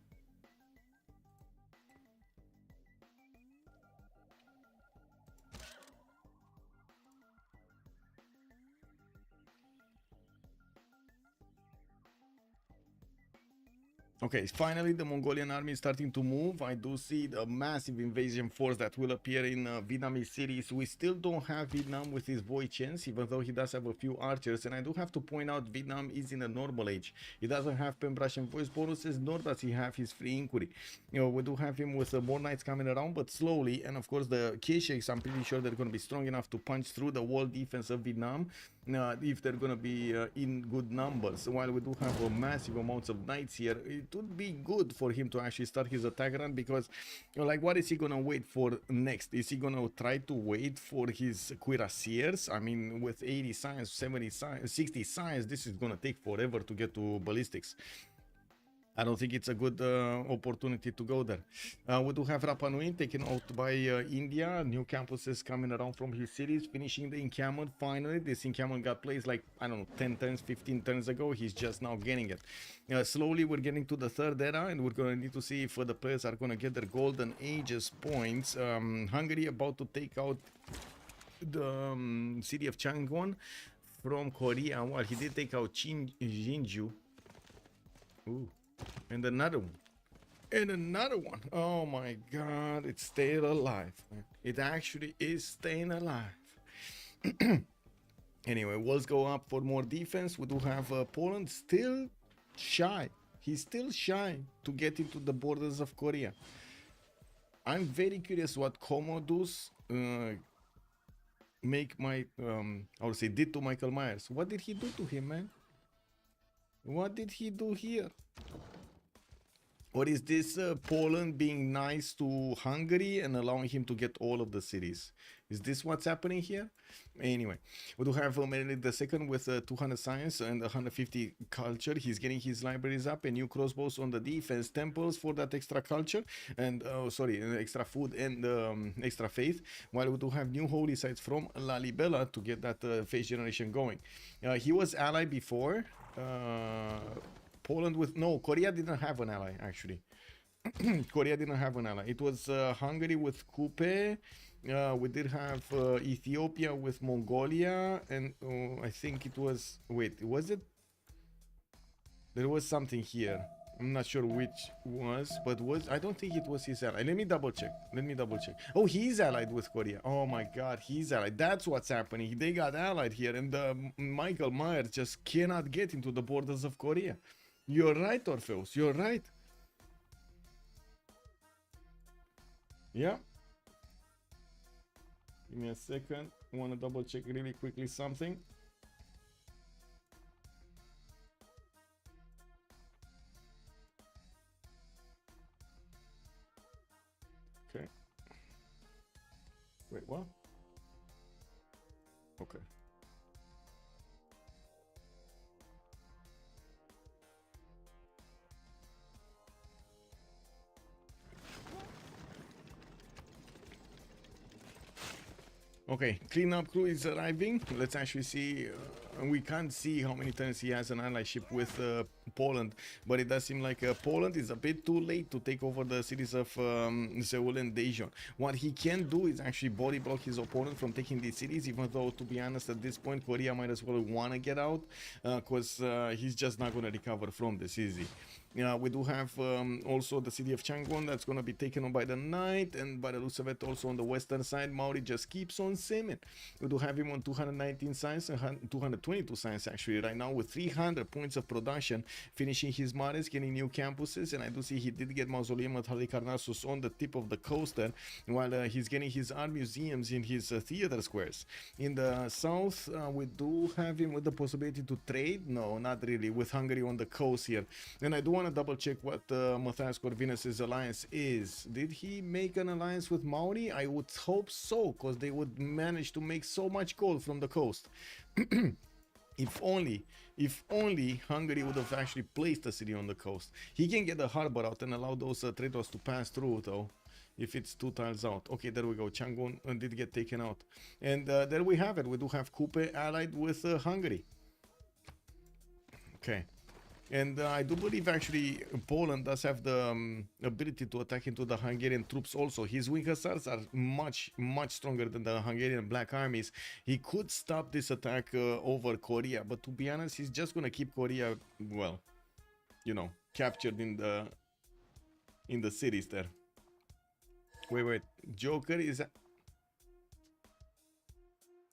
[SPEAKER 6] Okay, finally the Mongolian army is starting to move. I do see the massive invasion force that will appear in Vietnamese cities. We still don't have Vietnam with his Voichens, even though he does have a few archers. And I do have to point out, Vietnam is in a normal age. He doesn't have Pembrasian voice bonuses, nor does he have his free inquiry. You know, we do have him with more knights coming around, but slowly. And of course the Kishaks, I'm pretty sure they're going to be strong enough to punch through the wall defense of Vietnam. if they're gonna be in good numbers. While we do have a massive amounts of knights here, it would be good for him to actually start his attack run, because like, what is he gonna wait for next? Is he gonna try to wait for his cuirassiers? I mean, with 80 science, 70 science, 60 science, this is gonna take forever to get to ballistics. I don't think it's a good opportunity to go there. We do have Rapa Nui taken out by India. New campuses coming around from his cities, finishing the encampment finally. This encampment got placed like, I don't know, 10 turns, 15 turns ago. He's just now getting it. Slowly we're getting to the third era, and we're going to need to see if the players are going to get their golden ages points. Hungary about to take out the city of Changwon from Korea. Well, he did take out Jinju. Ooh. And another one. And another one. Oh my god, it's staying alive, man. It actually is staying alive. Anyway, walls go up for more defense. We do have Poland still shy. He's still shy to get into the borders of Korea. I'm very curious what Commodus did to Michael Myers. What did he do to him, man? What did he do here? Or is this Poland being nice to Hungary and allowing him to get all of the cities? Is this what's happening here? Anyway, we do have Menelik II with 200 science and 150 culture. He's getting his libraries up and new crossbows on the defense, temples for that extra culture and extra food and extra faith. While we do have new holy sites from Lalibela to get that faith generation going. He was allied before. Poland with Korea didn't have an ally actually. Korea didn't have an ally. It was Hungary with Kupe. We did have Ethiopia with Mongolia, and I think it was, wait, was it? There was something here. I'm not sure which was, but I don't think it was his ally. Let me double check. Oh, he's allied with Korea. Oh my god, he's allied. That's what's happening. They got allied here, and Michael Myers just cannot get into the borders of Korea. You're right, Orpheus. You're right. Yeah. Give me a second. I want to double check really quickly something. Okay. Wait, what? Okay. Okay, cleanup crew is arriving. Let's actually see. We can't see how many times he has an allyship with Poland, but it does seem like Poland is a bit too late to take over the cities of Seoul and Daejeon. What he can do is actually body block his opponent from taking these cities, even though, to be honest, at this point, Korea might as well want to get out, because he's just not going to recover from this easy. We do have also the city of Changwon that's going to be taken on by the Knight, and by the Lusavet also on the western side. Maori just keeps on simming. We do have him on 219 science and 222 science actually right now, with 300 points of production, finishing his Mares, getting new campuses, and I do see he did get Mausoleum at Halikarnassus on the tip of the coast there, while he's getting his art museums in his theater squares. In the south, we do have him with the possibility to trade. No, not really, with Hungary on the coast here. And I do want to double check what Matthias Corvinus's alliance is. Did he make an alliance with Maori? I would hope so, because they would manage to make so much gold from the coast. If only Hungary would have actually placed a city on the coast. He can get the harbor out and allow those traders to pass through, though, if it's 2 tiles out. Okay, there we go. Changwon did get taken out. And there we have it. We do have Kupe allied with Hungary. Okay. And I do believe actually Poland does have the ability to attack into the Hungarian troops also. His wing hussars are much stronger than the Hungarian black armies. He could stop this attack over Korea, but to be honest, he's just gonna keep Korea, well, you know, captured in the cities there. Wait, Joker is...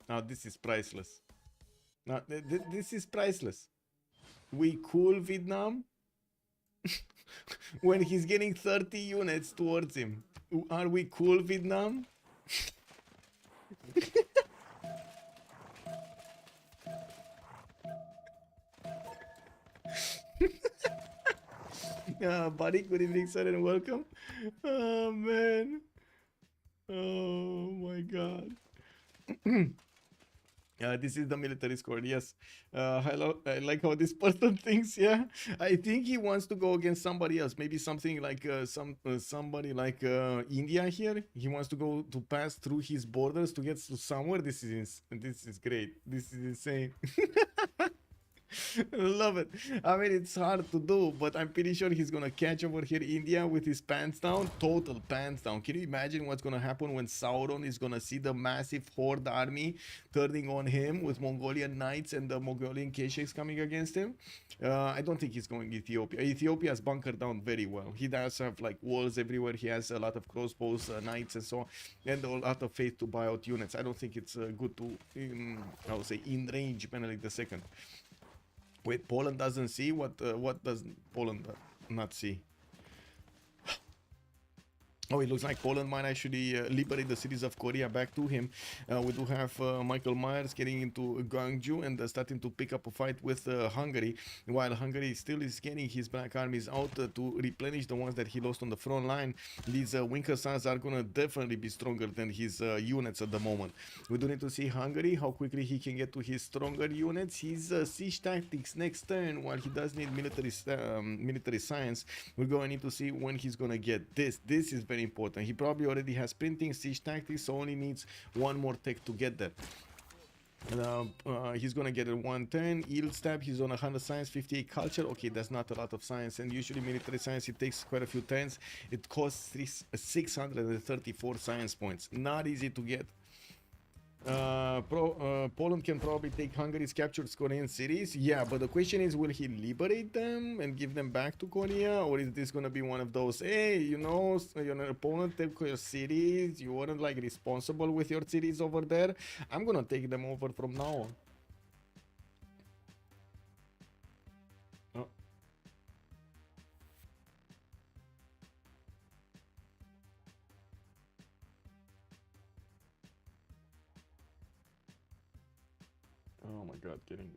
[SPEAKER 6] Now this is priceless. Now this is priceless. We cool Vietnam when he's getting 30 units towards him. Are we cool Vietnam? Buddy, good evening, sir, and welcome. Oh, man. Oh, my God. This is the military squad, yes. I like how this person thinks, yeah. I think he wants to go against somebody else. Maybe something like somebody like India here. He wants to go to pass through his borders to get to somewhere. This is great. This is insane. Love it. I mean, it's hard to do, but I'm pretty sure he's gonna catch over here India with his pants down. Total pants down. Can you imagine what's gonna happen when Sauron is gonna see the massive horde army turning on him with Mongolian knights and the Mongolian Kesheks coming against him? I don't think he's going Ethiopia. Ethiopia is bunkered down very well. He does have like walls everywhere. He has a lot of crossbows, knights and so on, and a lot of faith to buy out units. I don't think it's good to, I would say, in range Menelik II. Wait, Poland doesn't see? What does Poland not see? Oh, it looks like Poland might actually liberate the cities of Korea back to him. We do have Michael Myers getting into Gwangju and starting to pick up a fight with Hungary, while Hungary still is getting his black armies out to replenish the ones that he lost on the front line. These Winker Sons are going to definitely be stronger than his units at the moment. We do need to see Hungary, how quickly he can get to his stronger units. His siege tactics next turn, while he does need military science, we're going to need to see when he's going to get this. This is very important. He probably already has printing, siege tactics, so only needs one more tech to get that. He's gonna get a 110 yield stab. He's on 100 science, 58 culture. Okay, that's not a lot of science, and usually military science, it takes quite a few turns. It costs 634 science points. Not easy to get. Poland can probably take Hungary's captured Korean cities. Yeah, but the question is, will he liberate them and give them back to Korea? Or is this gonna be one of those, hey, you know, your opponent took your cities, you weren't like responsible with your cities over there, I'm gonna take them over from now on. Oh my god, getting...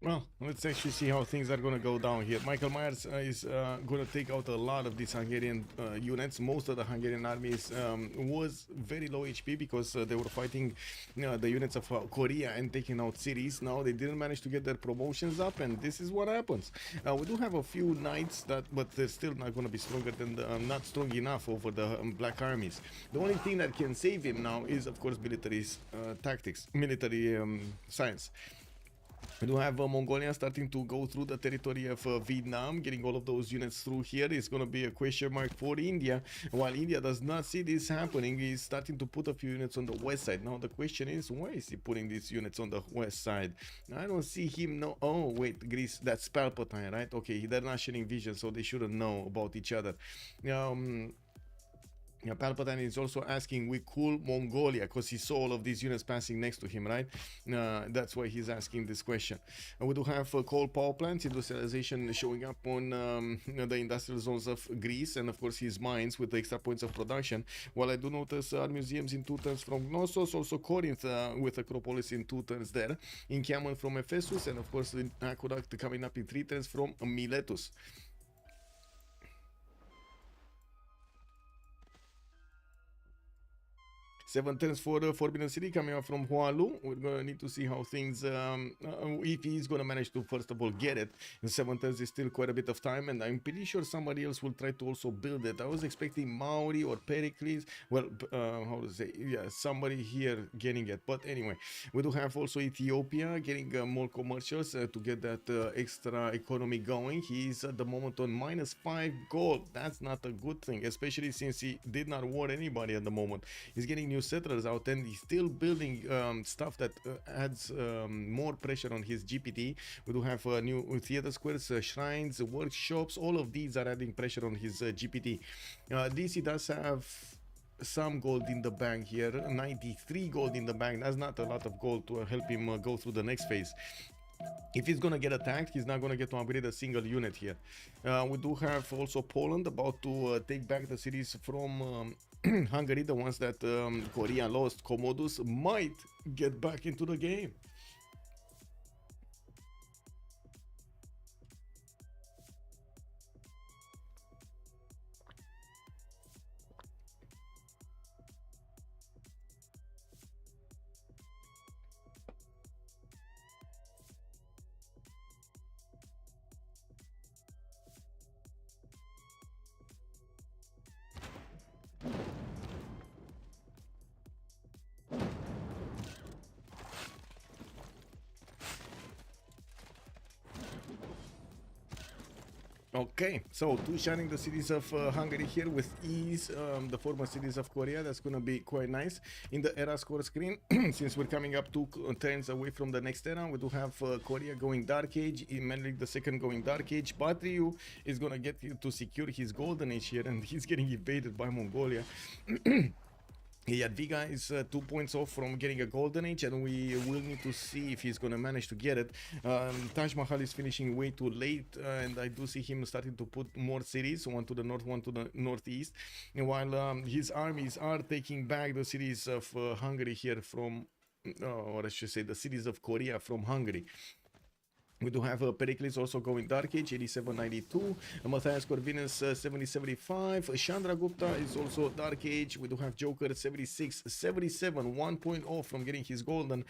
[SPEAKER 6] Well, let's actually see how things are going to go down here. Michael Myers is going to take out a lot of these Hungarian units. Most of the Hungarian armies was very low HP because they were fighting the units of Korea and taking out cities. Now they didn't manage to get their promotions up, and this is what happens. We do have a few knights, but they're still not going to be stronger than not strong enough over the black armies. The only thing that can save him now is, of course, military tactics, military science. We do have Mongolia starting to go through the territory of Vietnam, getting all of those units through here. It's going to be a question mark for India. While India does not see this happening, he's starting to put a few units on the west side. Now the question is, why is he putting these units on the west side? I don't see him. No. Oh, wait, Greece, that's Palpatine, right? Okay, they're not sharing vision, so they shouldn't know about each other. Palpatine is also asking, we cool Mongolia, because he saw all of these units passing next to him, right? That's why he's asking this question. We do have coal power plants, industrialization showing up on the industrial zones of Greece, and of course his mines with the extra points of production. While I do notice art museums in 2 turns from Knossos, also Corinth with Acropolis in 2 turns there, in Inkiamon from Ephesus, and of course the Aqueduct coming up in 3 turns from Miletus. 7 turns for Forbidden City coming up from Hualu. We're gonna need to see how things, if he's gonna manage to first of all get it. In 7 turns is still quite a bit of time, and I'm pretty sure somebody else will try to also build it. I was expecting Maori or Pericles. Well, how to say? Yeah, somebody here getting it. But anyway, we do have also Ethiopia getting more commercials to get that extra economy going. He's at the moment on -5 gold. That's not a good thing, especially since he did not war anybody at the moment. He's getting new settlers out, and he's still building stuff that adds more pressure on his GPT. We do have new theater squares, shrines, workshops. All of these are adding pressure on his GPT. DC does have some gold in the bank here, 93 gold in the bank. That's not a lot of gold to help him go through the next phase. If he's gonna get attacked, he's not gonna get to upgrade a single unit here. We do have also Poland about to take back the cities from Hungary, the ones that Korea lost. Commodus might get back into the game. Okay, so two shining the cities of Hungary here with ease, the former cities of Korea. That's gonna be quite nice. In the era score screen, since we're coming up 2 turns away from the next era, we do have Korea going Dark Age, Menelik the second going Dark Age. Batriu is gonna get to secure his Golden Age here, and he's getting evaded by Mongolia. Jadwiga is 2 points off from getting a Golden Age, and we will need to see if he's going to manage to get it. Taj Mahal is finishing way too late, and I do see him starting to put more cities, one to the north, one to the northeast, and while his armies are taking back the cities of Hungary here from, or I should say the cities of Korea from Hungary. We do have Pericles also going Dark Age, 8792. Matthias Corvinus, 7075. Chandra Gupta is also Dark Age. We do have Joker, 7677, 1 point off from getting his Golden.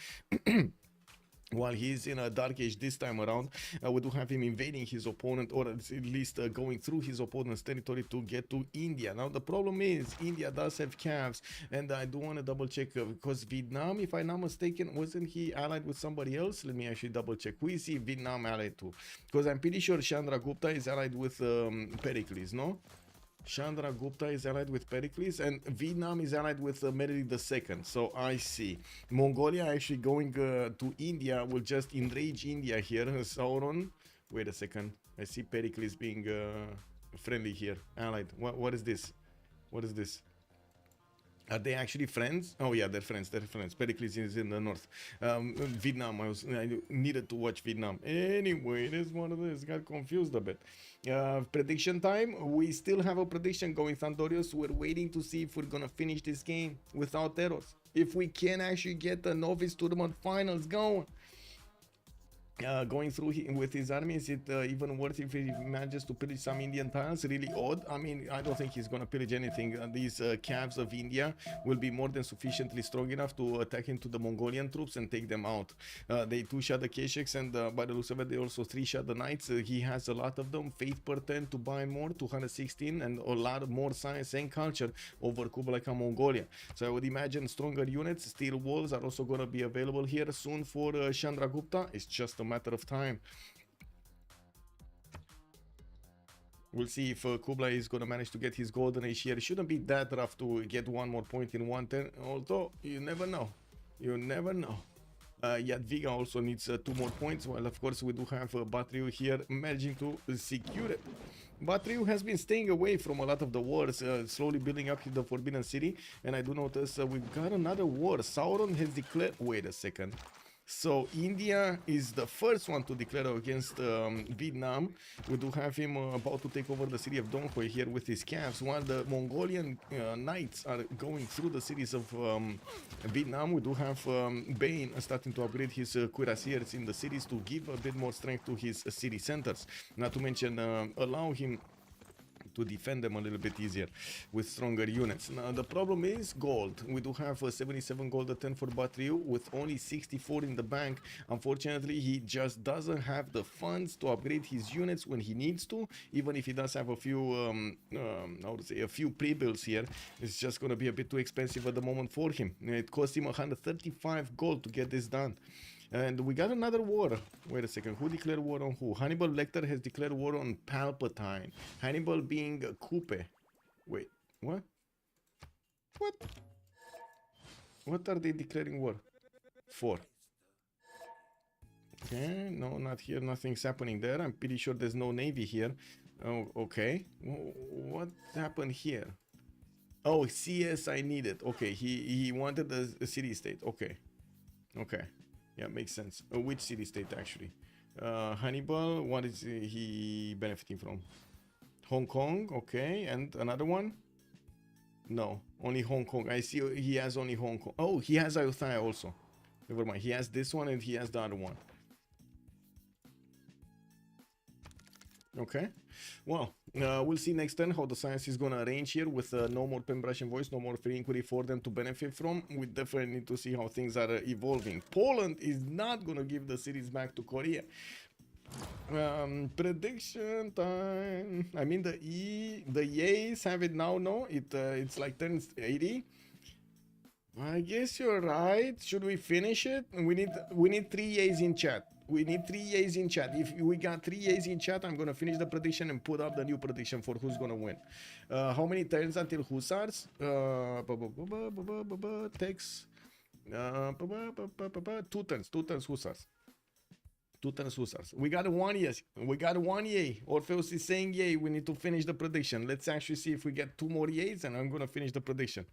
[SPEAKER 6] While he's in a Dark Age this time around, we do have him invading his opponent, or at least going through his opponent's territory to get to India. Now the problem is India does have calves, and I do want to double check because Vietnam, if I'm not mistaken, wasn't he allied with somebody else? Let me actually double check. Who is he Vietnam allied to? Because I'm pretty sure Chandra Gupta is allied with Pericles, no? Chandra Gupta is allied with Pericles, and Vietnam is allied with Menelik II. So I see. Mongolia actually going to India will just enrage India here. Sauron. Wait a second. I see Pericles being friendly here. Allied. What is this? What is this? Are they actually friends? Oh yeah, they're friends. They're friends. Pericles is in the north. Vietnam. I needed to watch Vietnam. Anyway, it is one of those. Got confused a bit. Prediction time. We still have a prediction going, Thundorius. We're waiting to see if we're gonna finish this game without errors. If we can actually get the Novice tournament finals going. Going through with his army, is it even worth if he manages to pillage some Indian tiles? Really odd. I mean, I don't think he's gonna pillage anything. These calves of India will be more than sufficiently strong enough to attack into the Mongolian troops and take them out. They 2-shot the Kesheks, and by the looks of it, they also 3-shot the Knights. He has a lot of them. Faith per 10 to buy more, 216, and a lot more science and culture over Kublai Khan Mongolia. So I would imagine stronger units, steel walls are also gonna be available here soon for Chandra Gupta. It's just a matter of time. We'll see if Kublai is going to manage to get his Golden Age here. It shouldn't be that rough to get one more point in 1 turn, although you never know. You never know. Jadwiga also needs 2 more points, while of course we do have Batriu here managing to secure it. Batriu has been staying away from a lot of the wars, slowly building up the Forbidden City, and I do notice we've got another war. Sauron has declared... Wait a second. So India is the first one to declare against Vietnam. We do have him about to take over the city of Donghui here with his calves, while the Mongolian knights are going through the cities of Vietnam. We do have Bane starting to upgrade his cuirassiers in the cities to give a bit more strength to his city centers. Not to mention allow him to defend them a little bit easier with stronger units. Now the problem is gold. We do have 77 gold at 10 for Batriu with only 64 in the bank. Unfortunately, he just doesn't have the funds to upgrade his units when he needs to. Even if he does have a few how to say, a few pre-builds here, it's just gonna be a bit too expensive at the moment for him. It cost him 135 gold to get this done. And we got another war. Wait a second. Who declared war on who? Hannibal Lecter has declared war on Palpatine. Hannibal being Coupe. Wait, what? What? What are they declaring war for? Okay, no, not here. Nothing's happening there. I'm pretty sure there's no navy here. Oh, okay. What happened here? Oh, CS I needed. Okay, he wanted a city-state. Okay. Okay. Yeah, makes sense. Which city-state actually? Hannibal, what is he benefiting from? Hong Kong, okay. And another one? No, only Hong Kong. I see he has only Hong Kong. Oh, he has Ayutthaya also. Never mind. He has this one and he has the other one. Okay. Well, we'll see next turn how the science is going to arrange here with no more Pembrasian voice, no more free inquiry for them to benefit from. We definitely need to see how things are evolving. Poland is not going to give the cities back to Korea. Prediction time. I mean the yays have it now. No, it's like turns 80. I guess you're right. Should we finish it? We need 3 yays in chat. We need 3 yays in chat. If we got 3 yays in chat, I'm gonna finish the prediction and put up the new prediction for who's gonna win. How many turns until Hussars? Text. 2 turns. 2 turns Hussars. 2 turns Hussars. We got 1 yes. We got 1 yay. Orpheus is saying yay. We need to finish the prediction. Let's actually see if we get 2 more yays, and I'm gonna finish the prediction.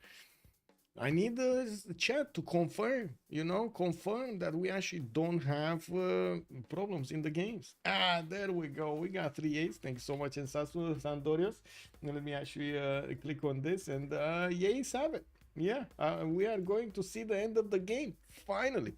[SPEAKER 6] I need the chat to confirm, you know, confirm that we actually don't have problems in the games. Ah, there we go. We got 3 yays. Thank you so much, Ensasu Sandorios. Let me actually click on this, and yays have it. Yeah, we are going to see the end of the game, finally.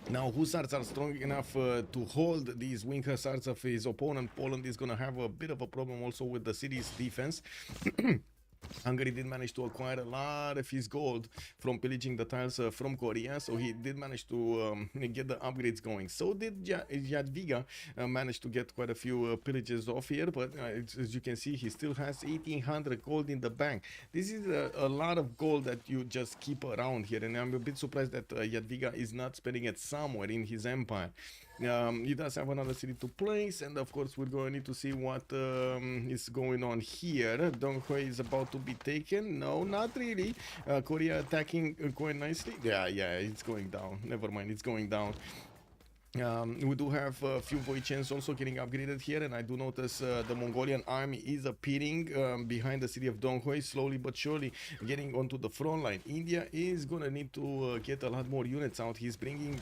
[SPEAKER 6] Now, Hussars are strong enough to hold these wing hussars of his opponent. Poland is going to have a bit of a problem also with the city's defense. Hungary did manage to acquire a lot of his gold from pillaging the tiles from Korea, so he did manage to get the upgrades going. So did Jadwiga manage to get quite a few pillages off here, but as you can see, he still has 1800 gold in the bank. This is a lot of gold that you just keep around here, and I'm a bit surprised that Jadwiga is not spending it somewhere in his empire. He does have another city to place, and of course we're going to need to see what is going on here. Donghui is about to be taken. No, not really. Korea attacking quite nicely. Yeah, it's going down. Never mind, it's going down. We do have a few Voichens also getting upgraded here, and I do notice the Mongolian army is appearing behind the city of Donghui, slowly but surely getting onto the front line. India is gonna need to get a lot more units out. He's bringing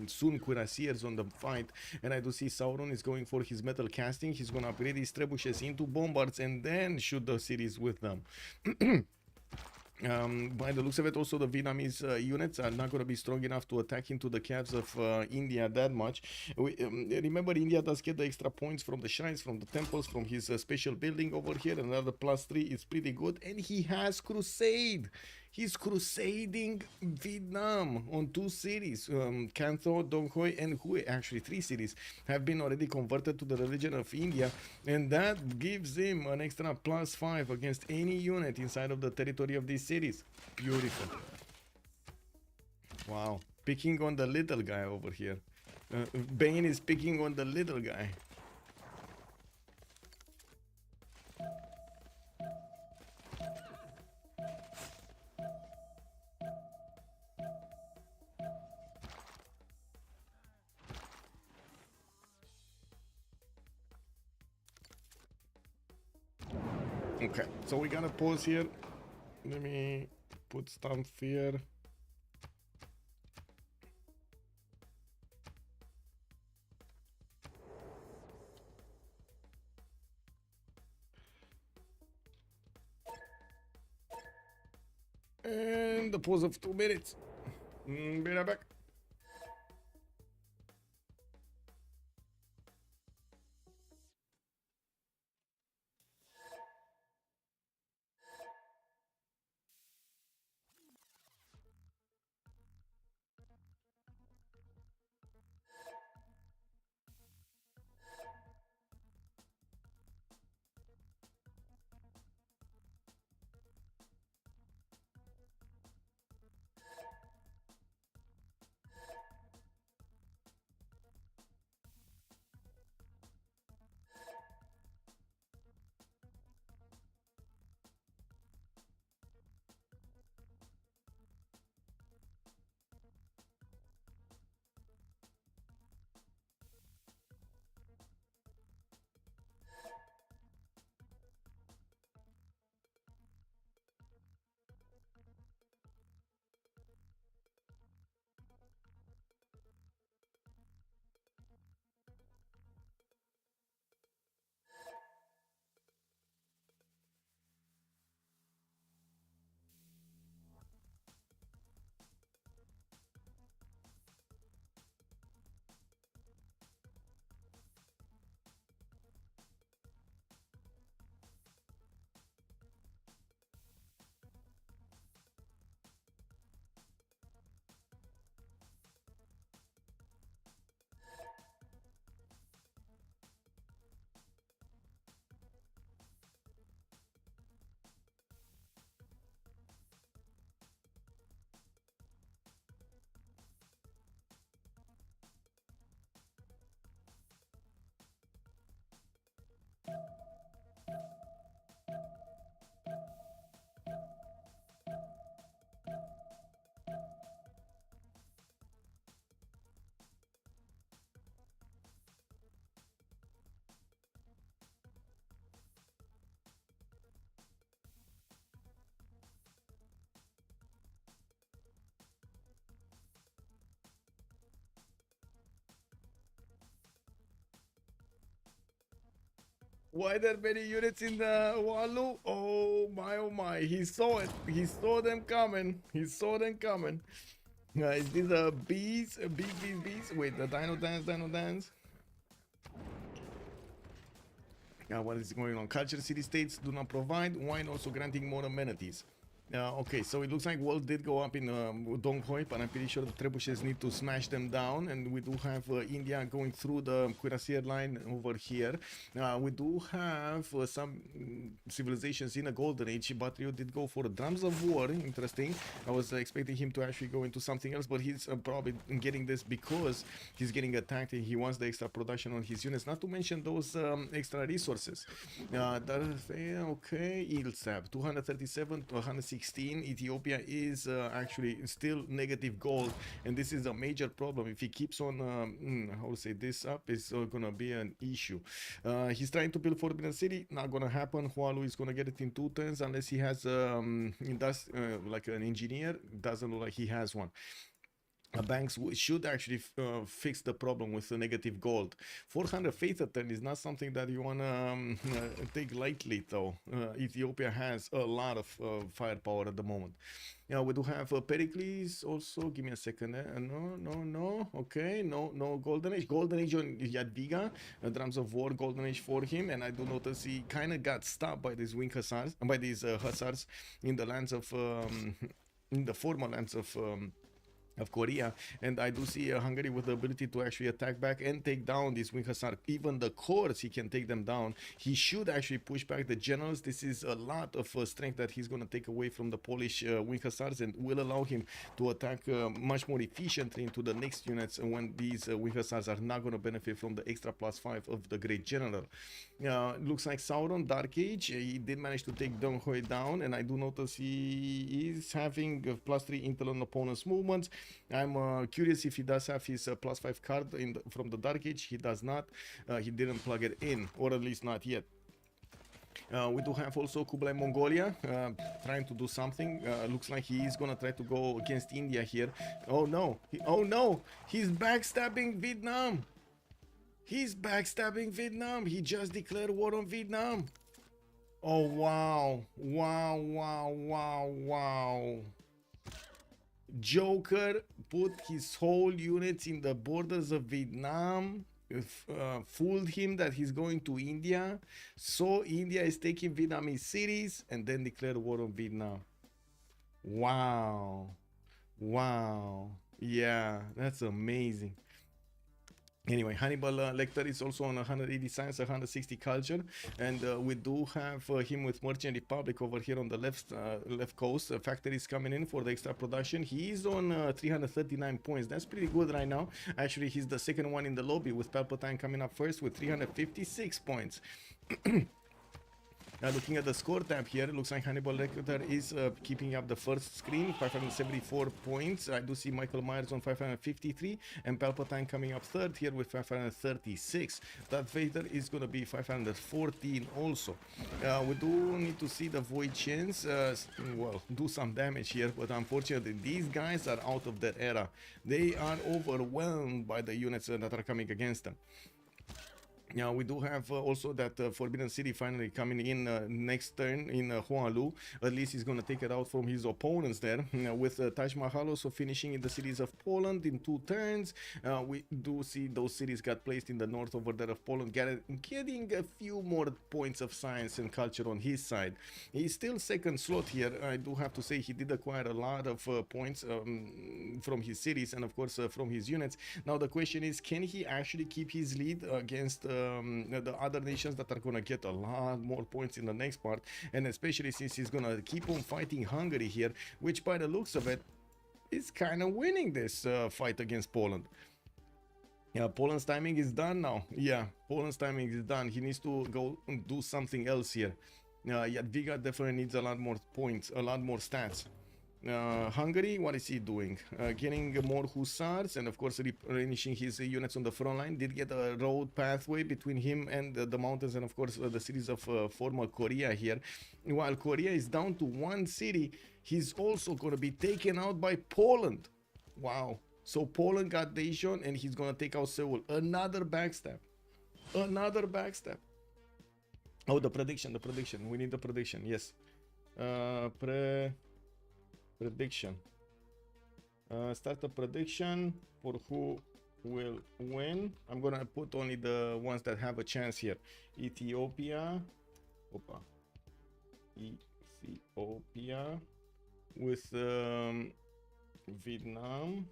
[SPEAKER 6] soon cuirassiers on the fight, and I do see Sauron is going for his metal casting. He's gonna upgrade his trebuchets into bombards and then shoot the cities with them. By the looks of it, also the Vietnamese units are not going to be strong enough to attack into the caps of India that much. Remember, India does get the extra points from the shrines, from the temples, from his special building over here. Another +3 is pretty good, and he has crusade. He's crusading Vietnam on 2 cities. Can Tho, Donghui, and Hue, actually 3 cities, have been already converted to the religion of India, and that gives him an extra +5 against any unit inside of the territory of these cities. Beautiful. Wow. Picking on the little guy over here. Bane is picking on the little guy. Okay, so we gotta pause here. Let me put stuff here. time, the pause of 2 minutes. Be right back. Why there many units in the Walu? Oh my, he saw it. He saw them coming. He saw them coming. Is this a bees? Bees? Wait, the dino dance. What is going on? Culture city-states do not provide. Wine also granting more amenities. Okay, so it looks like walls did go up in Donghoi, but I'm pretty sure the trebuchets need to smash them down. And we do have India going through the cuirassier line over here. We do have some civilizations in a golden age. Batrio did go for drums of war. Interesting. I was expecting him to actually go into something else, but he's probably getting this because he's getting attacked and he wants the extra production on his units. Not to mention those extra resources. Okay, Ilsab 237 to 160. Ethiopia is actually still negative gold, and this is a major problem. If he keeps on how to say this up, it's gonna be an issue. He's trying to build Forbidden City, not gonna happen. Hualu is gonna get it in 2 turns unless he has like an engineer. Doesn't look like he has one. Banks should actually fix the problem with the negative gold. 400 faith a turn is not something that you want to take lightly, though. Ethiopia has a lot of firepower at the moment. Yeah, we do have Pericles also. Give me a second. No. Okay, no Golden Age. Golden Age on Jadwiga. Drums of War, Golden Age for him. And I do notice he kind of got stopped by these wing hussars, by these hussars in the lands of, in the former lands of Korea, and I do see Hungary with the ability to actually attack back and take down these wing hussars. Even the cores, he can take them down. He should actually push back the generals. This is a lot of strength that he's going to take away from the Polish wing hussars and will allow him to attack much more efficiently into the next units when these wing hussars are not going to benefit from the extra +5 of the great general. Looks like Sauron, Dark Age, he did manage to take Donghoi down, and I do notice he is having +3 intel on opponent's movements. I'm curious if he does have his +5 card from the Dark Age. He does not. He didn't plug it in, or at least not yet. We do have also Kublai Mongolia trying to do something. Looks like he is gonna try to go against India here. Oh no! He's backstabbing Vietnam. He's backstabbing Vietnam. He just declared war on Vietnam. Oh wow! Joker put his whole units in the borders of Vietnam, fooled him that he's going to India, so India is taking Vietnamese cities, and then declared war on Vietnam. Wow. Wow. Yeah, that's amazing. Anyway, Hannibal Lecter is also on 180 science, 160 culture, and we do have him with Merchant Republic over here on the left coast. Factory is coming in for the extra production. He is on 339 points. That's pretty good right now. Actually, he's the second one in the lobby, with Palpatine coming up first with 356 points. Now looking at the score tab here, it looks like Hannibal Lecter is keeping up the first screen, 574 points. I do see Michael Myers on 553, and Palpatine coming up third here with 536. Darth Vader is going to be 514 also. We do need to see the Void Chains, well, do some damage here, but unfortunately these guys are out of that era. They are overwhelmed by the units that are coming against them. Now we do have also that Forbidden City finally coming in next turn in Hualu. At least he's going to take it out from his opponents there, with Taj Mahal also finishing in the cities of Poland in 2 turns. We do see those cities got placed in the north over there of Poland, getting a few more points of science and culture on his side. He's still second slot here. I do have to say he did acquire a lot of points from his cities and of course from his units. Now the question is, can he actually keep his lead against the other nations that are gonna get a lot more points in the next part, and especially since he's gonna keep on fighting Hungary here, which by the looks of it is kind of winning this fight against Poland. Yeah, Poland's timing is done now. Yeah, Poland's timing is done. He needs to go and do something else here. Jadwiga definitely needs a lot more points, a lot more stats. Hungary, what is he doing? Getting more hussars and of course replenishing his units on the front line. Did get a road pathway between him and the mountains and of course the cities of former Korea here. While Korea is down to 1 city, he's also going to be taken out by Poland. Wow. So Poland got Daejeon and he's going to take out Seoul. Another backstab. Another backstab. Oh, the prediction. We need the prediction. Yes. Prediction. Start a prediction for who will win. I'm gonna put only the ones that have a chance here. Ethiopia. Opa. Ethiopia with Vietnam.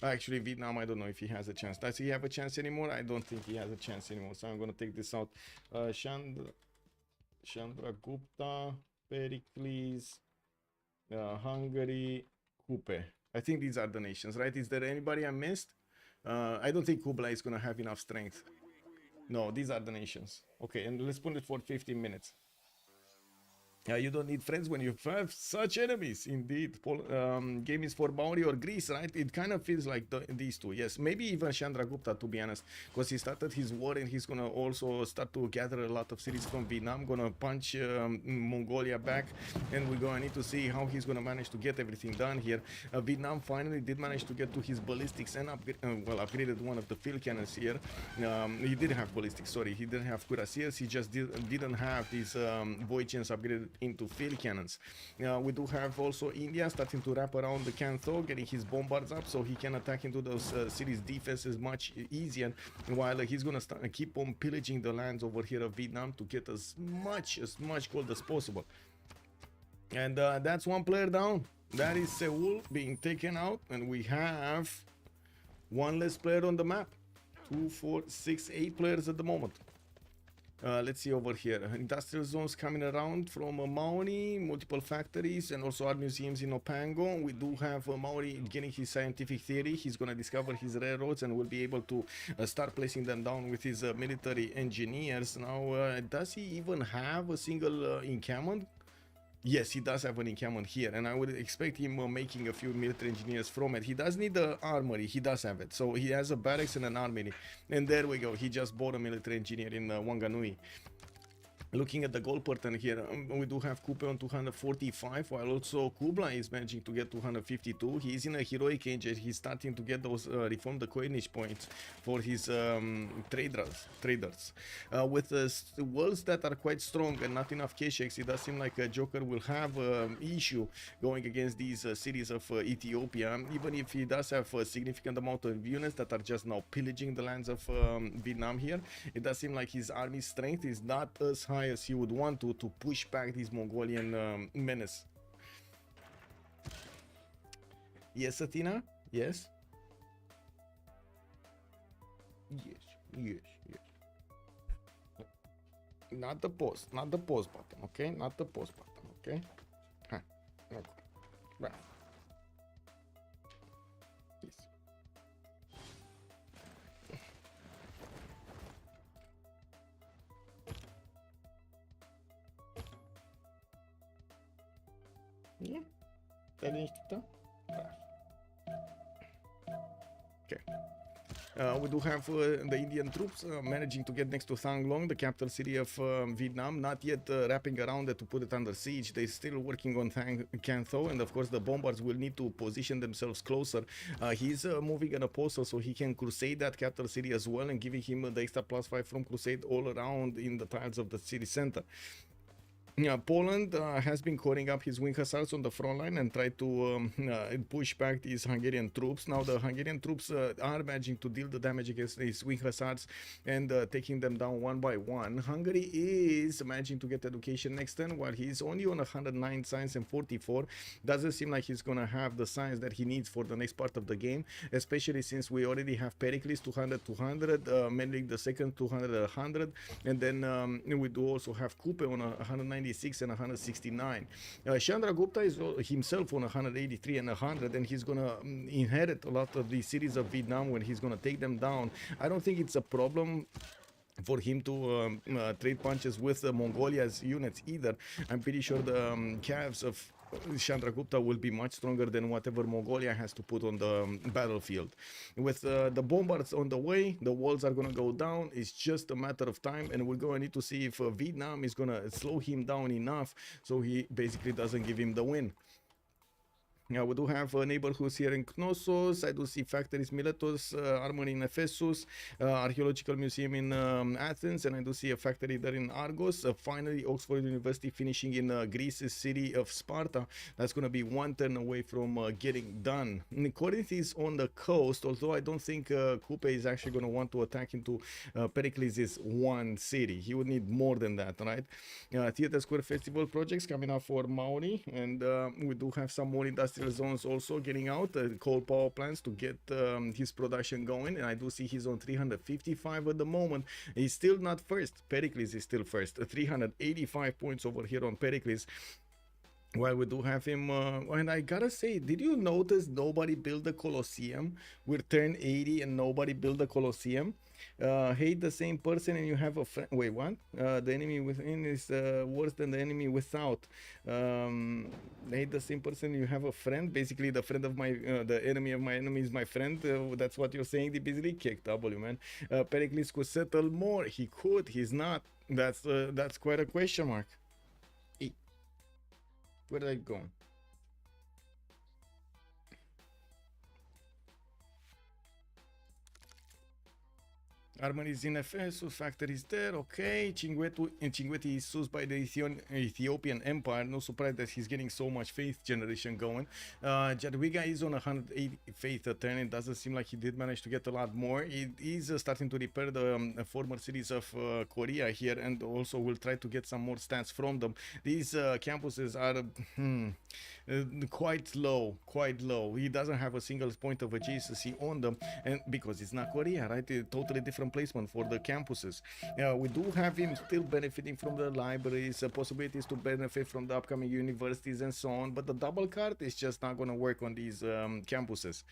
[SPEAKER 6] Actually, Vietnam, I don't know if he has a chance. Does he have a chance anymore? I don't think he has a chance anymore. So I'm gonna take this out. Chandra Gupta, Pericles, Hungary, Kupe. I think these are the nations, right? Is there anybody I missed? I don't think Kublai is gonna have enough strength. No, these are the nations. Okay, and let's put it for 15 minutes. You don't need friends when you have such enemies. Indeed. Game is for Maori or Greece, right? It kind of feels like these two. Yes, maybe even Chandragupta, to be honest, because he started his war and he's gonna also start to gather a lot of cities from Vietnam, gonna punch Mongolia back, and we're gonna need to see how he's gonna manage to get everything done here. Vietnam finally did manage to get to his ballistics and upgraded one of the field cannons here. He didn't have ballistics, sorry, he didn't have cuirassiers, he just didn't have these void chains upgraded into field cannons. We do have also India starting to wrap around the Kantho, getting his bombards up so he can attack into those cities' defenses much easier, while he's gonna keep on pillaging the lands over here of Vietnam to get as much gold as possible. And that's 1 player down. That is Seoul being taken out, and we have 1 less player on the map. 2, 4, 6, 8 players at the moment. Let's see over here. Industrial zones coming around from Maori, multiple factories, and also art museums in Opango. We do have Maori getting his scientific theory. He's going to discover his railroads and will be able to start placing them down with his military engineers. Now, does he even have a single encampment? Yes, he does have an encampment here, and I would expect him making a few military engineers from it. He does need the armory, he does have it. So he has a barracks and an armory. And there we go, he just bought a military engineer in Wanganui. Looking at the goal pattern here, we do have Kupe on 245, while also Kubla is managing to get 252. He is in a heroic age and he's starting to get those reform the coinage points for his traders. With worlds that are quite strong and not enough cash checks, it does seem like Joker will have issue going against these cities of Ethiopia, even if he does have a significant amount of units that are just now pillaging the lands of Vietnam here. It does seem like his army strength is not as high as he would want to push back this Mongolian menace. Yes, Athena? Yes? Yes. Not the pause button, okay? Not the pause button, okay? Huh. Okay. Right. Yes. Yeah. Okay. We do have the Indian troops managing to get next to Thang Long, the capital city of Vietnam, not yet wrapping around it to put it under siege. They're still working on Can Tho, and of course the bombards will need to position themselves closer. He's moving an apostle so he can crusade that capital city as well, and giving him the extra +5 from crusade all around in the tiles of the city center. Poland has been calling up his wing hussars on the front line and tried to push back these Hungarian troops. Now the Hungarian troops are managing to deal the damage against these wing hussars and taking them down one by one. Hungary is managing to get education next turn, while he's only on 109 science and 44. Doesn't seem like he's gonna have the science that he needs for the next part of the game, especially since we already have Pericles 200, Menlik the second 200, 100, and then we do also have Kupe on 196 and 169. Chandragupta is himself on 183 and 100, and he's gonna inherit a lot of the cities of Vietnam when he's gonna take them down. I don't think it's a problem for him to trade punches with Mongolia's units either. I'm pretty sure the calves of Chandragupta will be much stronger than whatever Mongolia has to put on the battlefield. With the bombards on the way, the walls are going to go down. It's just a matter of time, and we're going to need to see if Vietnam is going to slow him down enough so he basically doesn't give him the win. Yeah, we do have neighborhoods here in Knossos. I do see factories Miletos, Armory in Ephesus, Archaeological Museum in Athens, and I do see a factory there in Argos. Finally, Oxford University finishing in Greece's city of Sparta. That's going to be one turn away from getting done. Corinth is on the coast, although I don't think Kupe is actually going to want to attack into Pericles' one city. He would need more than that, right? Theater Square Festival projects coming up for Maori, and we do have some more industrial zones also getting out, coal power plants to get his production going, and I do see he's on 355 at the moment. He's still not first. Pericles is still first. 385 points over here on Pericles. Well, we do have him, and I gotta say, did you notice nobody built the Colosseum? We're turn 80 and nobody built the Colosseum. Hate the same person and you have a friend. Wait, what? The enemy within is worse than the enemy without. Hate the same person and you have a friend. Basically, the friend of my, the enemy of my enemy is my friend. That's what you're saying. The busily kick W, man. Pericles could settle more. He could. He's not. That's quite a question mark. Where did I go? Armory is in Ephesus, factory is there, okay. Chinguetti is used by the Ethiopian Empire. No surprise that he's getting so much faith generation going. Jadwiga is on 180 faith turn. It doesn't seem like he did manage to get a lot more. It is starting to repair the former cities of Korea here, and also will try to get some more stats from them. These campuses are quite low. He doesn't have a single point of adjacency on them, and because it's not Korea, right? A totally different placement for the campuses. We do have him still benefiting from the libraries, possibilities to benefit from the upcoming universities and so on, but the double card is just not going to work on these campuses.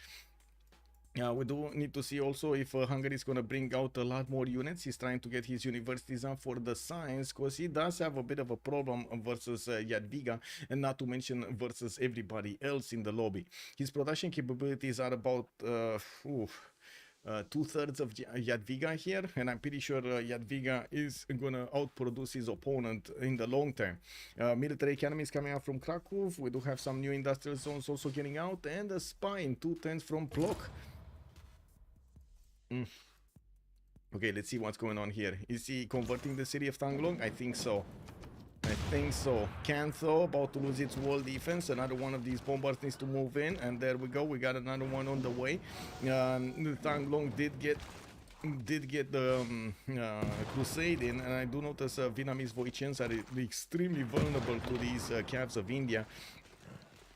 [SPEAKER 6] We do need to see also if Hungary is going to bring out a lot more units. He's trying to get his universities up for the science, because he does have a bit of a problem versus Jadwiga, and not to mention versus everybody else in the lobby. His production capabilities are about 2/3 of Jadwiga here, and I'm pretty sure Jadwiga is gonna outproduce his opponent in the long term. Military Academy is coming out from Krakow. We do have some new industrial zones also getting out, and a spy in 210s from Block. Okay, let's see what's going on here. Is he converting the city of Tanglong? I think so. Cantho about to lose its wall defense. Another one of these bombers needs to move in, and there we go. We got another one on the way. Tanglong did get the crusade in, and I do notice Vietnamese Voichens are extremely vulnerable to these Cavs of India.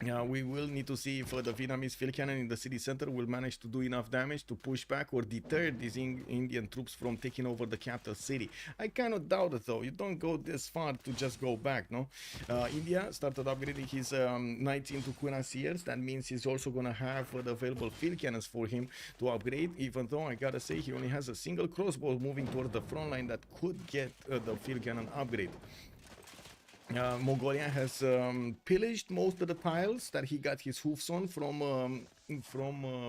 [SPEAKER 6] We will need to see if the Vietnamese field cannon in the city center will manage to do enough damage to push back or deter these Indian troops from taking over the capital city. I kind of doubt it though. You don't go this far to just go back, no? India started upgrading his knights into cuirassiers. That means he's also gonna have the available field cannons for him to upgrade, even though I gotta say he only has a single crossbow moving towards the front line that could get the field cannon upgrade. Mongolia has pillaged most of the tiles that he got his hoofs on from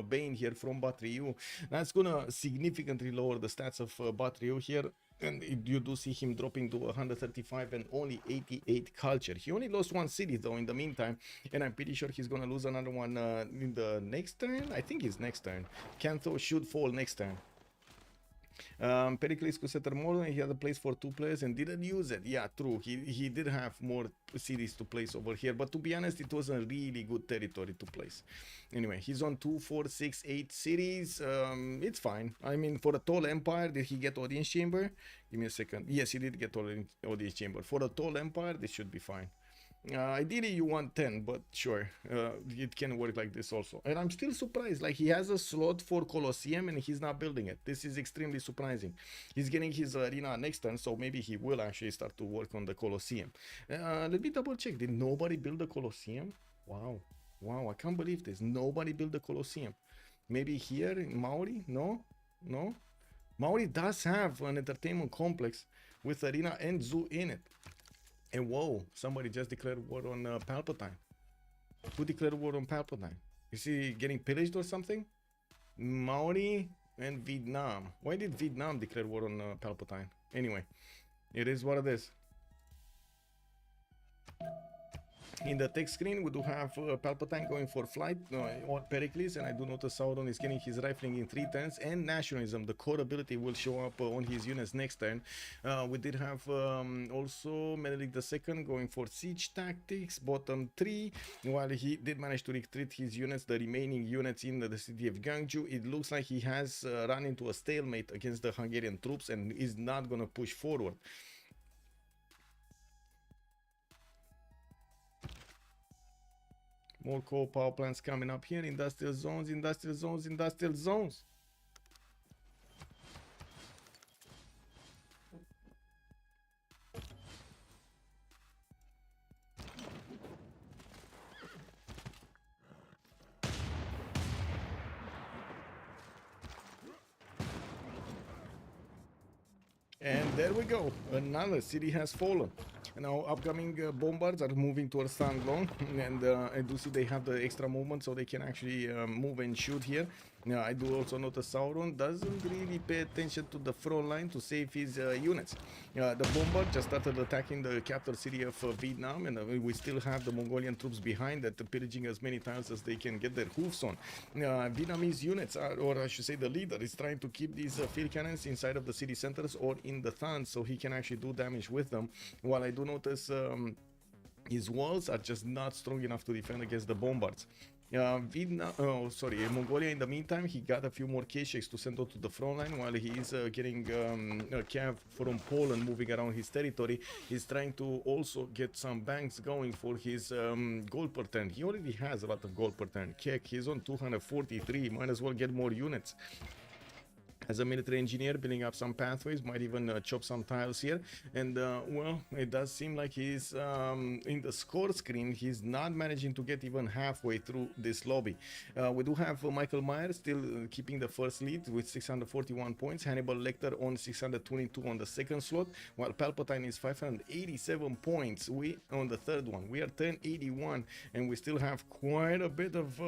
[SPEAKER 6] Bane here, from Batriu. That's gonna significantly lower the stats of Batriu here, and you do see him dropping to 135 and only 88 culture. He only lost one city though in the meantime, and I'm pretty sure he's gonna lose another one in the next turn. I think it's next turn. Cantho should fall next turn. Pericles could settle more, and he had a place for 2 players and didn't use it. Yeah, true. He did have more cities to place over here, but to be honest, it was a really good territory to place. Anyway, he's on 2, 4, 6, 8 cities. It's fine. I mean, for a tall empire, did he get audience chamber? Give me a second. Yes, he did get audience chamber. For a tall empire, this should be fine. Ideally you want 10, but sure, it can work like this also. And I'm still surprised, like he has a slot for Colosseum and he's not building it. This is extremely surprising. He's getting his arena next turn, so maybe he will actually start to work on the Colosseum. Let me double check. Did nobody build the Colosseum? Wow, I can't believe this. Nobody built the Colosseum. Maybe here in Maori? No. Maori does have an entertainment complex with arena and zoo in it. And whoa, somebody just declared war on Palpatine. Who declared war on Palpatine? Is he getting pillaged or something? Maori and Vietnam. Why did Vietnam declare war on Palpatine? Anyway, it is what it is. In the text screen, we do have Palpatine going for flight on Pericles, and I do notice Sauron is getting his rifling in 3 turns, and nationalism, the core ability, will show up on his units next turn. We did have also Menelik II going for siege tactics, bottom 3, while he did manage to retreat his units, the remaining units in the city of Gangju. It looks like he has run into a stalemate against the Hungarian troops and is not going to push forward. More coal power plants coming up here. Industrial zones. And there we go. Another city has fallen. Now upcoming bombards are moving towards Tanglong, and I do see they have the extra movement, so they can actually move and shoot here. I do also notice Sauron doesn't really pay attention to the front line to save his units. The bombard just started attacking the capital city of Vietnam, and we still have the Mongolian troops behind that, pillaging as many tiles as they can get their hoofs on. Vietnamese units, or I should say the leader, is trying to keep these field cannons inside of the city centers or in the thans, so he can actually do damage with them, while I do notice his walls are just not strong enough to defend against the bombards. Mongolia, in the meantime, he got a few more K-Shakes to send out to the front line, while he is getting a Cav from Poland moving around his territory. He's trying to also get some banks going for his gold per turn. He already has a lot of gold per turn. Kek, he's on 243, might as well get more units. As a military engineer, building up some pathways, might even chop some tiles here. And well, it does seem like he's in the score screen, he's not managing to get even halfway through this lobby. We do have Michael Myers still keeping the first lead with 641 points. Hannibal Lecter on 622 on the second slot, while Palpatine is 587 points. We on the third one. We are 1081, and we still have quite a bit of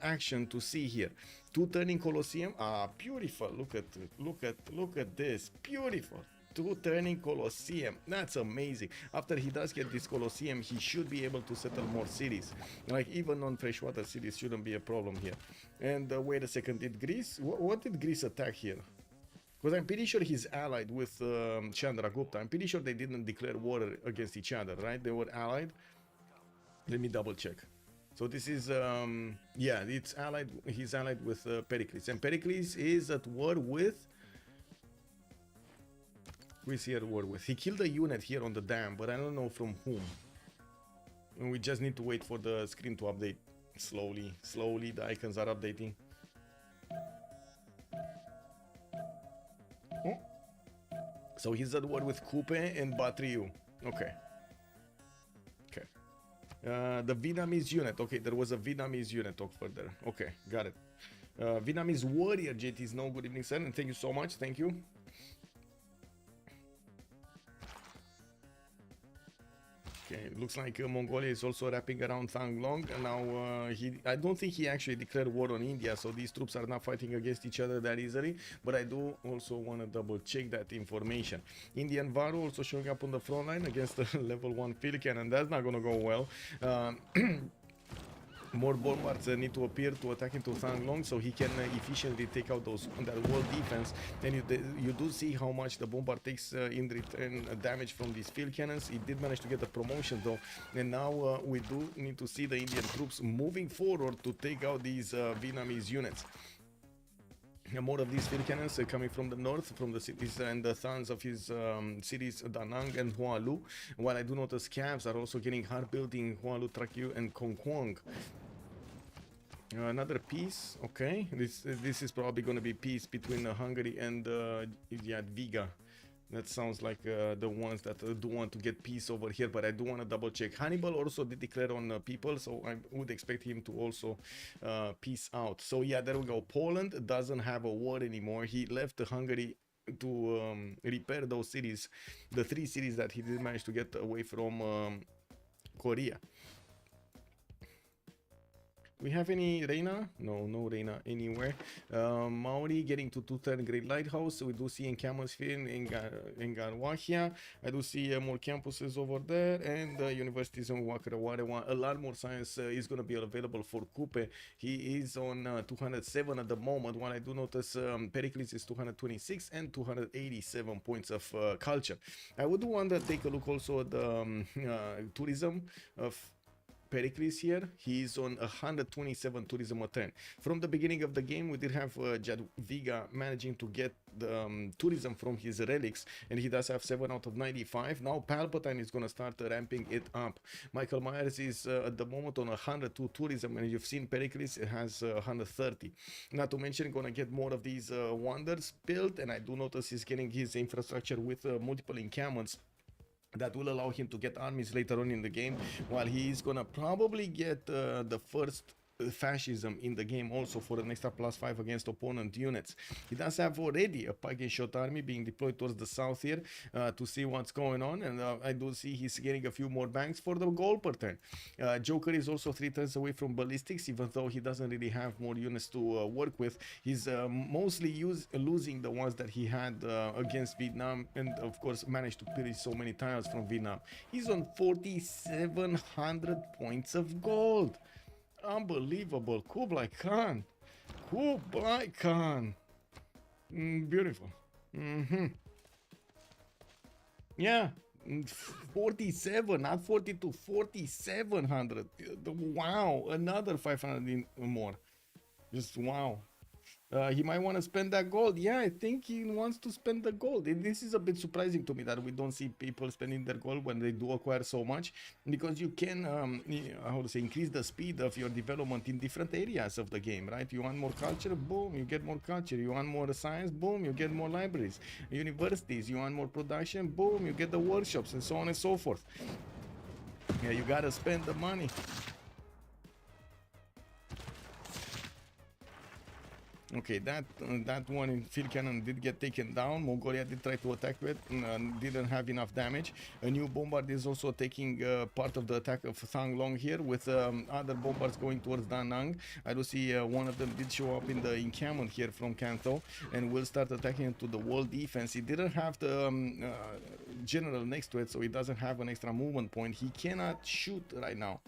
[SPEAKER 6] action to see here. 2 turning Colosseum. Ah, beautiful. Look at this. Beautiful. 2 turning Colosseum. That's amazing. After he does get this Colosseum, he should be able to settle more cities. Like even non-freshwater cities shouldn't be a problem here. And wait a second, did Greece? What did Greece attack here? Because I'm pretty sure he's allied with Chandragupta. I'm pretty sure they didn't declare war against each other, right? They were allied. Let me double check. So this is, yeah, it's allied. He's allied with Pericles. And Pericles is at war with... Who is he at war with? He killed a unit here on the dam, but I don't know from whom. And we just need to wait for the screen to update. Slowly, the icons are updating. Oh. So he's at war with Kupe and Batriu. Okay. The Vietnamese unit. Okay, there was a Vietnamese unit over there. Okay, got it. Vietnamese warrior JT Snow. Good evening, sir, and thank you so much. Thank you. Okay, looks like Mongolia is also wrapping around Thang Long, and now I don't think he actually declared war on India, so these troops are not fighting against each other that easily, but I do also want to double check that information. Indian Varu also showing up on the front line against the level 1 field cannon. That's not gonna go well. More bombards need to appear to attack into Thang Long so he can efficiently take out that wall defense. And you do see how much the bombard takes in return damage from these field cannons. It did manage to get a promotion though, and now we do need to see the Indian troops moving forward to take out these Vietnamese units. More of these field cannons coming from the north, from the cities and the sons of his cities Da Nang and Hoa Lu, while I do notice scavs are also getting hard built in Hoa Lu, Trakiu and Kong Huang. Another peace, okay. This is probably going to be peace between Hungary and Jadwiga. That sounds like the ones that do want to get peace over here, but I do want to double check. Hannibal also did declare on people, so I would expect him to also peace out. So yeah, there we go. Poland doesn't have a war anymore. He left Hungary to repair those cities, the 3 cities that he did manage to get away from Korea. We have any Reina? No Reina anywhere. Maori getting to 210 Great Lighthouse. We do see encampments in Garwahia. I do see more campuses over there, and universities in Wakarawarewa. A lot more science is going to be available for Kupe. He is on 207 at the moment, while I do notice Pericles is 226 and 287 points of culture. I would want to take a look also at the tourism of Pericles here. He's on 127 tourism a turn. From the beginning of the game, we did have Jadwiga managing to get the tourism from his relics, and he does have 7 out of 95. Now Palpatine is going to start ramping it up. Michael Myers is at the moment on 102 tourism, and you've seen Pericles has 130. Not to mention, going to get more of these wonders built, and I do notice he's getting his infrastructure with multiple encampments that will allow him to get armies later on in the game, while he is gonna probably get the first fascism in the game also for an extra +5 against opponent units. He does have already a pike and shot army being deployed towards the south here to see what's going on, and I do see he's getting a few more banks for the goal per turn. Joker is also 3 turns away from ballistics, even though he doesn't really have more units to work with. He's mostly losing the ones that he had against Vietnam, and of course managed to pillage so many tiles from Vietnam. He's on 4,700 points of gold. Unbelievable. Kublai Khan. Beautiful. Yeah, 47, not 42, 4,700. Wow, another 500 more. Just wow. He might want to spend that gold. Yeah, I think he wants to spend the gold. This is a bit surprising to me that we don't see people spending their gold when they do acquire so much, because you can, how to say, increase the speed of your development in different areas of the game, right? You want more culture, boom, you get more culture. You want more science, boom, you get more libraries. Universities, you want more production, boom, you get the workshops, and so on and so forth. Yeah, you gotta spend the money. Okay, that one in field cannon did get taken down. Mongolia did try to attack it, didn't have enough damage. A new bombard is also taking part of the attack of Thang Long here, with other bombards going towards Da Nang. I do see one of them did show up in the encampment here from Kantho, and will start attacking into the wall defense. He didn't have the general next to it, so he doesn't have an extra movement point. He cannot shoot right now.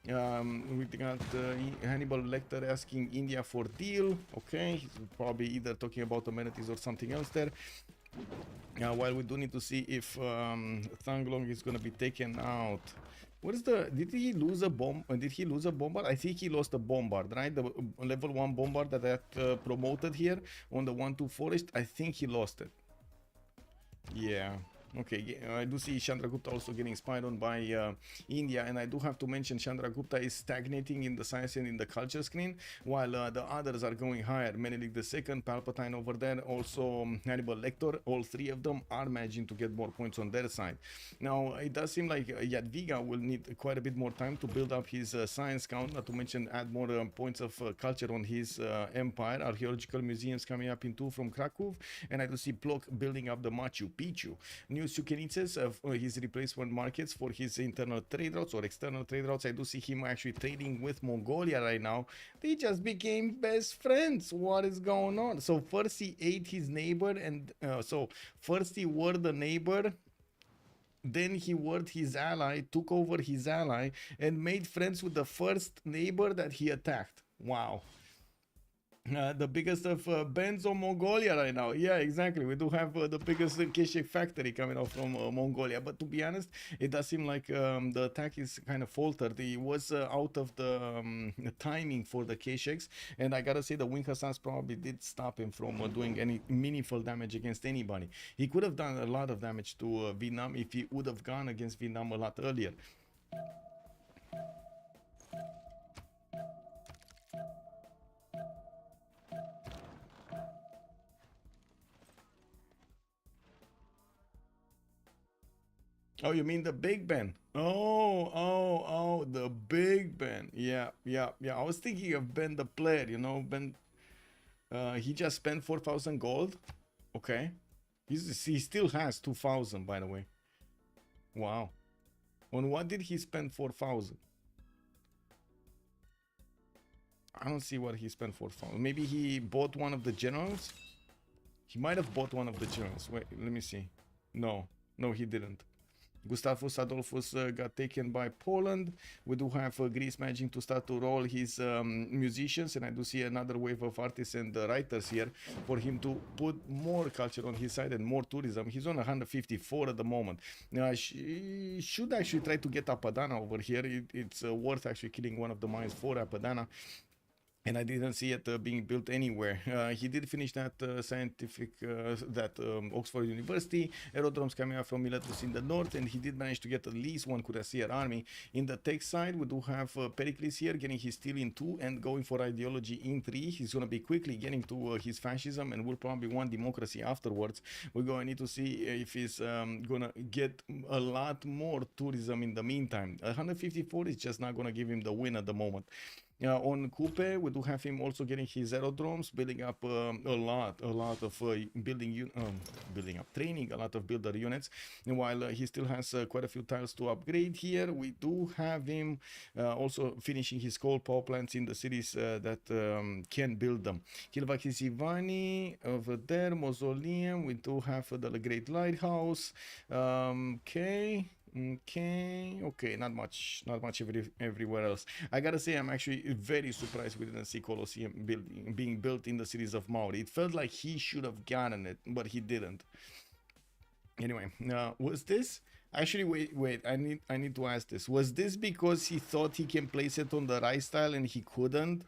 [SPEAKER 6] We got Hannibal Lecter asking India for deal. Okay, he's probably either talking about amenities or something else there. While we do need to see if Thang Long is going to be taken out. What is the? Did he lose a bomb? Did he lose a bombard? I think he lost a bombard, right? The level 1 bombard that I promoted here on the 1-2 forest. I think he lost it. Yeah. Okay, I do see Chandragupta also getting spied on by India, and I do have to mention Chandragupta is stagnating in the science and in the culture screen, while the others are going higher. Menelik II, Palpatine over there, also Hannibal Lecter. All three of them are managing to get more points on their side. Now, it does seem like Jadwiga will need quite a bit more time to build up his science count, not to mention add more points of culture on his empire. Archaeological museums coming up in 2 from Krakow, and I do see Plok building up the Machu Picchu. New Sukenitses of his replacement markets for his internal trade routes or external trade routes. I do see him actually trading with Mongolia right now. They just became best friends. What is going on? So first he ate his neighbor, and so first he were the neighbor, then he were his ally, took over his ally, and made friends with the first neighbor that he attacked. Wow. The biggest of Benzo Mongolia right now. Yeah, exactly. We do have the biggest Keshik factory coming out from Mongolia. But to be honest, it does seem like the attack is kind of faltered. He was out of the timing for the Keshiks. And I gotta say, the Wing Hassans probably did stop him from doing any meaningful damage against anybody. He could have done a lot of damage to Vietnam if he would have gone against Vietnam a lot earlier. Oh, you mean the Big Ben? Oh, the Big Ben. Yeah. I was thinking of Ben the player, you know, Ben. He just spent 4,000 gold. Okay. He still has 2,000, by the way. Wow. On what did he spend 4,000? I don't see what he spent 4,000. Maybe he bought one of the generals? He might have bought one of the generals. Wait, let me see. No, he didn't. Gustavus Adolphus got taken by Poland. We do have Greece managing to start to roll his musicians, and I do see another wave of artists and writers here for him to put more culture on his side and more tourism. He's on 154 at the moment. Now, he should actually try to get Apadana over here. It's worth actually killing one of the mines for Apadana. And I didn't see it being built anywhere. He did finish that Oxford University, aerodromes coming out from Miletus in the north, and he did manage to get at least one cuirassier army. In the tech side, we do have Pericles here getting his steel in 2 and going for ideology in 3. He's going to be quickly getting to his fascism and will probably want democracy afterwards. We're going to need to see if he's going to get a lot more tourism in the meantime. 154 is just not going to give him the win at the moment. On Coupe, we do have him also getting his aerodromes, building up a lot of training a lot of builder units. And while he still has quite a few tiles to upgrade here, we do have him also finishing his coal power plants in the cities that can build them. Kilvakisivani over there, Mausoleum. We do have the Great Lighthouse. Okay, not much everywhere else. I gotta say, I'm actually very surprised we didn't see Colosseum being built in the cities of Maori. It felt like he should have gotten it, but he didn't. Anyway, was this actually wait, I need to ask this. Was this because he thought he can place it on the rice tile and he couldn't?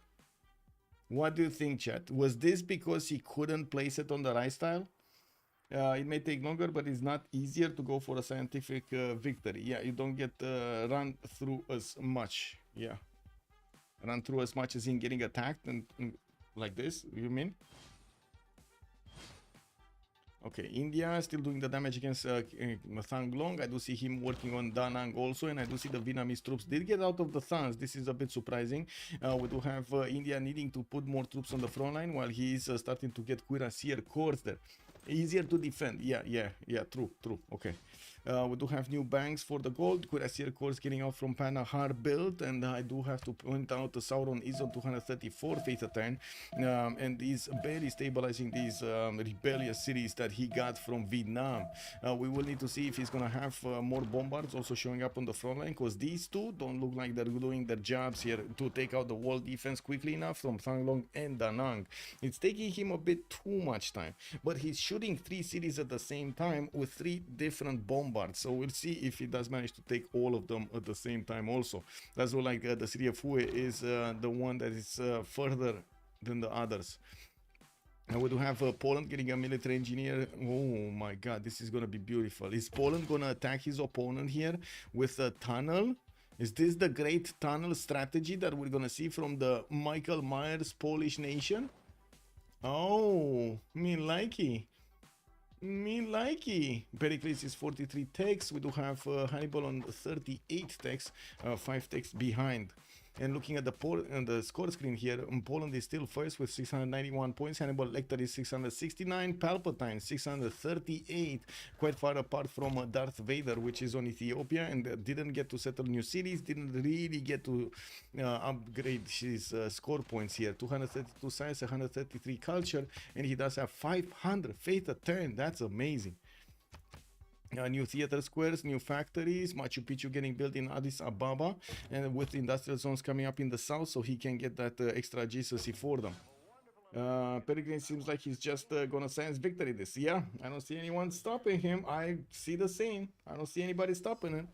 [SPEAKER 6] What do you think, chat? Was this because he couldn't place it on the rice tile? It may take longer, but it's not easier to go for a scientific victory. Yeah, you don't get run through as much. Yeah, run through as much as in getting attacked and like this, you mean? Okay, India still doing the damage against Thang Long. I do see him working on Da Nang also, and I do see the Vietnamese troops did get out of the Thans. This is a bit surprising. We do have India needing to put more troops on the front line while he is starting to get cuirassier corps there. Easier to defend. Yeah, true. Okay. We do have new banks for the gold. Cuirassier corps getting out from Panahar build, and I do have to point out the Sauron is on 234 faith a turn, and is barely stabilizing these rebellious cities that he got from Vietnam. We will need to see if he's gonna have more bombards also showing up on the front line, because these two don't look like they're doing their jobs here to take out the wall defense quickly enough from Thang Long and Da Nang. It's taking him a bit too much time, but he's shooting 3 cities at the same time with 3 different bombards. So we'll see if he does manage to take all of them at the same time also. That's what like the city of Hue is the one that is further than the others. And we do have Poland getting a military engineer. Oh my god, this is gonna be beautiful. Is Poland gonna attack his opponent here with a tunnel? Is this the great tunnel strategy that we're gonna see from the Michael Myers Polish nation? Oh, me likey. Pericles is 43 techs. We do have Hannibal on 38 techs, 5 techs behind. And looking at the score screen here, Poland is still first with 691 points. Hannibal Lecter is 669. Palpatine 638, quite far apart from Darth Vader, which is on Ethiopia and didn't get to settle new cities, didn't really get to upgrade his score points here. 232 science, 133 culture, and he does have 500 faith a turn. That's amazing. New theater squares, new factories, Machu Picchu getting built in Addis Ababa, and with industrial zones coming up in the south, so he can get that extra GCC for them. Peregrine seems like he's just gonna science victory this. Yeah, I don't see anyone stopping him. I see the same. I don't see anybody stopping him.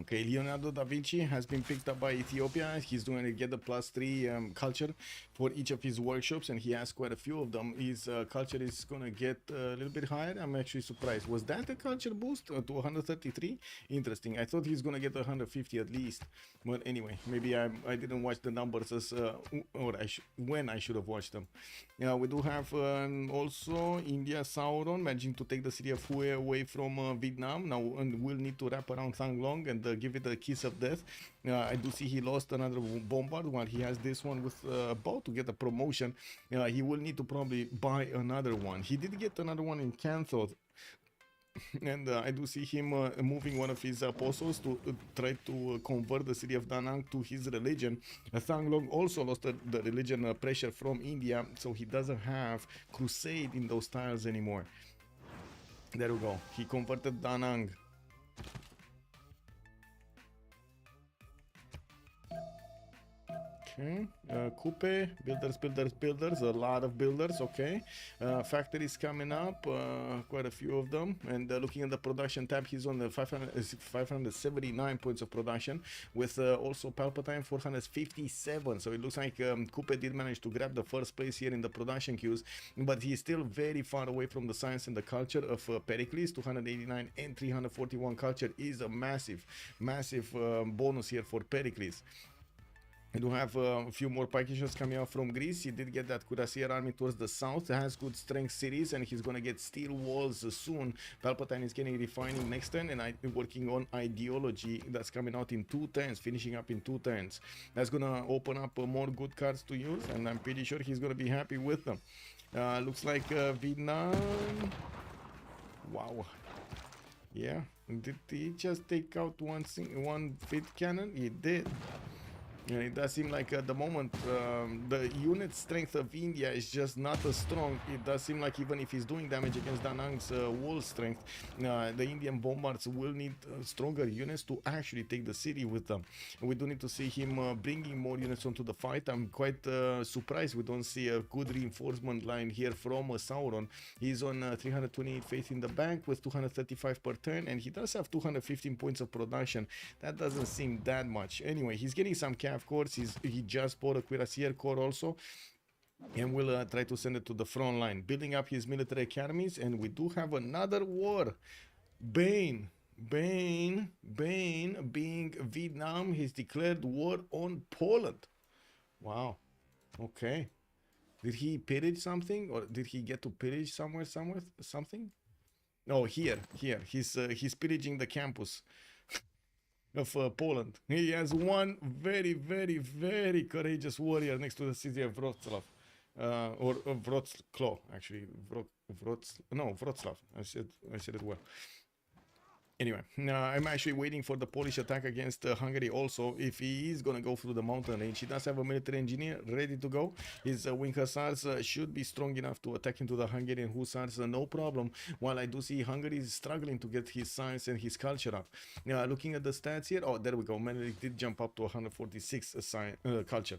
[SPEAKER 6] Okay, Leonardo da Vinci has been picked up by Ethiopia. He's going to get the +3 culture for each of his workshops, and he has quite a few of them. His culture is going to get a little bit higher. I'm actually surprised. Was that a culture boost to 133? Interesting. I thought he's going to get 150 at least. But anyway, maybe I didn't watch the numbers as when I should have watched them. We do have also India Sauron managing to take the city of Hue away from Vietnam. Now and we'll need to wrap around Thang Long and give it a kiss of death. I do see he lost another bombard while he has this one with about to get a promotion. He will need to probably buy another one. He did get another one in Canthod. And I do see him moving one of his apostles to try to convert the city of Da Nang to his religion. Thang Long also lost the religion pressure from India, so he doesn't have crusade in those tiles anymore. There we go. He converted Da Nang. Okay, Coupe, builders, a lot of builders, okay. Factories coming up, quite a few of them. And looking at the production tab, he's on the 579 points of production, with also Palpatine 457. So it looks like Coupe did manage to grab the first place here in the production queues, but he's still very far away from the science and the culture of Pericles. 289 and 341 culture is a massive bonus here for Pericles. We do have a few more packages coming out from Greece. He did get that Cuirassier army towards the south. It has good strength cities, and he's going to get steel walls soon. Palpatine is getting refining next turn, and I'm working on ideology that's coming out in 2 turns, finishing up in 2 turns. That's going to open up more good cards to use, and I'm pretty sure he's going to be happy with them. Looks like Vietnam. Wow. Yeah. Did he just take out one fit cannon? He did. And it does seem like at the moment the unit strength of India is just not as strong. It does seem like even if he's doing damage against Da Nang's wall strength, the Indian bombards will need stronger units to actually take the city with them. We do need to see him bringing more units onto the fight. I'm quite surprised we don't see a good reinforcement line here from Sauron. He's on 328 faith in the bank with 235 per turn, and he does have 215 points of production. That doesn't seem that much. Anyway, he's getting some cav cores. He just bought a cuirassier core also. and we'll try to send it to the front line, building up his military academies. And we do have another war. Bane being Vietnam, he's declared war on Poland. Wow. Okay. Did he pillage something, or did he get to pillage somewhere something? No, here. He's pillaging the campus of Poland. He has one very, very, very courageous warrior next to the city of Wrocław. Or Wrocław, actually. Wrocław. I said it well. Anyway, I'm actually waiting for the Polish attack against Hungary also. If he is going to go through the mountain range, he does have a military engineer ready to go. His wing hussars should be strong enough to attack into the Hungarian hussars, no problem. While I do see Hungary is struggling to get his science and his culture up. Looking at the stats here, oh, there we go. Menelik did jump up to 146 culture.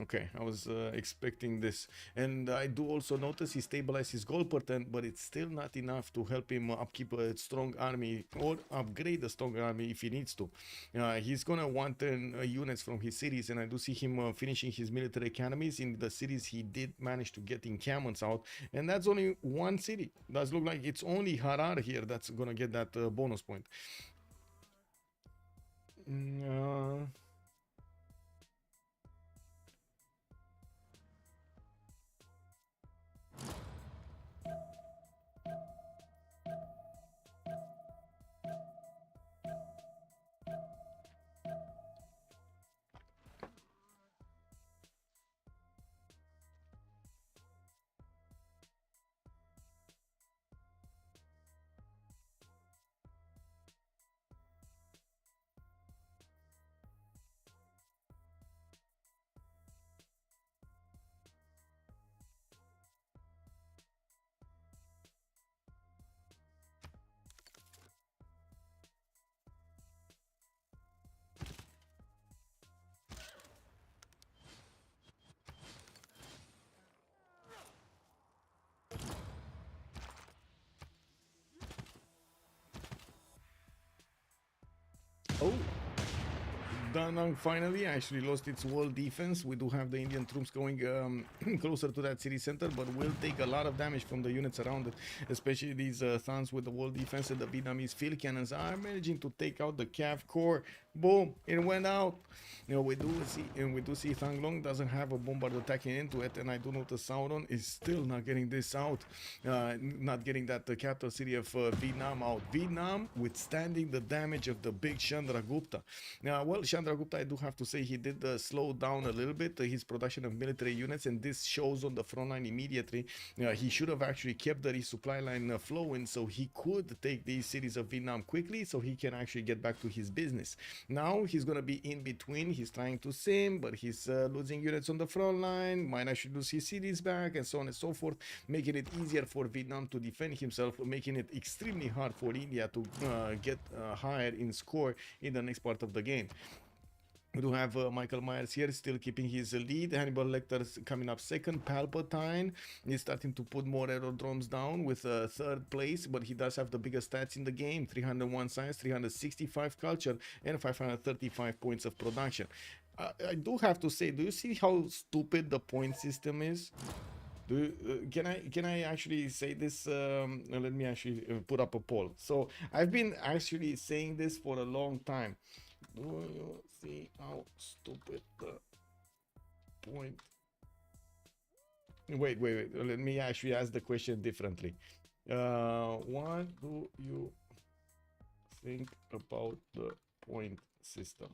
[SPEAKER 6] Okay, I was expecting this. And I do also notice he stabilized his goal per turn, but it's still not enough to help him upkeep a strong army or upgrade a strong army if he needs to. He's gonna want units from his cities, and I do see him finishing his military academies. In the cities he did manage to get encampments out, and that's only one city. Does look like it's only Harar here that's gonna get that bonus point. Oh, Da Nang finally actually lost its wall defense. We do have the Indian troops going closer to that city center, but will take a lot of damage from the units around it, especially these Thans with the wall defense, and the Vietnamese field cannons are managing to take out the Cav core. Boom, it went out. You know, we do see Thang Long doesn't have a bombard attacking into it, and I do notice Sauron is still not getting this out, not getting that the capital city of Vietnam out. Vietnam withstanding the damage of the big Chandragupta. Well, Chandragupta, I do have to say, he did slow down a little bit his production of military units, and this shows on the front line immediately. He should have actually kept the resupply line flowing, so he could take these cities of Vietnam quickly, so he can actually get back to his business. Now he's gonna be in between. He's trying to sim, but he's losing units on the front line, might actually lose his cities back, and so on and so forth, making it easier for Vietnam to defend himself, making it extremely hard for India to get higher in score in the next part of the game. We do have Michael Myers here still keeping his lead. Hannibal Lecter's coming up second. Palpatine is starting to put more aerodromes down with third place, but he does have the biggest stats in the game: 301 science, 365 culture, and 535 points of production. I do have to say, do you see how stupid the point system is? Can I actually say this? Let me actually put up a poll. So I've been actually saying this for a long time. Do you see how stupid the point? Wait. Let me actually ask the question differently. What do you think about the point system?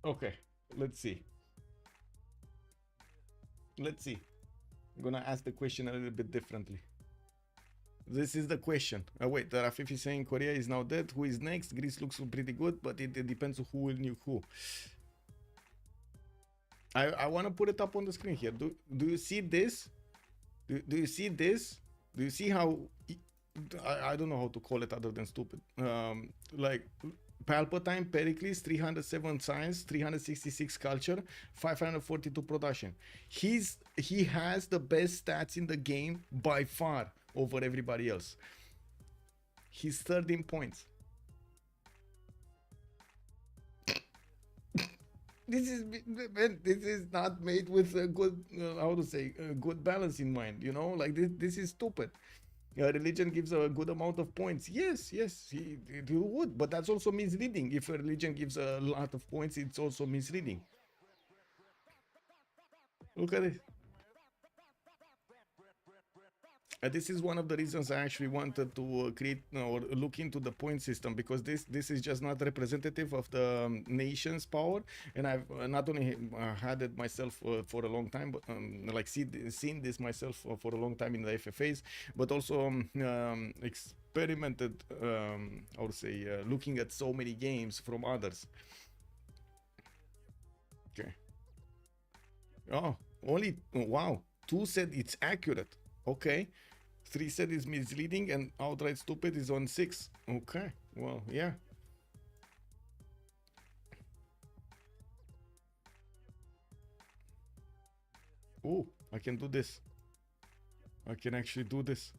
[SPEAKER 6] Okay, let's see. I'm gonna ask the question a little bit differently. This is the question. Wait, Rafif is saying Korea is now dead. Who is next? Greece looks pretty good, but it depends on who will nuke who. I want to put it up on the screen here. Do you see this? Do you see this? Do you see how... I don't know how to call it other than stupid. Like... Palpatine, Pericles, 307 science, 366 culture, 542 production. He has the best stats in the game by far over everybody else. He's 13 points. This is not made with a good, how to say, a good balance in mind, you know, like this is stupid. Religion gives a good amount of points. Yes, he would, but that's also misleading. If a religion gives a lot of points, it's also misleading. Look at it. This is one of the reasons I actually wanted to create or look into the point system, because this is just not representative of the nation's power, and I've not only had it myself for a long time, but like seen this myself for a long time in the FFAs, but also experimented, I would say, looking at so many games from others. Okay. Oh, only, wow, 2 said it's accurate. Okay. 3 said is misleading, and outright stupid is on 6. Okay, well, yeah. Oh, I can do this. I can actually do this.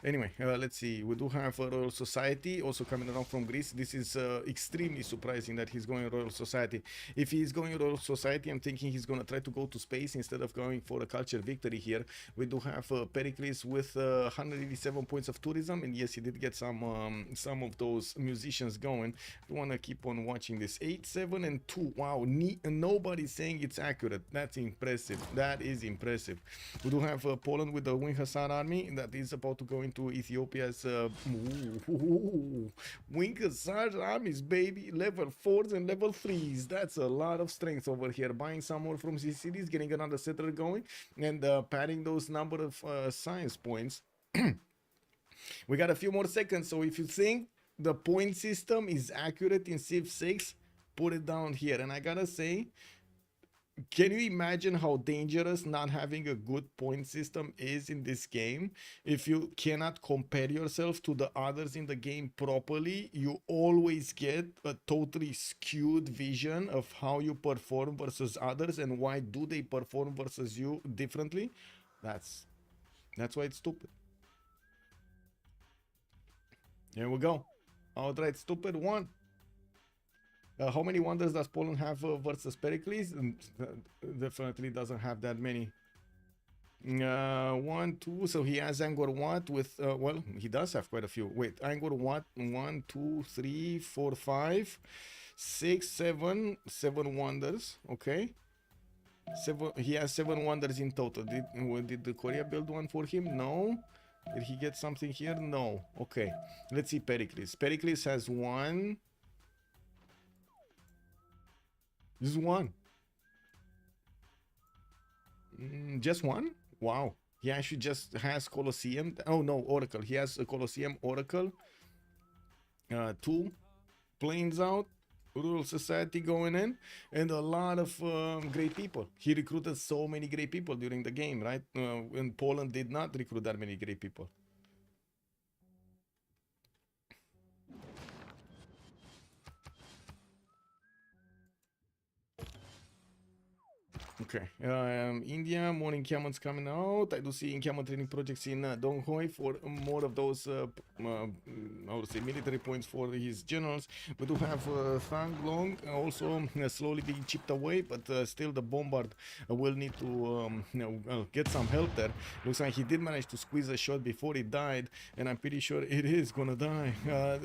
[SPEAKER 6] Anyway, let's see. We do have a Royal Society also coming around from Greece. This is extremely surprising that he's going Royal Society. If he's going Royal Society, I'm thinking he's going to try to go to space instead of going for a culture victory here. We do have Pericles with 187 points of tourism, and yes, he did get some of those musicians going. I want to keep on watching this. 8, 7, and 2. Wow, nobody's saying it's accurate. That's impressive. That is impressive. We do have Poland with the Wing Hassan army that is about to go into Ethiopia's Wing Hassan armies, baby. Level 4s and level 3s. That's a lot of strength over here. Buying some more from these cities, getting another settler going, and padding those number of science points. We got a few more seconds, so if you think the point system is accurate in Civ6, put it down here. And I gotta say, can you imagine how dangerous not having a good point system is in this game? If you cannot compare yourself to the others in the game properly, you always get a totally skewed vision of how you perform versus others and why do they perform versus you differently. That's why it's stupid. Here we go. Outright stupid 1. How many wonders does Poland have versus Pericles? Definitely doesn't have that many. 1, 2. So he has Angkor Wat with, well, he does have quite a few. Wait, Angkor Wat, 1, 2, 3, 4, 5, 6, 7 wonders. Okay. 7. He has 7 wonders in total. Did the Korea build one for him? No. Did he get something here? No. Okay. Let's see Pericles. Pericles has 1. This is 1. Just 1? Wow. He actually just has Colosseum. Oh no, Oracle. He has a Colosseum, Oracle. 2 planes out. Royal Society going in. And a lot of great people. He recruited so many great people during the game, right? And Poland did not recruit that many great people. Okay, India, more encampments coming out. I do see encampment training projects in Donghoi for more of those, I would say, military points for his generals. We do have Thang Long also slowly being chipped away, but still the bombard will need to get some help there. Looks like he did manage to squeeze a shot before he died, and I'm pretty sure it is gonna die.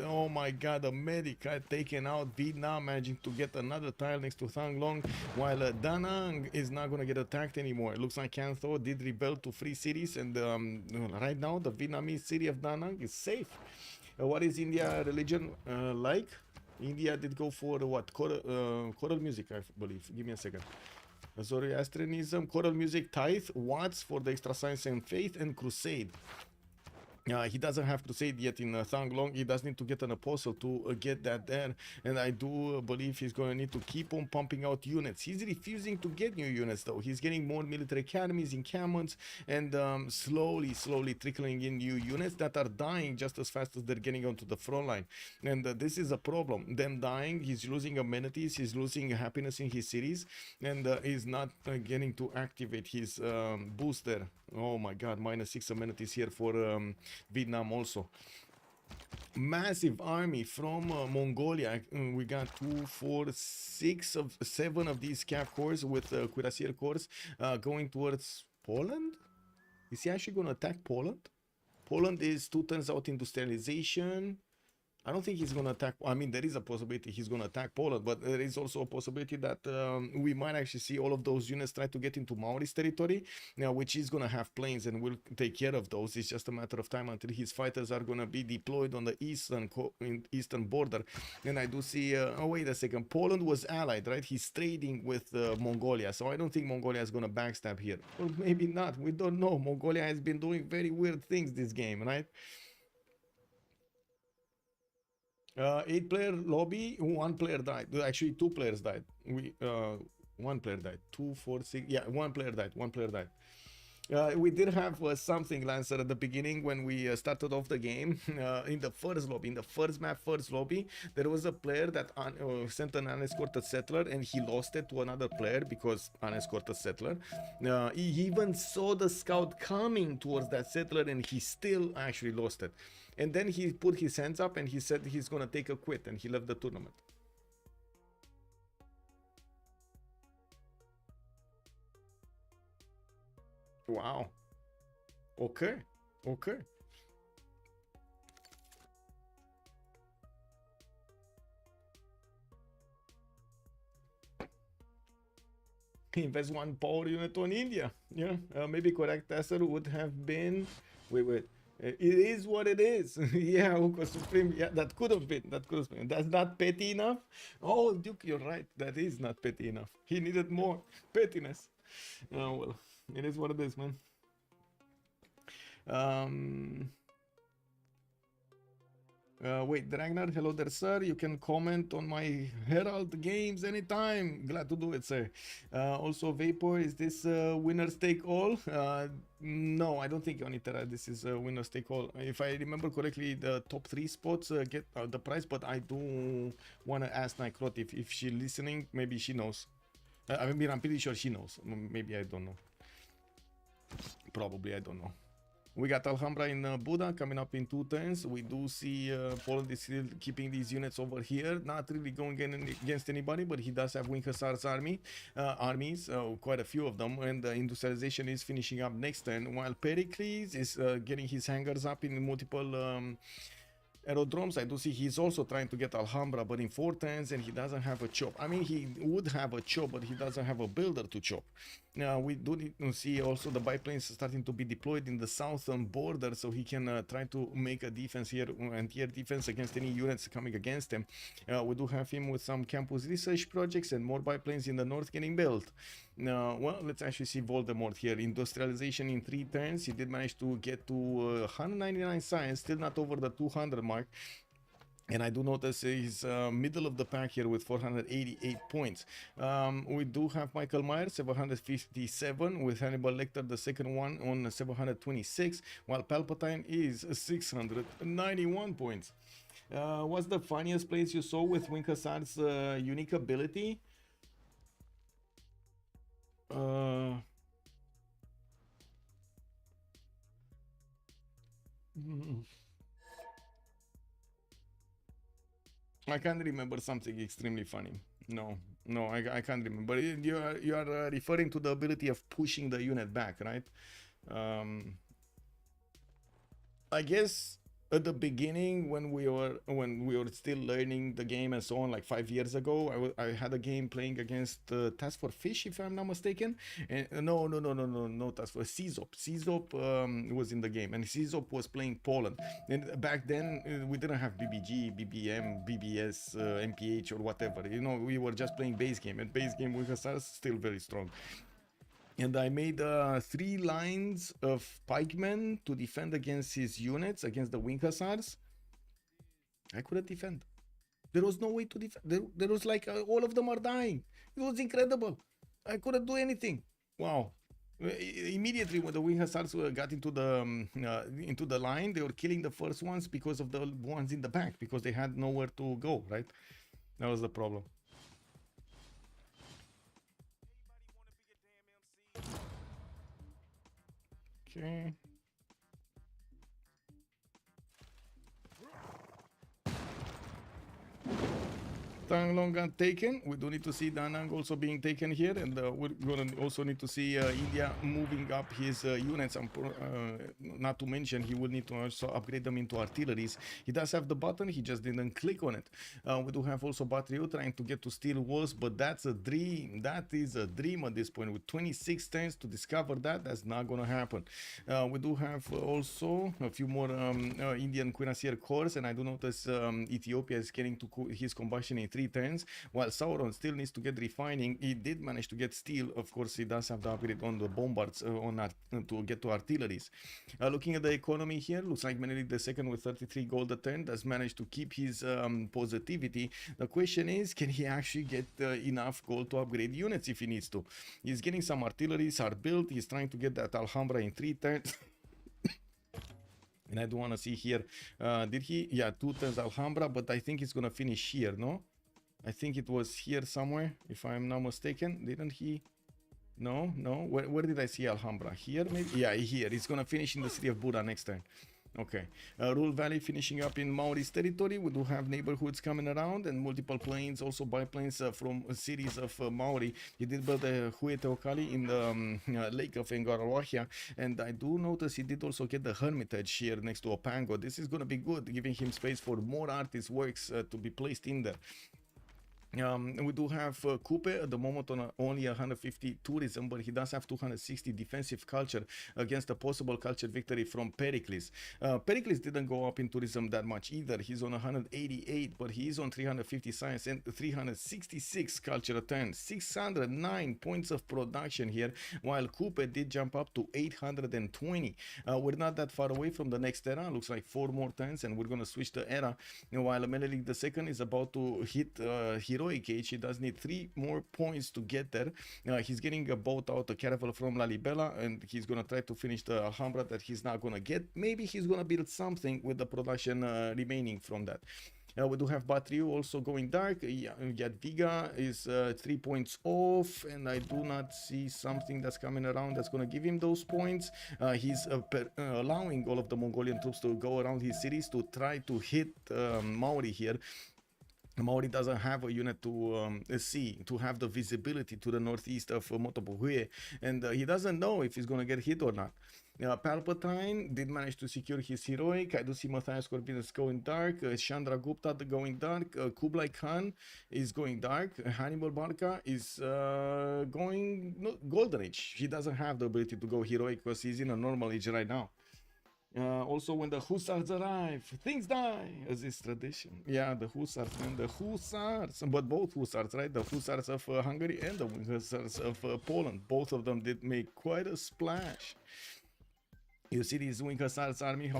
[SPEAKER 6] Oh my god, the medic had taken out Vietnam, managing to get another tile next to Thang Long, while Da Nang is not gonna get attacked anymore. It looks like Cantho did rebel to 3 cities, and right now the Vietnamese city of Da Nang is safe. What is India religion like? India did go for what? Choral music, I believe. Give me a second. Zoroastrianism, choral music, tithe, Watts for the extra science and faith, and crusade. He doesn't have crusade yet in Thang Long. He does need to get an apostle to get that there, and I do believe he's going to need to keep on pumping out units. He's refusing to get new units though. He's getting more military academies, encampments, and slowly trickling in new units that are dying just as fast as they're getting onto the front line. And this is a problem. Them dying, he's losing amenities, he's losing happiness in his cities, and he's not getting to activate his booster. Oh my god, -6 amenities here for Vietnam also. massive army from Mongolia. We got 2, 4, 6 of 7 of these cav corps with cuirassier corps going towards Poland. Is he actually going to attack Poland? Poland is 2 turns out industrialization. I don't think he's going to attack. I mean, there is a possibility he's going to attack Poland, but there is also a possibility that we might actually see all of those units try to get into Maori's territory, which is going to have planes and will take care of those. It's just a matter of time until his fighters are going to be deployed on the eastern border. And I do see, oh, wait a second, Poland was allied, right? He's trading with Mongolia, so I don't think Mongolia is going to backstab here. Or maybe not, we don't know. Mongolia has been doing very weird things this game, right? 8-player lobby, 1 player died. Actually, 2 players died. 1 player died. 2, 4, 6. Yeah, 1 player died. 1 player died. We did have something, Lancer, at the beginning when we started off the game. In the first lobby, in the first map, first lobby, there was a player that sent an unescorted settler and he lost it to another player because unescorted settler. He even saw the scout coming towards that settler and he still actually lost it. And then he put his hands up and he said he's gonna take a quit and he left the tournament. Wow. Okay. Okay. Invest 1 power unit on India. Yeah. Maybe correct answer would have been. Wait. It is what it is. Yeah, Uko Supreme. Yeah, that could have been. That could have been. That's not petty enough. Oh, Duke, you're right. That is not petty enough. He needed more pettiness. Oh well, it is what it is, man. Wait, Ragnar, hello there, sir. You can comment on my Herald games anytime. Glad to do it, sir. Also, Vapor, is this winners take all? No, I don't think Onitera, this is winners take all. If I remember correctly, the top 3 spots get the prize, but I do want to ask Nykrot if she's listening. Maybe she knows. I mean, I'm pretty sure she knows. Maybe I don't know. Probably, I don't know. We got Alhambra in Buda coming up in 2 turns. We do see Poland is still keeping these units over here, not really going against anybody, but he does have Wing Hussars armies, quite a few of them, and the industrialization is finishing up next turn, while Pericles is getting his hangars up in multiple aerodromes. I do see he's also trying to get Alhambra, but in 4 turns, and he doesn't have a chop. I mean, he would have a chop, but he doesn't have a builder to chop. Now, we do need to see also the biplanes starting to be deployed in the southern border, so he can try to make a defense here, anti-air defense against any units coming against him. We do have him with some campus research projects and more biplanes in the north getting built. Now, well, let's actually see Voldemort here. Industrialization in 3 turns. He did manage to get to 199 science, still not over the 200 mark. And I do notice he's middle of the pack here with 488 points. We do have Michael Myers, 757, with Hannibal Lecter, the second one, on 726, while Palpatine is 691 points. What's the funniest place you saw with Wing Hussar's unique ability? I can't remember something extremely funny. No, I can't remember. You are referring to the ability of pushing the unit back, right? I guess at the beginning when we were still learning the game and so on, like 5 years ago, I had a game playing against Task for Fish, if I'm not mistaken. And no Task for Czop was in the game, and Czop was playing Poland. And back then we didn't have BBG, BBM, BBS, MPH or whatever. You know, we were just playing base game, and base game with Hussars still very strong. And I made 3 lines of pikemen to defend against his units, against the Wing Hussars. I couldn't defend. There was no way to defend. There was like all of them are dying. It was incredible. I couldn't do anything. Wow. Immediately when the Wing Hussars got into the line, they were killing the first ones because of the ones in the back, because they had nowhere to go, right? That was the problem. Okay. Tanglong got taken. We do need to see Danang also being taken here, and we're gonna also need to see India moving up his units. Not to mention, he will need to also upgrade them into artilleries. He does have the button, he just didn't click on it. We do have also Batrio trying to get to steel walls, but that's a dream. That is a dream at this point. With 26 turns to discover that, that's not gonna happen. We do have also a few more Indian cuirassier cores, and I do notice Ethiopia is getting to his combustion in 3 turns, while Sauron still needs to get refining. He did manage to get steel. Of course, he does have the upgrade on the bombards to get to artilleries. Looking at the economy here, looks like Menelik II with 33 gold a turn does manage to keep his positivity. The question is, can he actually get enough gold to upgrade units if he needs to? He's getting some artilleries are built. He's trying to get that Alhambra in 3 turns. And I do want to see here, did he? Yeah, 2 turns Alhambra, but I think it's going to finish here, no? I think it was here somewhere, if I'm not mistaken. Didn't he? No. Where did I see Alhambra? Here, maybe? Yeah, here. It's going to finish in the city of Buda next turn. Okay. Rule Valley finishing up in Maori's territory. We do have neighborhoods coming around and multiple planes, also biplanes from cities of Maori. He did build a Hueteokali in the lake of Engarawahia, and I do notice he did also get the Hermitage here next to Opango. This is going to be good, giving him space for more artist works to be placed in there. We do have Coupe at the moment on only 150 tourism, but he does have 260 defensive culture against a possible culture victory from Pericles. Pericles didn't go up in tourism that much either. He's on 188, but he is on 350 science and 366 culture turn. 609 points of production here, while Coupe did jump up to 820. We're not that far away from the next era. Looks like 4 more turns, and we're going to switch the era. While Menelik II is about to hit Heroic Age, he does need 3 more points to get there. He's getting a boat out, a caravel from Lalibela, and he's gonna try to finish the Alhambra that he's not gonna get. Maybe he's gonna build something with the production remaining from that. We do have Batriu also going dark. Jadwiga is 3 points off, and I do not see something that's coming around that's going to give him those points. He's allowing all of the Mongolian troops to go around his cities to try to hit Maori here. Maori doesn't have a unit to see, to have the visibility to the northeast of Motobuhue, and he doesn't know if he's going to get hit or not. Palpatine did manage to secure his heroic. I do see Matthias Corvinus going dark, Chandra Gupta going dark, Kublai Khan is going dark, Hannibal Barca is going Golden Age. He doesn't have the ability to go heroic because he's in a normal age right now. Also, when the Hussars arrive, things die, as is tradition. Yeah, the Hussars, man, the Hussars, but both Hussars, right? The Hussars of Hungary and the Hussars of Poland. Both of them did make quite a splash. You see these Wing Hussars armies,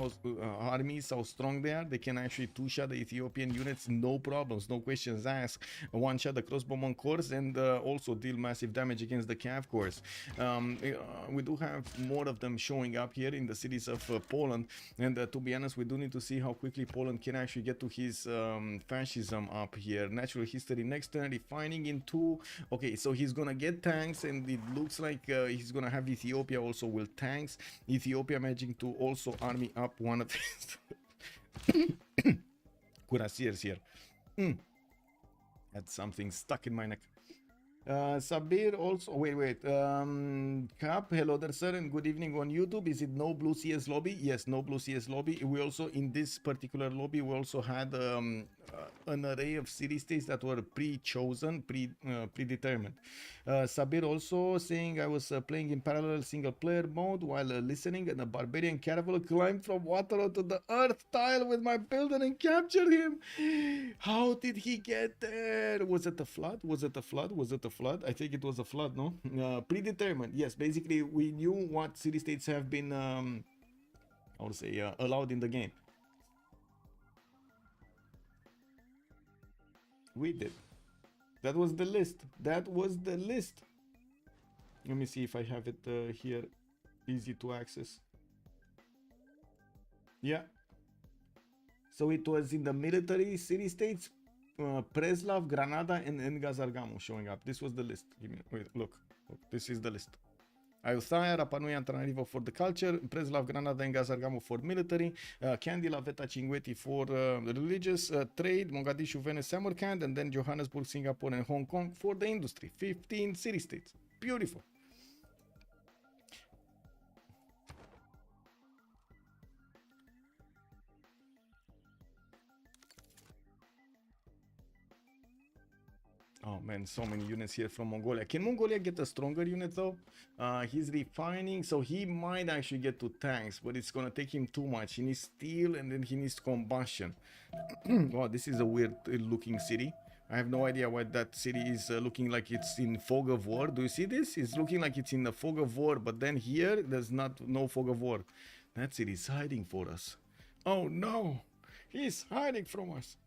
[SPEAKER 6] how strong they are. They can actually 2-shot the Ethiopian units, no problems, no questions asked. 1-shot the crossbowman corps and also deal massive damage against the cav corps. We do have more of them showing up here in the cities of Poland, and to be honest, we do need to see how quickly Poland can actually get to his fascism up here. Natural history next turn, refining in 2. Okay, so he's gonna get tanks, and it looks like he's gonna have Ethiopia also with tanks. Ethiopia managing to also army up one of his cuirassiers here. Had something stuck in my neck. Sabir also, wait, Cap, hello there sir, and good evening on YouTube. Is it no blue CS lobby? Yes, no blue CS lobby. We also, in this particular lobby, we also had an array of city states that were pre-chosen, predetermined. Sabir also saying I was playing in parallel single player mode while listening, and a barbarian caravel climbed from water onto the earth tile with my builder and captured him. How did he get there? Was it a flood? Was it a flood? Was it a flood? I think it was a flood, no? Predetermined. Yes, basically we knew what city states have been I would say allowed in the game. We did. That was the list. That was the list. Let me see if I have it here. Easy to access. Yeah. So it was in the military city states, Preslav, Granada, and Engazargamu showing up. This was the list. Give me, wait, look. This is the list. Ayutthaya, Rapa Nui, Antananarivo for the culture, Preslav, Granada, and Gazargamo for military, Candila, Veta, Cinguetti for religious, trade, Mogadishu, Venice, Samarkand, and then Johannesburg, Singapore, and Hong Kong for the industry. 15 city-states. Beautiful. Oh man, so many units here from Mongolia. Can Mongolia get a stronger unit though? He's refining, so he might actually get to tanks, but it's gonna take him too much. He needs steel and then he needs combustion. Wow, this is a weird looking city. I have no idea why that city is looking like it's in fog of war. Do you see this? It's looking like it's in the fog of war, but then here there's no fog of war. That city is hiding for us. Oh no, he's hiding from us.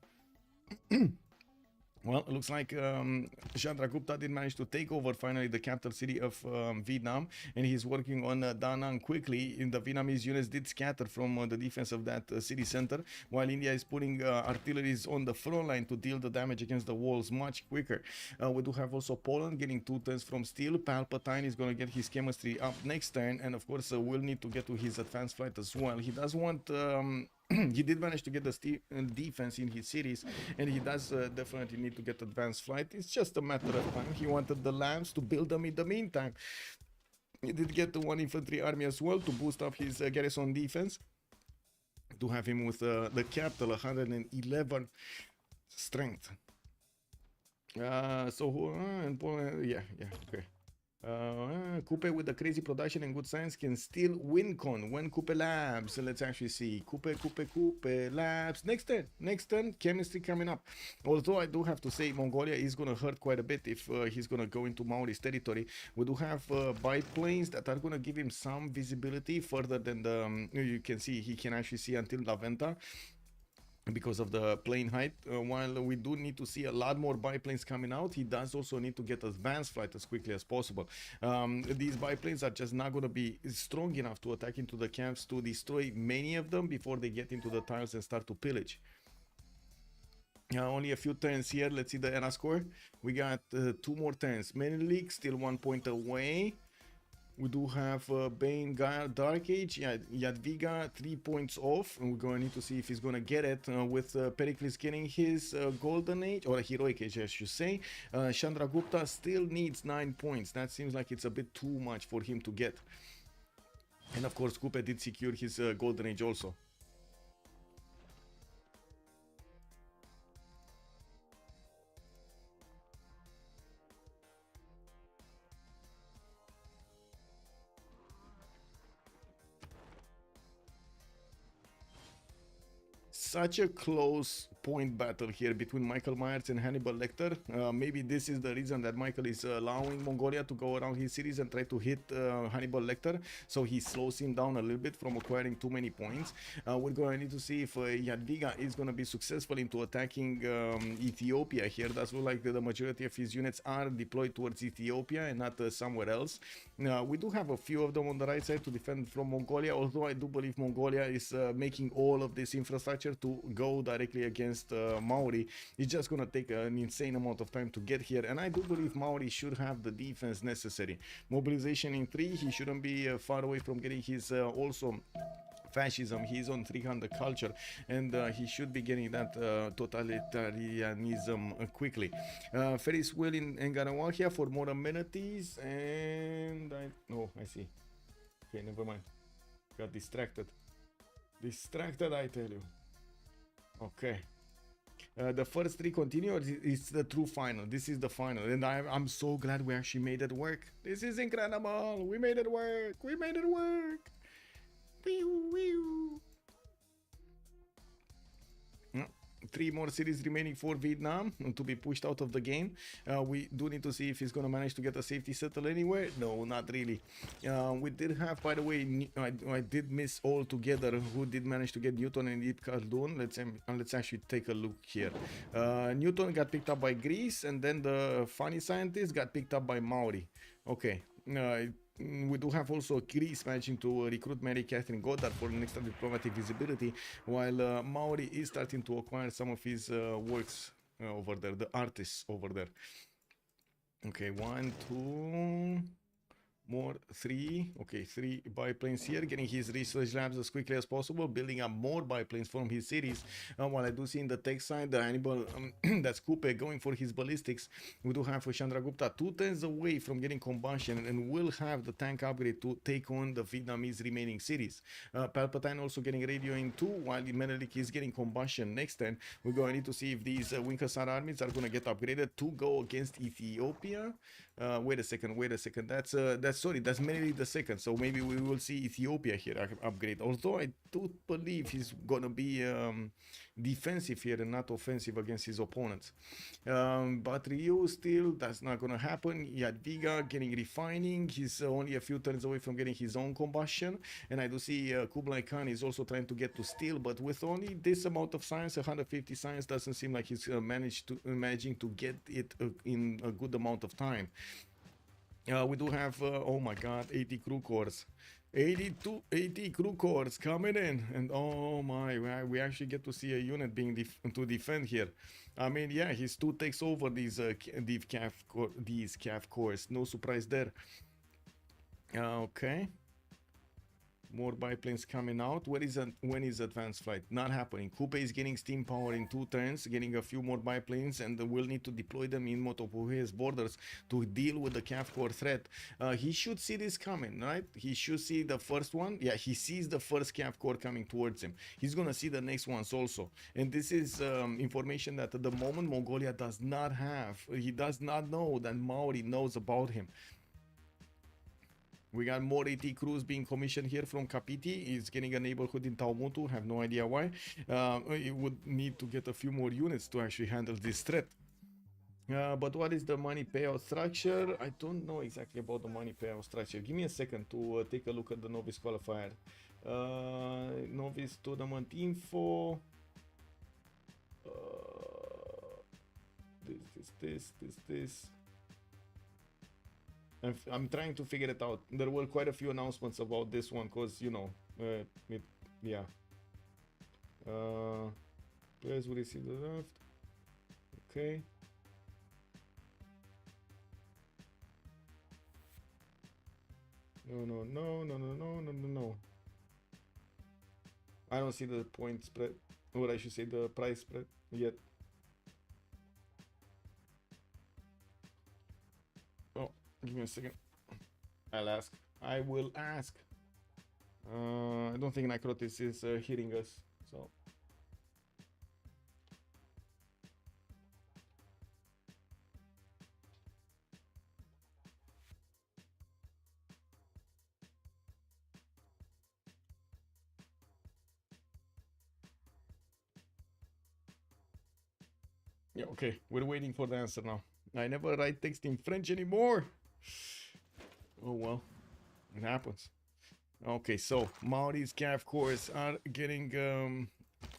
[SPEAKER 6] Well, it looks like Chandragupta did manage to take over finally the capital city of Vietnam, and he's working on Da Nang quickly. The Vietnamese units did scatter from the defense of that city center, while India is putting artilleries on the front line to deal the damage against the walls much quicker. We do have also Poland getting 2 turns from steel. Palpatine is going to get his chemistry up next turn, and of course we'll need to get to his advanced flight as well. He does want... he did manage to get the defense in his cities, and he does definitely need to get advanced flight. It's just a matter of time. He wanted the lambs to build them in the meantime. He did get the 1 infantry army as well to boost up his garrison defense, to have him with the capital 111 strength. And Poland, yeah, okay. Coupe with the crazy production and good science can still win con when Coupe Labs. So let's actually see. Coupe Labs. Next turn, chemistry coming up. Although I do have to say Mongolia is going to hurt quite a bit if he's going to go into Maori's territory. We do have biplanes that are going to give him some visibility further than the... you can see, he can actually see until La Venta, because of the plane height. While we do need to see a lot more biplanes coming out, he does also need to get advanced flight as quickly as possible. These biplanes are just not going to be strong enough to attack into the camps to destroy many of them before they get into the tiles and start to pillage. Only a few turns here. Let's see the ERA score. We got 2 more turns. Menelik still 1 point away. We do have Bane, Dark Age, Jadwiga 3 points off, and we're going to need to see if he's going to get it with Pericles getting his Golden Age, or Heroic Age I should say. Chandragupta still needs 9 points. That seems like it's a bit too much for him to get. And of course Coupe did secure his Golden Age also. Such a close point battle here between Michael Myers and Hannibal Lecter. Maybe this is the reason that Michael is allowing Mongolia to go around his cities and try to hit Hannibal Lecter, so he slows him down a little bit from acquiring too many points. We're going to need to see if Jadwiga is going to be successful into attacking Ethiopia here. That's like the majority of his units are deployed towards Ethiopia and not somewhere else. We do have a few of them on the right side to defend from Mongolia, although I do believe Mongolia is making all of this infrastructure to go directly against Maori. It's just gonna take an insane amount of time to get here, and I do believe Maori should have the defense necessary. Mobilization in 3, he shouldn't be far away from getting his also fascism. He's on 300 culture, and he should be getting that totalitarianism quickly. Ferris wheel in Ngarawahia for more amenities, and I see. Okay, never mind. Got distracted, I tell you. Okay. The first 3 continue. It's the true final. This is the final, and I'm so glad we actually made it work. This is incredible. We made it work. We made it work. Wee-oo. 3 more cities remaining for Vietnam to be pushed out of the game. We do need to see if he's going to manage to get a safety settle anywhere. No, not really. We did have, by the way, I did miss altogether who did manage to get Newton and Ip Khaldun. Let's actually take a look here. Newton got picked up by Greece, and then the funny scientist got picked up by Maori. Okay. We do have also Greece managing to recruit Mary Catherine Goddard for an extra diplomatic visibility, while Maori is starting to acquire some of his works over there, the artists over there. Okay, 1, 2, more 3 biplanes here, getting his research labs as quickly as possible, building up more biplanes from his cities. While I do see in the tech side the Hannibal that's Coupe going for his ballistics. We do have Chandragupta 2 turns away from getting combustion and will have the tank upgrade to take on the Vietnamese remaining cities. Palpatine also getting radio in 2 while the Menelik is getting combustion next turn. We're going to need to see if these Winkasar armies are going to get upgraded to go against Ethiopia. Wait a second, that's Menelik the second, so maybe we will see Ethiopia here upgrade, although I do believe he's gonna be defensive here and not offensive against his opponents. But Ryu still, that's not gonna happen. Yadviga getting refining, he's only a few turns away from getting his own combustion, and I do see Kublai Khan is also trying to get to steel, but with only this amount of science, 150 science, doesn't seem like he's managing to get it in a good amount of time. We do have, oh my god, 80 crew cores. 80 crew cores coming in, and oh my, we actually get to see a unit being to defend here. I mean, yeah, his 2 takes over these CAF cores, no surprise there. Okay. More biplanes coming out. When is advanced flight? Not happening. Coupe is getting steam power in 2 turns, getting a few more biplanes, and we'll need to deploy them in Motopuhe's borders to deal with the CAF core threat. He should see this coming, right? He should see the first one. Yeah, he sees the first CAF core coming towards him. He's gonna see the next ones also. And this is information that at the moment Mongolia does not have. He does not know that Maori knows about him. We got more AT crews being commissioned here from Kapiti. He's getting a neighborhood in Taumutu. Have no idea why. It would need to get a few more units to actually handle this threat. But what is the money payout structure? I don't know exactly about the money payout structure. Give me a second to take a look at the Novice qualifier. Novice tournament info. This. I'm trying to figure it out. There were quite a few announcements about this one, cause you know, yeah. Players will receive the draft. Okay. No. I don't see the point spread, or I should say the price spread yet. Give me a second. I will ask. I don't think Necrotis is hitting us, so. Yeah, okay. We're waiting for the answer now. I never write text in French anymore. Oh well, it happens. Okay, so Maori's CAF cores are getting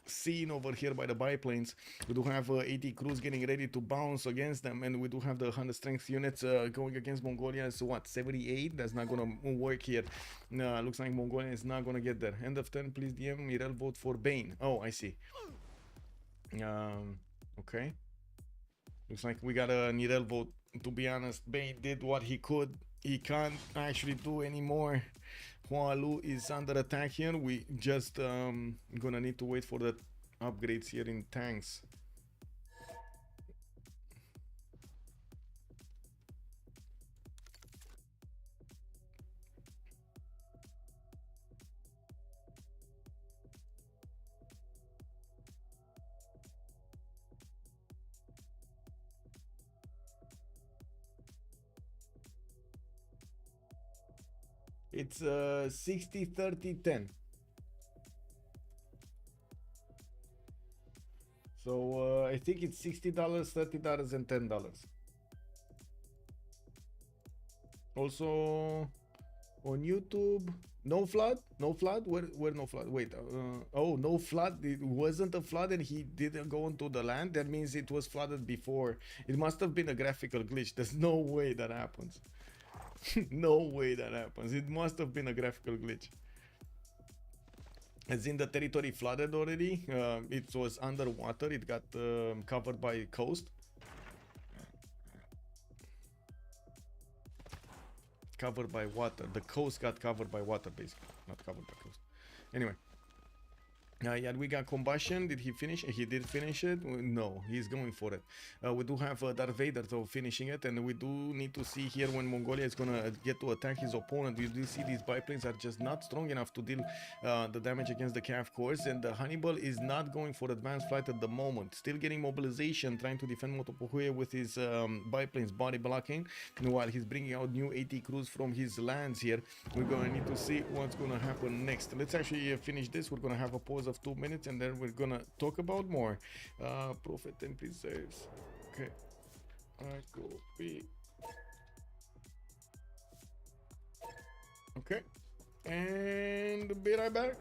[SPEAKER 6] seen over here by the biplanes. We do have 80 crews getting ready to bounce against them, and we do have the 100 strength units going against Mongolia. So what, 78? That's not gonna work here. Looks like Mongolia is not gonna get there. End of turn, please DM Mirel vote for Bane. Oh, I see. Okay. Looks like we got a Nirel vote. To be honest, Bane did what he could. He can't actually do anymore. Hualu is under attack here. We just gonna need to wait for the upgrades here in tanks. It's 60, 30, 10. So I think it's $60, $30, and $10. Also on YouTube, no flood. Where no flood? Wait, oh, no flood. It wasn't a flood, and he didn't go onto the land. That means it was flooded before. It must have been a graphical glitch. There's no way that happens. No way that happens. It must have been a graphical glitch. As in, the territory flooded already. It was underwater. It got covered by coast. covered by water. The coast got covered by water, basically. Not covered by coast. Anyway. Yeah, we got combustion. Did he finish? He did finish it. No, he's going for it. We do have Darth Vader though finishing it, and we do need to see here when Mongolia is gonna get to attack his opponent. We do see these biplanes are just not strong enough to deal the damage against the calf course, and Hannibal is not going for advanced flight at the moment. Still getting mobilization, trying to defend Motopohuye with his biplanes body blocking, while he's bringing out new AT crews from his lands here. We're gonna need to see what's gonna happen next. Let's actually finish this. We're gonna have a pause of 2 minutes, and then we're gonna talk about more. Prophet and preserves. Okay, I copy. Okay, and be right back.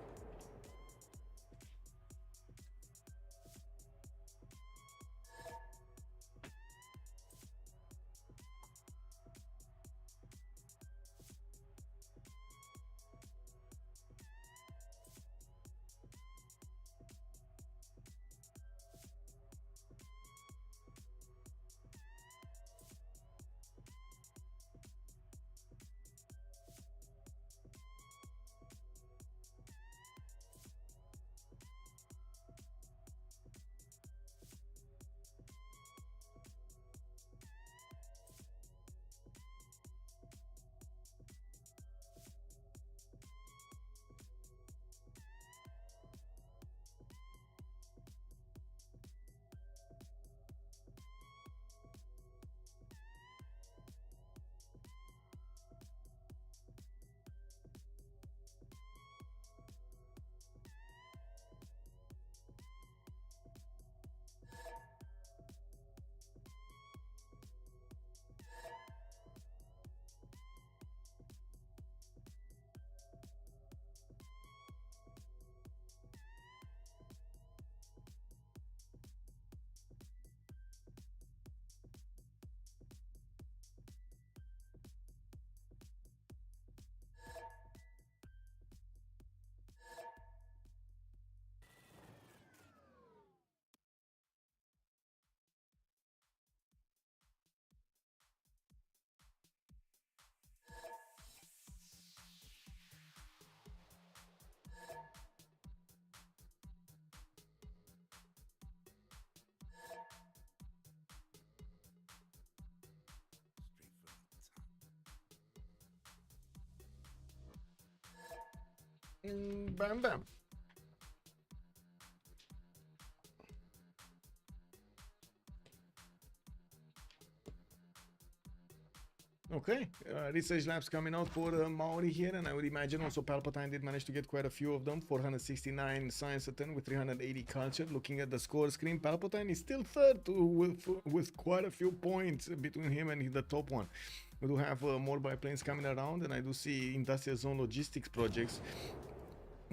[SPEAKER 6] Bam bam. Okay, research labs coming out for Maori here, and I would imagine also Palpatine did manage to get quite a few of them. 469 science at 10 with 380 culture. Looking at the score screen, Palpatine is still third with quite a few points between him and the top one. We do have more biplanes coming around, and I do see industrial zone logistics projects.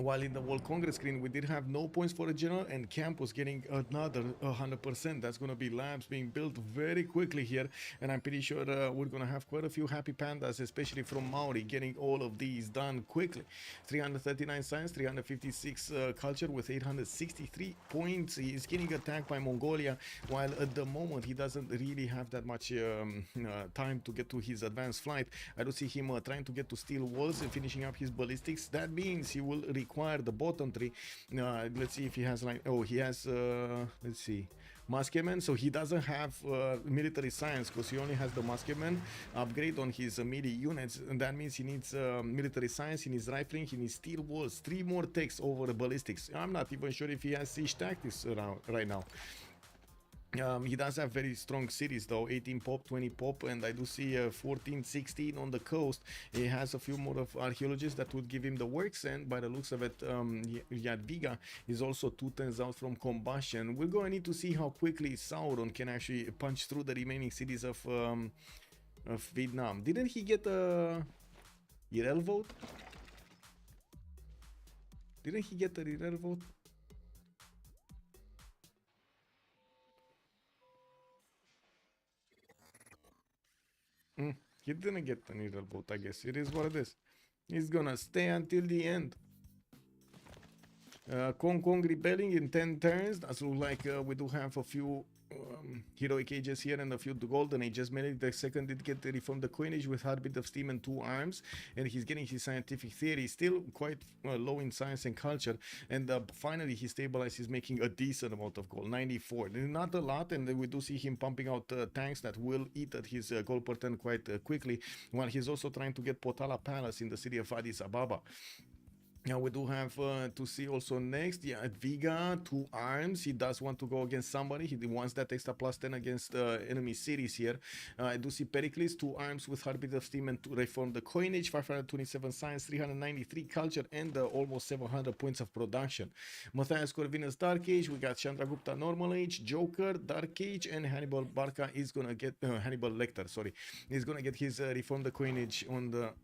[SPEAKER 6] While in the World Congress screen, we did have no points for a general, and Campus getting another 100%. That's going to be labs being built very quickly here, and I'm pretty sure we're going to have quite a few happy pandas, especially from Maori, getting all of these done quickly. 339 science, 356 culture with 863 points. He's getting attacked by Mongolia, while at the moment he doesn't really have that much time to get to his advanced flight. I do see him trying to get to steel walls and finishing up his ballistics. That means he will require the bottom tree. Let's see if he has like, oh, he has let's see, musketman, so he doesn't have military science because he only has the musketman upgrade on his melee units, and that means he needs military science, he needs rifling, he needs steel walls, 3 more techs over ballistics. I'm not even sure if he has siege tactics around right now. He does have very strong cities though, 18 pop, 20 pop, and I do see 14, 16 on the coast. He has a few more of archaeologists that would give him the works, and by the looks of it, Jadwiga is also 2 turns out from combustion. We're going to need to see how quickly Sauron can actually punch through the remaining cities of Vietnam. Didn't he get a Irel vote? Didn't he get a Irel vote? He didn't get the needle vote, I guess. It is what it is. He's gonna stay until the end. Kong rebelling in 10 turns. Does look like we do have a few heroic ages here and a few golden ages. Melee the second did get reformed the coinage with heartbeat of steam and 2 arms, and he's getting his scientific theory, still quite low in science and culture, and finally he stabilized. He's making a decent amount of gold, 94, not a lot, and we do see him pumping out tanks that will eat at his gold per turn quite quickly, while he's also trying to get Potala Palace in the city of Addis Ababa. Now we do have to see also next, yeah, at Viga, 2 arms. He does want to go against somebody. He wants that extra +10 against enemy cities here. I do see Pericles, 2 arms with heartbeat of steam and to reform the coinage, 527 science, 393 culture, and almost 700 points of production. Matthias Corvinus Dark Age. We got Chandragupta Normal Age, Joker, Dark Age, and Hannibal Barca is gonna get Hannibal Lecter. Sorry, is gonna get his reform the coinage on the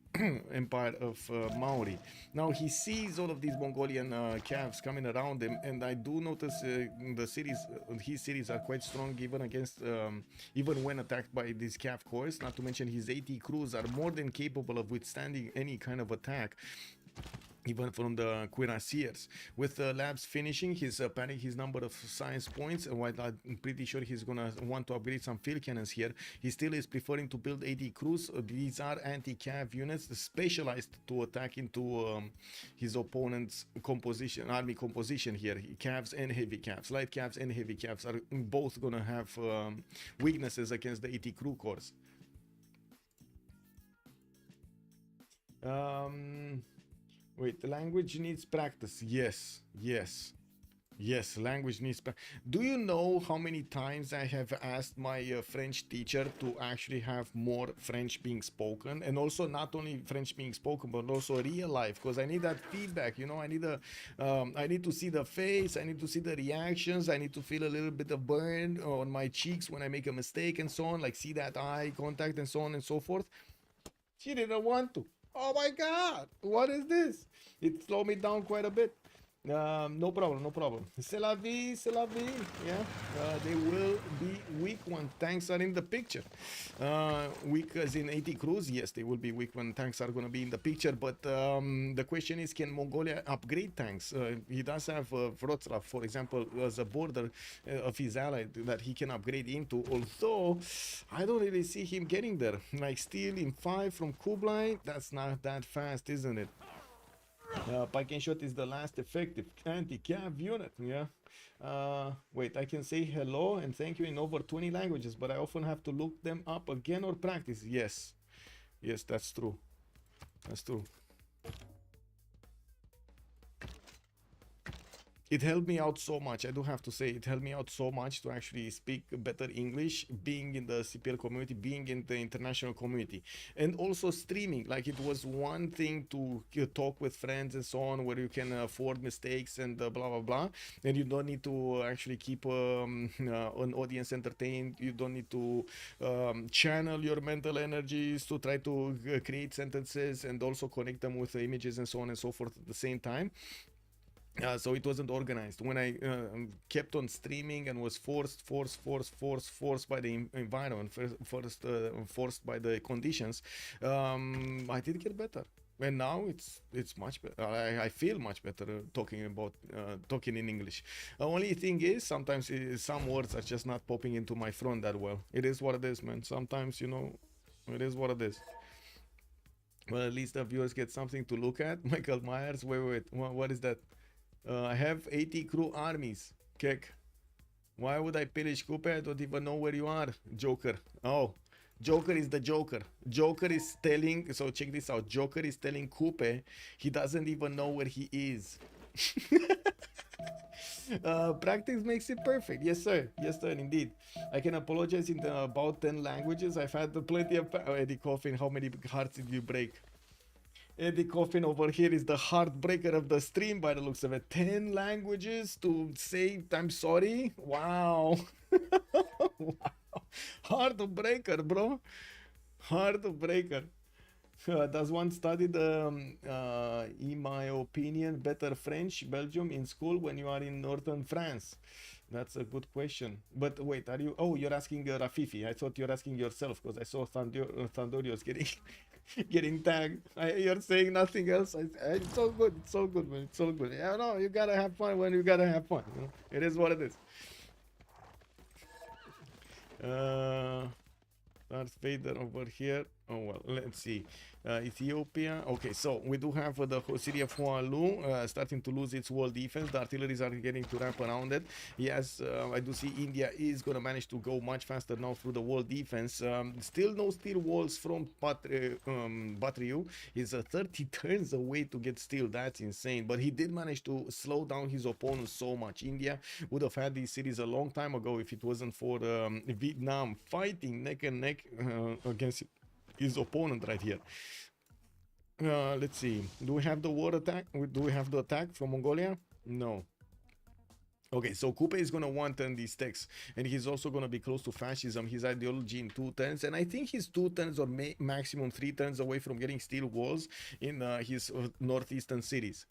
[SPEAKER 6] Empire of Maori. Now he sees all of these Mongolian calves coming around him, and I do notice the cities, his cities are quite strong even against, even when attacked by these calf corps. Not to mention his AT crews are more than capable of withstanding any kind of attack, even from the cuirassiers. With Labs finishing, he's padding his number of science points, and while I'm pretty sure he's gonna want to upgrade some field cannons here, he still is preferring to build AD crews. These are anti-cav units specialized to attack into his opponent's composition, army composition here. Cavs and heavy cavs, light cavs and heavy cavs are both gonna have weaknesses against the AT crew corps. Wait, the language needs practice. Yes, language needs practice. Do you know how many times I have asked my French teacher to actually have more French being spoken, and also not only French being spoken, but also real life, because I need that feedback, you know. I need to see the face, I need to see the reactions, I need to feel a little bit of burn on my cheeks when I make a mistake and so on, like see that eye contact and so on and so forth. She didn't want to. Oh my god, what is this? It slowed me down quite a bit. No problem. C'est la vie, yeah. They will be weak when tanks are in the picture. Weak as in 80 crews, yes, they will be weak when tanks are going to be in the picture, but the question is, can Mongolia upgrade tanks? He does have Wroclaw, for example, as a border of his ally that he can upgrade into, although I don't really see him getting there. Like steel in 5 from Kublai, that's not that fast, isn't it? Pike and shot is the last effective anti-cav unit, yeah. Wait, I can say hello and thank you in over 20 languages, but I often have to look them up again or practice. Yes, that's true. It helped me out so much. I do have to say, it helped me out so much to actually speak better English, being in the CPL community, being in the international community, and also streaming. Like, it was one thing to talk with friends and so on, where you can afford mistakes and blah blah blah, and you don't need to actually keep an audience entertained. You don't need to channel your mental energies to try to create sentences and also connect them with images and so on and so forth at the same time. So it wasn't organized. When I kept on streaming and was forced by the environment, forced by the conditions, I did get better. And now it's much better. I feel much better talking in English. The only thing is, sometimes some words are just not popping into my front that well. It is what it is, man. Sometimes, you know, it is what it is. Well, at least the viewers get something to look at. Michael Myers, wait, what is that? I have 80 crew armies. Kek. Why would I pillage Coupe? I don't even know where you are. Joker. Oh, Joker is the Joker. Joker is telling, so check this out. Joker is telling Coupe he doesn't even know where he is. Practice makes it perfect. Yes, sir, indeed. I can apologize in about 10 languages. I've had plenty of... Eddie Coffin, how many hearts did you break? Eddie Coffin over here is the heartbreaker of the stream by the looks of it. 10 languages to say I'm sorry? Wow. Wow. Heartbreaker, bro. Heartbreaker. Does one study in my opinion, better French, Belgium in school when you are in northern France? That's a good question. But wait, are you... Oh, you're asking Rafifi. I thought you're asking yourself, because I saw Thandorios getting tagged. You're saying nothing else. It's so good. It's so good, man. It's so good. Yeah, no, you gotta have fun when you gotta have fun. You know? It is what it is. Darth Vader over here. Oh well, let's see. Ethiopia. Okay, so we do have the city of Hualu starting to lose its wall defense. The artilleries are getting to wrap around it. Yes, I do see India is going to manage to go much faster now through the wall defense. Still no steel walls from Batriu. He's 30 turns away to get steel. That's insane. But he did manage to slow down his opponents so much. India would have had these cities a long time ago if it wasn't for Vietnam fighting neck and neck against his opponent right here. Let's see. Do we have the war attack? Do we have the attack from Mongolia? No. Okay, so Kupe is going to want turn these techs, and he's also going to be close to fascism, his ideology in 2 turns, and I think he's 2 turns or maximum 3 turns away from getting steel walls in his northeastern cities.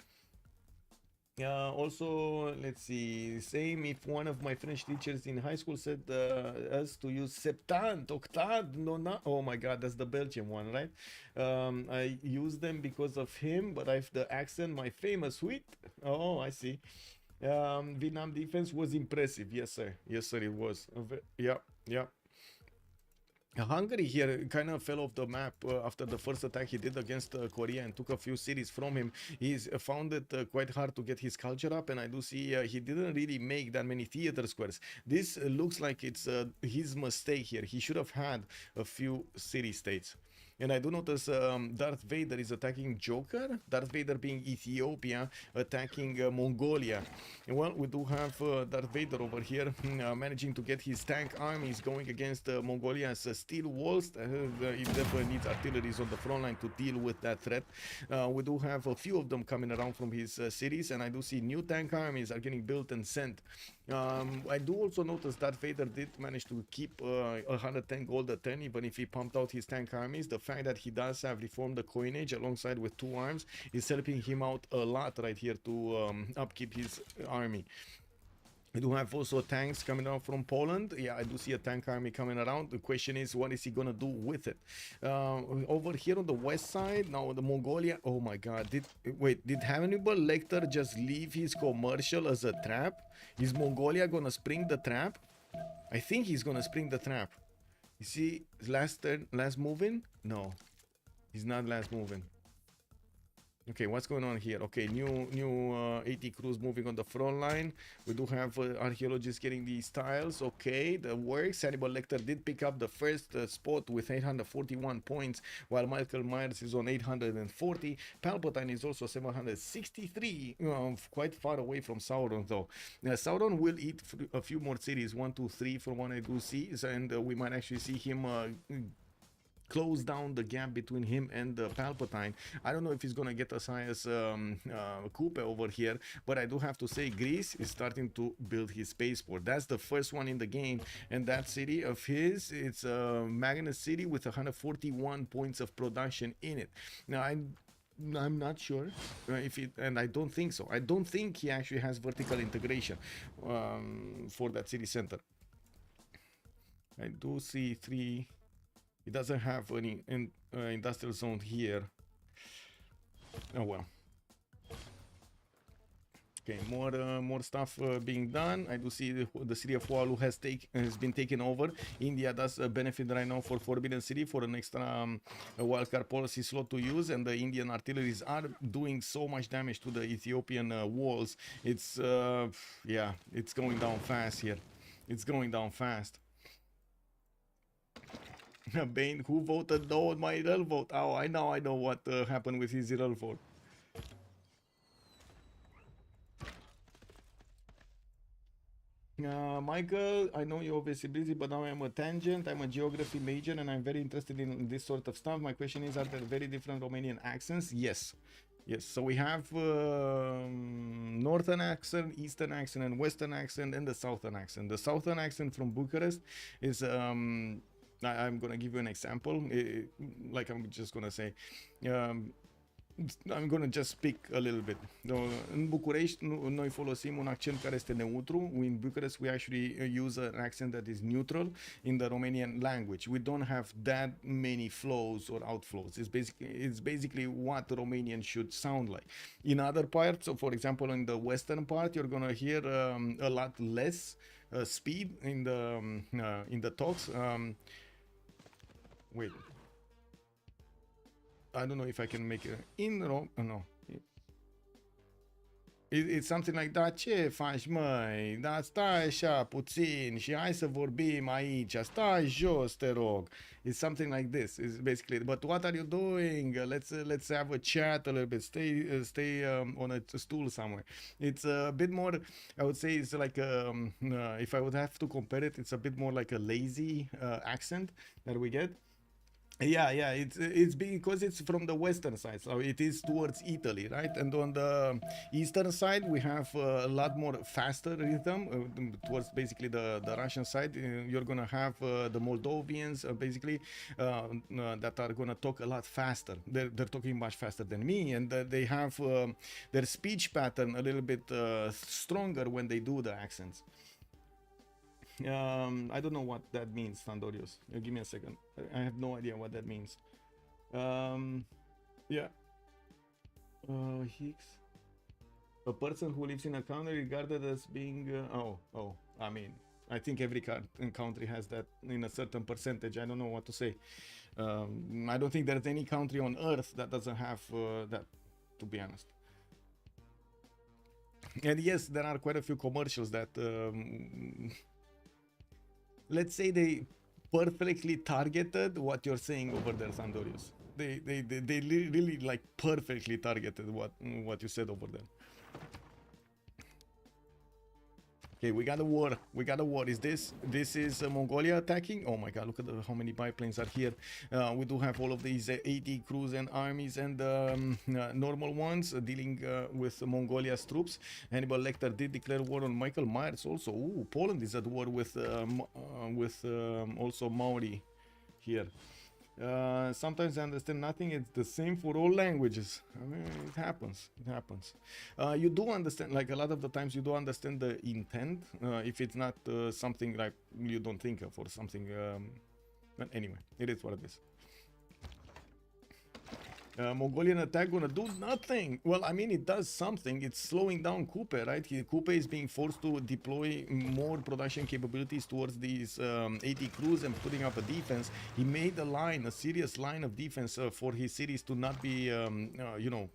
[SPEAKER 6] Also, let's see, same if one of my French teachers in high school said us to use septant, octad, no, oh my god, that's the Belgian one, right? I use them because of him, but I've the accent, my famous wheat. Oh, I see. Vietnam defense was impressive. Yes, sir. Yes, sir, it was. Yeah. Hungary here kind of fell off the map after the first attack he did against Korea and took a few cities from him. He's found it quite hard to get his culture up, and I do see he didn't really make that many theater squares. This looks like it's his mistake here. He should have had a few city-states. And I do notice Darth Vader is attacking Joker. Darth Vader being Ethiopia, attacking Mongolia. And well, we do have Darth Vader over here managing to get his tank armies going against Mongolia's steel walls. It definitely needs artilleries on the front line to deal with that threat. We do have a few of them coming around from his cities, and I do see new tank armies are getting built and sent. I do also notice that Vader did manage to keep 110 gold a turn, even if he pumped out his tank armies. The fact that he does have reformed the coinage alongside with 2 arms is helping him out a lot right here to upkeep his army. We do have also tanks coming out from Poland. Yeah, I do see a tank army coming around. The question is, what is he gonna do with it? Over here on the west side, now the Mongolia. Oh my god, did Hannibal Lecter just leave his commercial as a trap? Is Mongolia gonna spring the trap? I think he's gonna spring the trap. You see, last moving? No, he's not last moving. Okay, what's going on here? Okay, new AT crews moving on the front line. We do have archaeologists getting these tiles. Okay, that works. Hannibal Lecter did pick up the first spot with 841 points, while Michael Myers is on 840. Palpatine is also 763, quite far away from Sauron though. Sauron will eat a few more cities, 1, 2, 3 from what I do see, and we might actually see him close down the gap between him and Palpatine. I don't know if he's gonna get as high as Kupe over here, but I do have to say Greece is starting to build his spaceport. That's the first one in the game, and that city of his, it's a Magnus city with 141 points of production in it. Now I'm not sure if it, and I don't think so. I don't think he actually has vertical integration for that city center. I do see 3. It doesn't have any industrial zone here. Oh well. Okay, more stuff being done. I do see the city of Hualu has been taken over. India does benefit right now for Forbidden City for an extra wildcard policy slot to use, and the Indian artilleries are doing so much damage to the Ethiopian walls. It's yeah, it's going down fast here. It's going down fast. Bane, who voted no on my IRL vote? Oh, I know what happened with his IRL vote. Michael, I know you're obviously busy, but now I'm a tangent. I'm a geography major, and I'm very interested in this sort of stuff. My question is, are there very different Romanian accents? Yes. Yes, so we have northern accent, eastern accent, and western accent, and the southern accent. The southern accent from Bucharest is I'm gonna give you an example. Like I'm just gonna say, I'm gonna just speak a little bit. În București noi folosim un accent care este neutru. In Bucharest we actually use an accent that is neutral in the Romanian language. We don't have that many flows or outflows. It's basically what the Romanian should sound like. In other parts, so for example in the western part, you're gonna hear a lot less speed in the talks. Wait, I don't know if I can make it in no. It's something like that. Ce faci, măi? Da, stai așa puțin și hai să vorbim aici. Stai jos, te rog. It's something like this. It's basically, but what are you doing? Let's have a chat a little bit. Stay on a stool somewhere. It's a bit more, I would say it's like, if I would have to compare it, it's a bit more like a lazy accent that we get. Yeah, it's because it's from the western side, so it is towards Italy, right? And on the eastern side we have a lot more faster rhythm towards basically the Russian side. You're gonna have the Moldovians basically that are gonna talk a lot faster. They're talking much faster than me, and they have their speech pattern a little bit stronger when they do the accents. I don't know what that means, Sandorius. Give me a second. I have no idea what that means. Yeah. Hicks. A person who lives in a country regarded as being... I mean, I think every country has that in a certain percentage. I don't know what to say. I don't think there's any country on earth that doesn't have that, to be honest. And yes, there are quite a few commercials that... let's say they perfectly targeted what you're saying over there, Sandorius. They really like perfectly targeted what you said over there. Okay, we got a war. Is this is Mongolia attacking? Oh my god, look at how many biplanes are here. We do have all of these 80 crews and armies and normal ones dealing with Mongolia's troops. Hannibal Lecter did declare war on Michael Myers also. Ooh, Poland is at war with also Maori here. Sometimes I understand nothing. It's the same for all languages. I mean, it happens. You do understand, like a lot of the times you do understand the intent if it's not something like you don't think of or something. But anyway, it is what it is. Mongolian attack gonna do nothing. Well, I mean, it does something. It's slowing down Kupe, right? Kupe is being forced to deploy more production capabilities towards these 80 crews and putting up a defense. He made a serious line of defense for his cities to not be,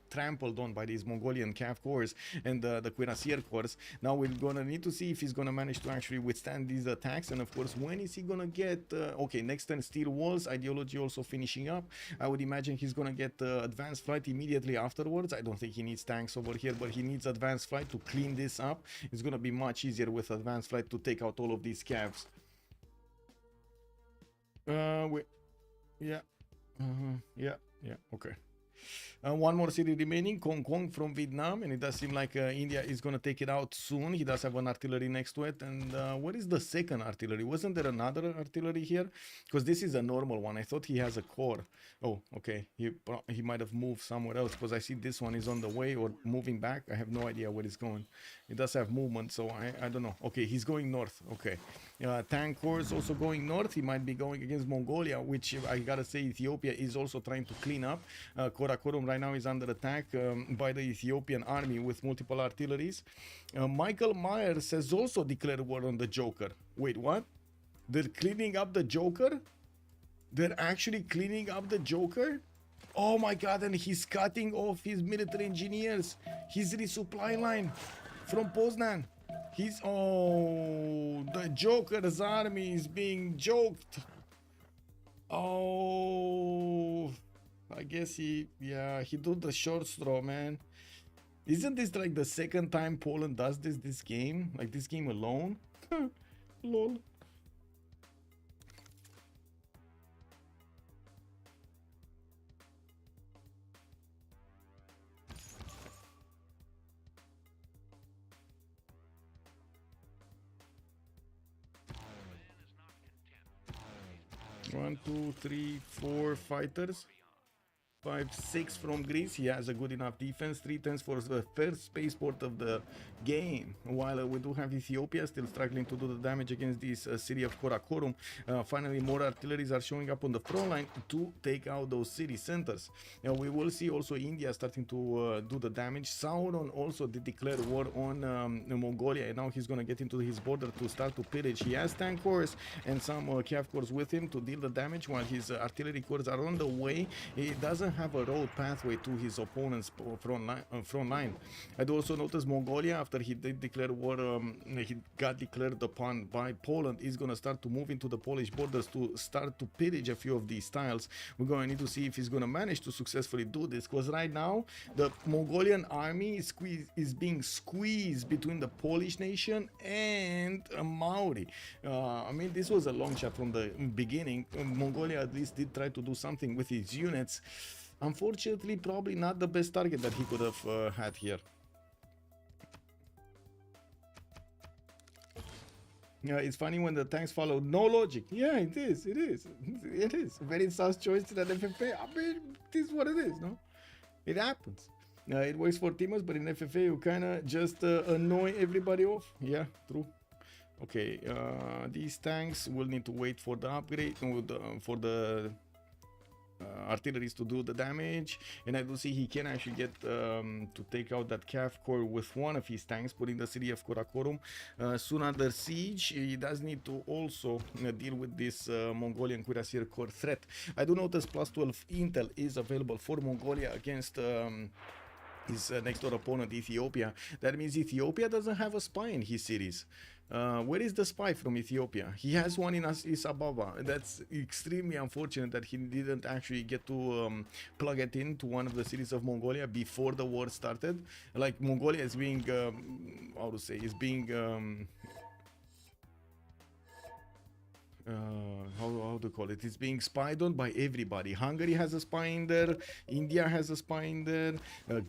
[SPEAKER 6] trampled on by these Mongolian Cav corps and the Cuirassier corps. Now we're gonna need to see if he's gonna manage to actually withstand these attacks, and of course, when is he gonna get? Okay, next turn, steel walls ideology also finishing up. I would imagine he's gonna get advanced flight immediately afterwards. I don't think he needs tanks over here, but he needs advanced flight to clean this up. It's gonna be much easier with advanced flight to take out all of these Cavs. Okay. One more city remaining, Hong Kong from Vietnam, and it does seem like India is going to take it out soon. He does have an artillery next to it. And what is the second artillery? Wasn't there another artillery here? Because this is a normal one. I thought he has a core. Oh, okay. He might have moved somewhere else, because I see this one is on the way or moving back. I have no idea where he's going. It does have movement, so I don't know. Okay, he's going north. Okay. Tank corps is also going north. He might be going against Mongolia, which I gotta say Ethiopia is also trying to clean up. Karakorum right now is under attack by the Ethiopian army with multiple artilleries. Michael Myers has also declared war on the Joker. Wait, what? They're cleaning up the Joker? They're actually cleaning up the Joker? Oh my god, and he's cutting off his military engineers, his resupply line from Poznan. The Joker's army is being joked. Oh, I guess he did the short straw, man. Isn't this like the second time Poland does this game? Like this game alone? Lol. One, two, three, four fighters. 5-6 from Greece. He has a good enough defense. 3 turns for the first spaceport of the game. While we do have Ethiopia still struggling to do the damage against this city of Karakorum. Finally, more artilleries are showing up on the front line to take out those city centers. We will see also India starting to do the damage. Sauron also did declare war on Mongolia, and now he's going to get into his border to start to pillage. He has tank corps and some cav corps with him to deal the damage, while his artillery corps are on the way. He doesn't have a road pathway to his opponent's front line. I do also notice Mongolia, after he did declare war, he got declared upon by Poland, is going to start to move into the Polish borders to start to pillage a few of these tiles. We're going to need to see if he's going to manage to successfully do this, because right now the Mongolian army is being squeezed between the Polish nation and Maori. I mean, this was a long shot from the beginning. Mongolia at least did try to do something with his units. Unfortunately, probably not the best target that he could have had here. Yeah, it's funny when the tanks follow no logic. Yeah, it is. It is. Very sus choice to that FFA. I mean, this is what it is, no? It happens. It works for teamers, but in FFA you kind of just annoy everybody off. Yeah, true. Okay, these tanks will need to wait for the upgrade, for the artilleries to do the damage, and I do see he can actually get to take out that cav core with one of his tanks, putting the city of Karakorum soon under siege. He does need to also deal with this Mongolian cuirassier core threat. I do notice plus 12 intel is available for Mongolia against his next door opponent, Ethiopia. That means Ethiopia doesn't have a spy in his cities. Where is the spy from Ethiopia? He has one in Addis Ababa. That's extremely unfortunate that he didn't actually get to plug it into one of the cities of Mongolia before the war started. Like, Mongolia is being, how to say, is being, how to call it? It's being spied on by everybody. Hungary has a spy in there, India has a spy in there,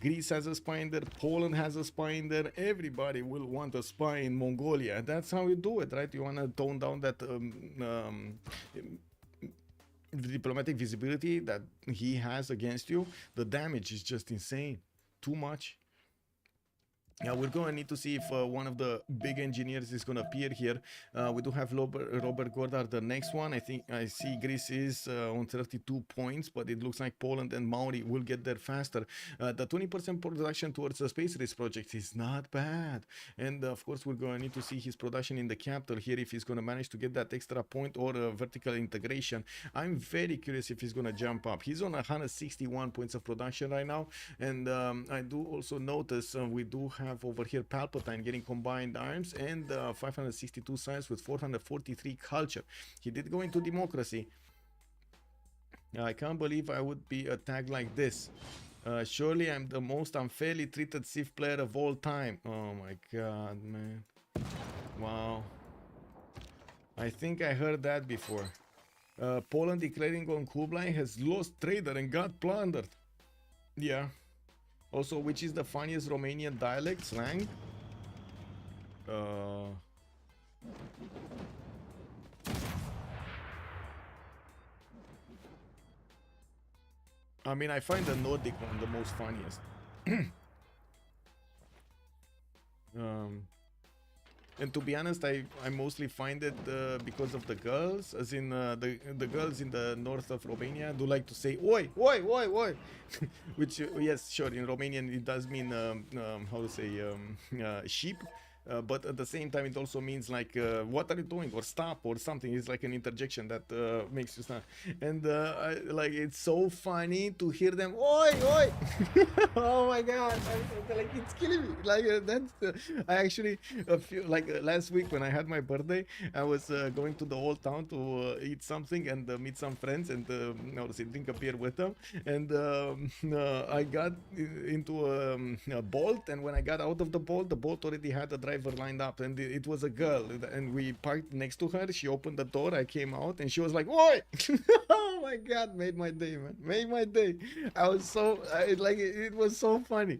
[SPEAKER 6] Greece has a spy in there, Poland has a spy in there. Everybody will want a spy in Mongolia. That's how you do it, right? You want to tone down that diplomatic visibility that he has against you. The damage is just insane. Too much. Yeah, we're going to need to see if one of the big engineers is going to appear here. We do have Robert Gordar, the next one. I think I see Greece is on 32 points, but it looks like Poland and Maori will get there faster. The 20% production towards the space race project is not bad. And of course, we're going to need to see his production in the capital here, if he's going to manage to get that extra point or vertical integration. I'm very curious if he's going to jump up. He's on 161 points of production right now. And I do also notice we do have over here Palpatine getting combined arms and 562 science with 443 culture. He did go into democracy. I can't believe I would be attacked like this. Surely I'm the most unfairly treated Civ player of all time. Oh my god, man. Wow. I think I heard that before. Poland declaring on Kublai has lost trader and got plundered. Yeah. Also, which is the funniest Romanian dialect slang? I mean, I find the Nordic one the most funniest. And to be honest, I mostly find it because of the girls, as in the girls in the north of Romania do like to say "oi, oi, oi, oi," which yes, sure, in Romanian it does mean how to say sheep. But at the same time, it also means like, what are you doing, or stop, or something. It's like an interjection that makes you stop. And like, it's so funny to hear them, oi, oi. Oh my god, like, it's killing me. Like, that's I actually last week when I had my birthday, I was going to the old town to eat something and meet some friends and drink a beer with them. And I got into a Bolt, and when I got out of the Bolt already had a driver lined up, and it was a girl, and we parked next to her. She opened the door, I came out, and she was like, oi. Oh my god, made my day, man, made my day. I was so it was so funny.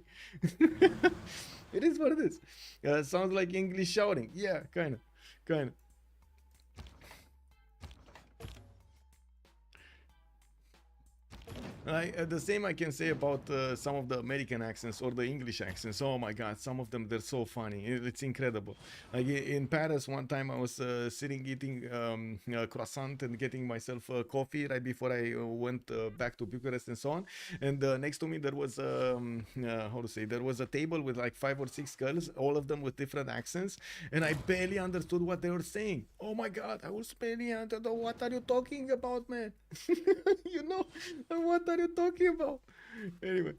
[SPEAKER 6] It is what it is. Sounds like English shouting. Yeah, kind of. The same I can say about some of the American accents or the English accents. Oh my god, some of them, they're so funny. It's incredible. Like in Paris one time I was sitting eating a croissant and getting myself coffee right before I went back to Bucharest and so on, and next to me there was how to say, there was a table with like 5 or 6 girls, all of them with different accents, and I barely understood what they were saying. Oh my god, I was barely understood. What are you talking about, man? You know, what are you talking about? Anyway.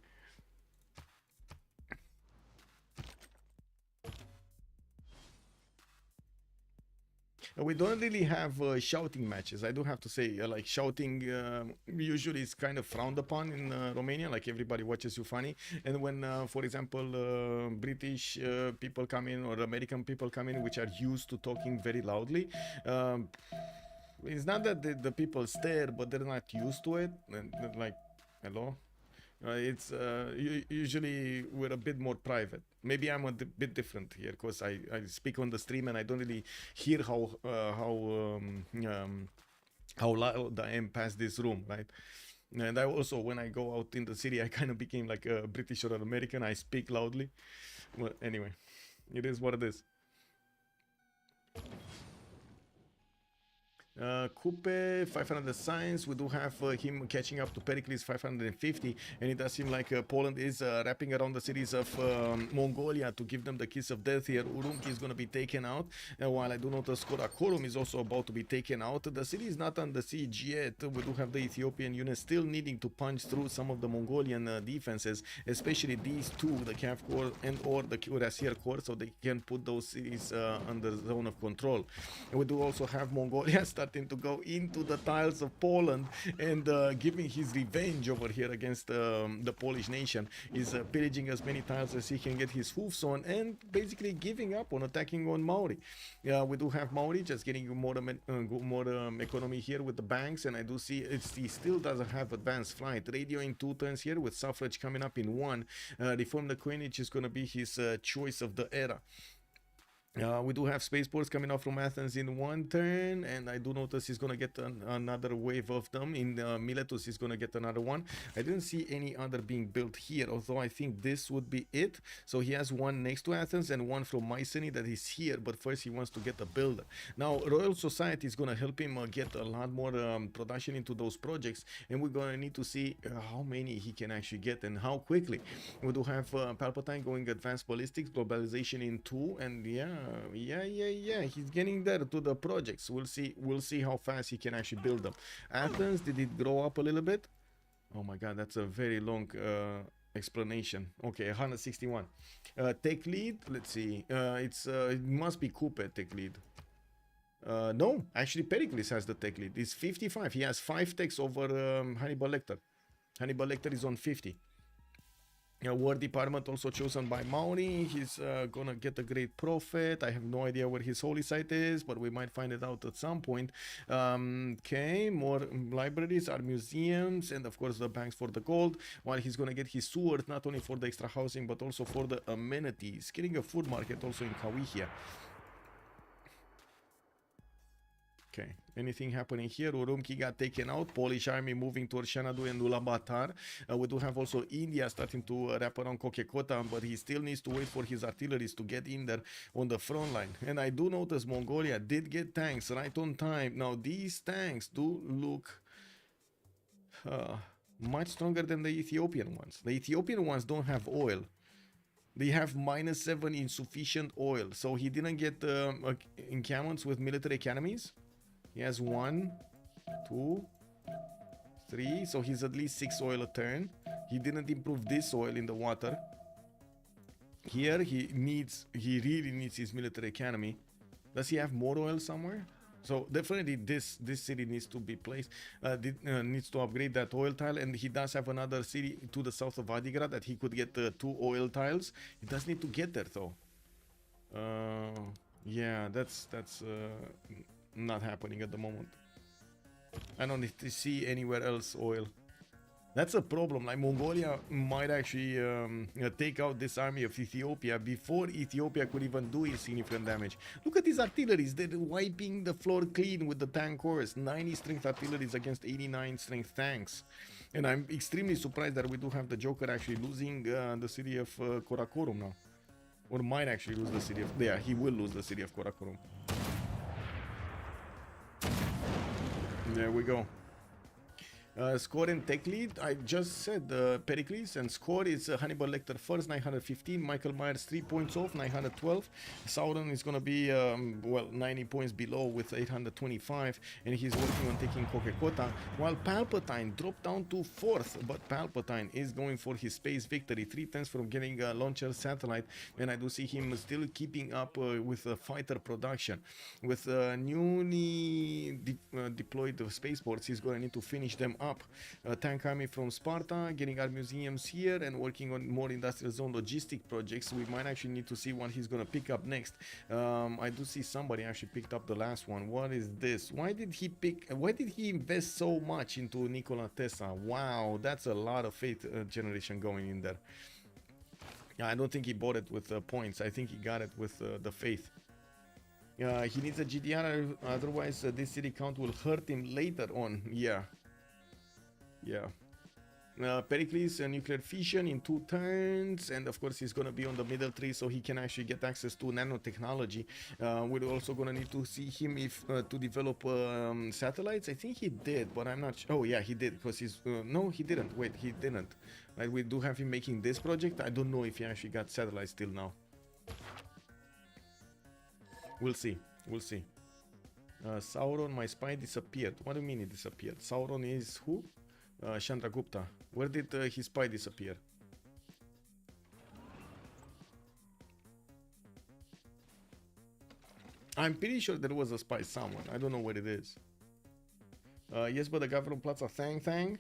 [SPEAKER 6] We don't really have shouting matches. I do have to say, like shouting usually is kind of frowned upon in Romania. Like everybody watches you funny, and when, for example, British people come in or American people come in, which are used to talking very loudly, it's not that the people stare, but they're not used to it. And like, hello. It's usually we're a bit more private. Maybe I'm a bit different here because I speak on the stream and I don't really hear how loud I am past this room, right? And I also, when I go out in the city, I kind of became like a British or an American. I speak loudly. Well, anyway, it is what it is. Coupe 500 signs. We do have him catching up to Pericles 550, and it does seem like Poland is wrapping around the cities of Mongolia to give them the kiss of death here. Urumqi is going to be taken out, while I do notice Karakorum is also about to be taken out. The city is not under siege yet. We do have the Ethiopian units still needing to punch through some of the Mongolian defenses, especially these two, the Cav Corps and or the Cuirassier Corps, so they can put those cities under zone of control. And we do also have Mongolia starting to go into the tiles of Poland and giving his revenge over here against the Polish nation. Is pillaging as many tiles as he can get his hoofs on and basically giving up on attacking on Maori. We do have Maori just getting more economy here with the banks, and I do see he still doesn't have advanced flight. Radio in 2 turns here with suffrage coming up in 1. Reform the coinage is going to be his choice of the era. We do have spaceports coming off from Athens in 1 turn, and I do notice he's going to get another wave of them. In Miletus, he's going to get another one. I didn't see any other being built here, although I think this would be it. So he has one next to Athens and one from Mycenae that is here, but first he wants to get a builder. Now, Royal Society is going to help him get a lot more production into those projects, and we're going to need to see how many he can actually get and how quickly. We do have Palpatine going advanced ballistics, globalization in 2, and yeah, he's getting there to the projects. We'll see how fast he can actually build them. Athens, did it grow up a little bit? Oh my god, that's a very long explanation. Okay, 161. Tech lead, let's see. It must be Coupe tech lead. No, actually Pericles has the tech lead. It's 55. He has 5 techs over Hannibal Lecter. Hannibal Lecter is on 50. War department also chosen by Maori. He's gonna get a great profit. I have no idea where his holy site is, but we might find it out at some point. Okay, more libraries, are museums, and of course the banks for the gold, while he's gonna get his sword not only for the extra housing but also for the amenities. Getting a food market also in Kawihia. Okay, anything happening here? Urumqi got taken out. Polish army moving towards Xanadu and Ulaanbaatar. We do have also India starting to wrap around Kokekota, but he still needs to wait for his artilleries to get in there on the front line. And I do notice Mongolia did get tanks right on time. Now these tanks do look much stronger than the Ethiopian ones. The Ethiopian ones don't have oil. They have -7 insufficient oil. So he didn't get encampments with military academies. He has 1, 2, 3, so he's at least 6 oil a turn. He didn't improve this oil in the water. Here he really needs his military academy. Does he have more oil somewhere? So definitely this city needs to be placed, needs to upgrade that oil tile, and he does have another city to the south of Adigrad that he could get 2 oil tiles. He does need to get there though. Yeah, that's not happening at the moment. I don't need to see anywhere else oil. That's a problem. Like Mongolia might actually take out this army of Ethiopia before Ethiopia could even do significant damage. Look at these artilleries. They're wiping the floor clean with the tank horse. 90 strength artilleries against 89 strength tanks. And I'm extremely surprised that we do have the Joker actually losing the city of Karakorum now. Or might actually lose the city of... Yeah, he will lose the city of Karakorum. There we go. Score and tech lead, I just said Pericles, and score is Hannibal Lecter first, 915, Michael Myers 3 points off, 912, Sauron is gonna be, well, 90 points below with 825, and he's working on taking Kokekota, while Palpatine dropped down to 4th, but Palpatine is going for his space victory, 3/10 from getting a launcher satellite, and I do see him still keeping up with fighter production. With newly deployed spaceports, he's gonna need to finish them up. Tank army from Sparta, getting our museums here and working on more industrial zone logistic projects. We might actually need to see what he's gonna pick up next. I do see somebody actually picked up the last one. What is this? Why did he invest so much into Nikola Tesla? Wow, that's a lot of faith generation going in there. Yeah, I don't think he bought it with points. I think he got it with the faith. He needs a GDR, otherwise this city count will hurt him later on. Yeah. Pericles, nuclear fission in 2 turns, and of course he's gonna be on the middle tree so he can actually get access to nanotechnology. We're also gonna need to see him if to develop satellites. I think he did, but I'm not sure. Oh yeah, he did, because he's no, he didn't. Wait, he didn't. Like, we do have him making this project. I don't know if he actually got satellites till now. We'll see. Sauron, my spy disappeared. What do you mean he disappeared? Sauron is who? Chandragupta. Where did his spy disappear? I'm pretty sure there was a spy somewhere. I don't know where it is. Yes, but the guy from Plaza Thang.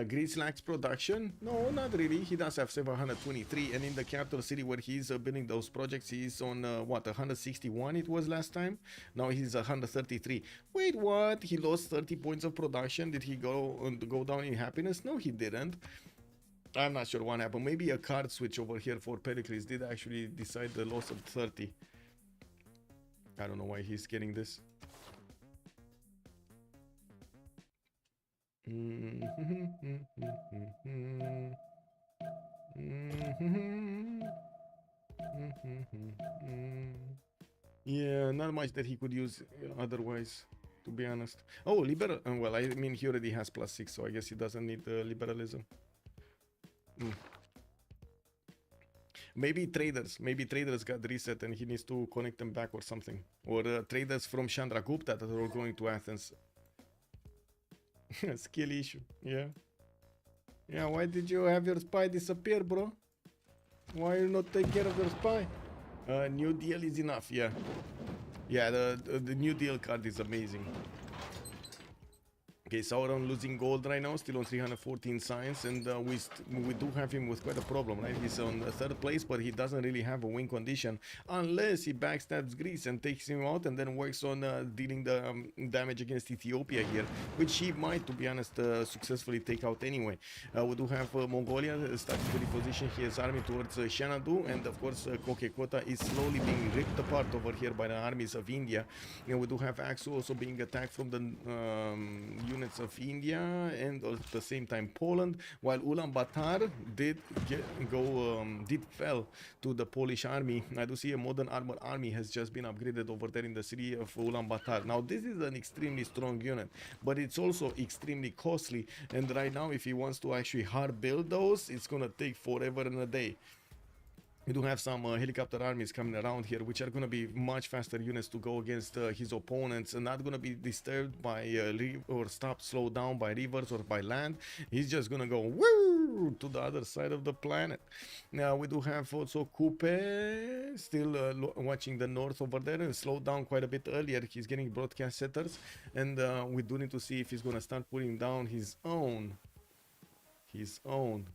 [SPEAKER 6] Greece lacks production? No, not really. He does have 723, and in the capital city where he's building those projects, he's on what, 161 it was last time? Now he's 133. Wait, what? He lost 30 points of production? Did he go down in happiness? No, he didn't. I'm not sure what happened. Maybe a card switch over here for Pericles did actually decide the loss of 30. I don't know why he's getting this. Yeah, not much that he could use otherwise, to be honest. Oh, liberal. Well, I mean, he already has +6, so I guess he doesn't need liberalism. Maybe traders got reset and he needs to connect them back or something. Or traders from Chandragupta that are going to Athens. Skill issue, yeah. Yeah, why did you have your spy disappear, bro? Why you not take care of your spy? New deal is enough, yeah. Yeah, the new deal card is amazing. Okay, Sauron losing gold right now, still on 314 science, and we do have him with quite a problem, right? He's on 3rd place, but he doesn't really have a win condition unless he backstabs Greece and takes him out and then works on dealing the damage against Ethiopia here, which he might, to be honest, successfully take out anyway. We do have Mongolia starting to reposition his army towards Xanadu, and of course Kokekota is slowly being ripped apart over here by the armies of India. And we do have Aksu also being attacked from the units of India and at the same time Poland, while Ulaanbaatar did fell to the Polish army. I do see a modern armored army has just been upgraded over there in the city of Ulaanbaatar. Now this is an extremely strong unit, but it's also extremely costly, and right now if he wants to actually hard build those, it's gonna take forever and a day. We do have some helicopter armies coming around here, which are going to be much faster units to go against his opponents, and not going to be disturbed by or slowed down by rivers or by land. He's just going to go woo to the other side of the planet. Now we do have also Coupe still watching the north over there, and slowed down quite a bit earlier. He's getting broadcast setters, and we do need to see if he's going to start putting down his own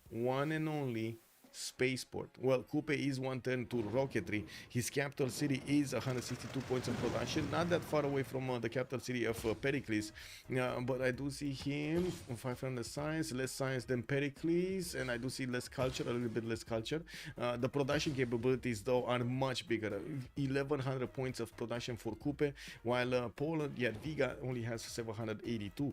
[SPEAKER 6] one and only spaceport. Well, Kupe is 110 to rocketry. His capital city is 162 points of production, not that far away from the capital city of Pericles. But I do see him 500 science, less science than Pericles, and I do see less culture, a little bit less culture. The production capabilities though are much bigger. 1100 points of production for Kupe, while Poland, Jadwiga only has 782.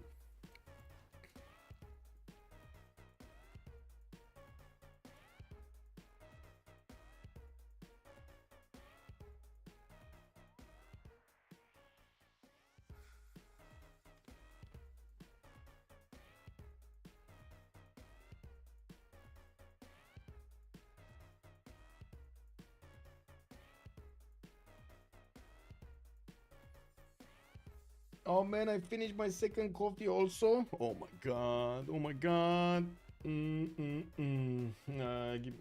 [SPEAKER 6] Oh man, I finished my second coffee also. Oh my god. Oh my god. Give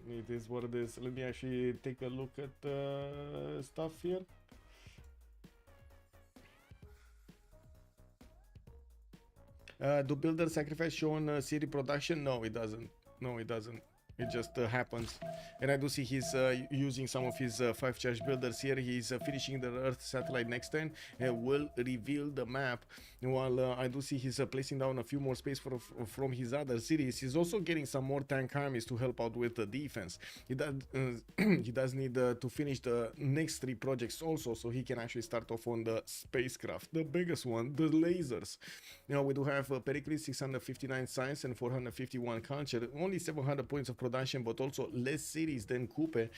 [SPEAKER 6] me this. What it is. Let me actually take a look at stuff here. Do builder sacrifice show on city production? No, it doesn't. No, it doesn't. It just happens. And I do see he's using some of his 5 charge builders here. He's finishing the Earth satellite next turn and will reveal the map. While I do see he's placing down a few more space from his other cities. He's also getting some more tank armies to help out with the defense. He does need to finish the next 3 projects also, so he can actually start off on the spacecraft. The biggest one, the lasers. Now we do have Pericles 659 science and 451 culture. Only 700 points of production, but also less cities than Kupe.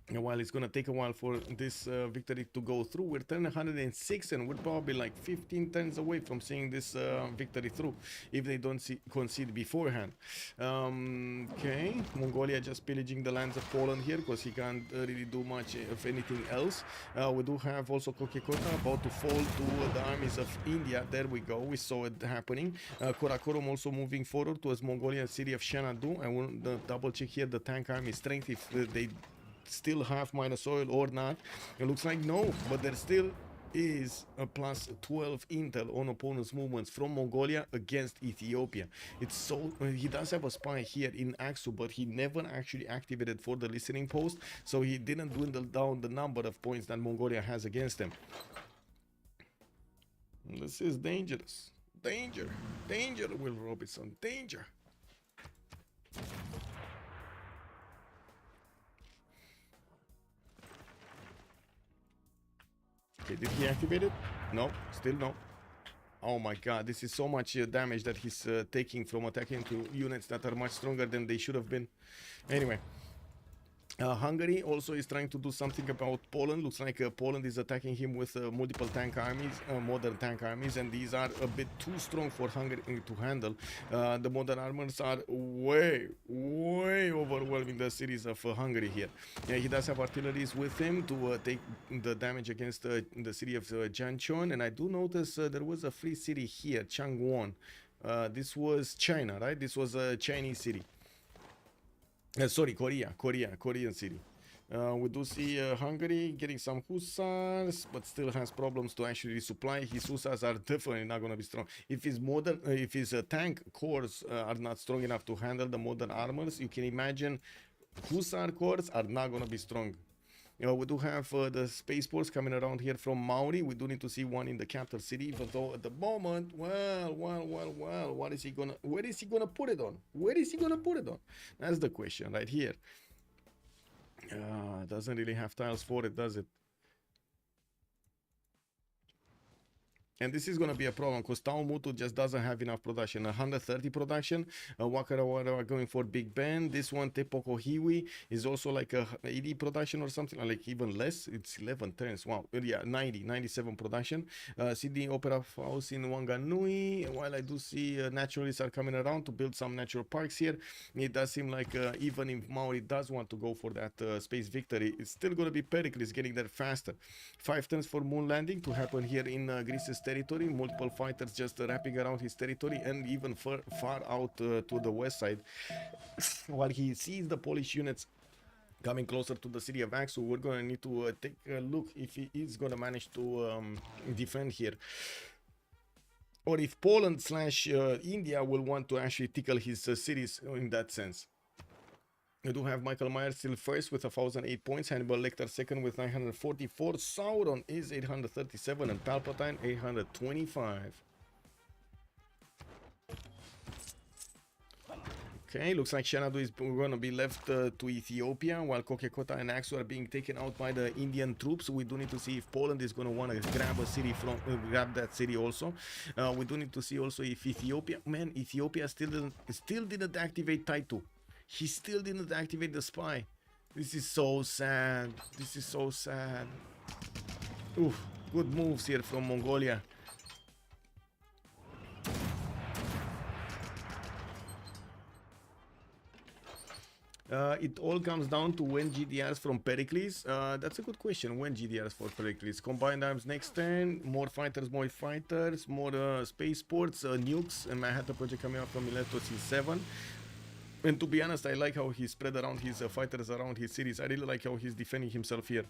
[SPEAKER 6] And while it's gonna take a while for this victory to go through, we're turn 106 and we're probably like 15 turns away from seeing this victory through if they don't concede beforehand. Okay, Mongolia just pillaging the lands of Poland here because he can't really do much of anything else. We do have also Kokekota about to fall to the armies of India. There we go, we saw it happening. Karakorum also moving forward towards Mongolian city of Shenadu. I want to double check here the tank army strength if they still have minus oil or not. It looks like no, but there still is a plus 12 intel on opponent's movements from Mongolia against Ethiopia. It's so he does have a spy here in Aksu, but he never actually activated for the listening post, so he didn't dwindle down the number of points that Mongolia has against him. This is dangerous. Danger, Will Robinson, danger. Okay, did he activate it? No, still no. Oh my god, this is so much damage that he's taking from attacking to units that are much stronger than they should have been. Anyway. Hungary also is trying to do something about Poland. Looks like Poland is attacking him with multiple tank armies, modern tank armies, and these are a bit too strong for Hungary to handle. The modern armors are way overwhelming the cities of Hungary here. Yeah, he does have artilleries with him to take the damage against the city of Janchon, and I do notice there was a free city here, Changwon. This was China, right? This was a Chinese city. Sorry, Korean city. We do see Hungary getting some hussars, but still has problems to actually resupply. His hussars are definitely not going to be strong. If his tank cores are not strong enough to handle the modern armors, you can imagine hussar cores are not going to be strong. We do have the spaceports coming around here from Mauri. We do need to see one in the capital city, but though at the moment, well, where is he gonna put it on? Where is he gonna put it on? That's the question right here. Doesn't really have tiles for it, does it? And this is going to be a problem because Taumutu just doesn't have enough production. 130 production. Wakarawara going for Big Ben. This one, Tepoko Hiwi, is also like a 80 production or something, like even less. It's 11 turns. Wow. Yeah, 97 production. Sydney Opera House in Wanganui. While I do see naturalists are coming around to build some natural parks here, it does seem like even if Maori does want to go for that space victory, it's still going to be Pericles getting there faster. 5 turns for moon landing to happen here in Greece's territory. Multiple fighters just wrapping around his territory and even far out to the west side. While he sees the Polish units coming closer to the city of Aksu, we're going to need to take a look if he is going to manage to defend here. Or if Poland / India will want to actually tickle his cities in that sense. We do have Michael Myers still first with 1,008 points, Hannibal Lecter second with 944, Sauron is 837, and Palpatine 825. Okay, looks like Xanadu is going to be left to Ethiopia, while Kokekota and Aksu are being taken out by the Indian troops. We do need to see if Poland is going to want to grab a city from grab that city also. We do need to see also if Ethiopia, man, Ethiopia still didn't activate Taitu. He still didn't activate the spy. This is so sad. This is so sad. Oof, good moves here from Mongolia. It all comes down to when GDRs from Pericles. That's a good question. When GDRs for Pericles? Combined arms next turn. More fighters, more spaceports, nukes, and Manhattan Project coming up from 11 to C7. And to be honest, I like how he spread around his fighters around his cities. I really like how he's defending himself here.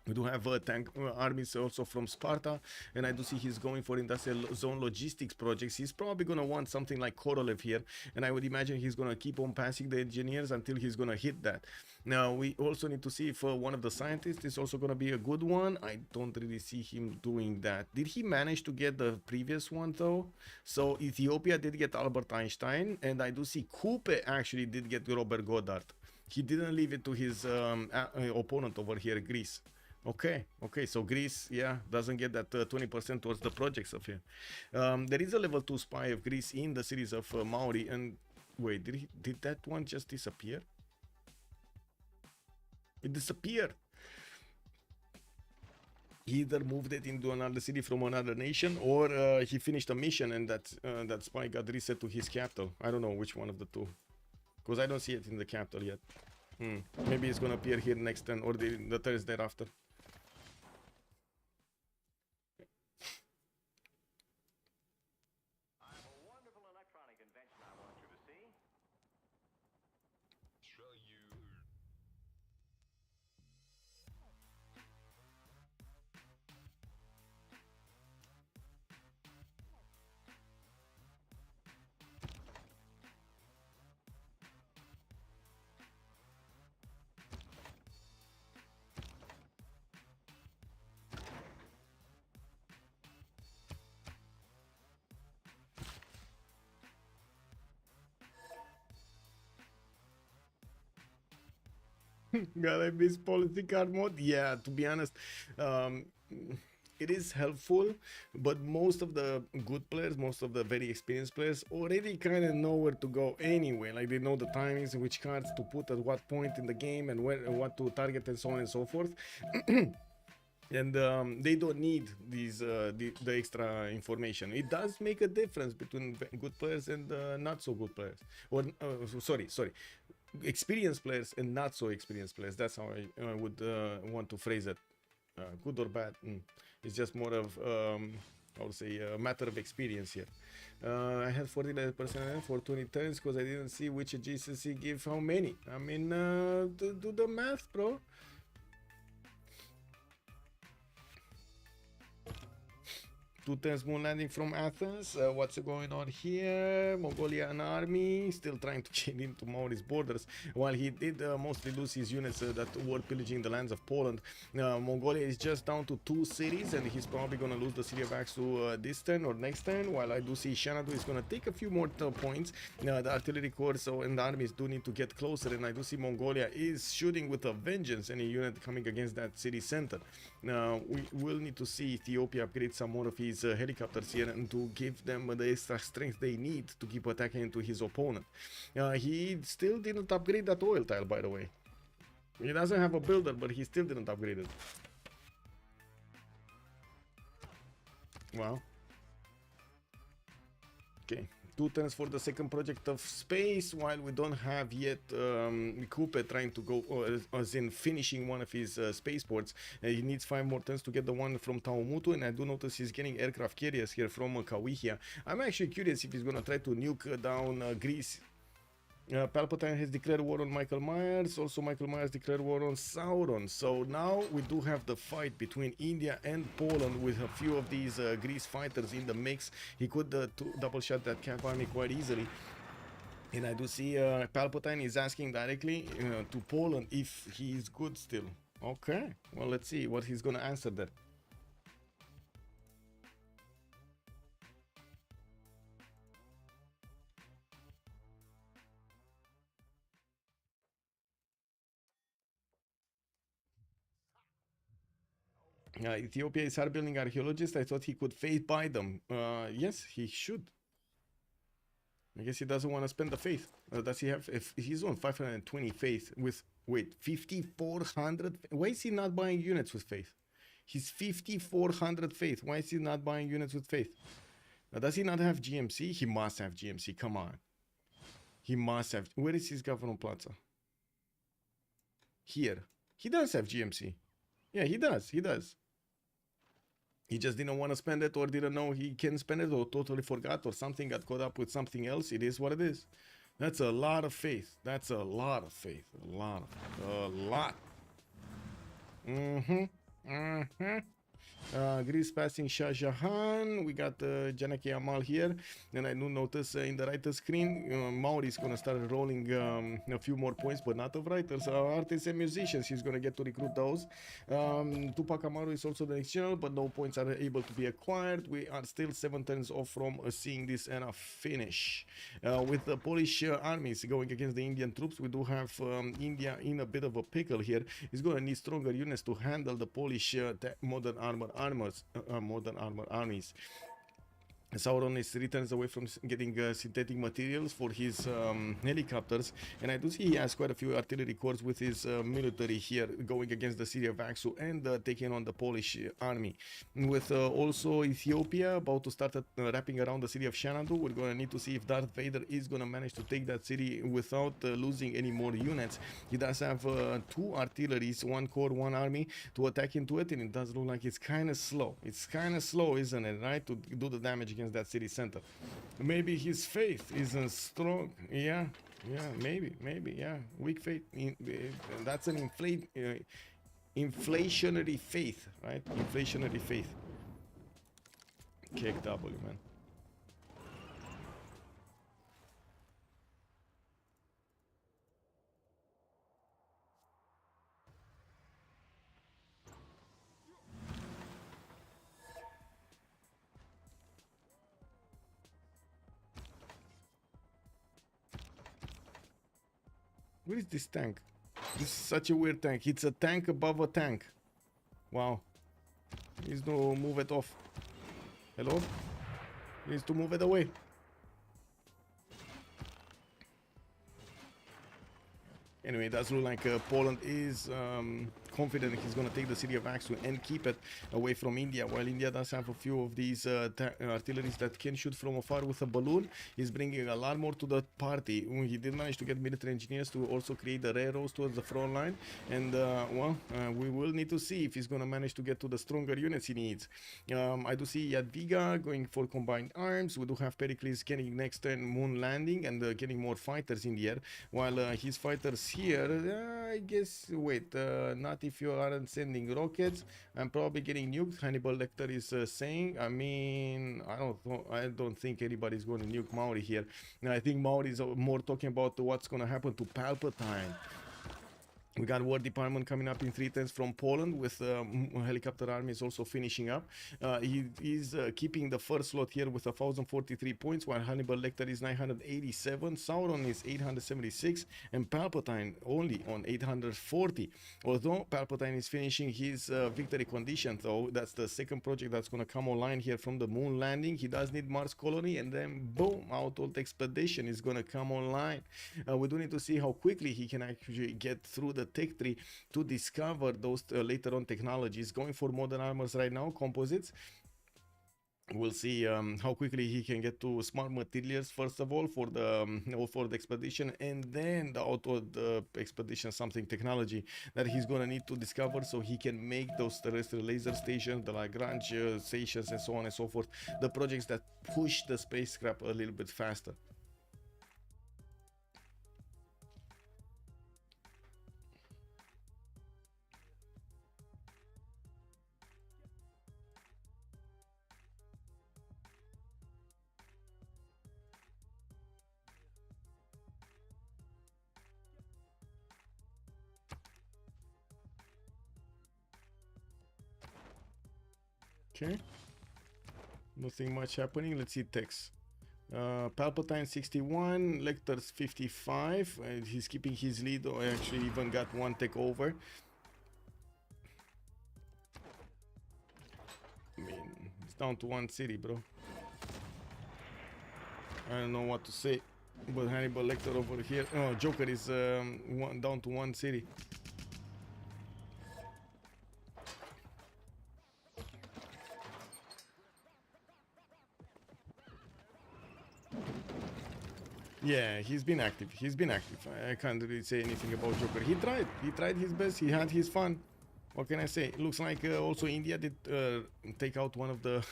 [SPEAKER 6] We do have tank armies also from Sparta, and I do see he's going for industrial zone logistics projects. He's probably going to want something like Korolev here, and I would imagine he's going to keep on passing the engineers until he's going to hit that. Now, we also need to see if one of the scientists is also going to be a good one. I don't really see him doing that. Did he manage to get the previous one, though? So, Ethiopia did get Albert Einstein, and I do see Kupe actually did get Robert Goddard. He didn't leave it to his opponent over here, Greece. Okay, so Greece, yeah, doesn't get that 20% towards the projects of him. There is a level 2 spy of Greece in the series of Maori, and wait, did that one just disappear? It disappeared. He either moved it into another city from another nation, or he finished a mission and that spy got reset to his capital. I don't know which one of the two, because I don't see it in the capital yet. Maybe it's gonna appear here next turn or the Thursday after. God, I miss policy card mode. Yeah, to be honest, it is helpful, but most of the good players, most of the very experienced players already kind of know where to go anyway. Like, they know the timings, which cards to put at what point in the game, and where what to target, and so on and so forth. And they don't need these the extra information. It does make a difference between good players and not so good players, or sorry, experienced players and not so experienced players. That's how I would want to phrase it. Good or bad, it's just more of I would say a matter of experience here. I had 49% for 20 turns because I didn't see which GCC give how many. I mean, do the math, bro. Two turns moon landing from Athens. What's going on here? Mongolian army still trying to get into Maori's borders, while he did mostly lose his units that were pillaging the lands of Poland. Mongolia is just down to 2 cities, and he's probably going to lose the city of Aksu this turn or next turn, while I do see Xanadu is going to take a few more points. The artillery corps and the armies do need to get closer, and I do see Mongolia is shooting with a vengeance any unit coming against that city center. Now, we will need to see Ethiopia upgrade some more of his helicopters here, and to give them the extra strength they need to keep attacking into his opponent. He still didn't upgrade that oil tile, by the way. He doesn't have a builder, but he still didn't upgrade it. Wow. Okay. 2 turns for the second project of space, while we don't have yet Kupe trying to go, as in finishing one of his spaceports. He needs 5 more turns to get the one from Taumutu, and I do notice he's getting aircraft carriers here from Kawihia. I'm actually curious if he's going to try to nuke down Greece. Palpatine has declared war on Michael Myers. Also, Michael Myers declared war on Sauron. So now we do have the fight between India and Poland with a few of these Greece fighters in the mix. He could double shot that camp army quite easily. And I do see Palpatine is asking directly to Poland if he is good still. Okay, well, let's see what he's gonna answer there. Ethiopia is hard building archaeologists. I thought he could faith buy them. Yes, he should. I guess he doesn't want to spend the faith. Does he have? If he's on 520 faith with, wait, 5,400. Why is he not buying units with faith? He's 5,400 faith. Why is he not buying units with faith? Does he not have GMC? He must have GMC. Come on. He must have. Where is his government plaza? Here. He does have GMC. Yeah, he does. He does. He just didn't want to spend it, or didn't know he can spend it, or totally forgot, or something got caught up with something else. It is what it is. That's a lot of faith. That's a lot of faith. A lot. Greece passing Shah Jahan. We got Janaki Amal here, and I do notice in the writer screen Mauri is gonna start rolling a few more points, but not of writers, artists and musicians. He's gonna get to recruit those. Tupac Amaru is also the next general, but no points are able to be acquired. We are still 7 turns off from seeing this era finish. With the Polish armies going against the Indian troops, we do have India in a bit of a pickle here. He's gonna need stronger units to handle the Polish modern armor armies. Sauron returns away from getting synthetic materials for his helicopters, and I do see he has quite a few artillery corps with his military here going against the city of Aksu and taking on the Polish army. With also Ethiopia about to start wrapping around the city of Shanadu, we're going to need to see if Darth Vader is going to manage to take that city without losing any more units. He does have 2 artilleries, 1 corps, 1 army to attack into it, and it does look like it's kind of slow. It's kind of slow, isn't it, right, to do the damage against that city center. Maybe his faith isn't strong. Yeah, maybe, yeah. Weak faith. That's an inflationary faith, right? Inflationary faith. Kick W, man. What is this tank? This is such a weird tank. It's a tank above a tank. Wow. Needs to move it off. Hello? Needs to move it away. Anyway, it does look like Poland is confident he's going to take the city of Aksu and keep it away from India. While India does have a few of these artilleries that can shoot from afar with a balloon, he's bringing a lot more to the party. He did manage to get military engineers to also create the railroads towards the front line, and we will need to see if he's going to manage to get to the stronger units he needs. I do see Jadwiga going for combined arms. We do have Pericles getting next turn moon landing and getting more fighters in the air, while his fighters here, I guess, wait, not if you aren't sending rockets. I'm probably getting nuked. Hannibal Lecter is saying. I mean, I don't think anybody's going to nuke Maori here. I think Maori is more talking about what's going to happen to Palpatine. We got War Department coming up in 3 turns from Poland, with helicopter armies also finishing up. He is keeping the first slot here with 1,043 points, while Hannibal Lecter is 987, Sauron is 876, and Palpatine only on 840. Although Palpatine is finishing his victory condition, though, that's the second project that's going to come online here from the moon landing. He does need Mars colony, and then boom, Outworld expedition is going to come online. We do need to see how quickly he can actually get through the tech tree to discover those later on technologies. Going for modern armors right now, composites. We'll see how quickly he can get to smart materials first of all for the expedition, and then the outward expedition, something technology that he's gonna need to discover so he can make those terrestrial laser stations, the Lagrange stations, and so on and so forth. The projects that push the spacecraft a little bit faster. Okay. Nothing much happening. Let's see text. Palpatine 61, Lecter's 55, and he's keeping his lead, or actually even got one takeover. I mean, it's down to one city, bro. I don't know what to say, but Hannibal Lecter over here. Oh, Joker is down to one city. Yeah, he's been active. He's been active. I can't really say anything about Joker. He tried. He tried his best. He had his fun. What can I say? Looks like also India did take out one of the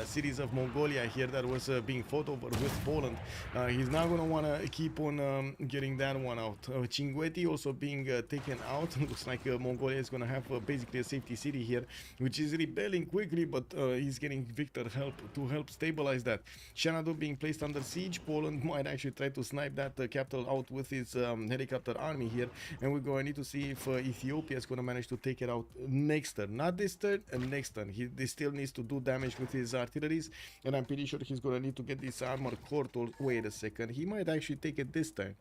[SPEAKER 6] cities of Mongolia here that was being fought over with Poland. He's now going to want to keep on getting that one out. Chinguetti also being taken out. Looks like Mongolia is going to have basically a safety city here, which is rebelling quickly, but he's getting Victor help to help stabilize that. Xanadu being placed under siege. Poland might actually try to snipe that capital out with his helicopter army here, and we're going to need to see if Ethiopia is going to manage to take it out next turn. Not this turn, and next turn. He still needs to do damage with his artilleries, and I'm pretty sure he's gonna need to get this armor core to... Wait a second, he might actually take it this time.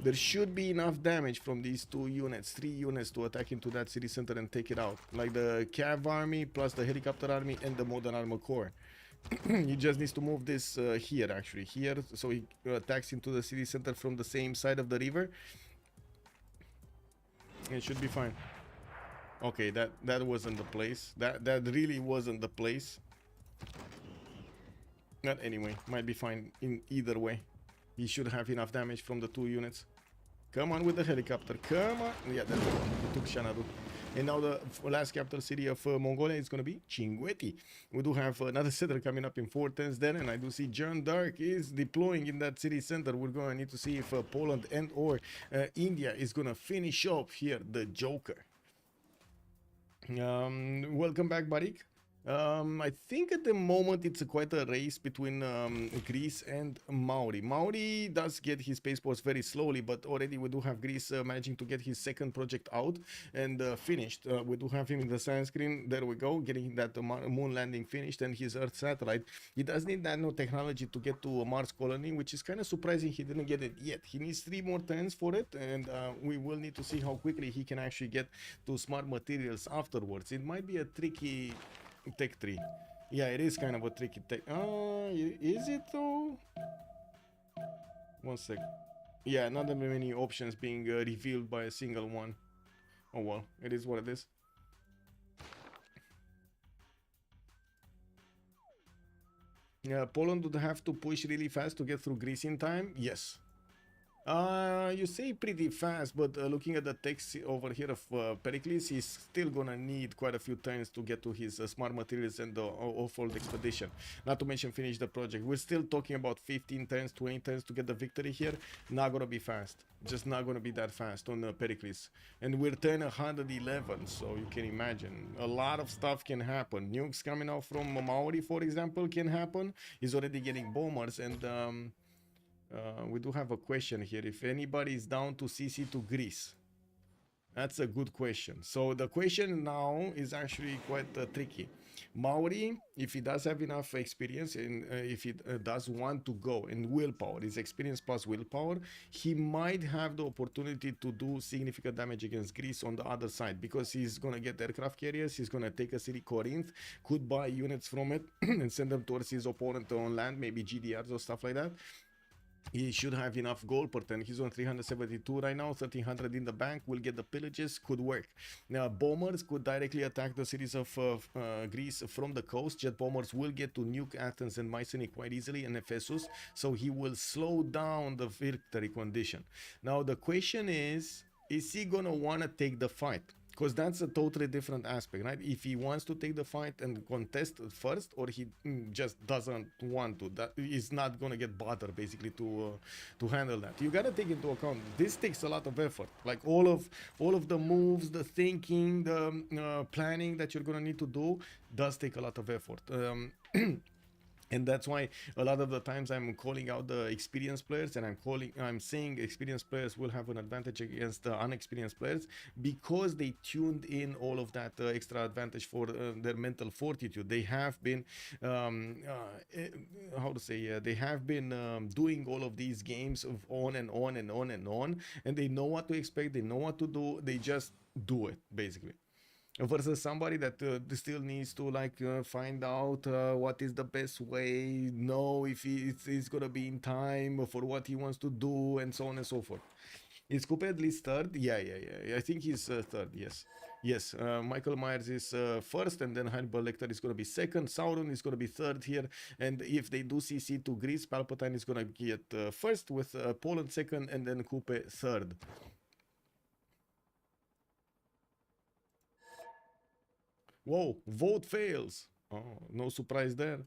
[SPEAKER 6] There should be enough damage from these 2 units, 3 units to attack into that city center and take it out. Like the Cav army, plus the helicopter army, and the modern armor core. He just needs to move this here, actually. Here, so he attacks into the city center from the same side of the river. It should be fine. Okay, that wasn't the place. That really wasn't the place. But anyway, might be fine in either way. He should have enough damage from the 2 units. Come on with the helicopter. Come on. Yeah, that's the one. He took Xanadu. And now the last capital city of Mongolia is going to be Chinguetti. We do have another settler coming up in 4 turns there, and I do see John Dark is deploying in that city center. We're going to need to see if Poland and or India is going to finish off here the Joker. Welcome back, Barik. I think at the moment it's quite a race between Greece and Maori. Maori does get his spaceports very slowly, but already we do have Greece managing to get his second project out and finished. We do have him in the sign screen. There we go, getting that moon landing finished and his Earth satellite. He does need nanotechnology to get to a Mars colony, which is kind of surprising he didn't get it yet. He needs 3 more turns for it, and we will need to see how quickly he can actually get to smart materials afterwards. It might be a tricky tech tree. Yeah, it is kind of a tricky tech. Is it though? One sec. Yeah, not that many options being revealed by a single one. Oh well, it is what it is. Poland would have to push really fast to get through Greece in time. Yes. You say pretty fast, but looking at the text over here of Pericles, he's still gonna need quite a few turns to get to his smart materials and the off-world expedition. Not to mention finish the project. We're still talking about 15 turns, 20 turns to get the victory here. Not gonna be fast. Just not gonna be that fast on Pericles. And we're turn 111, so you can imagine. A lot of stuff can happen. Nukes coming out from Maori, for example, can happen. He's already getting bombers, and we do have a question here. If anybody is down to CC to Greece, that's a good question. So the question now is actually quite tricky. Maori, if he does have enough experience and if he does want to go, and willpower, his experience plus willpower, he might have the opportunity to do significant damage against Greece on the other side, because he's going to get aircraft carriers, he's going to take a city Corinth, could buy units from it and send them towards his opponent on land, maybe GDRs or stuff like that. He should have enough gold per turn. He's on 372 right now, 1300 in the bank. Will get the pillages, could work. Now, bombers could directly attack the cities of Greece from the coast. Jet bombers will get to nuke Athens and Mycenae quite easily, and Ephesus, so he will slow down the victory condition. Now, the question is he gonna want to take the fight? Because that's a totally different aspect, right? If he wants to take the fight and contest first, or he just doesn't want to, that is not gonna get bothered basically to handle that. You gotta take into account this takes a lot of effort. Like all of the moves, the thinking, the planning that you're gonna need to do does take a lot of effort. And that's why a lot of the times I'm calling out the experienced players, and I'm saying experienced players will have an advantage against the unexperienced players because they tuned in all of that extra advantage for their mental fortitude. They have been they have been doing all of these games of on and on and on and on, and they know what to expect, they know what to do, they just do it basically. Versus somebody that still needs to find out what is the best way, know if it's gonna be in time for what he wants to do, and so on and so forth. Is Coupe at least third? Yeah. I think he's third. Yes. Michael Myers is first, and then Hannibal Lecter is gonna be second. Sauron is gonna be third here, and if they do CC to Grease, Palpatine is gonna get first, with Poland second, and then Coupe third. Whoa, vote fails. Oh, no surprise there.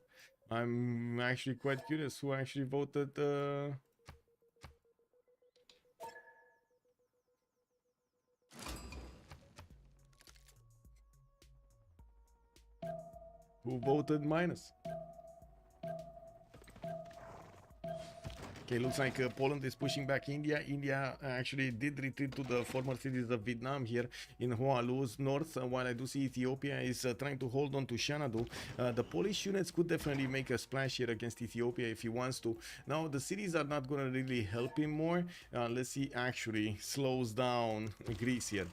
[SPEAKER 6] I'm actually quite curious who actually voted. Who voted minus? Okay, looks like Poland is pushing back India. India actually did retreat to the former cities of Vietnam here in Hoa Lu's north, while I do see Ethiopia is trying to hold on to Xanadu. The Polish units could definitely make a splash here against Ethiopia if he wants to. Now, the cities are not going to really help him more unless he actually slows down Greece here.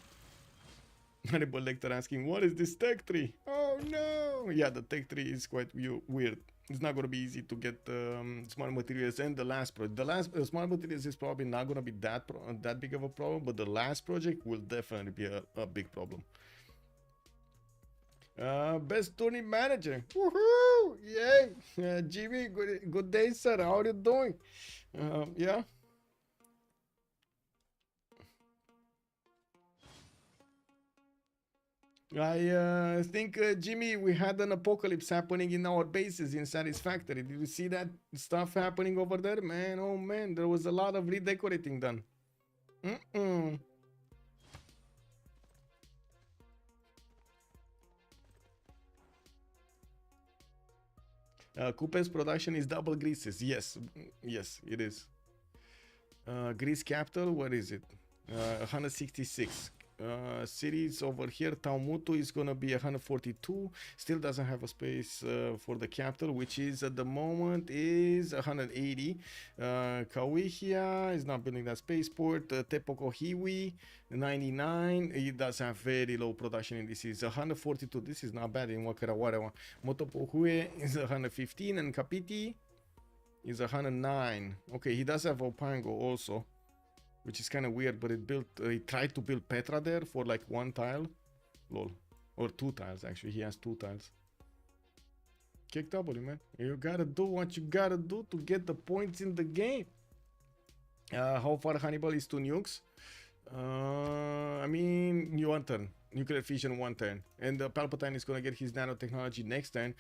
[SPEAKER 6] Hannibal Lecter asking, what is this tech tree? Oh no! Yeah, the tech tree is quite weird. It's not going to be easy to get smart materials and the last project. The last smart materials is probably not going to be that big of a problem, but the last project will definitely be a big problem. Best tourney manager. Woohoo! Yay! Jimmy, good day, sir. How are you doing? Yeah. I think, Jimmy, we had an apocalypse happening in our bases in Satisfactory. Did you see that stuff happening over there? Man, oh man, there was a lot of redecorating done. Coupe's production is double Greece's. Yes, it is. Greece capital, what is it? 166. Cities over here, Taumutu is gonna be 142. Still doesn't have a space for the capital, which is at the moment is 180. Kawihia is not building that spaceport. Tepokohiwi 99. It does have very low production in this. Is 142. This is not bad in Wakarawarewa. Motopohue is 115, and Kapiti is 109. Okay, he does have Opango also, which is kind of weird, but it tried to build Petra there for like one tile. Lol. Or two tiles, actually. He has two tiles. Kick W, man. You gotta do what you gotta do to get the points in the game. How far Hannibal is 2 nukes? I mean, one turn. Nuclear fission 1 turn. And Palpatine is gonna get his nanotechnology next turn.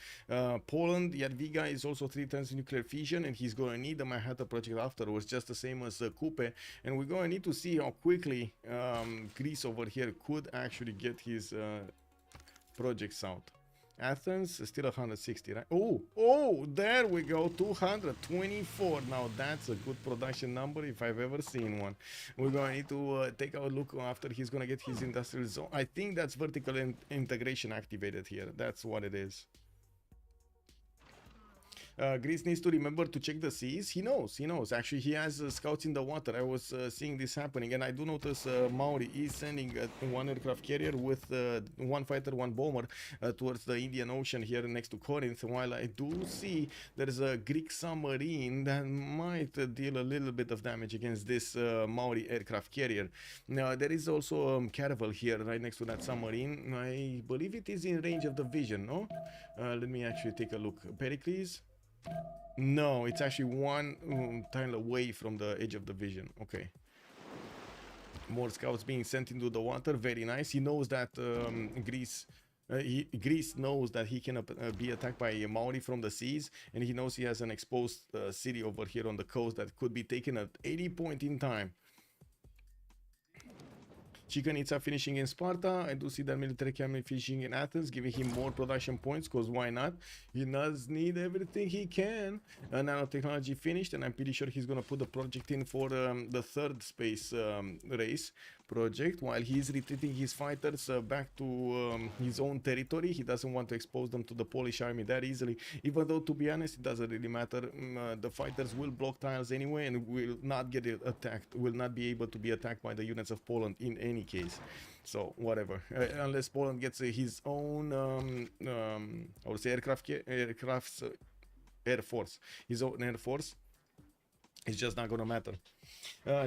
[SPEAKER 6] Poland, Jadwiga is also 3 turns nuclear fission, and he's gonna need the Manhattan project afterwards, just the same as Coupe. And we're gonna need to see how quickly Greece over here could actually get his projects out. Athens is still 160, right? Oh, there we go, 224. Now that's a good production number if I've ever seen one. We're going to need to take a look after he's going to get his industrial zone. I think that's vertical integration activated here. That's what it is. Greece needs to remember to check the seas. He knows. Actually, he has scouts in the water. I was seeing this happening, and I do notice Maori is sending 1 aircraft carrier with 1 fighter, 1 bomber towards the Indian Ocean here next to Corinth, while I do see there's a Greek submarine that might deal a little bit of damage against this Maori aircraft carrier. Now, there is also Caravel here right next to that submarine. I believe it is in range of the vision, no? Let me actually take a look. Pericles? No, it's actually 1 tile away from the edge of the vision. Okay. More scouts being sent into the water. Very nice. He knows that Greece knows that he can be attacked by Maori from the seas, and he knows he has an exposed city over here on the coast that could be taken at any point in time. Chikanitsa finishing in Sparta. I do see that military academy finishing in Athens, giving him more production points, because why not? He does need everything he can. Nanotechnology finished, and I'm pretty sure he's going to put the project in for the third space race project, while he's retreating his fighters back to his own territory. He doesn't want to expose them to the Polish army that easily, even though, to be honest, it doesn't really matter. The fighters will block tiles anyway and will not get attacked, will not be able to be attacked by the units of Poland in any case. So whatever, unless Poland gets his own I would say air force, his own air force, it's just not gonna matter.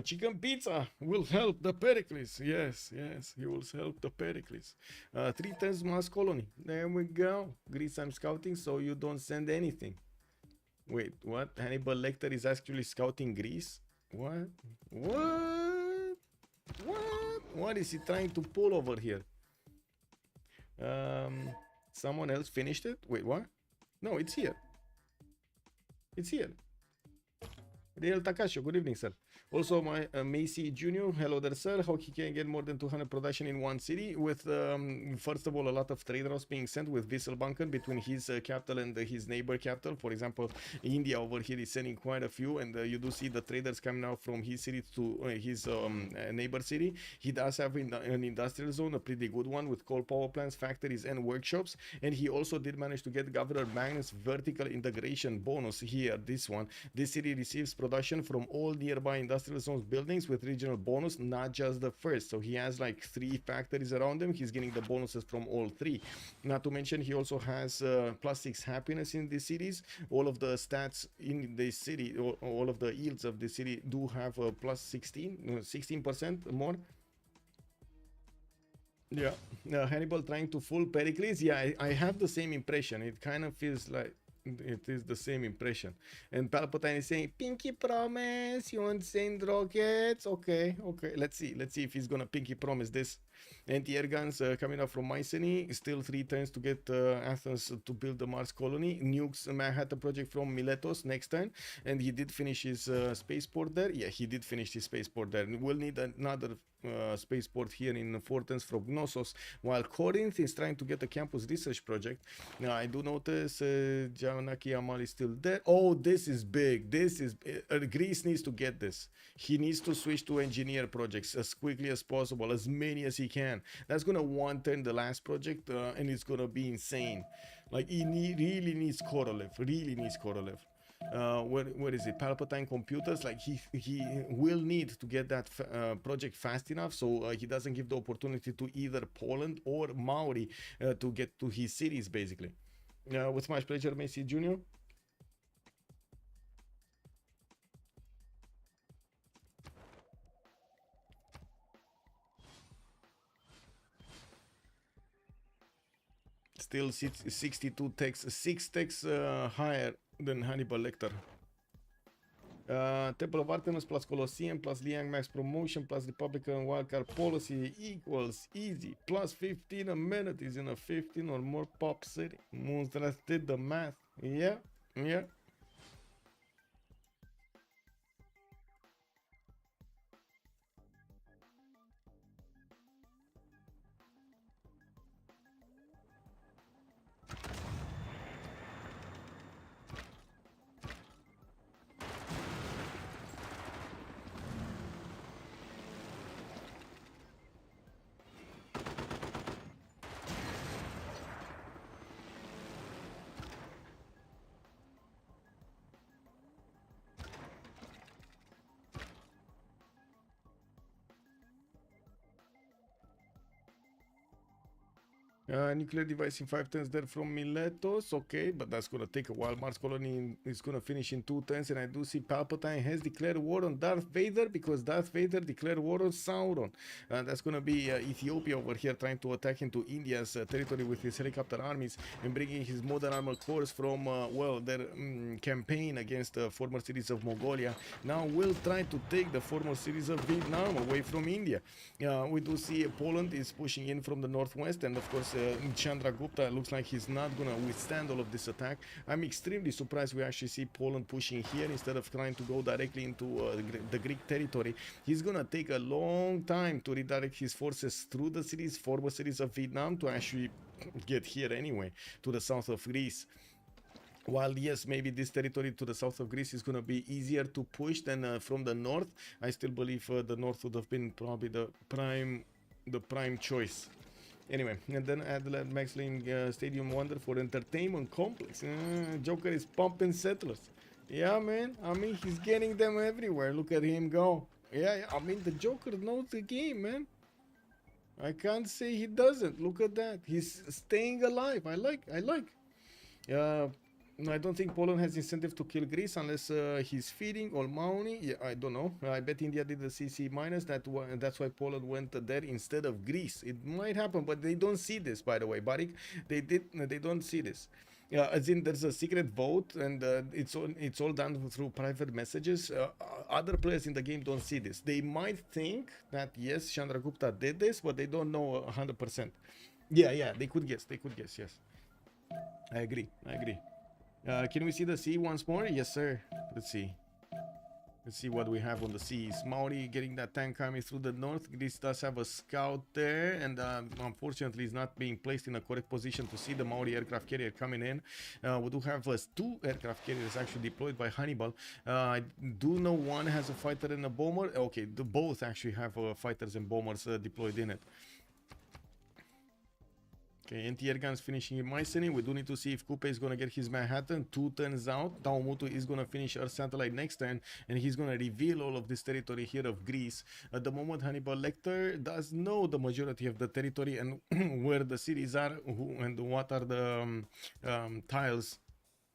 [SPEAKER 6] Chicken pizza will help the Pericles. Yes, he will help the Pericles. 3 times mass colony. There we go. Greece, I'm scouting, so you don't send anything. Wait, what? Hannibal Lecter is actually scouting Greece? What? What is he trying to pull over here? Someone else finished it? Wait, what? No, it's here. It's here. Real Takasho, good evening, sir. Also, my Macy Jr., hello there, sir. How he can get more than 200 production in one city with, first of all, a lot of trade routes being sent with Wisselbanken between his capital and his neighbor capital. For example, India over here is sending quite a few, and you do see the traders coming out from his city to his neighbor city. He does have an industrial zone, a pretty good one, with coal power plants, factories, and workshops. And he also did manage to get Governor Magnus vertical integration bonus here, this one. This city receives production from all nearby industrial zones buildings with regional bonus, not just the first. So he has like 3 factories around him. He's getting the bonuses from all 3. Not to mention, he also has +6 happiness in these cities. All of the stats in the city, all of the yields of the city do have a +16% more. Yeah, Hannibal trying to fool Pericles. Yeah, I have the same impression. It kind of feels like it is the same impression. And Palpatine is saying, pinky promise, you want to send rockets? Okay, let's see if he's gonna pinky promise this. Anti-air guns coming up from Mycenae, still 3 turns to get Athens to build the Mars colony. Nukes Manhattan project from Miletos next turn, and he did finish his spaceport there. Yeah, he did finish his spaceport there. We'll need another spaceport here in 4 turns from Gnosos, while Corinth is trying to get a campus research project. Now I do notice Janaki Amal is still there. Oh, this is big. This is Greece needs to get this. He needs to switch to engineer projects as quickly as possible, as many as he can. That's gonna 1-turn the last project, and it's gonna be insane. Like he really needs Korolev. Really needs Korolev. Where is it? Palpatine computers. Like he will need to get that project fast enough, so he doesn't give the opportunity to either Poland or Maori to get to his cities, basically. With much pleasure, Macy Jr. Still 62 techs, 6 techs higher than Hannibal Lecter. Temple of Artemis plus Colosseum plus Liang Max promotion plus Republican wildcard policy equals easy plus 15 amenities in a 15 or more pop city. Monsters did the math. Yeah. Nuclear device in 5 turns there from Miletos. Okay, but that's gonna take a while. Mars colony is gonna finish in 2 turns, and I do see Palpatine has declared war on Darth Vader because Darth Vader declared war on Sauron. That's gonna be Ethiopia over here trying to attack into India's territory with his helicopter armies and bringing his modern armor corps from their campaign against the former cities of Mongolia. Now will try to take the former cities of Vietnam away from India. We do see Poland is pushing in from the northwest, and of course Chandragupta looks like he's not gonna withstand all of this attack. I'm extremely surprised we actually see Poland pushing here instead of trying to go directly into the Greek territory. He's gonna take a long time to redirect his forces through the cities, former cities of Vietnam, to actually get here anyway, to the south of Greece. While yes, maybe this territory to the south of Greece is going to be easier to push than from the north, I still believe the north would have been probably the prime choice. Anyway, and then Adelaide Maxling Stadium Wonder for Entertainment Complex. Joker is pumping settlers. Yeah, man. I mean, he's getting them everywhere. Look at him go. Yeah, I mean, the Joker knows the game, man. I can't say he doesn't. Look at that. He's staying alive. I like. I don't think Poland has incentive to kill Greece unless he's feeding or Mauni. Yeah, I don't know. I bet India did the CC minus. That's why Poland went there instead of Greece. It might happen, but they don't see this, by the way, Barik. They don't see this. As in, there's a secret vote, and it's all done through private messages. Other players in the game don't see this. They might think that yes, Chandragupta did this, but they don't know 100%. Yeah, they could guess. Yes, I agree. Can we see the sea once more? Yes, sir. Let's see what we have on the seas. Maori getting that tank army through the north. Greece does have a scout there, and unfortunately is not being placed in a correct position to see the Maori aircraft carrier coming in. We do have 2 aircraft carriers actually deployed by Hannibal. I do know one has a fighter and a bomber. Okay, both actually have fighters and bombers deployed in it. Okay, anti-air guns finishing in Mycenae. We do need to see if Kupe is going to get his Manhattan. 2 turns out. Taumutu is going to finish Earth Satellite next turn, and he's going to reveal all of this territory here of Greece. At the moment, Hannibal Lecter does know the majority of the territory and where the cities are and what are the tiles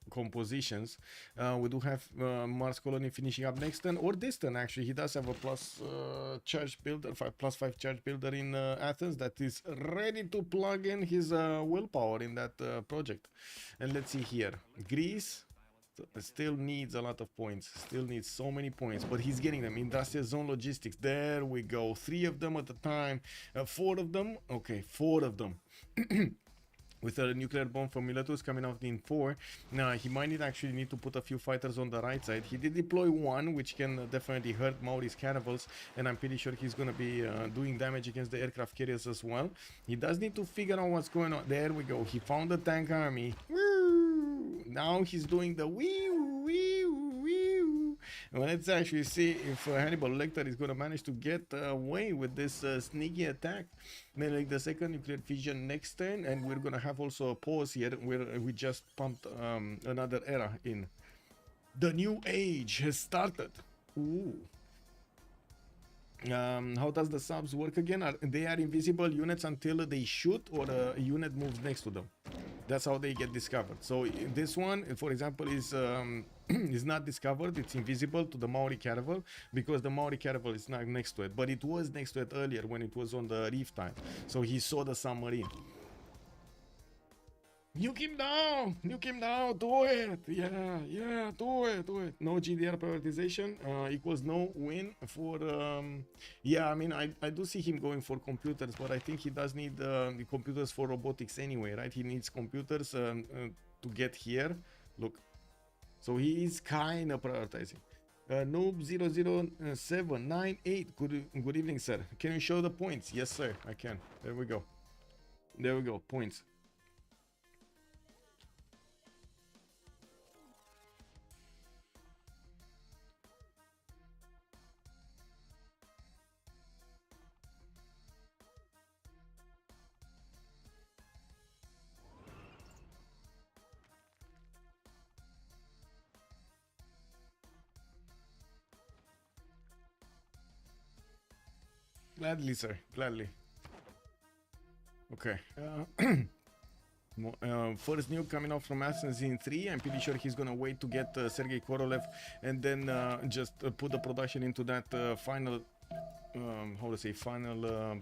[SPEAKER 6] compositions. We do have Mars Colony finishing up next turn, or this turn actually. He does have a plus charge builder, +5 charge builder in Athens that is ready to plug in his willpower in that project. And let's see here, Greece still needs a lot of points, still needs so many points, but he's getting them. Industrial zone logistics, there we go, 3 of them at a time, 4 of them, okay, 4 of them. With a nuclear bomb from Miletus coming out in 4. Now he might actually need to put a few fighters on the right side. He did deploy 1, which can definitely hurt Mauri's caravels, and I'm pretty sure he's going to be doing damage against the aircraft carriers as well. He does need to figure out what's going on. There we go. He found the tank army. Woo! Now he's doing the wee wee wee. Well, let's actually see if Hannibal Lecter is going to manage to get away with this sneaky attack. Then like the second nuclear fission next turn, and we're going to have also a pause here where we just pumped another era in. The new age has started. Ooh. How does the subs work again? They are invisible units until they shoot or a unit moves next to them. That's how they get discovered. So this one, for example, is not discovered. It's invisible to the Maori caravel because the Maori caravel is not next to it. But it was next to it earlier when it was on the reef tile. So he saw the submarine. Nuke him down! Nuke him down! Do it! Yeah, do it! No GDR prioritization equals no win for... yeah, I mean, I do see him going for computers, but I think he does need the computers for robotics anyway, right? He needs computers to get here. Look. So he is kind of prioritizing. Noob00798, good evening, sir. Can you show the points? Yes, sir, I can. There we go. Points. Gladly, sir. Gladly. Okay. First nuke coming out from Athens in 3. I'm pretty sure he's gonna wait to get Sergei Korolev and then just put the production into that final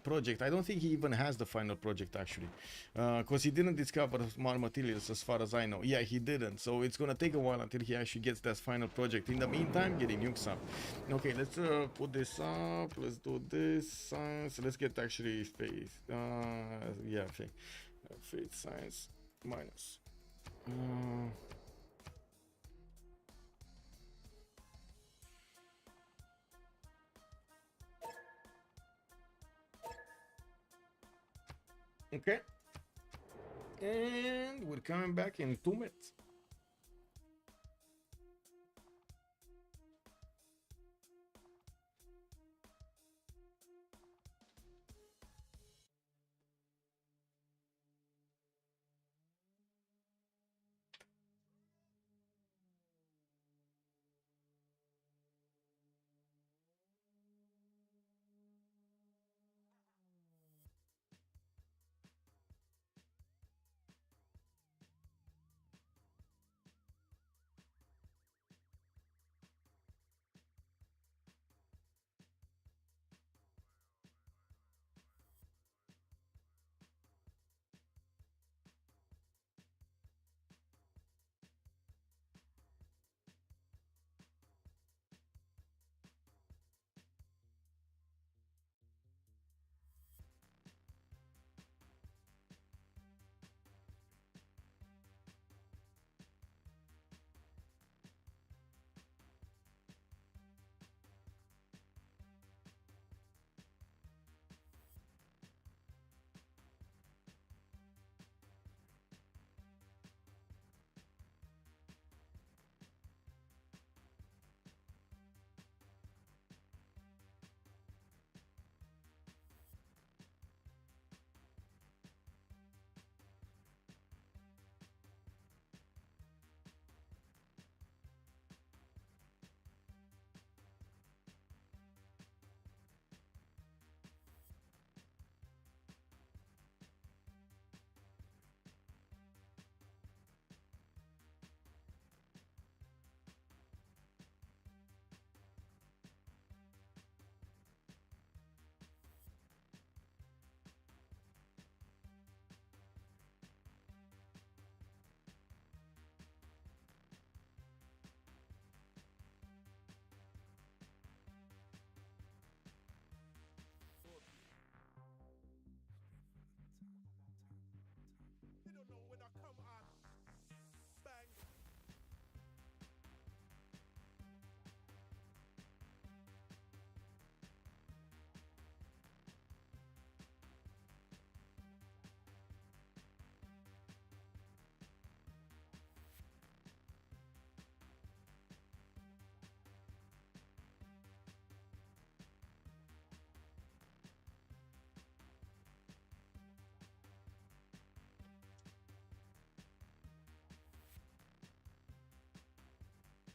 [SPEAKER 6] project. I don't think he even has the final project actually, because he didn't discover more materials as far as I know. Yeah, he didn't, so it's gonna take a while until he actually gets that final project. In the meantime, getting nukes up. Okay, let's put this up. Let's do this. So let's get actually space. Yeah, okay. Faith science minus. Okay. And we're coming back in 2 minutes.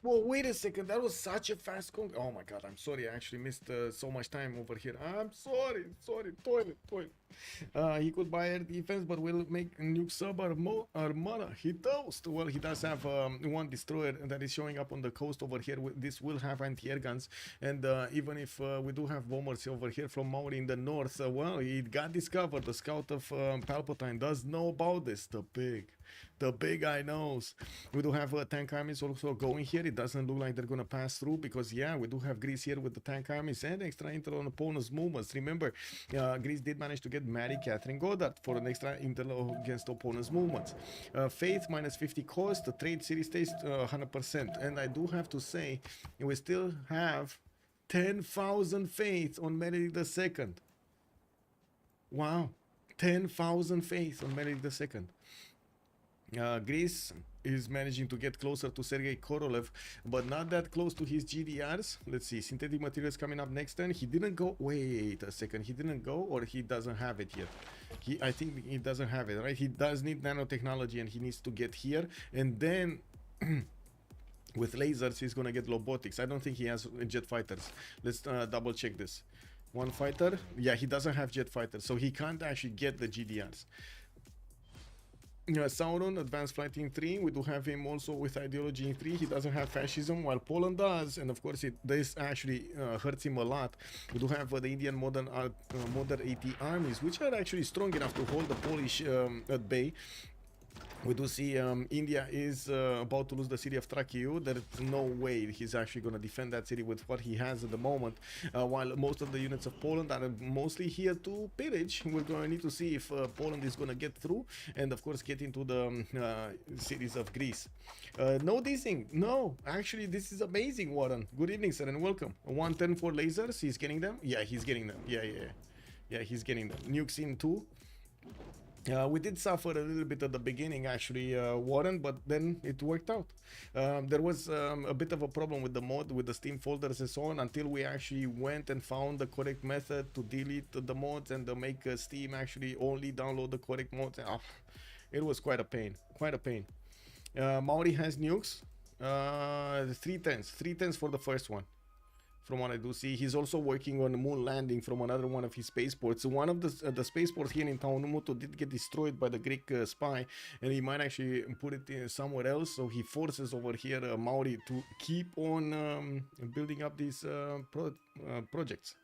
[SPEAKER 6] Well, wait a second. That was such a fast con. Oh my god, I'm sorry. I actually missed so much time over here. I'm sorry. Toilet. He could buy air defense, but will make nuke sub armada. He toast. Well, he does have one destroyer that is showing up on the coast over here. This will have anti-air guns, and even if we do have bombers over here from Maori in the north, well, it got discovered. The scout of Palpatine does know about this. The big guy knows. We do have tank armies also going here. It doesn't look like they're gonna pass through because yeah, we do have Greece here with the tank armies and extra intel on opponent's movements. Remember, Greece did manage to get Mary Catherine Goddard for an extra intel against opponent's movements. Faith minus 50 cost. The trade series stays 100%. And I do have to say, we still have 10,000 faith on Meredith II. Wow, 10,000 faith on Meredith II. Greece is managing to get closer to Sergei Korolev, but not that close to his GDRs. Let's see, synthetic materials coming up next turn. He didn't go. Wait a second. He didn't go, or he doesn't have it yet. I think he doesn't have it, right? He does need nanotechnology, and he needs to get here, and then with lasers, he's gonna get robotics. I don't think he has jet fighters. Let's double check this. One fighter. Yeah, he doesn't have jet fighters, so he can't actually get the GDRs. Sauron, advanced flight in 3. We do have him also with ideology in 3. He doesn't have fascism, while Poland does, and of course this actually hurts him a lot. We do have the Indian modern AT armies, which are actually strong enough to hold the Polish at bay. We do see India is about to lose the city of Trachiu. There's no way he's actually going to defend that city with what he has at the moment. While most of the units of Poland are mostly here to pillage, we're going to need to see if Poland is going to get through and, of course, get into the cities of Greece. No dissing. No, actually, this is amazing, Warren. Good evening, sir, and welcome. 110 for lasers. He's getting them? Yeah, he's getting them. Yeah, he's getting them. Nukes in too. We did suffer a little bit at the beginning, actually, Warren, but then it worked out. There was a bit of a problem with the mod, with the Steam folders and so on, until we actually went and found the correct method to delete the mods and to make Steam actually only download the correct mods. It was quite a pain, Maori has nukes, 310s for the first one. From what I do see, he's also working on the moon landing from another one of his spaceports. One of the spaceports here in Taonumuto did get destroyed by the Greek spy, and he might actually put it in somewhere else. So he forces over here Maori to keep on building up these projects.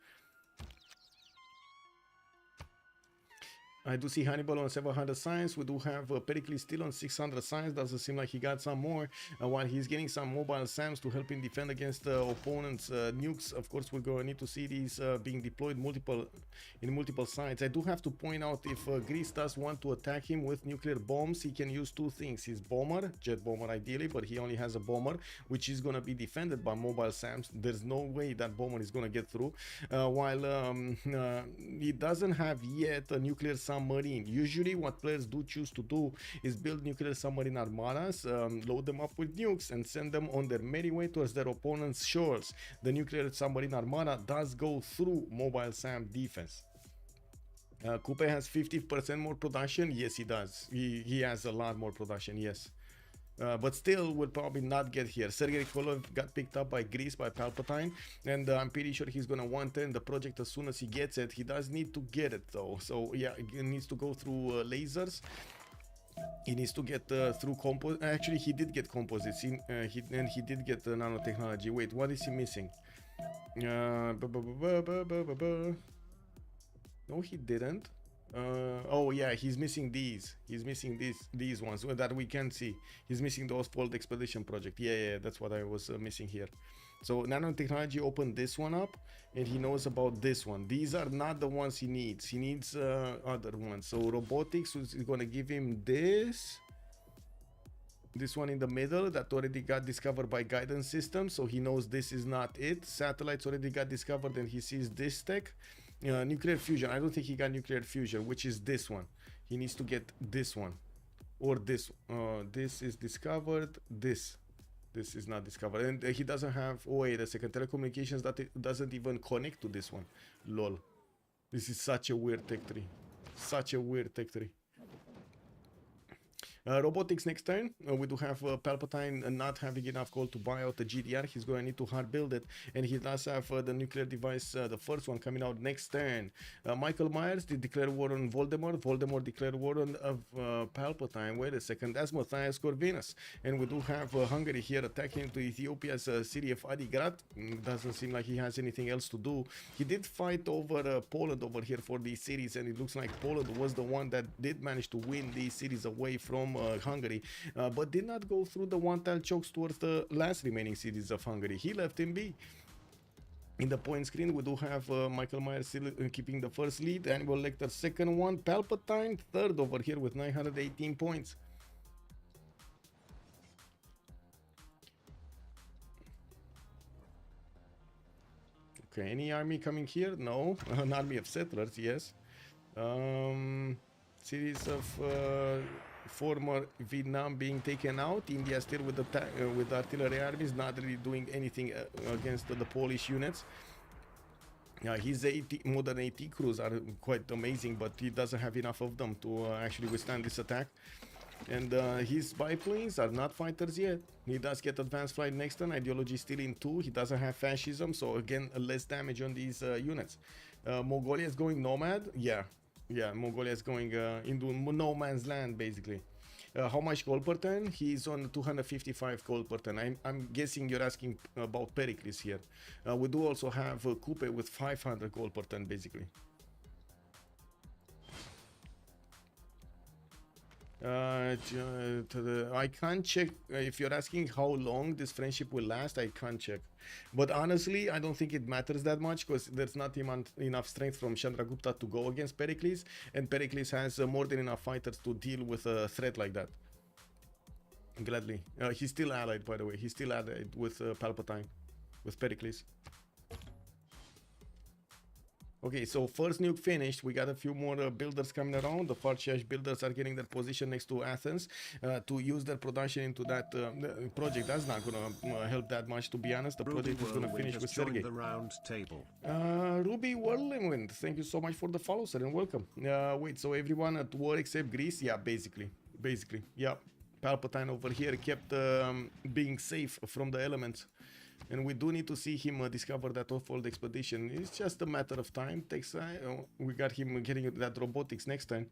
[SPEAKER 6] I do see Hannibal on 700 science. We do have Pericles still on 600 science. Doesn't seem like he got some more. While he's getting some mobile SAMs to help him defend against opponents' nukes. Of course, we're going to need to see these being deployed in multiple sites. I do have to point out, if Greece does want to attack him with nuclear bombs, he can use two things. His bomber, jet bomber ideally, but he only has a bomber, which is going to be defended by mobile SAMs. There's no way that bomber is going to get through. While he doesn't have yet a nuclear submarine. Usually what players do choose to do is build nuclear submarine armadas, load them up with nukes and send them on their merry way towards their opponent's shores. The nuclear submarine armada does go through mobile SAM defense. Coupe has 50% more production. Yes, he does. He has a lot more production, yes. But still will probably not get here. Sergei Kolov got picked up by Greece, by Palpatine, and I'm pretty sure he's gonna want to end the project as soon as he gets it. He does need to get it though, so yeah, he needs to go through lasers. He needs to get through composite. Actually, he did get composites, and he did get nanotechnology. Wait, what is he missing? No, he didn't. Oh yeah, he's missing these. He's missing these ones that we can see. He's missing the Ostfold Expedition project. Yeah, that's what I was missing here. So nanotechnology opened this one up, and he knows about this one. These are not the ones he needs. He needs other ones. So robotics is going to give him this one in the middle that already got discovered by guidance system. So he knows this is not it. Satellites already got discovered, and he sees this tech. Nuclear fusion. I don't think he got nuclear fusion, which is this one. He needs to get this one, or this. This is discovered. This is not discovered, and he doesn't have. Oh wait a second. Telecommunications that it doesn't even connect to this one. Lol. This is such a weird tech tree. Such a weird tech tree. Robotics next turn. We do have Palpatine not having enough gold to buy out the GDR. He's going to need to hard build it, and he does have the nuclear device, the first one coming out next turn. Michael Myers did declare war on Voldemort. Voldemort declared war on Palpatine. Wait a second, that's Matthias Corvinus. And we do have Hungary here attacking into Ethiopia's city of Adigrat. Doesn't seem like he has anything else to do. He did fight over Poland over here for these cities, and it looks like Poland was the one that did manage to win these cities away from Hungary, but did not go through the one-tile chokes towards the last remaining cities of Hungary. He left him be. In the point screen, we do have Michael Myers still keeping the first lead, Hannibal Lecter second one, Palpatine third over here with 918 points. Okay, any army coming here? No. An army of settlers, yes. Series of former Vietnam being taken out. India still with artillery armies, not really doing anything against the Polish units. His modern AT crews are quite amazing, but he doesn't have enough of them to actually withstand this attack. And his biplanes are not fighters yet. He does get advanced flight next turn. Ideology still in 2. He doesn't have fascism, so again less damage on these units. Mongolia is going nomad. Yeah, Mongolia is going into no man's land, basically. How much gold per turn? He's on 255 gold per turn. I'm guessing you're asking about Pericles here. We do also have Coupe with 500 gold per turn, basically. I can't check if you're asking how long this friendship will last. I can't check, but honestly I don't think it matters that much because there's not enough strength from Chandragupta to go against Pericles, and Pericles has more than enough fighters to deal with a threat like that. Gladly. He's still allied, by the way. He's still allied with Palpatine, with Pericles. Okay, so first nuke finished. We got a few more builders coming around. The Farsiash builders are getting their position next to Athens to use their production into that project. That's not gonna help that much, to be honest. The project is gonna finish with Sergey.
[SPEAKER 15] The round table.
[SPEAKER 6] Ruby Whirlwind, thank you so much for the follow, sir, and welcome. Wait, so everyone at war except Greece? Yeah, basically, yeah. Palpatine over here kept being safe from the elements. And we do need to see him discover that off-world expedition. It's just a matter of time. Takes we got him getting that robotics next time.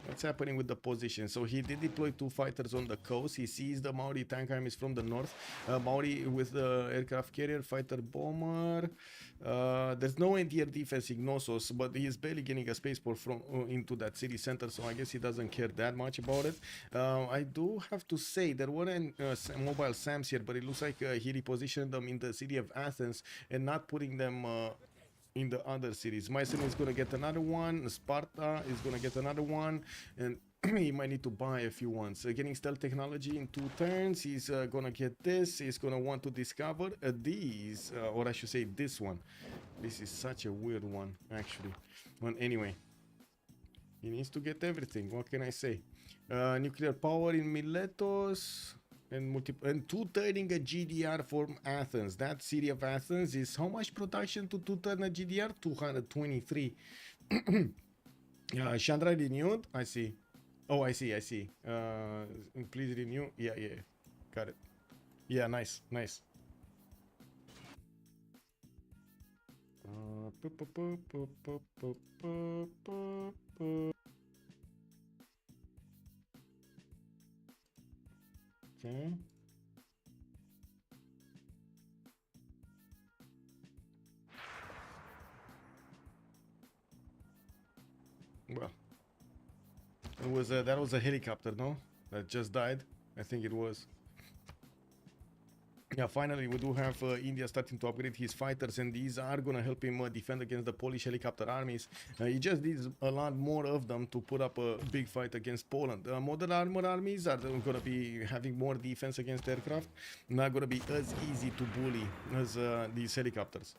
[SPEAKER 6] What's happening with the position? So he did deploy 2 fighters on the coast. He sees the Maori tank armies from the north. Maori with the aircraft carrier, fighter bomber. There's no anti-air defense in Knossos, but he is barely getting a spaceport from into that city center, so I guess he doesn't care that much about it. I do have to say there weren't mobile SAMs here, but it looks like he repositioned them in the city of Athens and not putting them in the other cities. Myson is gonna get another one. Sparta is gonna get another one, and he might need to buy a few ones. Getting stealth technology in 2 turns. He's gonna get this. He's gonna want to discover these, or I should say this one. This is such a weird one, actually. Well, anyway, he needs to get everything. What can I say? Nuclear power in Miletos. And 2-turning a GDR from Athens. That city of Athens is how much production to 2-turn a GDR? 223. Chandra renewed. I see. Oh, I see. Please renew. Yeah. Got it. Yeah, nice. Okay. Well, it was that was a helicopter, no? That just died. I think it was. Yeah, finally we do have India starting to upgrade his fighters, and these are gonna help him defend against the Polish helicopter armies. He just needs a lot more of them to put up a big fight against Poland. Modern armor armies are gonna be having more defense against aircraft, not gonna be as easy to bully as these helicopters.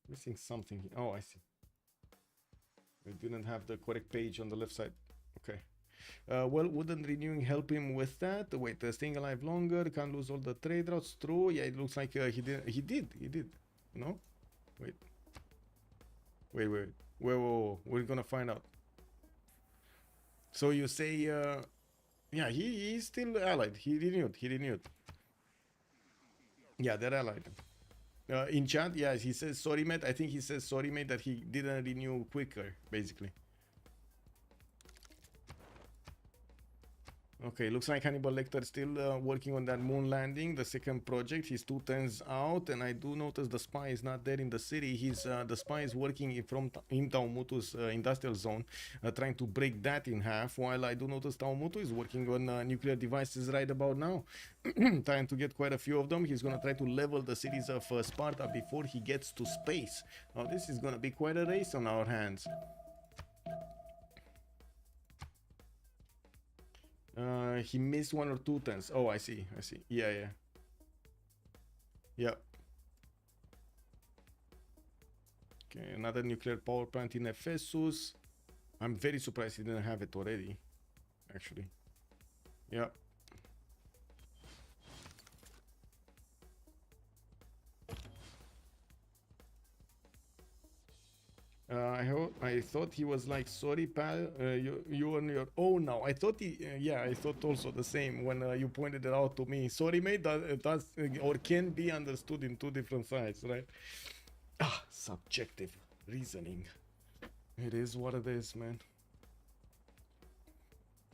[SPEAKER 6] Missing something. Oh, I see. We didn't have the correct page on the left side. Okay. Well, wouldn't renewing help him with that? Wait, staying alive longer, can't lose all the trade routes. True. Yeah, it looks like he did. No? Wait. Whoa. We're gonna find out. So you say, yeah, he's still allied. He renewed. Yeah, they're allied. In chat, yeah, he says sorry, mate. I think he says sorry, mate, that he didn't renew quicker, basically. Okay, looks like Hannibal Lecter still working on that moon landing, the second project. He's 2 turns out, and I do notice the spy is not there in the city. He's the spy is working in Taumutu's industrial zone, trying to break that in half, while I do notice Taumutu is working on nuclear devices right about now, trying to get quite a few of them. He's gonna try to level the cities of Sparta before he gets to space. Now this is gonna be quite a race on our hands. He missed 1 or 2 turns. Oh, I see. Yeah. Okay, another nuclear power plant in Ephesus. I'm very surprised he didn't have it already, actually. Yeah. I thought he was like, sorry, pal, you on your own now. I thought I thought also the same when you pointed it out to me. Sorry, mate, that does or can be understood in 2 different sides, right? Subjective reasoning. It is what it is, man.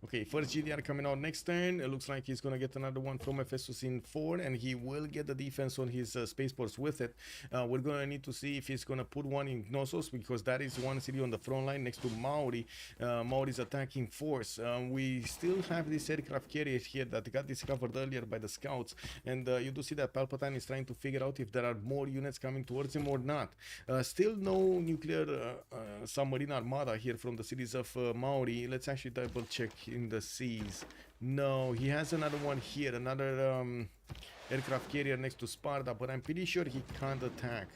[SPEAKER 6] Okay, first GDR coming out next turn. It looks like he's gonna get another one from Efesusin 4, and he will get the defense on his spaceports with it. We're gonna need to see if he's gonna put one in Knossos, because that is one city on the front line next to Maori. Maori's attacking force. We still have this aircraft carrier here that got discovered earlier by the scouts, and you do see that Palpatine is trying to figure out if there are more units coming towards him or not. Still no nuclear submarine armada here from the cities of Maori. Let's actually double check in the seas. No, he has another one here, another aircraft carrier next to Sparta, but I'm pretty sure he can't attack.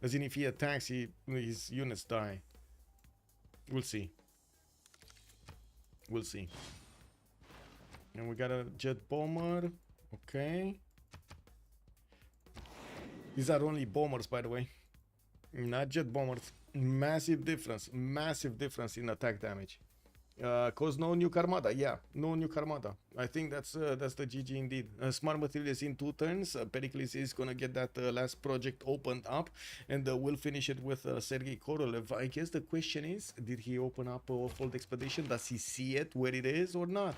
[SPEAKER 6] As in, if he attacks, his units die. We'll see. We'll see. And we got a jet bomber. Okay. These are only bombers, by the way. Not jet bombers. Massive difference in attack damage. Cause no nuke armada. Yeah, no nuke armada. I think that's the GG indeed. Smart materials in 2 turns. Pericles is gonna get that last project opened up, and we'll finish it with Sergei Korolev. I guess the question is, did he open up a Fold Expedition? Does he see it where it is or not?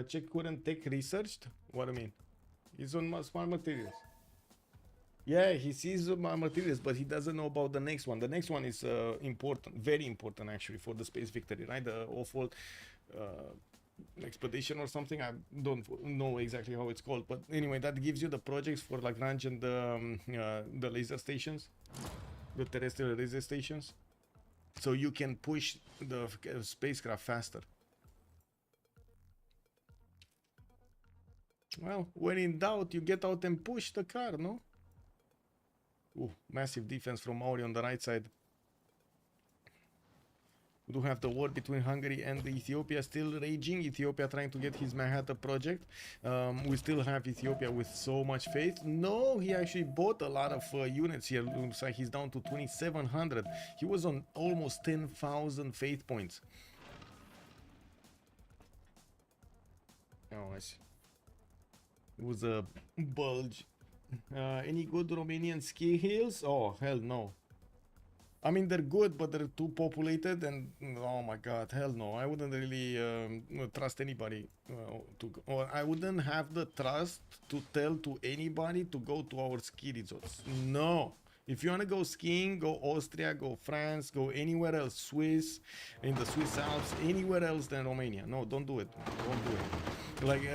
[SPEAKER 6] Check current tech researched. What I mean, he's on smart materials. Yeah, he sees smart materials, but he doesn't know about the next one. The next one is important, very important actually, for the space victory, right? The awful expedition or something. I don't know exactly how it's called, but anyway, that gives you the projects for Lagrange and the laser stations, the terrestrial laser stations, so you can push the spacecraft faster. Well, when in doubt, you get out and push the car, no? Ooh, massive defense from Maori on the right side. We do have the war between Hungary and Ethiopia still raging. Ethiopia trying to get his Manhattan project. We still have Ethiopia with so much faith. No, he actually bought a lot of units here. Looks like he's down to 2,700. He was on almost 10,000 faith points. Oh, I see. It was a bulge. Any good Romanian ski hills? Oh, hell no. I mean, they're good, but they're too populated, and oh my god, hell no. I wouldn't really trust anybody or I wouldn't have the trust to tell to anybody to go to our ski resorts. No. If you want to go skiing, go Austria, go France, go anywhere else, Swiss, in the Swiss Alps, anywhere else than Romania. No, don't do it. Don't do it. Like,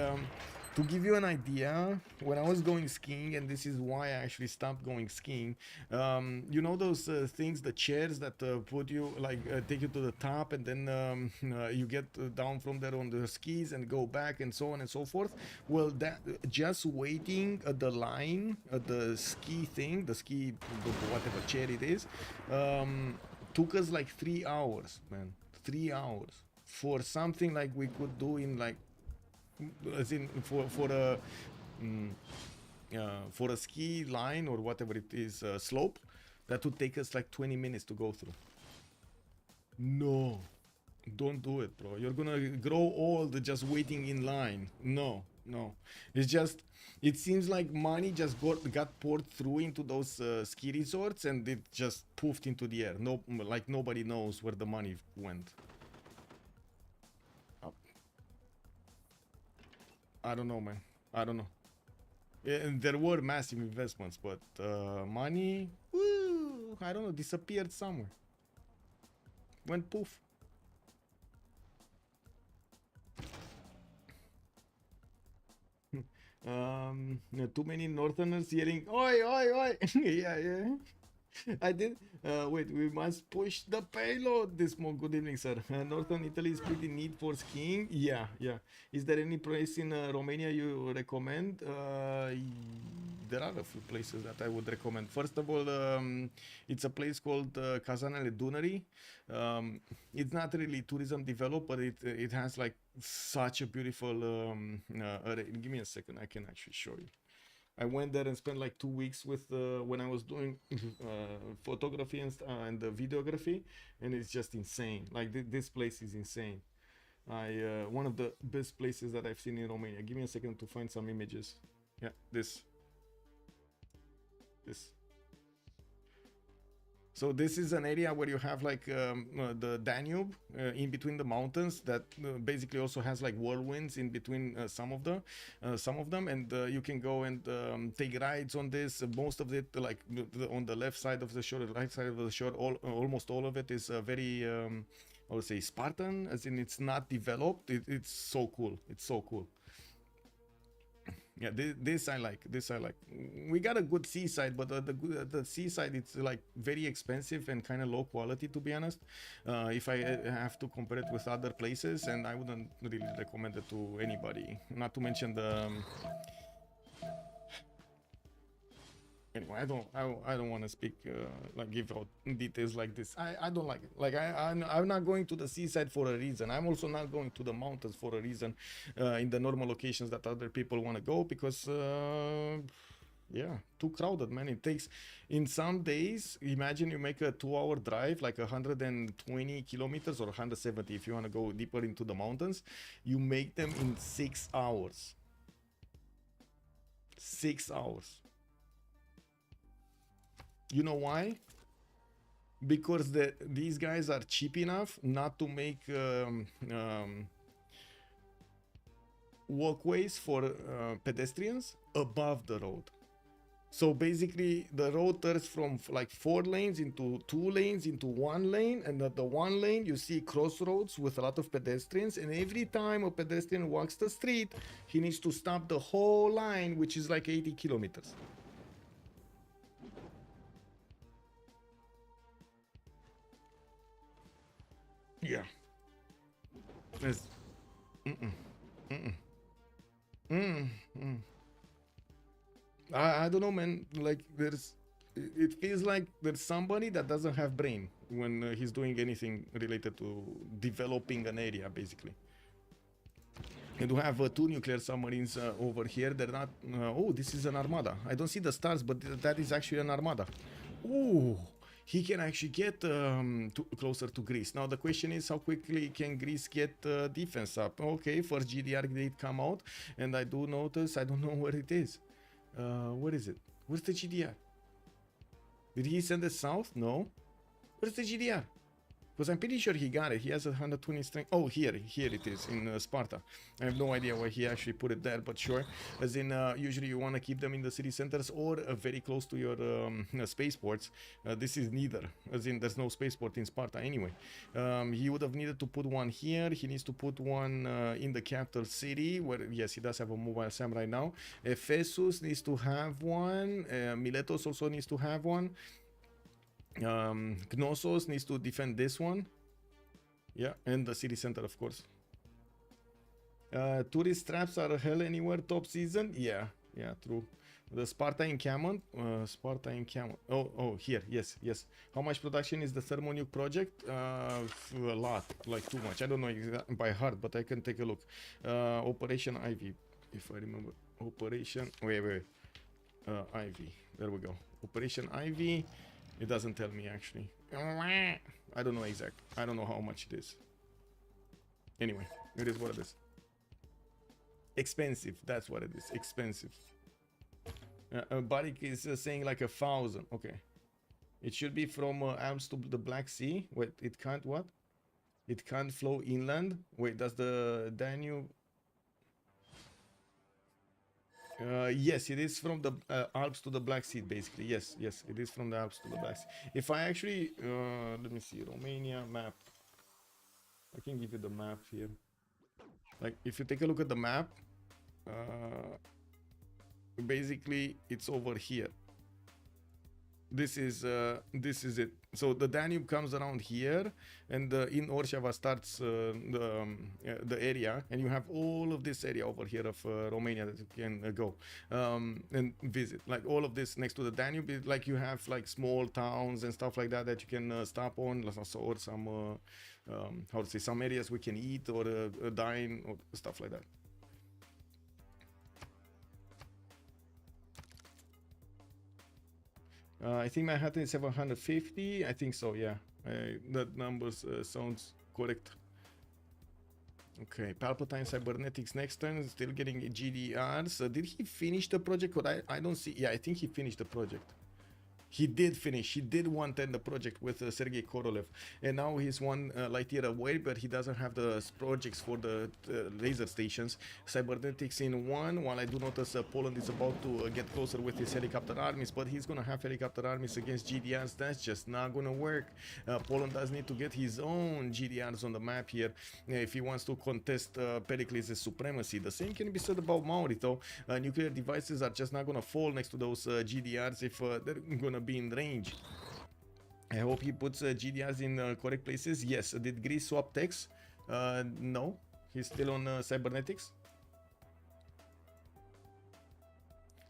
[SPEAKER 6] to give you an idea, when I was going skiing, and this is why I actually stopped going skiing, you know those things, the chairs that put you, like, take you to the top, and then you get down from there on the skis and go back and so on and so forth? Well, that just waiting at the line, at the ski thing, the ski, whatever chair it is, took us like 3 hours, man. 3 hours for something like we could do in like, as in for a ski line or whatever it is, slope, that would take us like 20 minutes to go through. No, don't do it, bro. You're gonna grow old just waiting in line. No, no. It's just, it seems like money just got poured through into those ski resorts, and it just poofed into the air. No, like nobody knows where the money went. I don't know, man. I don't know. And there were massive investments, but money, woo, I don't know, disappeared somewhere. Went poof. Too many Northerners yelling, oi, oi, oi. Yeah, yeah. I did. Wait, we must push the payload this morning. Good evening, sir. Northern Italy is pretty neat for skiing. Yeah, yeah. Is there any place in Romania you recommend? There are a few places that I would recommend. First of all, it's a place called Cazanele Dunării. It's not really tourism developed, but it has like such a beautiful. Give me a second. I can actually show you. I went there and spent like 2 weeks with when I was doing photography and videography, and it's just insane. Like this place is insane. One of the best places that I've seen in Romania. Give me a second to find some images. Yeah, this. So this is an area where you have like the Danube in between the mountains that basically also has like whirlwinds in between some of them, and you can go and take rides on this. Most of it, like on the left side of the shore, the right side of the shore, almost all of it is very, I would say Spartan, as in it's not developed. It's so cool. It's so cool. Yeah, this I like. We got a good seaside, but the seaside, it's like very expensive and kind of low quality, to be honest. If I have to compare it with other places, and I wouldn't really recommend it to anybody. Not to mention the. Anyway, I don't want to speak like give out details like this. I don't like it. Like I'm not going to the seaside for a reason. I'm also not going to the mountains for a reason in the normal locations that other people want to go, because yeah, too crowded, man. It takes, in some days, imagine you make a 2-hour drive, like 120 kilometers or 170 if you want to go deeper into the mountains. You make them in 6 hours. 6 hours. You know why? Because these guys are cheap enough not to make walkways for pedestrians above the road. So basically the road turns from like 4 lanes into 2 lanes into 1 lane, and at the 1 lane you see crossroads with a lot of pedestrians, and every time a pedestrian walks the street he needs to stop the whole line, which is like 80 kilometers. Yeah. I don't know, man. Like it feels like there's somebody that doesn't have brain when he's doing anything related to developing an area, basically. And we have 2 nuclear submarines over here. They're not. Oh, this is an armada. I don't see the stars, but that is actually an armada. Ooh. He can actually get closer to Greece. Now the question is, how quickly can Greece get defense up? Okay, first GDR did come out, and I do notice, I don't know where it is. Where is it? Where's the GDR? Did he send it south? No. Where's the GDR? Because I'm pretty sure he got it. He has 120 strength. Oh, here it is in Sparta. I have no idea why he actually put it there, but sure. As in, usually you want to keep them in the city centers or very close to your spaceports. This is neither. As in, there's no spaceport in Sparta anyway. He would have needed to put one here. He needs to put one in the capital city, where yes, he does have a mobile SAM right now. Ephesus needs to have one. Miletos also needs to have one. Knossos needs to defend this one. Yeah, and the city center, of course. Tourist traps are hell anywhere top season. Yeah, true. The Sparta encampment. Oh, here, yes. How much production is the thermonuke project? A lot, like too much. I don't know exactly by heart, but I can take a look. Operation Ivy, if I remember. Operation. Wait. Ivy. There we go. Operation Ivy. It doesn't tell me actually. I don't know exactly. I don't know how much it is. Anyway, it is what it is. Expensive. That's what it is. Expensive. Barik is saying like 1,000. Okay. It should be from Alps to the Black Sea. Wait, it can't what? It can't flow inland. Wait, does the Danube? Yes, it is from the Alps to the Black Sea, basically. Yes, it is from the Alps to the Black Sea. If I actually, let me see, Romania map. I can give you the map here. Like, if you take a look at the map, basically it's over here. This is it. So the Danube comes around here, and in Orshava starts the area, and you have all of this area over here of Romania that you can go and visit. Like all of this next to the Danube, like you have like small towns and stuff like that that you can stop on, or some how to say, some areas we can eat or dine or stuff like that. I think Manhattan is 750. I think so, yeah. That numbers sounds correct. Okay, Palpatine Cybernetics next turn, still getting GDRs. Did he finish the project? I don't see. Yeah, I think he finished the project. He did finish. He did 110 the project with Sergei Korolev, and now he's one light year away, but he doesn't have the projects for the laser stations. Cybernetics in 1, while I do notice Poland is about to get closer with his helicopter armies, but he's gonna have helicopter armies against GDRs. That's just not gonna work. Poland does need to get his own GDRs on the map here if he wants to contest Pericles' supremacy. The same can be said about Maori, though. Nuclear devices are just not gonna fall next to those GDRs if they're gonna be in range. I hope he puts GDRs in correct places. Yes. Did Greece swap techs? No. He's still on cybernetics.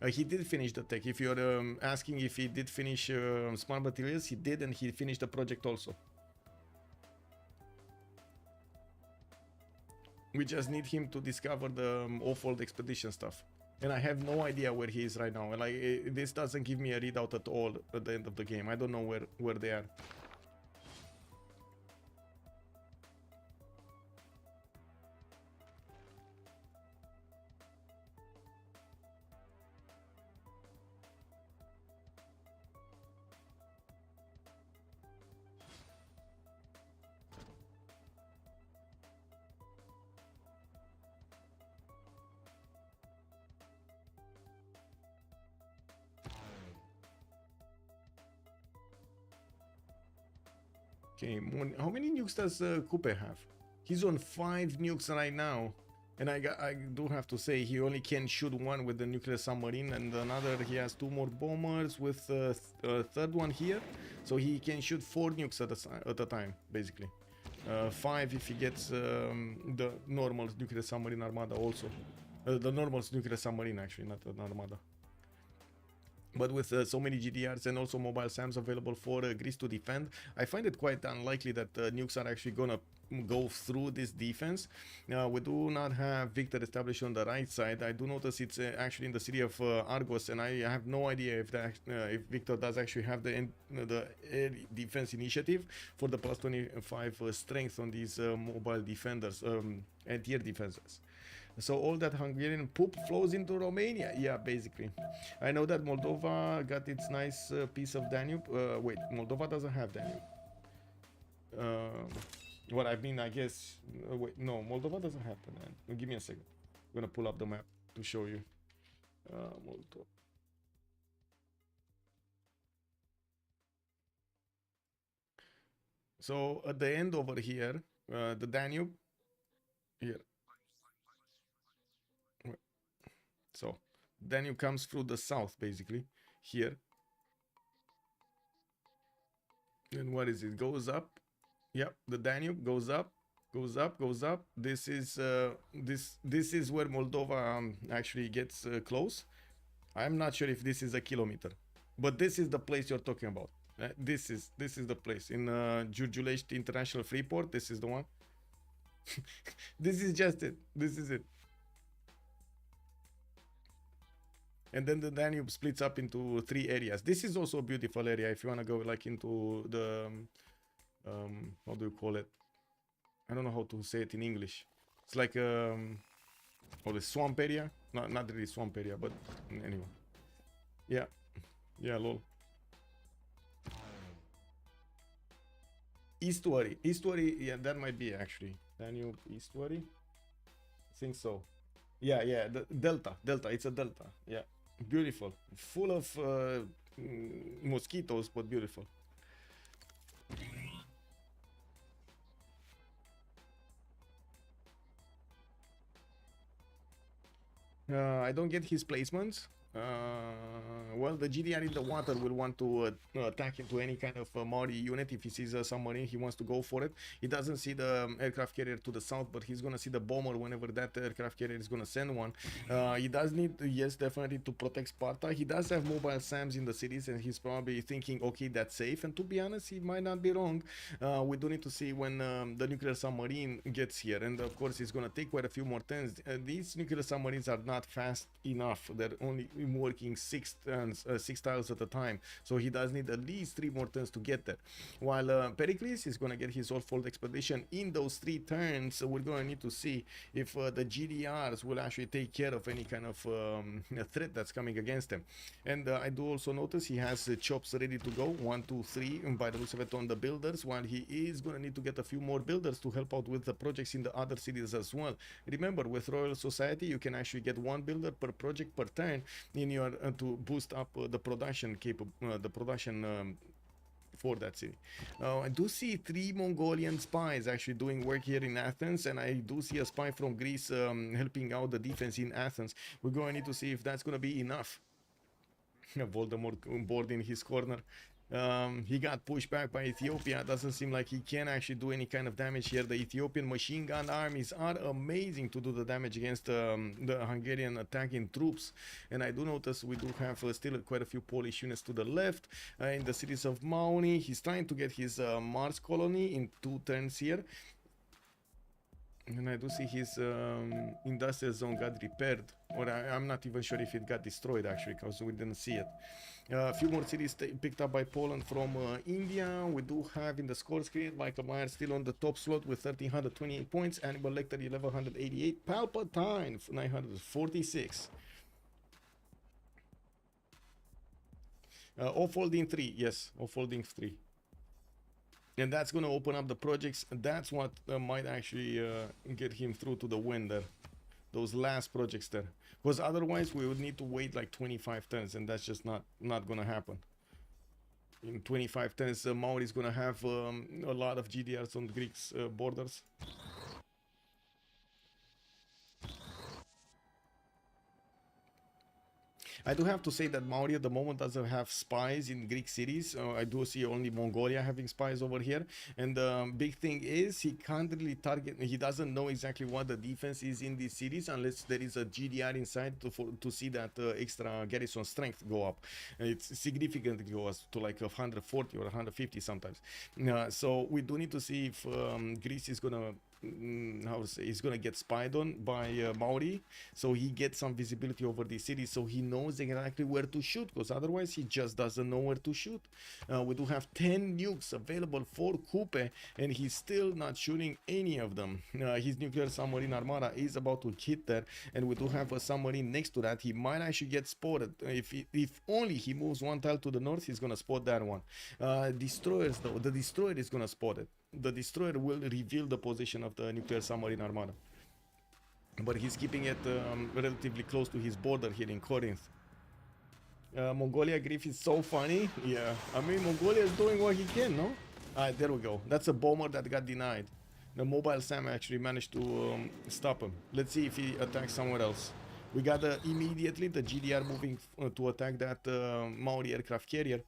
[SPEAKER 6] He did finish the tech. If you're asking if he did finish smart materials, he did, and he finished the project also. We just need him to discover the Ofold expedition stuff. And I have no idea where he is right now. And like, this doesn't give me a readout at all at the end of the game. I don't know where they are. Okay, how many nukes does Coupe have? He's on 5 nukes right now, and I do have to say he only can shoot one with the nuclear submarine, and another he has 2 more bombers with a third one here, so he can shoot 4 nukes at a time, basically. 5 if he gets the normal nuclear submarine armada also. The normal nuclear submarine actually, not an armada. But with so many GDRs and also mobile SAMs available for Greece to defend, I find it quite unlikely that nukes are actually gonna go through this defense. We do not have Victor established on the right side. I do notice it's actually in the city of Argos, and I have no idea if Victor does actually have the air defense initiative for the plus 25 strength on these mobile defenders, anti-air defenses. So all that Hungarian poop flows into Romania. Yeah, basically. I know that Moldova got its nice piece of Danube. Wait, Moldova doesn't have Danube. What I mean, I guess... wait, no, Moldova doesn't have the Danube. Give me a second. I'm gonna pull up the map to show you. Moldova. So at the end over here, the Danube... Here. So Danube comes through the south, basically, here. And what is it? Goes up. Yep, the Danube goes up, goes up, goes up. This is this is where Moldova actually gets close. I'm not sure if this is a kilometer, but this is the place you're talking about. This is the place in Giurgiulești International Freeport. This is the one. This is just it. This is it. And then the Danube splits up into 3 areas. This is also a beautiful area if you want to go like into the how do you call it? I don't know how to say it in English. It's like the swamp area. Not really swamp area, but anyway. Yeah, lol. Estuary, yeah, that might be actually Danube estuary. I think so. Yeah, the delta. It's a delta. Yeah, beautiful, full of mosquitoes, but beautiful. I don't get his placements. Well, the GDR in the water will want to attack into any kind of Maori unit. If he sees a submarine, he wants to go for it. He doesn't see the aircraft carrier to the south, but he's gonna see the bomber whenever that aircraft carrier is gonna send one. He does need, yes, definitely to protect Sparta. He does have mobile SAMs in the cities, and he's probably thinking, okay, that's safe. And to be honest, he might not be wrong. We do need to see when the nuclear submarine gets here, and of course, it's gonna take quite a few more turns. These nuclear submarines are not fast enough. They're only working 6 turns, 6 tiles at a time. So he does need at least 3 more turns to get there. While Pericles is going to get his all-fold expedition in those 3 turns. So we're going to need to see if the GDRs will actually take care of any kind of threat that's coming against him. And I do also notice he has chops ready to go, 1, 2, 3, and by the looks of it on the builders, while he is going to need to get a few more builders to help out with the projects in the other cities as well. Remember, with Royal Society, you can actually get 1 builder per project per turn in your to boost up the production for that city. I do see 3 Mongolian spies actually doing work here in Athens, and I do see a spy from Greece helping out the defense in Athens. We're going to need to see if that's going to be enough. Voldemort on board in his corner. He got pushed back by Ethiopia. Doesn't seem like he can actually do any kind of damage here. The Ethiopian machine gun armies are amazing to do the damage against the Hungarian attacking troops. And I do notice we do have still quite a few Polish units to the left. In the cities of Mauni, he's trying to get his Mars colony in 2 turns here. And I do see his industrial zone got repaired, or I'm not even sure if it got destroyed actually, because we didn't see it. A few more cities picked up by Poland from India. We do have in the score screen Michael Myers still on the top slot with 1,328 points, Hannibal Lecter 1,188, Palpatine 946. All folding 3, yes, all folding 3. And that's going to open up the projects. That's what might actually get him through to the win there. Those last projects there. Because otherwise we would need to wait like 25 turns, and that's just not going to happen. In 25 turns, Maori is going to have a lot of GDRs on Greek's borders. I do have to say that Maori at the moment doesn't have spies in Greek cities. I do see only Mongolia having spies over here. And the big thing is he can't really target, he doesn't know exactly what the defense is in these cities unless there is a GDR inside to see that extra garrison strength go up. It's significantly goes to like 140 or 150 sometimes. So we do need to see if Greece is gonna he's gonna get spied on by Maori, so he gets some visibility over the city, so he knows exactly where to shoot, because otherwise he just doesn't know where to shoot. We do have 10 nukes available for Kupe, and he's still not shooting any of them. His nuclear submarine armada is about to hit there, and we do have a submarine next to that. He might actually get spotted. If only he moves 1 tile to the north, he's gonna spot that one. Destroyers though, the destroyer is gonna spot it. The destroyer will reveal the position of the nuclear submarine armada, but he's keeping it relatively close to his border here in Corinth. Mongolia Griff is so funny. Yeah, I mean Mongolia is doing what he can, no? There we go. That's a bomber that got denied. The mobile SAM actually managed to stop him. Let's see if he attacks somewhere else. We got immediately the GDR moving to attack that Maori aircraft carrier.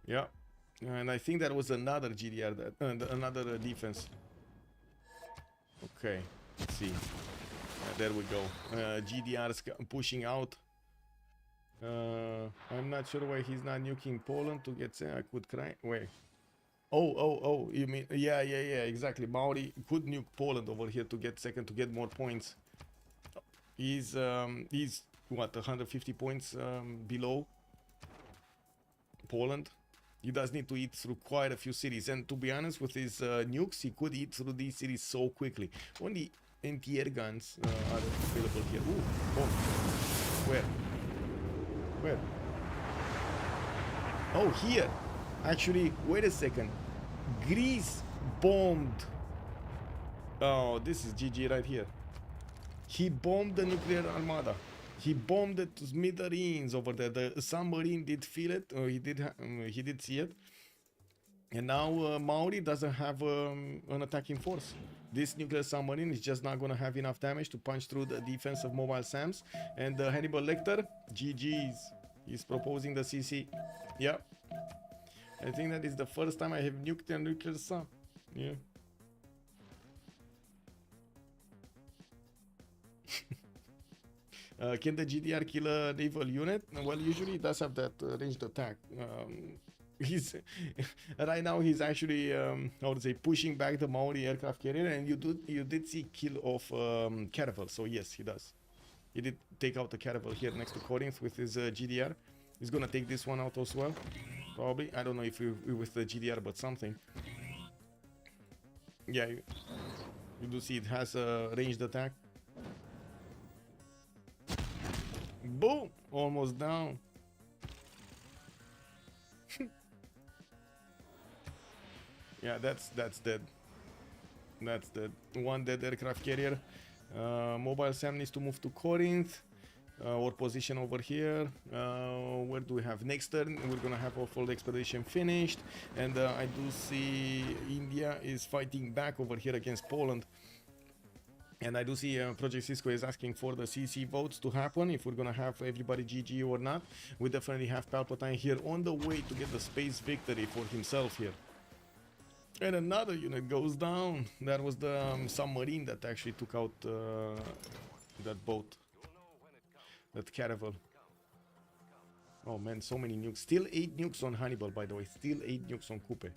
[SPEAKER 6] Yeah, and I think that was another GDR, that another defense. Okay, let's see. There we go. GDR's pushing out. I'm not sure why he's not nuking Poland to get. I could cry. Wait. Oh. You mean? Yeah. Exactly. Maori could nuke Poland over here to get second, to get more points. He's what, 150 points below Poland. He does need to eat through quite a few cities, and to be honest, with his nukes, he could eat through these cities so quickly. Only anti-air guns are available here. Ooh, bomb. Where? Oh, here. Actually, wait a second. Greece bombed. Oh, this is GG right here. He bombed the nuclear armada. He bombed it to smithereens over there. The submarine did feel it, or he did see it. And now Maori doesn't have an attacking force. This nuclear submarine is just not going to have enough damage to punch through the defense of mobile SAMs. And Hannibal Lecter, GG's. He's proposing the CC. Yeah. I think that is the first time I have nuked a nuclear sub. Yeah. Can the GDR kill a naval unit? Well, usually it does have that ranged attack. he's right now he's actually how to say, pushing back the Maori aircraft carrier, and you did see kill of Caravel, so yes, he does. He did take out the Caravel here next to Corinth with his GDR. He's gonna take this one out as well, probably. I don't know if we with the GDR, but something. Yeah, you do see it has a ranged attack. Boom! Almost down. Yeah, that's dead. That's dead. One dead aircraft carrier. Mobile Sam needs to move to Corinth. Or position over here. Where do we have next turn? We're gonna have our full expedition finished, and I do see India is fighting back over here against Poland. And I do see Project Cisco is asking for the CC votes to happen, if we're gonna have everybody GG or not. We definitely have Palpatine here on the way to get the space victory for himself here. And another unit goes down. That was the submarine that actually took out that boat. That Caravel. Oh man, so many nukes. Still 8 nukes on Hannibal, by the way. Still 8 nukes on Coupe.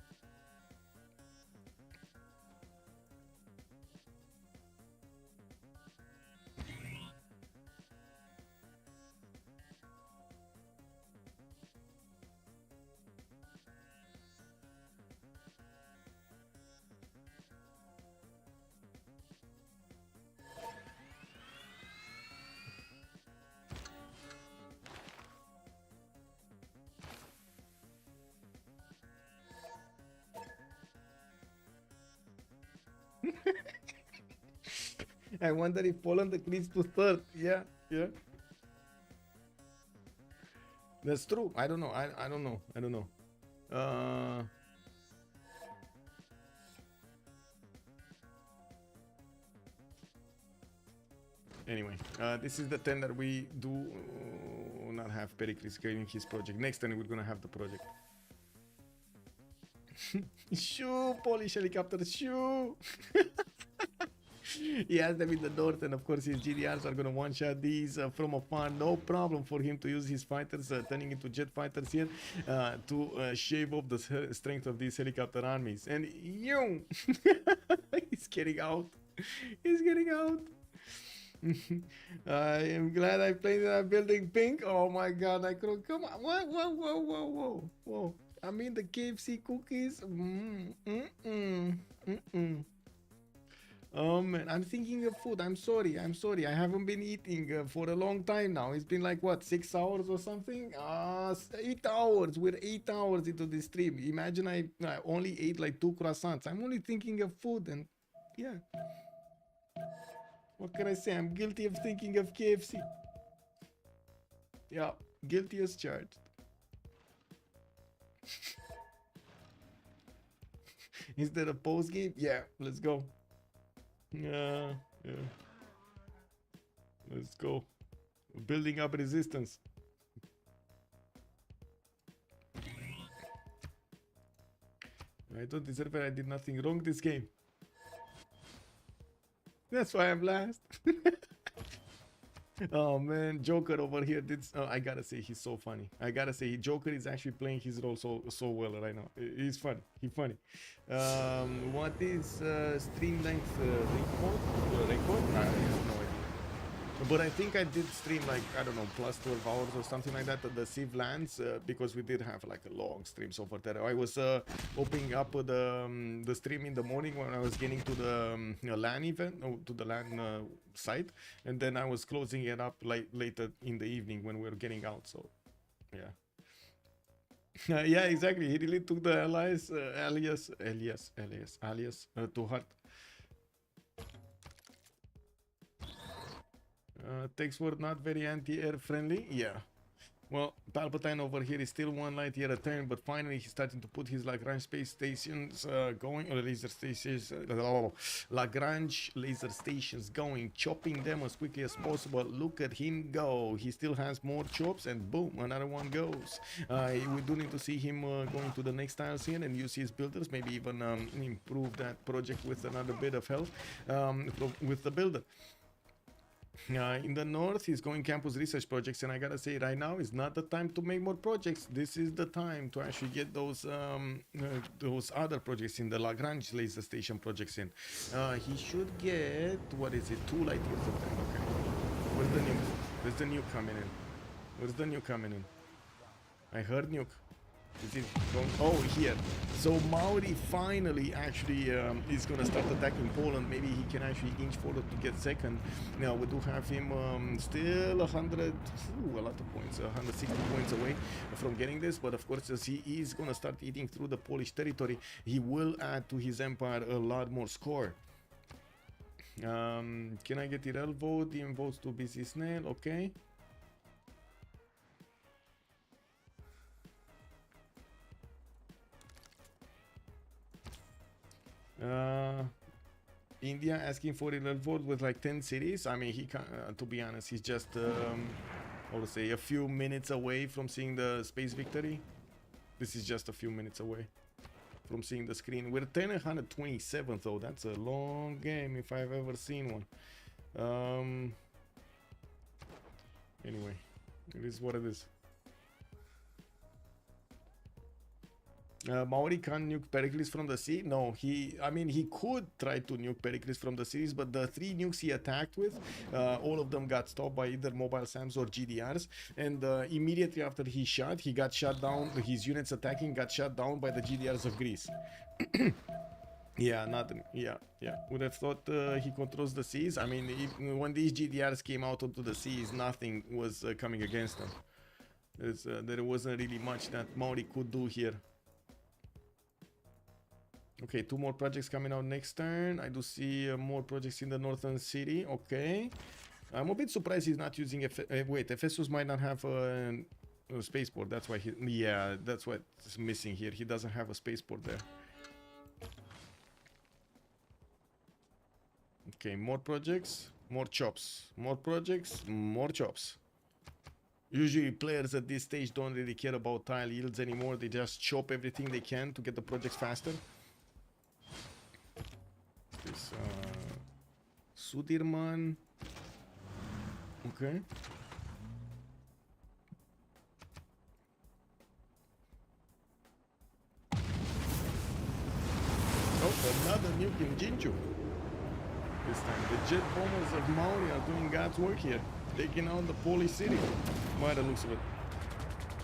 [SPEAKER 6] I wonder if Poland agrees to third. Yeah, yeah. That's true. I don't know. I don't know. I don't know. Anyway, this is the turn that we do not have Pericles getting his project. Next turn we're gonna have the project. Shoo, Polish helicopter, shoo! He has them in the north, and of course his GDRs are gonna one-shot these from afar. No problem for him to use his fighters, turning into jet fighters here, to shave off the strength of these helicopter armies. And you, he's getting out. He's getting out. I am glad I played that building pink. Oh my god, I couldn't come on. Whoa. I mean the KFC cookies. Oh man, I'm thinking of food. I'm sorry. I haven't been eating for a long time now. It's been like what, 6 hours or something? 8 hours. We're 8 hours into this stream. Imagine I only ate like 2 croissants. I'm only thinking of food, and yeah. What can I say? I'm guilty of thinking of KFC. Yeah, guilty as charged. Is there a post game? Yeah, let's go. Yeah. Let's go. Building up resistance. I don't deserve it. I did nothing wrong this game. That's why I'm last. Oh man, Joker over here did. I gotta say, he's so funny. I gotta say, Joker is actually playing his role so well right now. He's funny. He's funny. What is stream length record? I have no idea. But I think I did stream like, I don't know, plus 12 hours or something like that at the Civ lands, because we did have like a long stream so far there. I was opening up the stream in the morning when I was getting to the LAN event, to the LAN site, and then I was closing it up like later in the evening when we were getting out. So yeah. Yeah, exactly. He really took the alias to heart. Text were not very anti-air friendly. Yeah. Well, Palpatine over here is still 1 light year a turn, but finally he's starting to put his Lagrange space stations going, or laser stations, Lagrange laser stations going, chopping them as quickly as possible. Look at him go. He still has more chops, and boom, another one goes. We do need to see him going to the next tiles here and use his builders, maybe even improve that project with another bit of help with the builder. In the north, he's going campus research projects, and I gotta say, right now is not the time to make more projects. This is the time to actually get those other projects in, the Lagrange laser station projects in. He should get, what is it, 2 light years of time. Okay. Where's the nuke? Where's the nuke coming in? Where's the nuke coming in? I heard nuke. Is it going? Oh, here. So Mauri finally actually is going to start attacking Poland. Maybe he can actually inch forward to get second. Now we do have him still 100, a lot of points, 160 points away from getting this. But of course, as he is going to start eating through the Polish territory, he will add to his empire a lot more score. Can I get Irel vote? The votes to BC Snail. Okay. India asking for a vote with like 10 cities. I mean, he can, to be honest, he's just I would say a few minutes away from seeing the space victory. This is just a few minutes away from seeing the screen. We're 127th though. That's a long game if I've ever seen one. Anyway, it is what it is. Maori can't nuke Pericles from the sea. No, I mean, he could try to nuke Pericles from the seas, but the 3 nukes he attacked with, all of them got stopped by either mobile SAMs or GDRs. And immediately after he got shot down. His units attacking got shot down by the GDRs of Greece. Yeah, nothing. Yeah. Would have thought he controls the seas. I mean, when these GDRs came out onto the seas, nothing was coming against them. There wasn't really much that Maori could do here. Okay, 2 more projects coming out next turn. I do see more projects in the northern city. Okay. I'm a bit surprised he's not using... wait, Ephesus might not have a spaceport. That's why he... Yeah, that's what's missing here. He doesn't have a spaceport there. Okay, more projects, more chops. More projects, more chops. Usually players at this stage don't really care about tile yields anymore. They just chop everything they can to get the projects faster. This Sudirman. Okay. Oh, another nuke in Jinju. This time the jet bombers of Maori are doing God's work here, taking out the Polish city by the looks of it.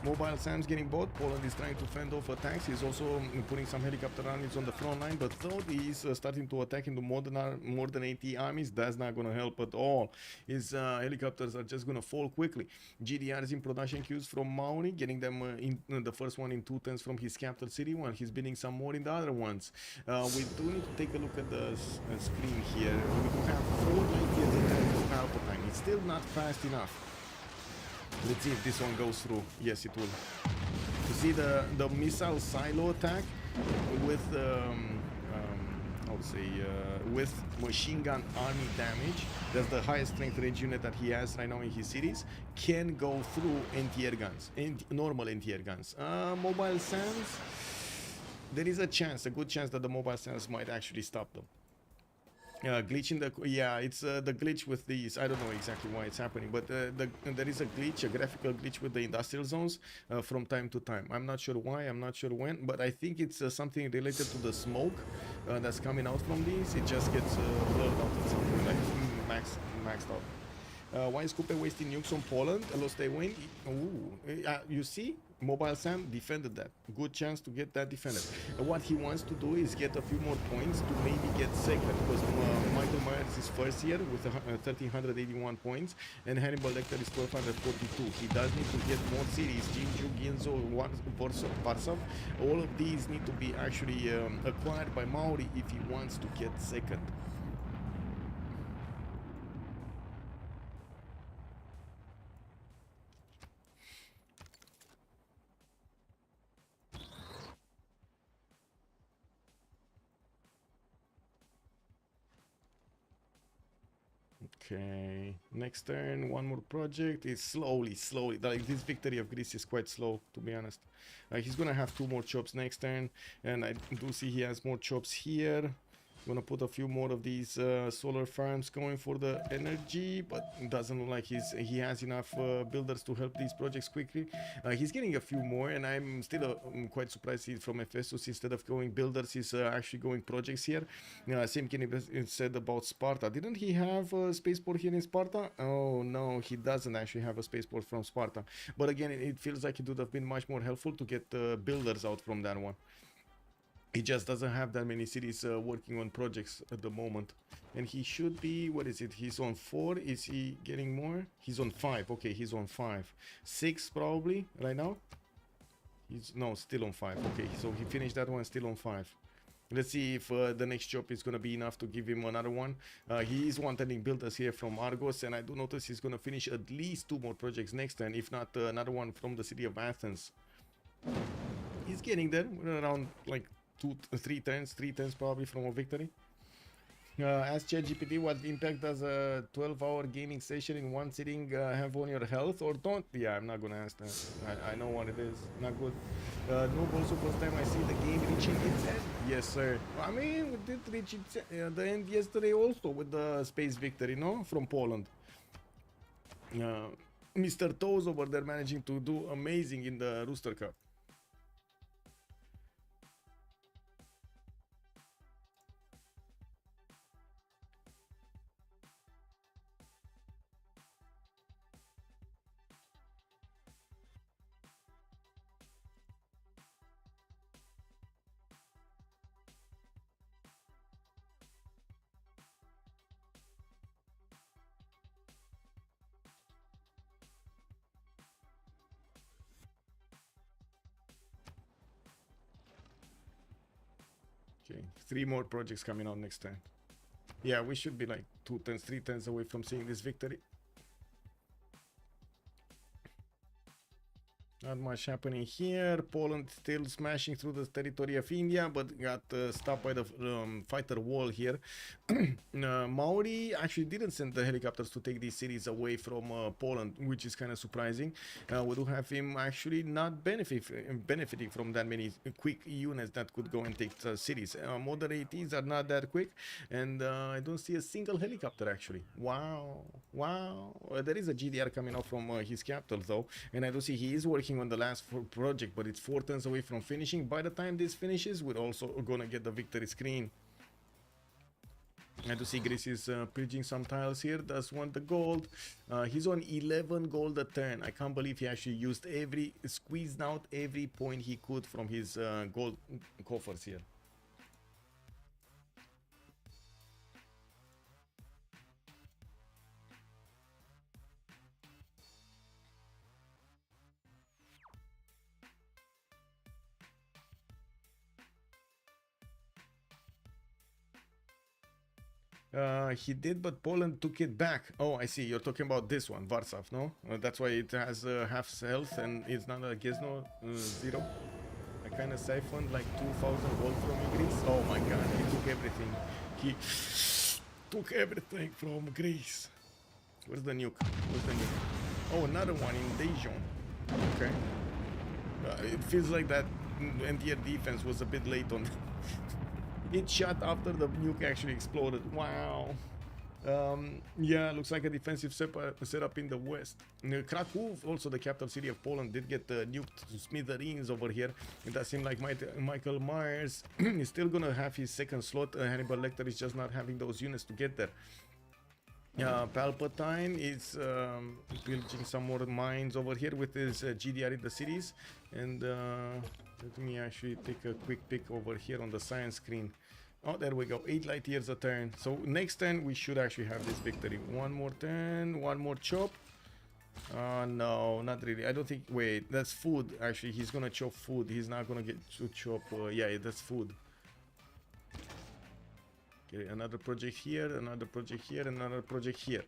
[SPEAKER 6] Mobile SAM's getting bought. Poland is trying to fend off attacks. He's also putting some helicopter armies on the front line, but though he's starting to attack into more than 80 armies, that's not going to help at all. His helicopters are just going to fall quickly. GDR is in production queues from Mauri, getting them in the first one in 2 turns from his capital city, while he's building some more in the other ones. We do need to take a look at the screen here. We do have 4 ideas in terms of output time. It's still not fast enough. Let's see if this one goes through. Yes, it will. You see the missile silo attack with I would say with machine gun army damage. That's the highest strength range unit that he has right now in his cities. Can go through anti-air guns, normal anti-air guns. Mobile SAMs. There is a good chance that the mobile SAMs might actually stop them. Glitch in the... Yeah, it's the glitch with these. I don't know exactly why it's happening, but there is a glitch, a graphical glitch with the industrial zones from time to time. I'm not sure why, I'm not sure when, but I think it's something related to the smoke that's coming out from these. It just gets blurred out at something like maxed out. Why is Coupe wasting nukes on Poland? Lost they win? Ooh, you see? Mobile SAM defended that. Good chance to get that defended. What he wants to do is get a few more points to maybe get second, because Michael Myers is first here with 1,381 points and Hannibal Lecter is 1,242. He does need to get more cities. Jinju, Ginzo, Varsov. All of these need to be actually acquired by Mauri if he wants to get second. Okay, next turn, 1 more project. It's slowly, like this victory of Greece is quite slow, to be honest. He's gonna have 2 more chops next turn, and I do see he has more chops here. Gonna put a few more of these solar farms going for the energy, but it doesn't look like he has enough builders to help these projects quickly. He's getting a few more, and I'm still quite surprised from Ephesus. Instead of going builders, he's actually going projects here. Same can be said about Sparta. Didn't he have a spaceport here in Sparta? Oh no, he doesn't actually have a spaceport from Sparta. But again, it feels like it would have been much more helpful to get builders out from that one. He just doesn't have that many cities working on projects at the moment. And he should be, what is it? He's on 4. Is he getting more? He's on 5. Okay, he's on 5. 6 probably right now. He's no, still on 5. Okay, so he finished that one, still on 5. Let's see if the next job is going to be enough to give him another one. He is wanting builders here from Argos, and I do notice he's going to finish at least 2 more projects next turn, if not another one from the city of Athens. He's getting there. We're around like 3 turns probably from a victory. Ask ChatGPT, what impact does a 12-hour gaming session in one sitting have on your health or don't? Yeah, I'm not gonna ask that. I know what it is. Not good. No, also first time I see the game reaching its end. Yes, sir. I mean, we did reach the end yesterday also with the space victory, no? From Poland. Mr. Toes over there managing to do amazing in the Rooster Cup. Okay, 3 more projects coming out next time. Yeah, we should be like 2 turns, 3 turns away from seeing this victory. Not much happening here. Poland still smashing through the territory of India, but got stopped by the fighter wall here. Maori actually didn't send the helicopters to take these cities away from Poland, which is kind of surprising. We do have him actually not benefiting from that many quick units that could go and take cities. Moderates are not that quick, and I don't see a single helicopter actually. Wow, wow. There is a GDR coming out from his capital though, and I do see he is working on the last project, but it's 4 turns away from finishing. By the time this finishes, we're also gonna get the victory screen. I do see Greece is pillaging some tiles here. Does want the gold. He's on 11 gold a turn. I can't believe he actually squeezed out every point he could from his gold coffers here. He did, but Poland took it back. Oh, I see. You're talking about this one, Warsaw, no? That's why it has half health and it's not a Gizno 0. I kind of siphoned like 2,000 gold from Greece. Oh my god, he took everything. He took everything from Greece. Where's the nuke? Where's the nuke? Oh, another one in Daejeon. Okay. It feels like that entire defense was a bit late on. It shot after the nuke actually exploded. Wow. Yeah, looks like a defensive setup in the west. Krakow, also the capital city of Poland, did get nuked to smithereens over here. It does seem like Michael Myers is still gonna have his second slot. Hannibal Lecter is just not having those units to get there. Palpatine is building some more mines over here with his GDR in the cities. And let me actually take a quick pick over here on the science screen. Oh, there we go. 8 light years a turn. So next turn we should actually have this victory. One more turn, one more chop. No, not really. I don't think. Wait, that's food. Actually, he's gonna chop food. He's not gonna get to chop. Yeah, that's food. Okay, another project here, another project here, another project here.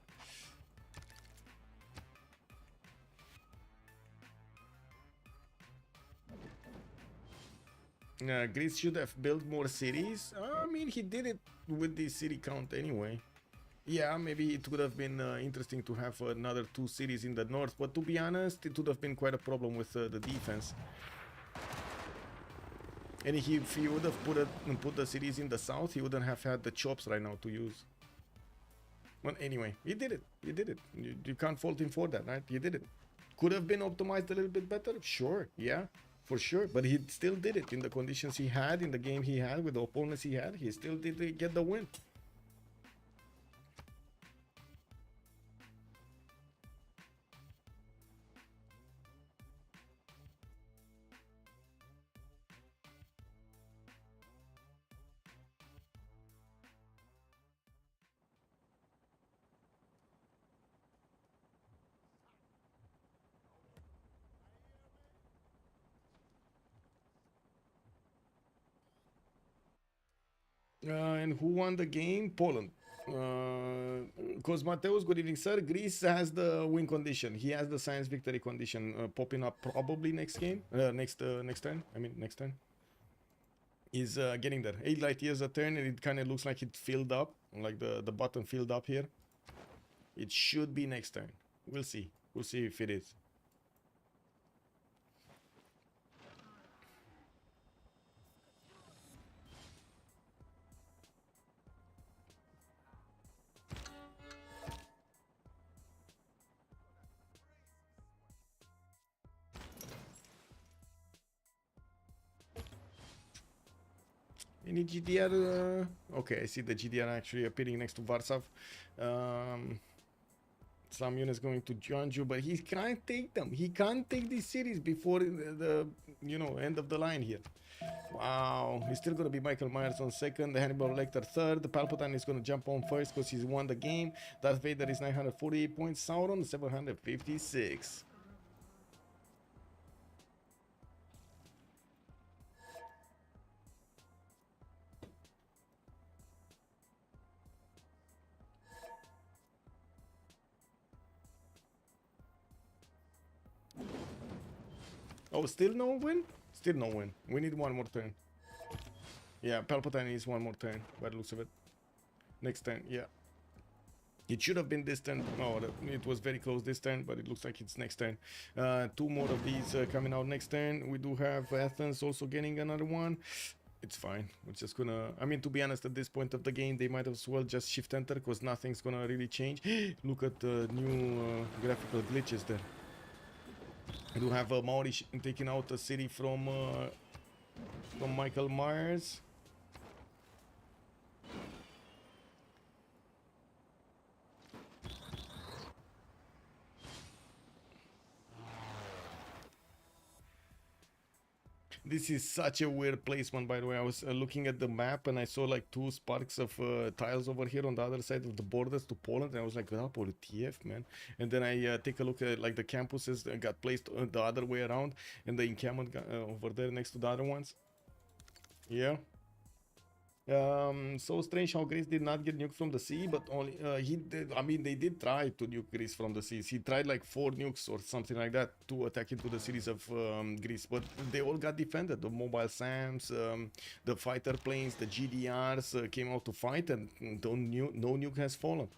[SPEAKER 6] Greece should have built more cities. I mean, he did it with the city count anyway. Yeah, maybe it would have been interesting to have another 2 cities in the north, but to be honest, it would have been quite a problem with the defense. And if he would have put the cities in the south, he wouldn't have had the chops right now to use. But anyway, he did it. He did it. You can't fault him for that, right? He did it. Could have been optimized a little bit better? Sure, yeah, for sure. But he still did it in the conditions he had, in the game he had, with the opponents he had. He still did get the win. And who won the game? Poland. Because Mateus, good evening, sir. Greece has the win condition. He has the science victory condition popping up probably next game. Next turn. I mean, next turn. He's getting there. 8 light years a turn, and it kind of looks like it filled up. Like the button filled up here. It should be next turn. We'll see. We'll see if it is. Any GDR? Okay, I see the GDR actually appearing next to Varsav. Some units going to Jeonju, but he can't take them. He can't take these cities before the end of the line here. Wow, he's still gonna be Michael Myers on second, the Hannibal Lecter third, the Palpatine is gonna jump on first because he's won the game. Darth Vader is 948 points, Sauron 756. Oh, still no win? Still no win. We need one more turn. Yeah, Palpatine needs one more turn, by the looks of it. Next turn, yeah. It should have been this turn. Oh, it was very close this turn, but it looks like it's next turn. 2 more of these coming out next turn. We do have Athens also getting another one. It's fine. We're just gonna... I mean, to be honest, at this point of the game, they might as well just shift enter because nothing's gonna really change. Look at the new graphical glitches there. I do have Maori taking out a city from Michael Myers. This is such a weird placement, by the way. I was looking at the map and I saw like 2 sparks of tiles over here on the other side of the borders to Poland, and I was like, oh, TF, man. And then I take a look at like the campuses that got placed the other way around, and the encampment got, over there next to the other ones. Yeah. So strange how Greece did not get nuked from the sea, but only he did. I mean, they did try to nuke Greece from the seas. He tried like 4 nukes or something like that to attack into the cities of Greece, but they all got defended. The mobile SAMs, the fighter planes, the GDRs came out to fight, and no nuke has fallen.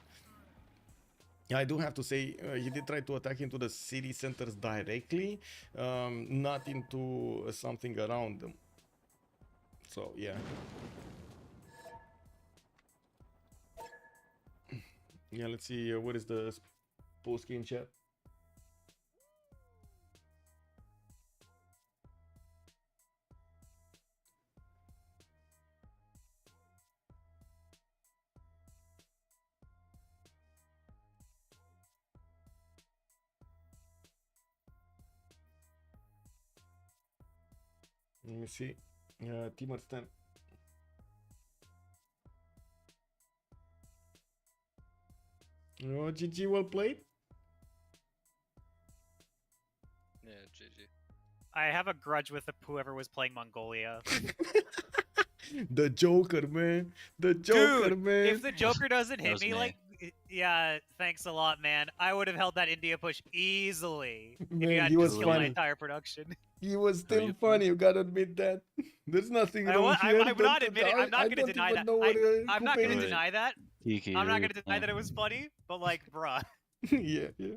[SPEAKER 6] I do have to say, he did try to attack into the city centers directly, not into something around them. So yeah. Yeah, let's see, what is the post-game chat? Let me see. Timur Stan. Oh, GG, well played.
[SPEAKER 14] Yeah, GG.
[SPEAKER 9] I have a grudge with whoever was playing Mongolia.
[SPEAKER 6] The Joker, man. The Joker,
[SPEAKER 9] Dude,
[SPEAKER 6] man.
[SPEAKER 9] if the Joker doesn't hit me, like, yeah, thanks a lot, man. I would have held that India push easily.
[SPEAKER 6] Man,
[SPEAKER 9] if you
[SPEAKER 6] he
[SPEAKER 9] had
[SPEAKER 6] was
[SPEAKER 9] to kill my
[SPEAKER 6] funny.
[SPEAKER 9] entire production.
[SPEAKER 6] He was still funny, you gotta admit that. There's nothing wrong here.
[SPEAKER 9] I'm not admitting. I'm not going to deny that. I'm not going to deny that.
[SPEAKER 13] Kiki,
[SPEAKER 9] I'm not going to deny that it was funny, but like, bruh.
[SPEAKER 6] Yeah, yeah.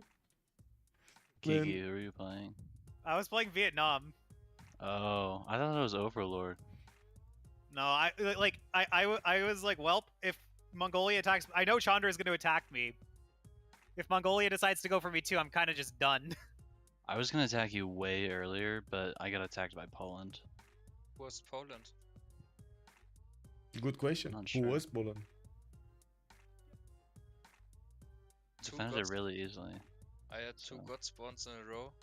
[SPEAKER 13] Kiki, who are you playing?
[SPEAKER 9] I was playing Vietnam.
[SPEAKER 13] Oh, I thought it was Overlord.
[SPEAKER 9] No, I was like, well, if Mongolia attacks, I know Chandra is going to attack me. If Mongolia decides to go for me too, I'm kind of just done.
[SPEAKER 13] I was gonna attack you way earlier, but I got attacked by Poland.
[SPEAKER 14] What's Poland?
[SPEAKER 6] Good question.
[SPEAKER 13] Not
[SPEAKER 6] Who
[SPEAKER 13] sure.
[SPEAKER 6] was Poland?
[SPEAKER 13] Defended it really easily.
[SPEAKER 14] I had two god spawns in a row.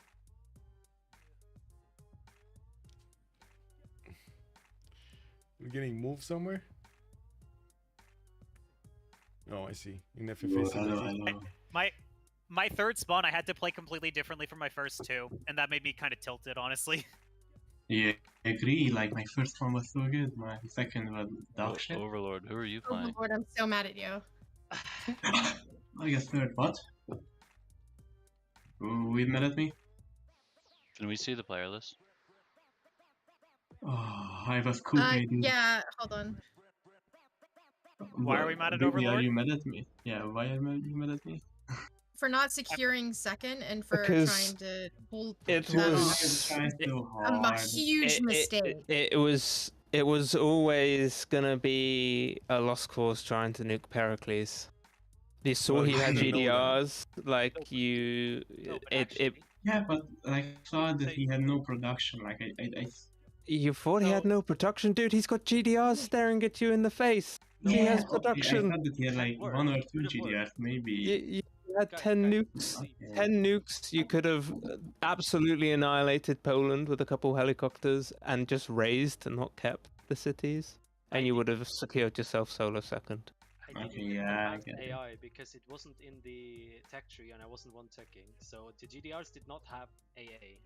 [SPEAKER 6] We're getting moved somewhere? Oh, I see. In FFA.
[SPEAKER 9] My third spawn, I had to play completely differently from my first two, and that made me kind of tilted, honestly.
[SPEAKER 8] Yeah, I agree. Like my first one was so good. My second was dog shit.
[SPEAKER 13] Overlord, who are you playing?
[SPEAKER 12] Overlord, I'm so mad at you.
[SPEAKER 8] I guess third what? Who mad at me?
[SPEAKER 13] Can we see the player list?
[SPEAKER 8] Oh, I was cool.
[SPEAKER 12] Yeah, hold on.
[SPEAKER 9] Why are we mad at
[SPEAKER 8] Baby,
[SPEAKER 9] Overlord?
[SPEAKER 8] Are you mad at me? Yeah, why are you mad at me?
[SPEAKER 12] For not securing second and for
[SPEAKER 7] Because
[SPEAKER 12] trying to pull
[SPEAKER 7] it
[SPEAKER 12] that
[SPEAKER 7] was
[SPEAKER 12] off. A huge mistake.
[SPEAKER 7] It was always gonna be a lost cause trying to nuke Pericles. You saw
[SPEAKER 8] Well,
[SPEAKER 7] he had
[SPEAKER 8] I know
[SPEAKER 7] GDRs, like you.
[SPEAKER 8] Yeah, but like, I saw that he had no production. Like
[SPEAKER 7] You thought he had no production, dude. He's got GDRs staring at you in the face. He has production.
[SPEAKER 8] I thought that he had like one or two GDRs, maybe.
[SPEAKER 7] You had 10 nukes. 10 nukes. You could have absolutely annihilated Poland with a couple helicopters and just razed and not kept the cities, and you would have secured yourself solo second.
[SPEAKER 11] I didn't
[SPEAKER 8] yeah,
[SPEAKER 11] have AI because it wasn't in the tech tree and I wasn't one teching, so the GDRs did not have AA.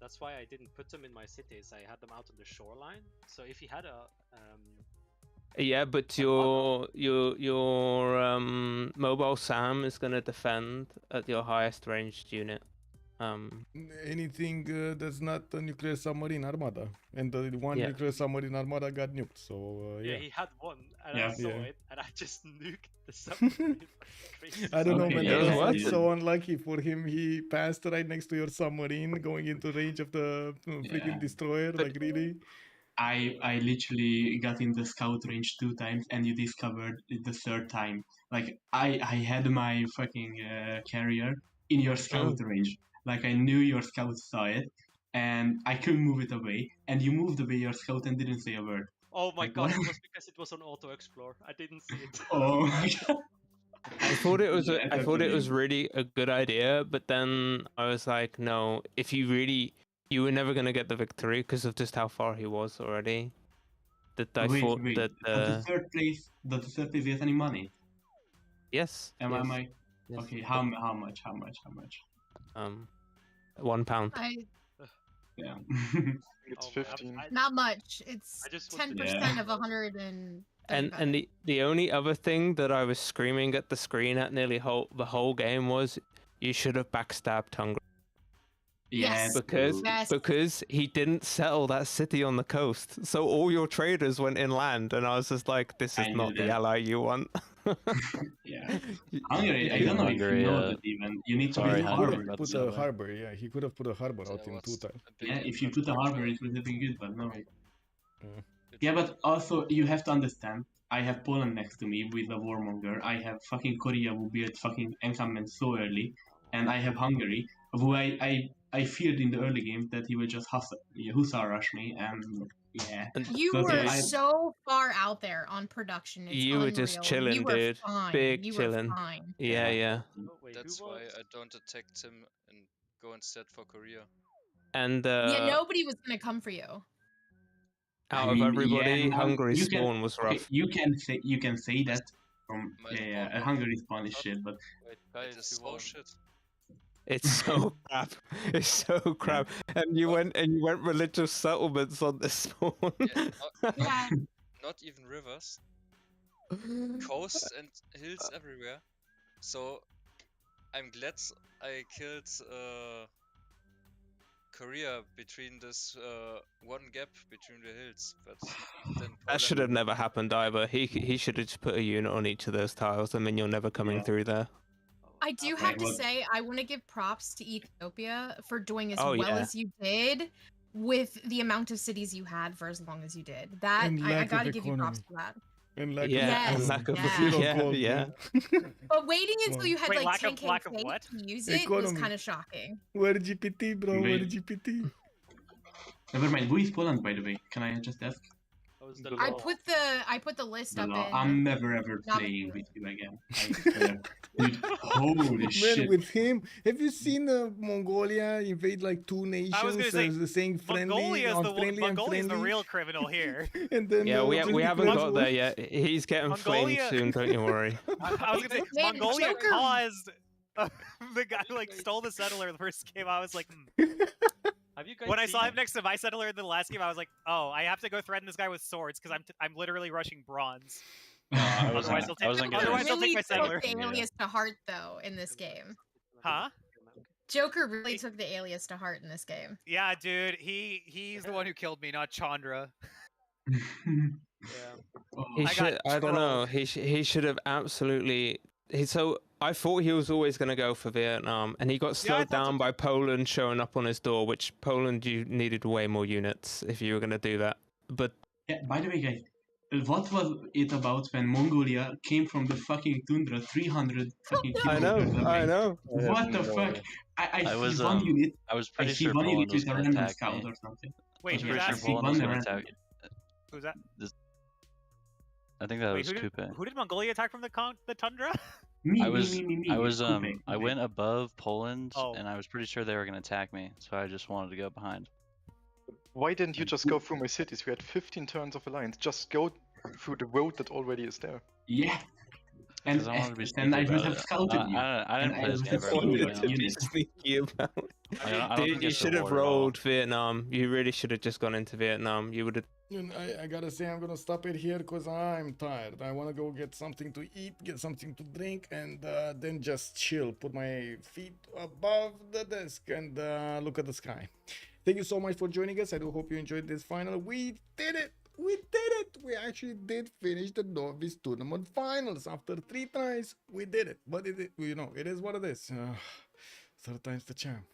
[SPEAKER 11] That's why I didn't put them in my cities. I had them out on the shoreline. So if he had a
[SPEAKER 7] yeah, but your mobile SAM is gonna defend at your highest ranged unit.
[SPEAKER 6] Anything that's not a nuclear submarine armada, and the one nuclear submarine armada got nuked. So
[SPEAKER 11] yeah,
[SPEAKER 6] yeah.
[SPEAKER 11] he had one, and I saw it, and I just nuked the submarine.
[SPEAKER 6] I don't know, man.
[SPEAKER 8] Yeah,
[SPEAKER 6] That was so unlucky for him. He passed right next to your submarine, going into range of the freaking destroyer. Like really.
[SPEAKER 8] I literally got in the scout range 2 times, and you discovered it the 3rd time. Like I had my fucking carrier in your scout range. Like I knew your scout saw it, and I couldn't move it away. And you moved away your scout and didn't say a word.
[SPEAKER 11] Oh my god! It was because it was on auto explore. I didn't see it.
[SPEAKER 8] Oh my god!
[SPEAKER 7] I thought it was I thought it was really a good idea, but then I was like, no. If you were never gonna get the victory because of just how far he was already. That I thought that
[SPEAKER 8] the third place get any money?
[SPEAKER 7] Yes.
[SPEAKER 8] Am
[SPEAKER 7] yes.
[SPEAKER 8] I?
[SPEAKER 7] Yes.
[SPEAKER 8] Okay. How much?
[SPEAKER 7] £1.
[SPEAKER 8] Yeah.
[SPEAKER 10] It's 15.
[SPEAKER 12] Not much. It's 10% of 100
[SPEAKER 7] and the only other thing that I was screaming at the screen at nearly the whole game was, you should have backstabbed Hungary.
[SPEAKER 8] Yes.
[SPEAKER 7] Because he didn't settle that city on the coast, so all your traders went inland, and I was just like, this is not the ally you want.
[SPEAKER 8] Yeah. Hungary, I don't know if you know that even. You need to build a harbor.
[SPEAKER 6] Put a harbor, yeah. He could have put a harbor out in 2 times.
[SPEAKER 8] Yeah, if you put a harbor, it would have been good, but no. Yeah, but also, you have to understand, I have Poland next to me with a warmonger. I have fucking Korea who built fucking encampment so early. And I have Hungary, who I feared in the early games that he would just hussar rush me, and yeah.
[SPEAKER 12] You were so far out there on production. It's
[SPEAKER 7] you were just chilling,
[SPEAKER 12] you were
[SPEAKER 7] dude.
[SPEAKER 12] Fine.
[SPEAKER 7] Big
[SPEAKER 12] you
[SPEAKER 7] chilling.
[SPEAKER 12] Were fine.
[SPEAKER 7] Yeah.
[SPEAKER 14] That's why I don't attack him and go instead for Korea.
[SPEAKER 7] And
[SPEAKER 12] yeah, nobody was gonna come for you.
[SPEAKER 7] Out of everybody, Hungary's spawn was rough.
[SPEAKER 8] Okay, you can say that from Hungary spawn is shit, but
[SPEAKER 14] it's so shit.
[SPEAKER 7] It's so crap. It's so crap. And you went religious settlements on the spawn.
[SPEAKER 14] Yeah, not even rivers. Coast and hills everywhere. So I'm glad I killed Korea between this one gap between the hills, but then
[SPEAKER 7] that should have never happened either. He should have just put a unit on each of those tiles, and then you're never coming through there.
[SPEAKER 12] I do have to say, I want to give props to Ethiopia for doing as well as you did with the amount of cities you had for as long as you did. That I gotta give you props for that.
[SPEAKER 6] And lack
[SPEAKER 12] Yes,
[SPEAKER 7] yeah.
[SPEAKER 12] But waiting until you had
[SPEAKER 9] Wait,
[SPEAKER 12] like
[SPEAKER 9] lack
[SPEAKER 12] 10k
[SPEAKER 9] of what?
[SPEAKER 12] to use it was kind of shocking.
[SPEAKER 6] Where GPT, bro? Where GPT?
[SPEAKER 8] Never mind. Who is Poland, by the way? Can I just ask?
[SPEAKER 12] I put the list up in.
[SPEAKER 8] I'm never ever playing with you again. I swear. Dude, holy shit.
[SPEAKER 6] Man, with him, have you seen Mongolia invade like 2 nations?
[SPEAKER 9] I was gonna say,
[SPEAKER 6] saying friendly,
[SPEAKER 9] Mongolia's the real criminal here.
[SPEAKER 6] And then
[SPEAKER 7] Yeah, we haven't got there yet. He's getting flamed soon, don't you worry.
[SPEAKER 9] I was gonna say, Mongolia caused the guy who like stole the settler the first game. I was like,
[SPEAKER 11] Have you guys
[SPEAKER 9] when I saw him next to my settler in the last game, I was like, oh, I have to go threaten this guy with swords because I'm literally rushing bronze. Otherwise, he'll take my settler.
[SPEAKER 12] Took the alias to heart though in this game.
[SPEAKER 9] Huh?
[SPEAKER 12] Joker really took the alias to heart in this game.
[SPEAKER 9] Yeah, dude, he's the one who killed me, not Chandra.
[SPEAKER 7] I don't know. He should have absolutely. So I thought he was always going to go for Vietnam, and he got slowed down by Poland showing up on his door. Which Poland, you needed way more units if you were going to do that. But
[SPEAKER 8] yeah, by the way, guys, what was it about when Mongolia came from the fucking tundra 300 fucking kilometers away?
[SPEAKER 7] I know.
[SPEAKER 8] What the fuck? I was one unit.
[SPEAKER 13] I was pretty sure
[SPEAKER 8] one
[SPEAKER 13] Poland
[SPEAKER 8] unit
[SPEAKER 13] was
[SPEAKER 8] with a
[SPEAKER 13] going to
[SPEAKER 8] random
[SPEAKER 13] attack
[SPEAKER 8] scout
[SPEAKER 13] me.
[SPEAKER 8] or something.
[SPEAKER 9] Wait,
[SPEAKER 13] I was pretty sure Poland was going to attack.
[SPEAKER 9] Who's that?
[SPEAKER 13] I think that was
[SPEAKER 9] who
[SPEAKER 13] Coupe.
[SPEAKER 9] who did Mongolia attack from the tundra?
[SPEAKER 13] I went above Poland, and I was pretty sure they were going to attack me, so I just wanted to go behind.
[SPEAKER 10] Why didn't you just go through my cities? We had 15 turns of alliance. Just go through the road that already is there.
[SPEAKER 8] Yeah. And I would have scouted you.
[SPEAKER 13] I didn't play this game very well.
[SPEAKER 7] Dude, you should have rolled Vietnam. You really should have just gone into Vietnam. You would have.
[SPEAKER 6] I gotta say, I'm gonna stop it here because I'm tired. I wanna go get something to eat, get something to drink, and then just chill. Put my feet above the desk and look at the sky. Thank you so much for joining us. I do hope you enjoyed this final. We did it! We did it! We actually did finish the Novice tournament finals. After 3 tries, we did it. But it is what it is. 3rd time's the charm.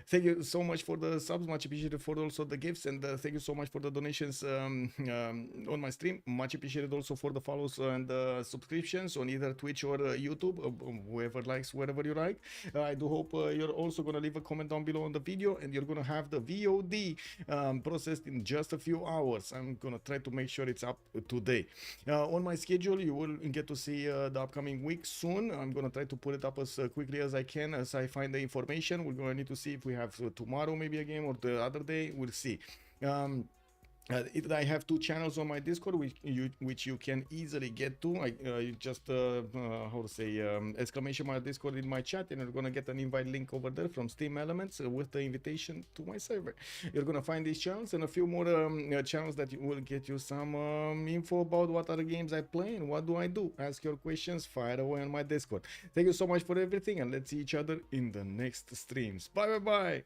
[SPEAKER 6] Thank you so much for the subs, much appreciated, for also the gifts, and thank you so much for the donations on my stream. Much appreciated also for the follows and subscriptions on either Twitch or YouTube, whoever likes, wherever you like. I do hope you're also going to leave a comment down below on the video, and you're going to have the VOD processed in just a few hours. I'm going to try to make sure it's up today. On my schedule, you will get to see the upcoming week soon. I'm going to try to put it up as quickly as I can as I find the information. We're going to need to see if we have tomorrow maybe a game or the other day. We'll see. I have 2 channels on my Discord which you can easily get to. You just exclamation mark Discord in my chat, and you're gonna get an invite link over there from Steam Elements with the invitation to my server. You're gonna find these channels and a few more channels that will get you some info about what other games I play and what do I do. Ask your questions, fire away on my Discord. Thank you so much for everything, and let's see each other in the next streams. Bye bye bye.